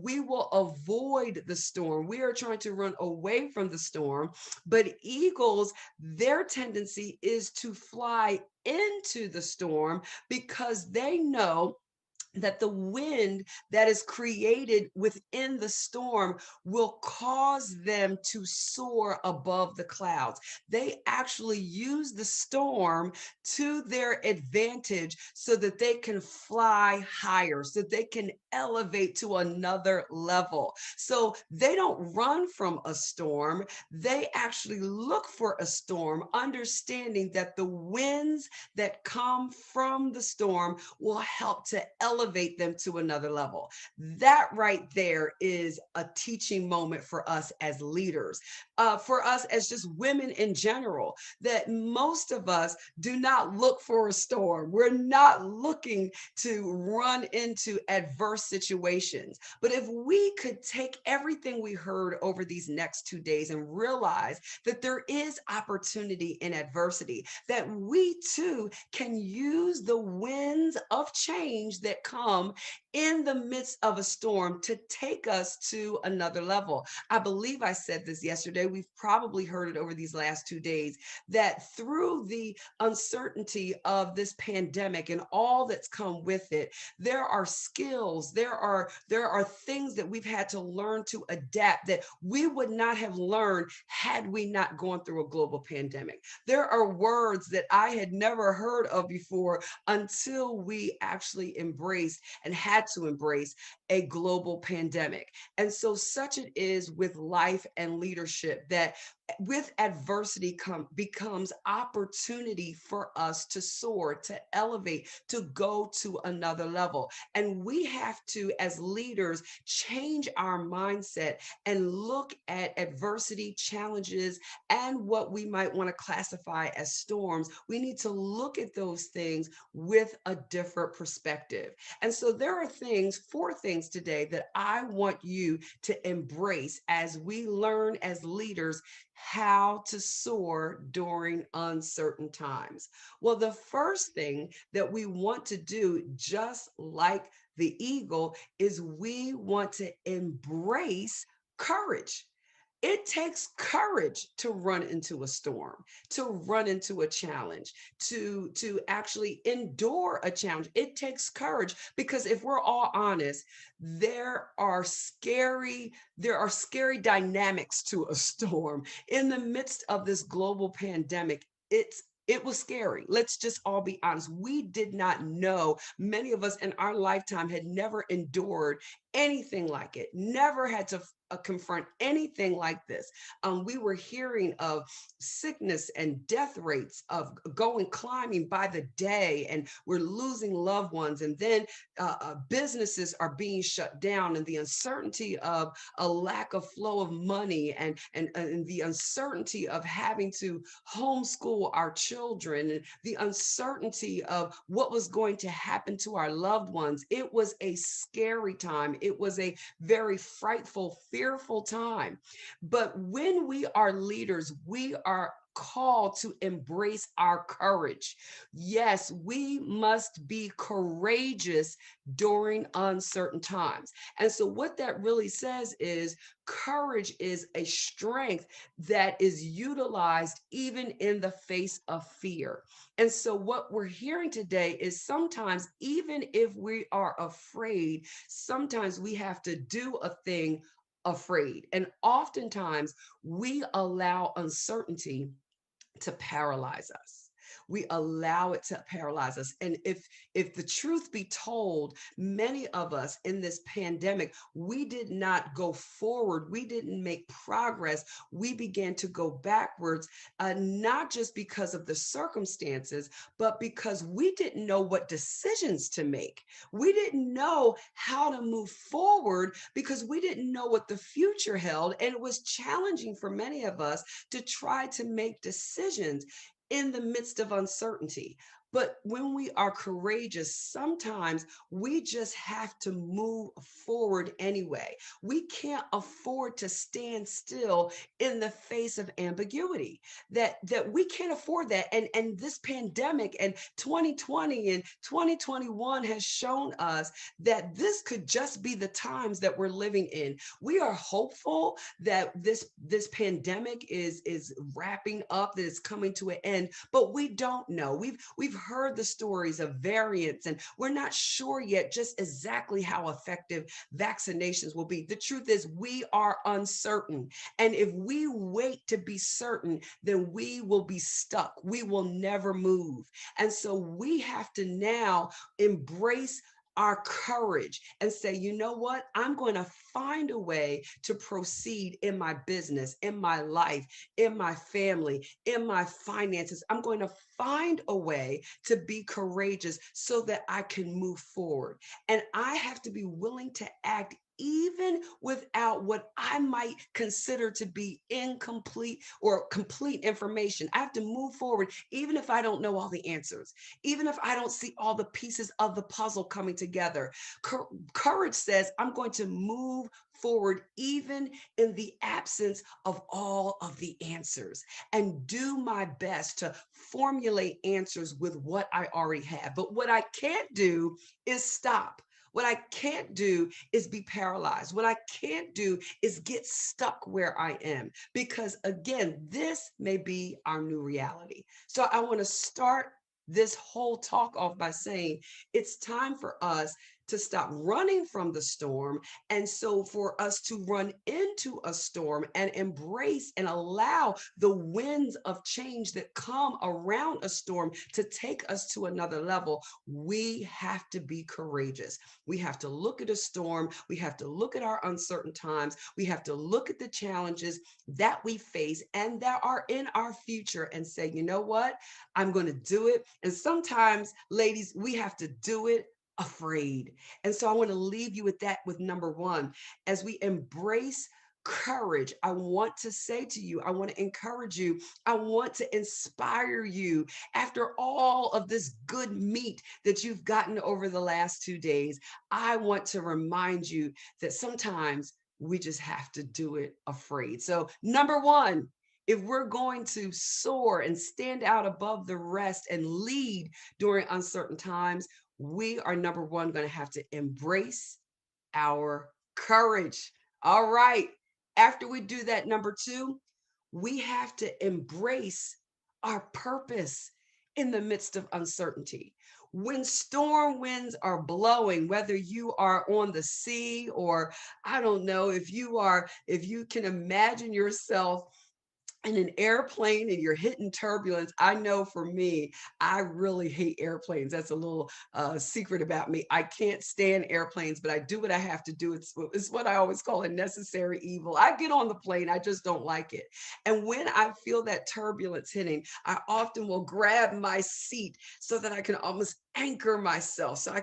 we will avoid the storm. We are trying to run away from the storm. But eagles, their tendency is to fly into the storm because they know that the wind that is created within the storm will cause them to soar above the clouds. They actually use the storm to their advantage so that they can fly higher, so they can elevate to another level. So they don't run from a storm. They actually look for a storm, understanding that the winds that come from the storm will help to elevate them to another level. That right there is a teaching moment for us as leaders, for us as just women in general, that most of us do not look for a storm. We're not looking to run into adverse situations. But if we could take everything we heard over these next 2 days and realize that there is opportunity in adversity, that we too can use the winds of change that come in the midst of a storm to take us to another level. I believe I said this yesterday. We've probably heard it over these last 2 days, that through the uncertainty of this pandemic and all that's come with it, there are skills, there are things that we've had to learn to adapt that we would not have learned had we not gone through a global pandemic. There are words that I had never heard of before until we actually embraced and had to embrace a global pandemic. And so such it is with life and leadership, that with adversity becomes opportunity for us to soar, to elevate, to go to another level. And we have to, as leaders, change our mindset and look at adversity, challenges, and what we might want to classify as storms. We need to look at those things with a different perspective. And so there are 4 things today that I want you to embrace as we learn as leaders how to soar during uncertain times. Well, the first thing that we want to do, just like the eagle, is we want to embrace courage. It takes courage to run into a storm, to run into a challenge, to actually endure a challenge. It takes courage because, if we're all honest, there are scary dynamics to a storm. In the midst of this global pandemic, it was scary. Let's just all be honest. We did not know. Many of us in our lifetime had never endured anything like it, never had to confront anything like this. We were hearing of sickness and death rates of climbing by the day, and we're losing loved ones. And then businesses are being shut down, and the uncertainty of a lack of flow of money, and the uncertainty of having to homeschool our children, and the uncertainty of what was going to happen to our loved ones. It was a scary time. It was a very frightful, fearful time. But when we are leaders, we are called to embrace our courage. Yes, we must be courageous during uncertain times. And so what that really says is courage is a strength that is utilized even in the face of fear. And so what we're hearing today is sometimes, even if we are afraid, sometimes we have to do a thing afraid. And oftentimes we allow uncertainty to paralyze us. We allow it to paralyze us. And if the truth be told, many of us in this pandemic, we did not go forward. We didn't make progress. We began to go backwards, not just because of the circumstances, but because we didn't know what decisions to make. We didn't know how to move forward because we didn't know what the future held. And it was challenging for many of us to try to make decisions in the midst of uncertainty. But when we are courageous, sometimes we just have to move forward anyway. We can't afford to stand still in the face of ambiguity. That we can't afford that. And this pandemic and 2020 and 2021 has shown us that this could just be the times that we're living in. We are hopeful that this pandemic is wrapping up, that it's coming to an end, but we don't know. We've heard the stories of variants, and we're not sure yet just exactly how effective vaccinations will be. The truth is, we are uncertain. And if we wait to be certain, then we will be stuck. We will never move. And so we have to now embrace our courage and say, you know what? I'm going to find a way to proceed in my business, in my life, in my family, in my finances. I'm going to find a way to be courageous so that I can move forward. And I have to be willing to act even without what I might consider to be incomplete or complete information. I have to move forward, even if I don't know all the answers, even if I don't see all the pieces of the puzzle coming together. Courage says, I'm going to move forward even in the absence of all of the answers, and do my best to formulate answers with what I already have. But what I can't do is stop. What I can't do is be paralyzed. What I can't do is get stuck where I am, because again, this may be our new reality. So I want to start this whole talk off by saying it's time for us to stop running from the storm. And so for us to run into a storm and embrace and allow the winds of change that come around a storm to take us to another level, we have to be courageous. We have to look at a storm. We have to look at our uncertain times. We have to look at the challenges that we face and that are in our future and say, you know what? I'm going to do it. And sometimes, ladies, we have to do it afraid. And so I want to leave you with that, with number one. As we embrace courage, I want to say to you, I want to encourage you, I want to inspire you. After all of this good meat that you've gotten over the last 2 days, I want to remind you that sometimes we just have to do it afraid. So number one, if we're going to soar and stand out above the rest and lead during uncertain times, we are number one going to have to embrace our courage. All right. After we do that, number two, we have to embrace our purpose in the midst of uncertainty. When storm winds are blowing, whether you are on the sea or I don't know, if you can imagine yourself in an airplane and you're hitting turbulence, I know for me, I really hate airplanes. That's a little secret about me. I can't stand airplanes, but I do what I have to do. It's what I always call a necessary evil. I get on the plane, I just don't like it. And when I feel that turbulence hitting, I often will grab my seat so that I can almost anchor myself, so I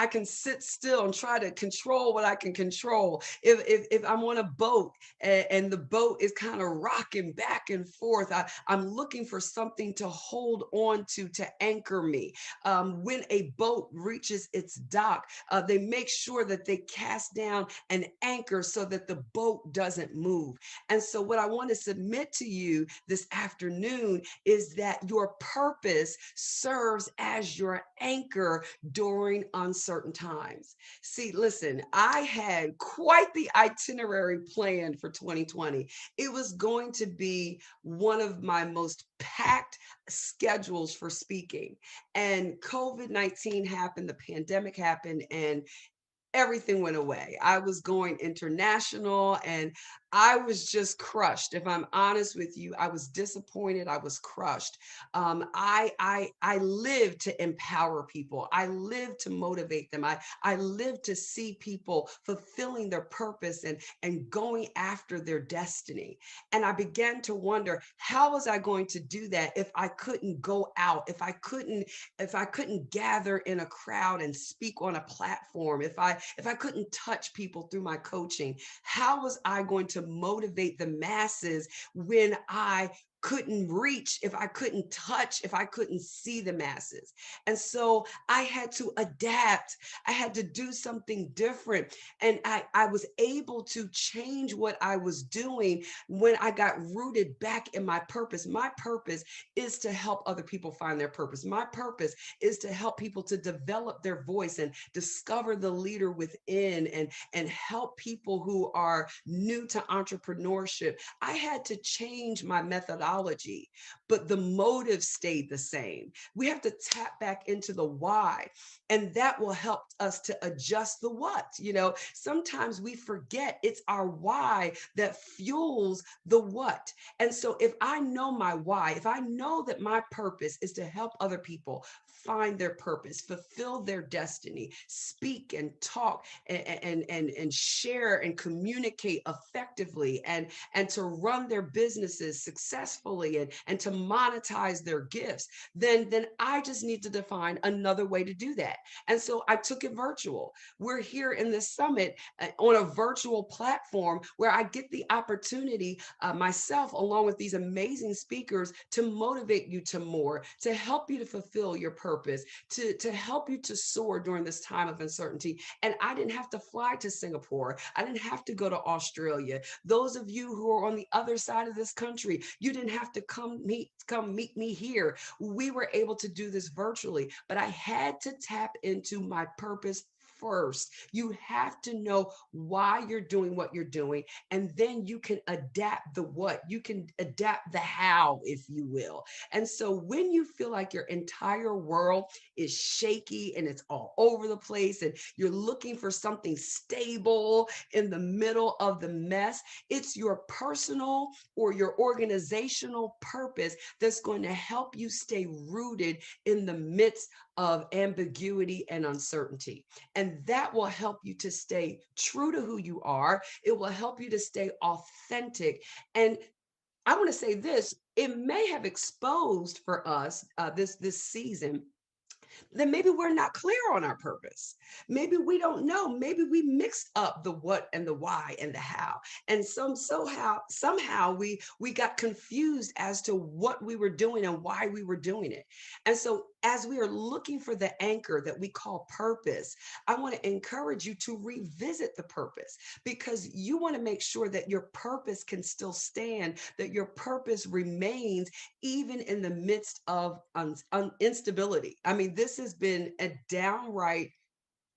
can sit still and try to control what I can control. If I'm on a boat and the boat is kind of rocking back and forth, I'm looking for something to hold on to anchor me. When a boat reaches its dock, they make sure that they cast down an anchor so that the boat doesn't move. And so what I want to submit to you this afternoon is that your purpose serves as your anchor during uncertain times. See, listen, I had quite the itinerary planned for 2020. It was going to be one of my most packed schedules for speaking. And COVID-19 happened, the pandemic happened, and everything went away. I was going international and I was just crushed. If I'm honest with you, I was disappointed. I was crushed. I live to empower people. I live to motivate them. I live to see people fulfilling their purpose and going after their destiny. And I began to wonder, how was I going to do that if I couldn't go out, if I couldn't gather in a crowd and speak on a platform, if I couldn't touch people through my coaching? How was I going to motivate the masses when I couldn't reach, if I couldn't touch, if I couldn't see the masses? And so I had to adapt. I had to do something different. And I was able to change what I was doing when I got rooted back in my purpose. My purpose is to help other people find their purpose. My purpose is to help people to develop their voice and discover the leader within and help people who are new to entrepreneurship. I had to change my methodology, but the motive stayed the same. We have to tap back into the why, and that will help us to adjust the what. You know, sometimes we forget it's our why that fuels the what. And so if I know my why, if I know that my purpose is to help other people find their purpose, fulfill their destiny, speak and talk and share and communicate effectively and to run their businesses successfully and to monetize their gifts, then I just need to define another way to do that. And so I took it virtual. We're here in this summit on a virtual platform where I get the opportunity myself, along with these amazing speakers, to motivate you to more, to help you to fulfill your purpose, to help you to soar during this time of uncertainty. And I didn't have to fly to Singapore. I didn't have to go to Australia. Those of you who are on the other side of this country, you didn't have to come meet me here. We were able to do this virtually, but I had to tap into my purpose first. You have to know why you're doing what you're doing, and then you can adapt the what. You can adapt the how, if you will. And so when you feel like your entire world is shaky and it's all over the place and you're looking for something stable in the middle of the mess, it's your personal or your organizational purpose that's going to help you stay rooted in the midst of ambiguity and uncertainty. And that will help you to stay true to who you are. It will help you to stay authentic. And I want to say this, it may have exposed for us this season that maybe we're not clear on our purpose. Maybe we don't know. Maybe we mixed up the what and the why and the how. And somehow we got confused as to what we were doing and why we were doing it. And so as we are looking for the anchor that we call purpose, I want to encourage you to revisit the purpose, because you want to make sure that your purpose can still stand, that your purpose remains even in the midst of instability. I mean, this has been a downright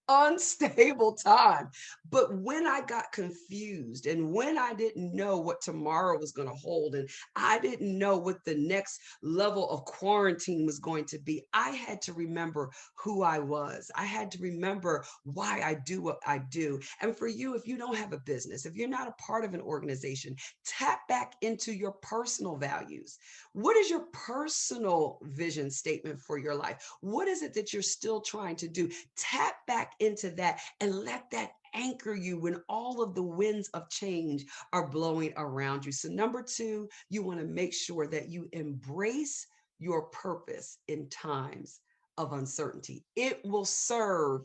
unstable time. But when I got confused and when I didn't know what tomorrow was going to hold, and I didn't know what the next level of quarantine was going to be, I had to remember who I was. I had to remember why I do what I do. And for you, if you don't have a business, if you're not a part of an organization, tap back into your personal values. What is your personal vision statement for your life? What is it that you're still trying to do? Tap back into that and let that anchor you when all of the winds of change are blowing around you. So number two, you want to make sure that you embrace your purpose in times of uncertainty. It will serve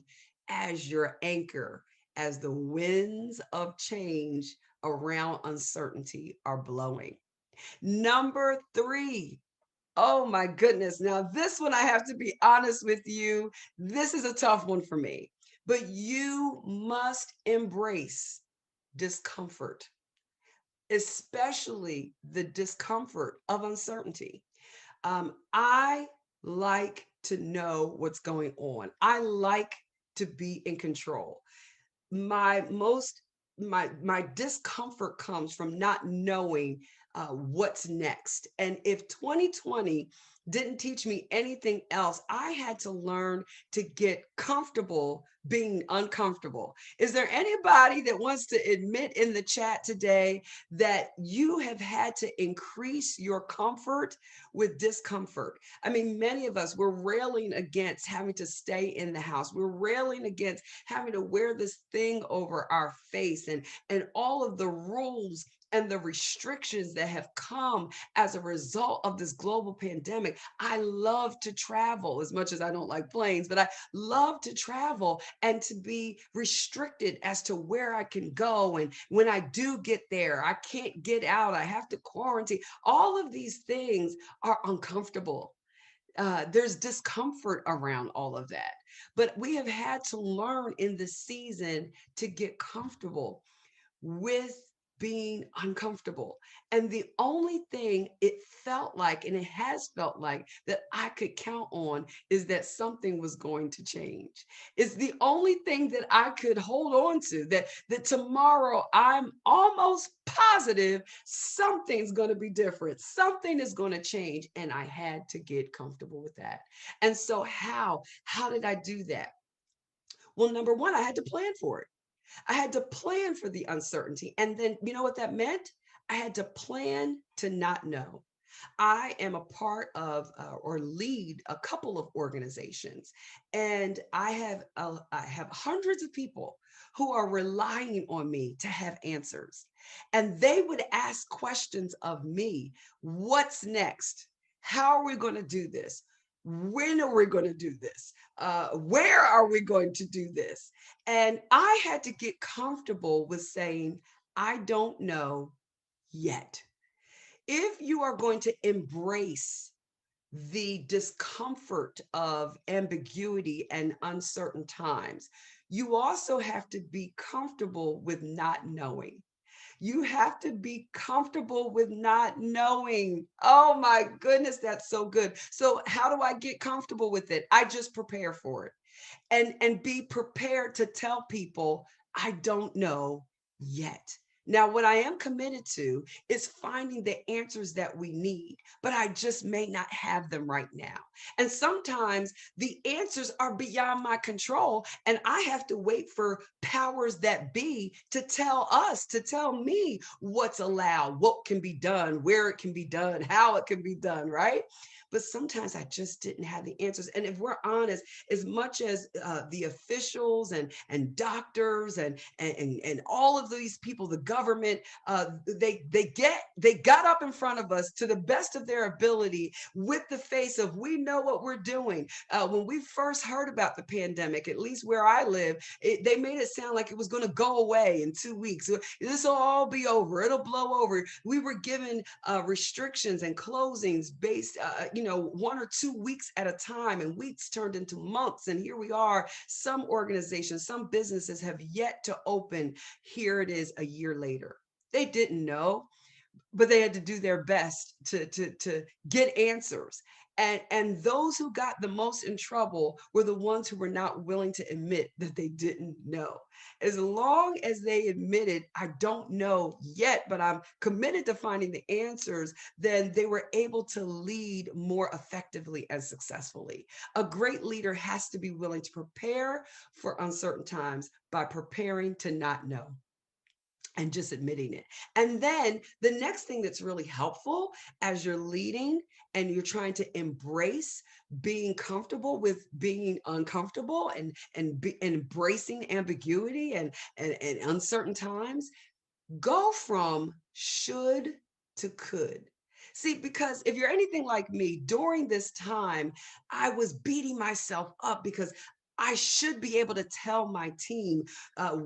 as your anchor as the winds of change around uncertainty are blowing. Number three, oh my goodness. Now, this one, I have to be honest with you. This is a tough one for me, but you must embrace discomfort, especially the discomfort of uncertainty. I like to know what's going on. I like to be in control. My discomfort comes from not knowing what's next. And if 2020 didn't teach me anything else, I had to learn to get comfortable being uncomfortable. Is there anybody that wants to admit in the chat today that you have had to increase your comfort with discomfort? I mean, many of us, we're railing against having to stay in the house. We're railing against having to wear this thing over our face and all of the rules and the restrictions that have come as a result of this global pandemic. I love to travel as much as I don't like planes, but I love to travel and to be restricted as to where I can go. And when I do get there, I can't get out. I have to quarantine. All of these things are uncomfortable. There's discomfort around all of that. But we have had to learn in this season to get comfortable with being uncomfortable. And the only thing it felt like, and it has felt like, that I could count on is that something was going to change. It's the only thing that I could hold on to, that tomorrow I'm almost positive something's going to be different. Something is going to change. And I had to get comfortable with that. And so how did I do that? Well, number one, I had to plan for it. I had to plan for the uncertainty. And then, you know what that meant? I had to plan to not know. I am a part of or lead a couple of organizations, and I have hundreds of people who are relying on me to have answers. And they would ask questions of me. What's next? How are we going to do this? When are we going to do this? Where are we going to do this? And I had to get comfortable with saying, I don't know yet. If you are going to embrace the discomfort of ambiguity and uncertain times, you also have to be comfortable with not knowing. You have to be comfortable with not knowing. Oh my goodness, that's so good. So how do I get comfortable with it? I just prepare for it and be prepared to tell people, I don't know yet. Now, what I am committed to is finding the answers that we need, but I just may not have them right now. And sometimes the answers are beyond my control, and I have to wait for powers that be to tell us, to tell me what's allowed, what can be done, where it can be done, how it can be done, right? But sometimes I just didn't have the answers. And if we're honest, as much as the officials and doctors and all of these people, the government, they got up in front of us to the best of their ability with the face of, we know what we're doing. When we first heard about the pandemic, at least where I live, they made it sound like it was going to go away in 2 weeks. This will all be over. It'll blow over. We were given restrictions and closings based 1 or 2 weeks at a time, and weeks turned into months. And here we are. Some organizations, some businesses have yet to open. Here it is a year later. They didn't know, but they had to do their best to get answers. And those who got the most in trouble were the ones who were not willing to admit that they didn't know. As long as they admitted, I don't know yet, but I'm committed to finding the answers, then they were able to lead more effectively and successfully. A great leader has to be willing to prepare for uncertain times by preparing to not know and just admitting it. And then the next thing that's really helpful as you're leading and you're trying to embrace being comfortable with being uncomfortable and embracing ambiguity and uncertain times, go from should to could. See, because if you're anything like me, during this time, I was beating myself up because I should be able to tell my team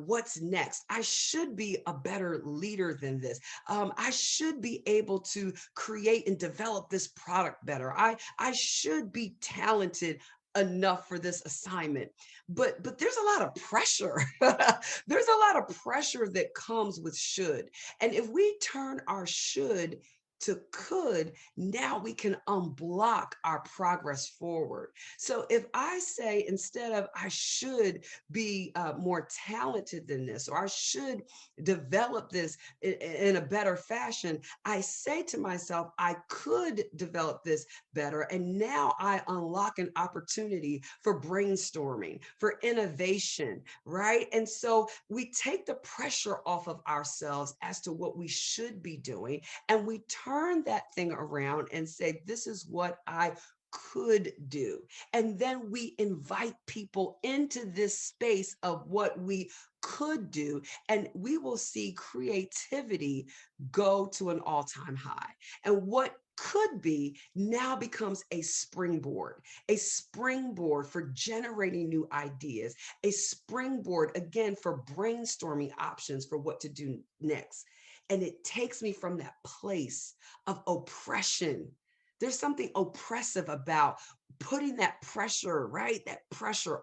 what's next. I should be a better leader than this. I should be able to create and develop this product better. I should be talented enough for this assignment. But there's a lot of pressure. There's a lot of pressure that comes with should. And if we turn our should to could, now we can unblock our progress forward. So if I say, instead of I should be more talented than this, or I should develop this in a better fashion, I say to myself, I could develop this better. And now I unlock an opportunity for brainstorming, for innovation, right? And so we take the pressure off of ourselves as to what we should be doing, and we turn that thing around and say, this is what I could do. And then we invite people into this space of what we could do, and we will see creativity go to an all-time high. And what could be now becomes a springboard for generating new ideas, a springboard, again, for brainstorming options for what to do next. And it takes me from that place of oppression. There's something oppressive about putting that pressure, right? That pressure,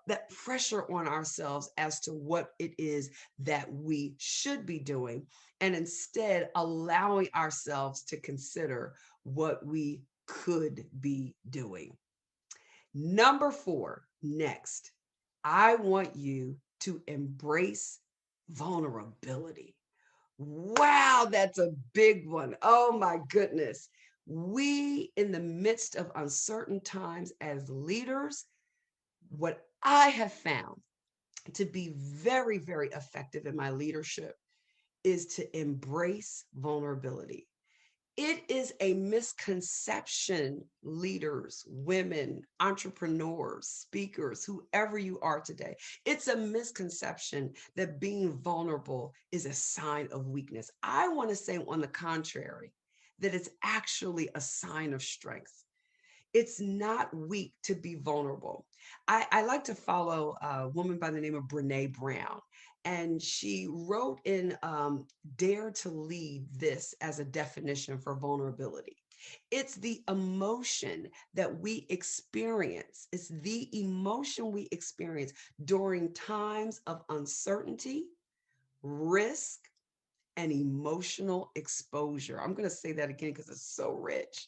that pressure on ourselves as to what it is that we should be doing, and instead allowing ourselves to consider what we could be doing. Number 4, next, I want you to embrace vulnerability. Wow, that's a big one. Oh my goodness. We, in the midst of uncertain times as leaders, what I have found to be very, very effective in my leadership is to embrace vulnerability. It is a misconception, leaders, women, entrepreneurs, speakers, whoever you are today. It's a misconception that being vulnerable is a sign of weakness. I want to say, on the contrary, that it's actually a sign of strength. It's not weak to be vulnerable. I like to follow a woman by the name of Brittnee Brown. And she wrote in Dare to Lead this as a definition for vulnerability. It's the emotion that we experience. It's the emotion we experience during times of uncertainty, risk, and emotional exposure. I'm going to say that again because it's so rich.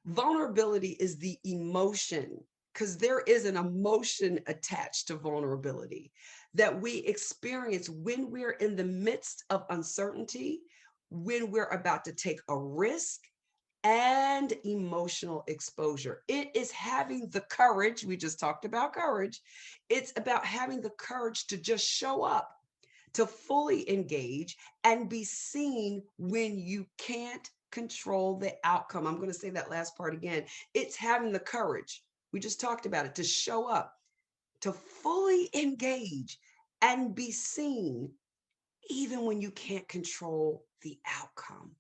Vulnerability is the emotion, because there is an emotion attached to vulnerability that we experience when we're in the midst of uncertainty, when we're about to take a risk, and emotional exposure. It is having the courage. We just talked about courage. It's about having the courage to just show up, to fully engage and be seen when you can't control the outcome. I'm going to say that last part again. It's having the courage. We just talked about it, to show up, to fully engage and be seen even when you can't control the outcome.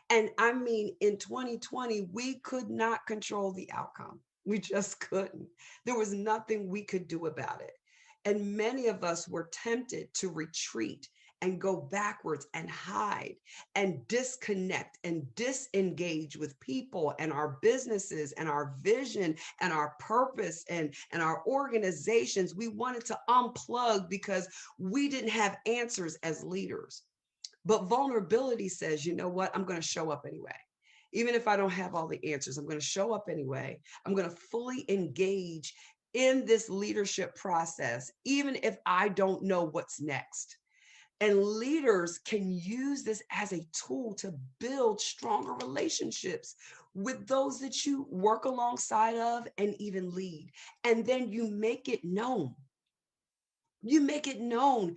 And I mean, in 2020, we could not control the outcome. We just couldn't. There was nothing we could do about it. And many of us were tempted to retreat and go backwards and hide and disconnect and disengage with people and our businesses and our vision and our purpose and our organizations. We wanted to unplug because we didn't have answers as leaders. But vulnerability says, you know what? I'm going to show up anyway. Even if I don't have all the answers, I'm going to show up anyway. I'm going to fully engage in this leadership process, even if I don't know what's next. And leaders can use this as a tool to build stronger relationships with those that you work alongside of and even lead. And then you make it known. You make it known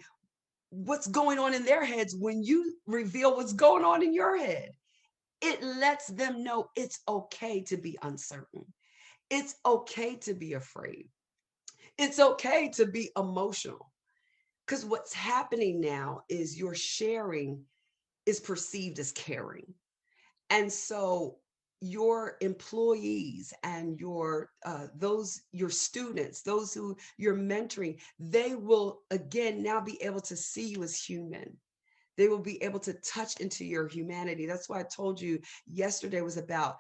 what's going on in their heads when you reveal what's going on in your head. It lets them know it's okay to be uncertain. It's okay to be afraid. It's okay to be emotional. Because what's happening now is your sharing is perceived as caring. And so your employees and your students, those who you're mentoring, they will again now be able to see you as human. They will be able to touch into your humanity. That's why I told you yesterday was about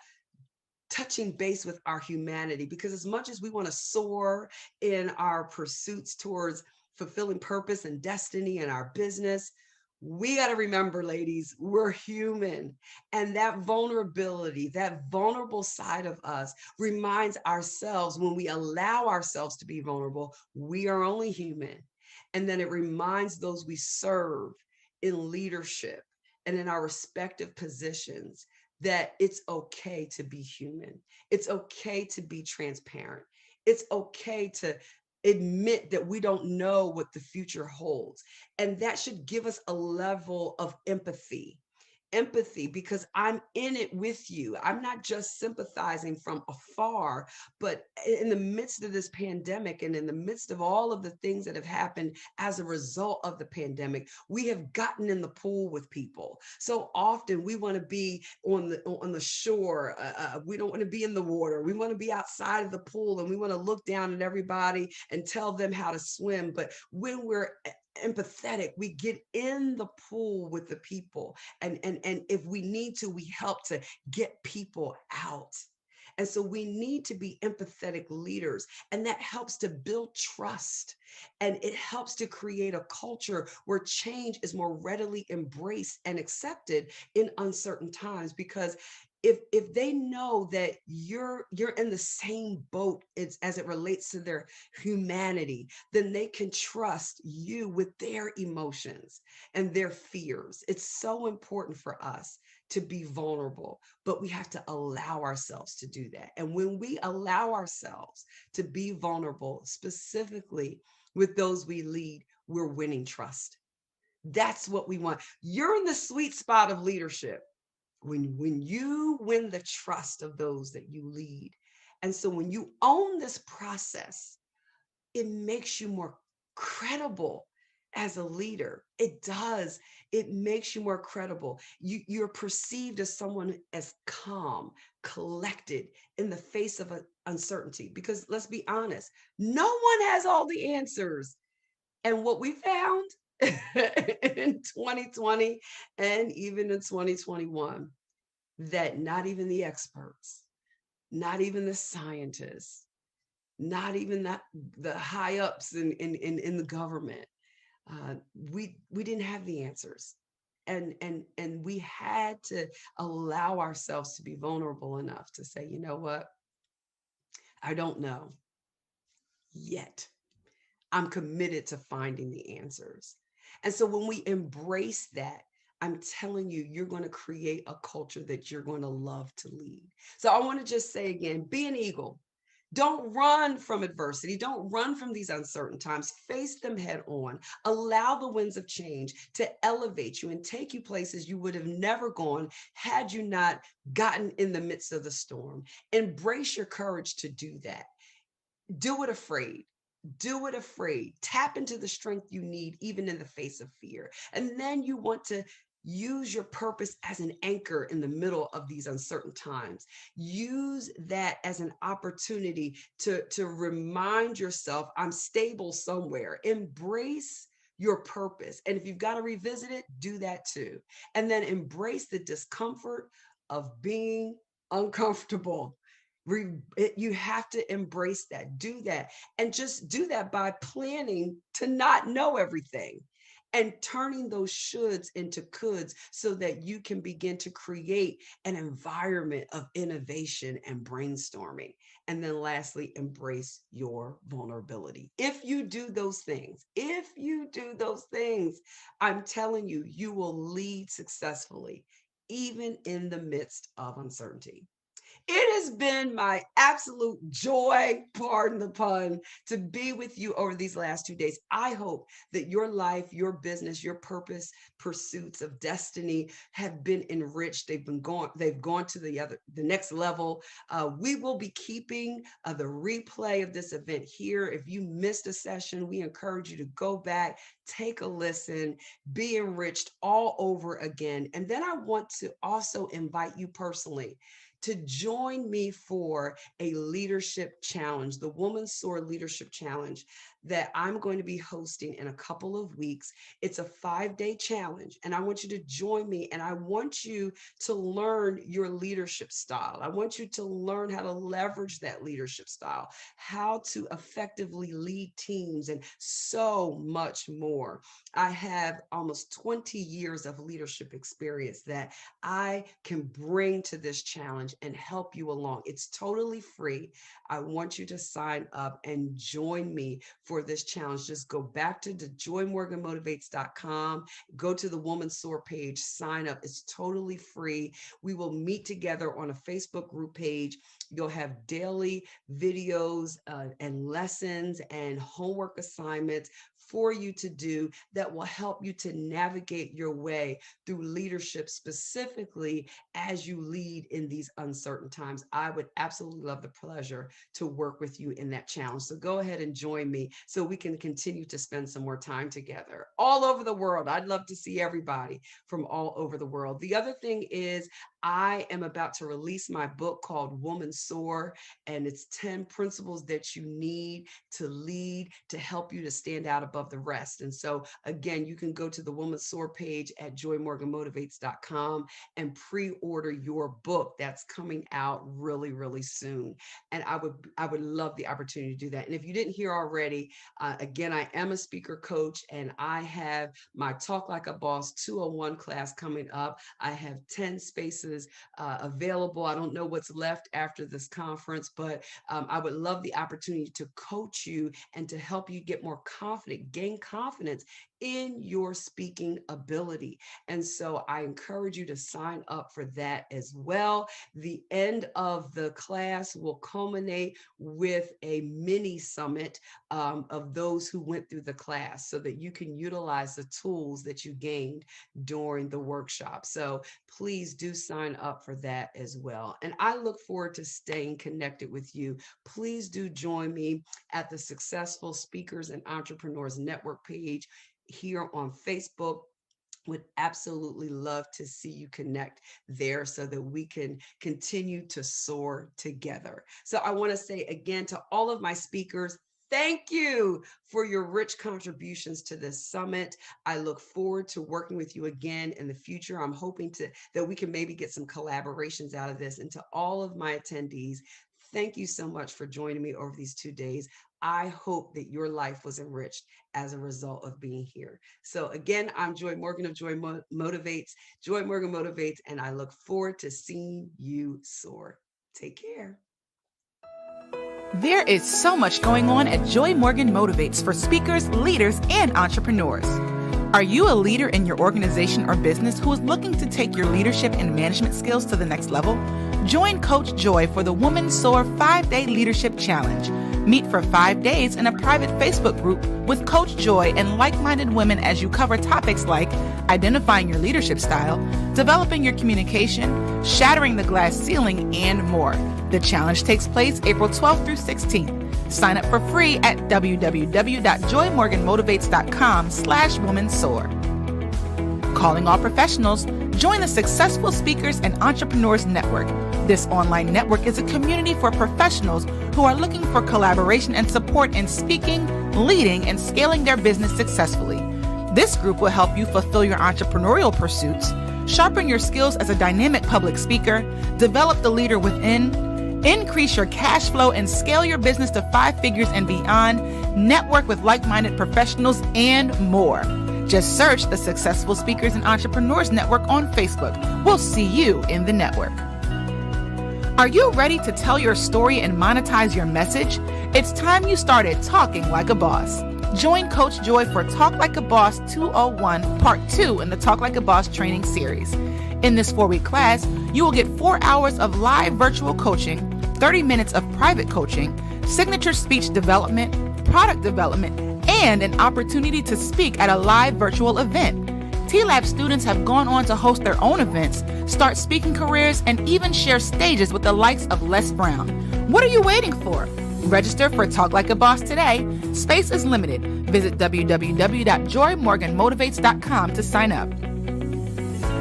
touching base with our humanity, because as much as we want to soar in our pursuits towards fulfilling purpose and destiny in our business, we got to remember, ladies, we're human. And that vulnerability, that vulnerable side of us reminds ourselves, when we allow ourselves to be vulnerable, we are only human. And then it reminds those we serve in leadership and in our respective positions that it's okay to be human. It's okay to be transparent. It's okay to admit that we don't know what the future holds. And that should give us a level of empathy, because I'm in it with you. I'm not just sympathizing from afar, but in the midst of this pandemic and in the midst of all of the things that have happened as a result of the pandemic, we have gotten in the pool with people. So often we want to be on the shore. We don't want to be in the water. We want to be outside of the pool, and we want to look down at everybody and tell them how to swim. But when we're empathetic, we get in the pool with the people, and if we need to, we help to get people out. And so we need to be empathetic leaders, and that helps to build trust, and it helps to create a culture where change is more readily embraced and accepted in uncertain times. Because if they know that you're in the same boat as it relates to their humanity, then they can trust you with their emotions and their fears. It's so important for us to be vulnerable, but we have to allow ourselves to do that. And when we allow ourselves to be vulnerable, specifically with those we lead, we're winning trust. That's what we want. You're in the sweet spot of leadership when you win the trust of those that you lead. And so when you own this process, it makes you more credible as a leader. It does. It makes you more credible. You're perceived as someone as calm, collected in the face of uncertainty. Because let's be honest, no one has all the answers. And what we found in 2020 and even in 2021, that not even the experts, not even the scientists, not even the high ups in the government, we didn't have the answers. And we had to allow ourselves to be vulnerable enough to say, you know what? I don't know yet. I'm committed to finding the answers. And so when we embrace that, I'm telling you, you're going to create a culture that you're going to love to lead. So I want to just say again, be an eagle. Don't run from adversity. Don't run from these uncertain times. Face them head on. Allow the winds of change to elevate you and take you places you would have never gone had you not gotten in the midst of the storm. Embrace your courage to do that. Do it afraid. Do it afraid. Tap into the strength you need, even in the face of fear. And then you want to use your purpose as an anchor in the middle of these uncertain times. Use that as an opportunity to remind yourself, I'm stable somewhere. Embrace your purpose. And if you've got to revisit it, do that too. And then embrace the discomfort of being uncomfortable. You have to embrace that, do that, and just do that by planning to not know everything and turning those shoulds into coulds so that you can begin to create an environment of innovation and brainstorming. And then lastly, embrace your vulnerability. If you do those things, I'm telling you, you will lead successfully, even in the midst of uncertainty. It has been my absolute joy, pardon the pun, to be with you over these last 2 days. I hope that your life, your business, your purpose, pursuits of destiny have been enriched. They've gone to the next level. We will be keeping the replay of this event here. If you missed a session, we encourage you to go back, take a listen, be enriched all over again. And then I want to also invite you personally to join me for a leadership challenge, the Woman SOAR Leadership Challenge that I'm going to be hosting in a couple of weeks. It's a 5-day challenge, and I want you to join me, and I want you to learn your leadership style. I want you to learn how to leverage that leadership style, how to effectively lead teams, and so much more. I have almost 20 years of leadership experience that I can bring to this challenge and help you along. It's totally free. I want you to sign up and join me for this challenge. Just go back to joymorganmotivates.com, go to the Woman SOAR page, sign up. It's totally free. We will meet together on a Facebook group page. You'll have daily videos and lessons and homework assignments for you to do that will help you to navigate your way through leadership, specifically as you lead in these uncertain times. I would absolutely love the pleasure to work with you in that challenge. So go ahead and join me so we can continue to spend some more time together all over the world. I'd love to see everybody from all over the world. The other thing is I am about to release my book called Woman SOAR, and it's 10 principles that you need to lead to help you to stand out above the rest. And so again, you can go to the Woman SOAR page at joymorganmotivates.com and pre-order your book. That's coming out really, really soon. And I would love the opportunity to do that. And if you didn't hear already, again, I am a speaker coach, and I have my Talk Like a Boss 201 class coming up. I have 10 spaces available. I don't know what's left after this conference, but I would love the opportunity to coach you and to help you get more confident, gain confidence in your speaking ability. And so I encourage you to sign up for that as well. The end of the class will culminate with a mini summit of those who went through the class so that you can utilize the tools that you gained during the workshop. So please do sign up for that as well. And I look forward to staying connected with you. Please do join me at the Successful Speakers and Entrepreneurs Network page here on Facebook. Would absolutely love to see you connect there so that we can continue to soar together. So I want to say again to all of my speakers, thank you for your rich contributions to this summit. I look forward to working with you again in the future. I'm hoping that we can maybe get some collaborations out of this. And to all of my attendees, thank you so much for joining me over these 2 days. I hope that your life was enriched as a result of being here. So again, I'm Joy Morgan of Joy Morgan Motivates, and I look forward to seeing you soar. Take care. There is so much going on at Joy Morgan Motivates for speakers, leaders, and entrepreneurs. Are you a leader in your organization or business who is looking to take your leadership and management skills to the next level? Join Coach Joy for the Woman SOAR 5-Day Leadership Challenge. Meet for 5 days in a private Facebook group with Coach Joy and like-minded women as you cover topics like identifying your leadership style, developing your communication, shattering the glass ceiling, and more. The challenge takes place April 12th through 16th. Sign up for free at www.joymorganmotivates.com/womansoar. Calling all professionals, join the Successful Speakers and Entrepreneurs Network. This online network is a community for professionals who are looking for collaboration and support in speaking, leading, and scaling their business successfully. This group will help you fulfill your entrepreneurial pursuits, sharpen your skills as a dynamic public speaker, develop the leader within, increase your cash flow, and scale your business to 5 figures and beyond, network with like-minded professionals, and more. Just search the Successful Speakers and Entrepreneurs Network on Facebook. We'll see you in the network. Are you ready to tell your story and monetize your message? It's time you started talking like a boss. Join Coach Joy for Talk Like a Boss 201 Part 2 in the Talk Like a Boss training series. In this 4-week class, you will get 4 hours of live virtual coaching, 30 minutes of private coaching, signature speech development, product development, and an opportunity to speak at a live virtual event. T-Lab students have gone on to host their own events, start speaking careers, and even share stages with the likes of Les Brown. What are you waiting for? Register for Talk Like a Boss today. Space is limited. Visit www.joymorganmotivates.com to sign up.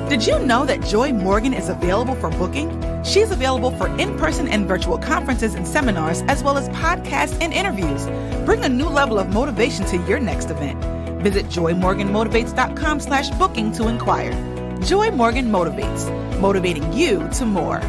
Did you know that Joy Morgan is available for booking? She's available for in-person and virtual conferences and seminars, as well as podcasts and interviews. Bring a new level of motivation to your next event. Visit joymorganmotivates.com/booking to inquire. Joy Morgan Motivates, motivating you to more.